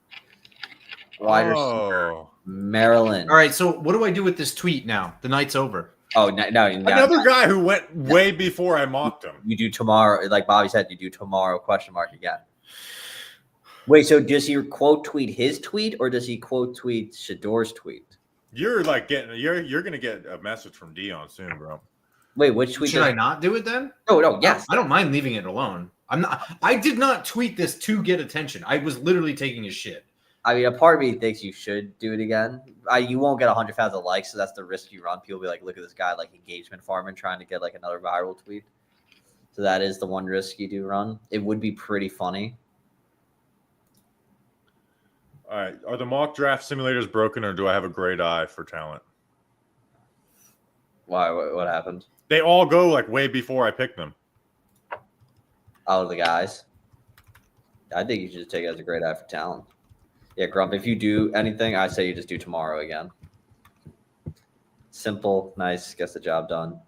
wide receiver, Oh, Maryland. All right, so what do I do with this tweet now? The night's over. Oh, no. another guy who went way before I mocked him. You do tomorrow, like Bobby said. You do tomorrow? Question mark again. Wait, so does he quote tweet his tweet or does he quote tweet Shedeur's tweet? You're like getting. You're gonna get a message from Dion soon, bro. Wait, which tweet? Should I not do it then? No, yes. I don't mind leaving it alone. I did not tweet this to get attention. I was literally taking a shit. I mean, a part of me thinks you should do it again. You won't get 100,000 likes, so that's the risk you run. People will be like, look at this guy, like engagement farming, trying to get like another viral tweet. So that is the one risk you do run. It would be pretty funny. All right. Are the mock draft simulators broken, or do I have a great eye for talent? Why? What happened? They all go like way before I pick them. Oh, the guys. I think you should just take it as a great eye for talent. Yeah, Grump, if you do anything, I say you just do tomorrow again. Simple, nice, gets the job done.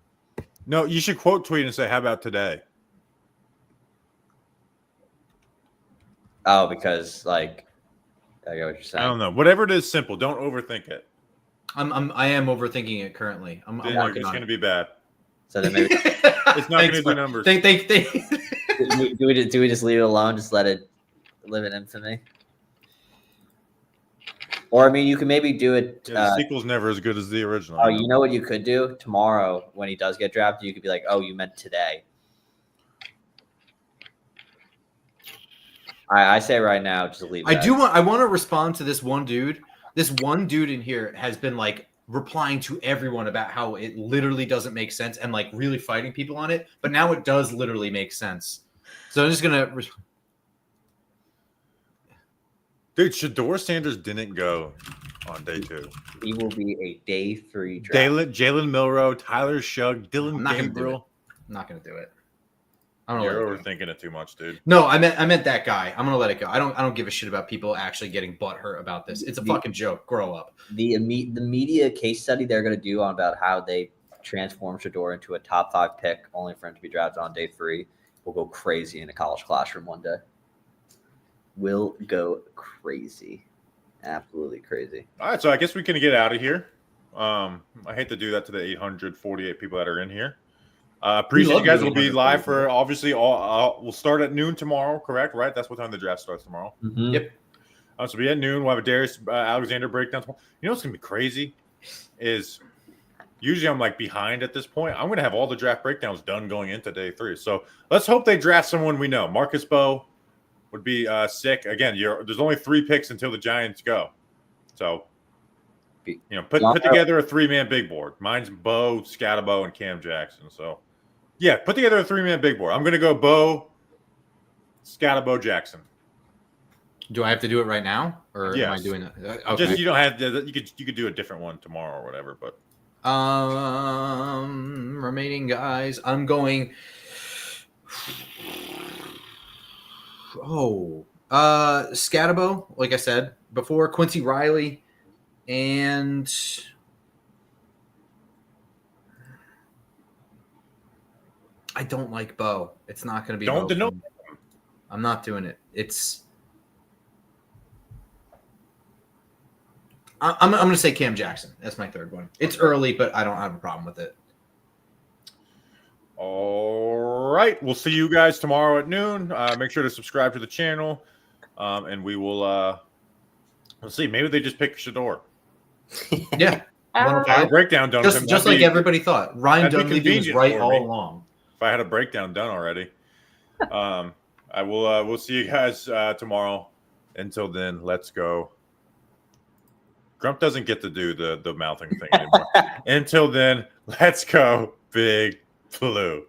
No, you should quote tweet and say, "How about today?" Oh, because like I get what you're saying. I don't know. Whatever it is, simple. Don't overthink it. I am overthinking it currently. I'm Then working it's on going to it. be bad. So then maybe It's not going to do numbers. Thank. do we just leave it alone? Just let it live in infamy? Or I mean, you can maybe do it. Yeah, the sequel's never as good as the original. Oh, you know what you could do tomorrow when he does get drafted? You could be like, "Oh, you meant today." I say right now, just leave. I want to respond to this one dude. This one dude in here has been like replying to everyone about how it literally doesn't make sense and like really fighting people on it. But now it does literally make sense. So I'm just gonna. Dude, Shedeur Sanders didn't go on day 2. He will be a day 3 draft. Jalen Milroe, Tyler Shugg, Dylan I'm not gonna do it. Gabriel. I'm not gonna do it. I don't know. You're overthinking it too much, dude. No, I meant that guy. I'm gonna let it go. I don't give a shit about people actually getting butthurt about this. It's a fucking joke. Grow up. The media case study they're going to do on about how they transform Shedeur into a top 5 pick, only for him to be drafted on day 3, will go crazy in a college classroom one day. Will go crazy, absolutely crazy. All right, so I guess we can get out of here. I hate to do that to the 848 people that are in here. Appreciate you guys. We'll be live for obviously all. We'll start at noon tomorrow, correct? Right? That's what time the draft starts tomorrow. Mm-hmm. Yep. So be at noon. We'll have a Darius Alexander breakdown tomorrow. You know what's gonna be crazy is usually I'm like behind at this point. I'm gonna have all the draft breakdowns done going into day 3. So let's hope they draft someone we know. Marcus Bowe would be sick. Again, there's only 3 picks until the Giants go. So put together a 3-man big board. Mine's Bowe, Scatterbo, and Cam Jackson. So yeah, put together a 3-man big board. I'm gonna go Bowe, Scatterbo, Jackson. Do I have to do it right now, or Yes. am I doing it? Okay. Just you don't have to, you could do a different one tomorrow or whatever. But remaining guys, I'm going. Scatterbo, like I said before, Quincy Riley, and I don't like Bo. It's not going to be Don't Bo. denote. I'm not doing it. I'm going to say Cam Jackson. That's my third one. It's early, but I don't have a problem with it. All right. We'll see you guys tomorrow at noon. Make sure to subscribe to the channel. And we will we'll see. Maybe they just pick Shedeur. Yeah. If I had a breakdown done with him, Just like everybody thought. Ryan that'd be Dunleavy was convenient right for all me. along. If I had a breakdown done already. I will we'll see you guys tomorrow. Until then, let's go. Grump doesn't get to do the mouthing thing anymore. Until then, let's go, Big Blue.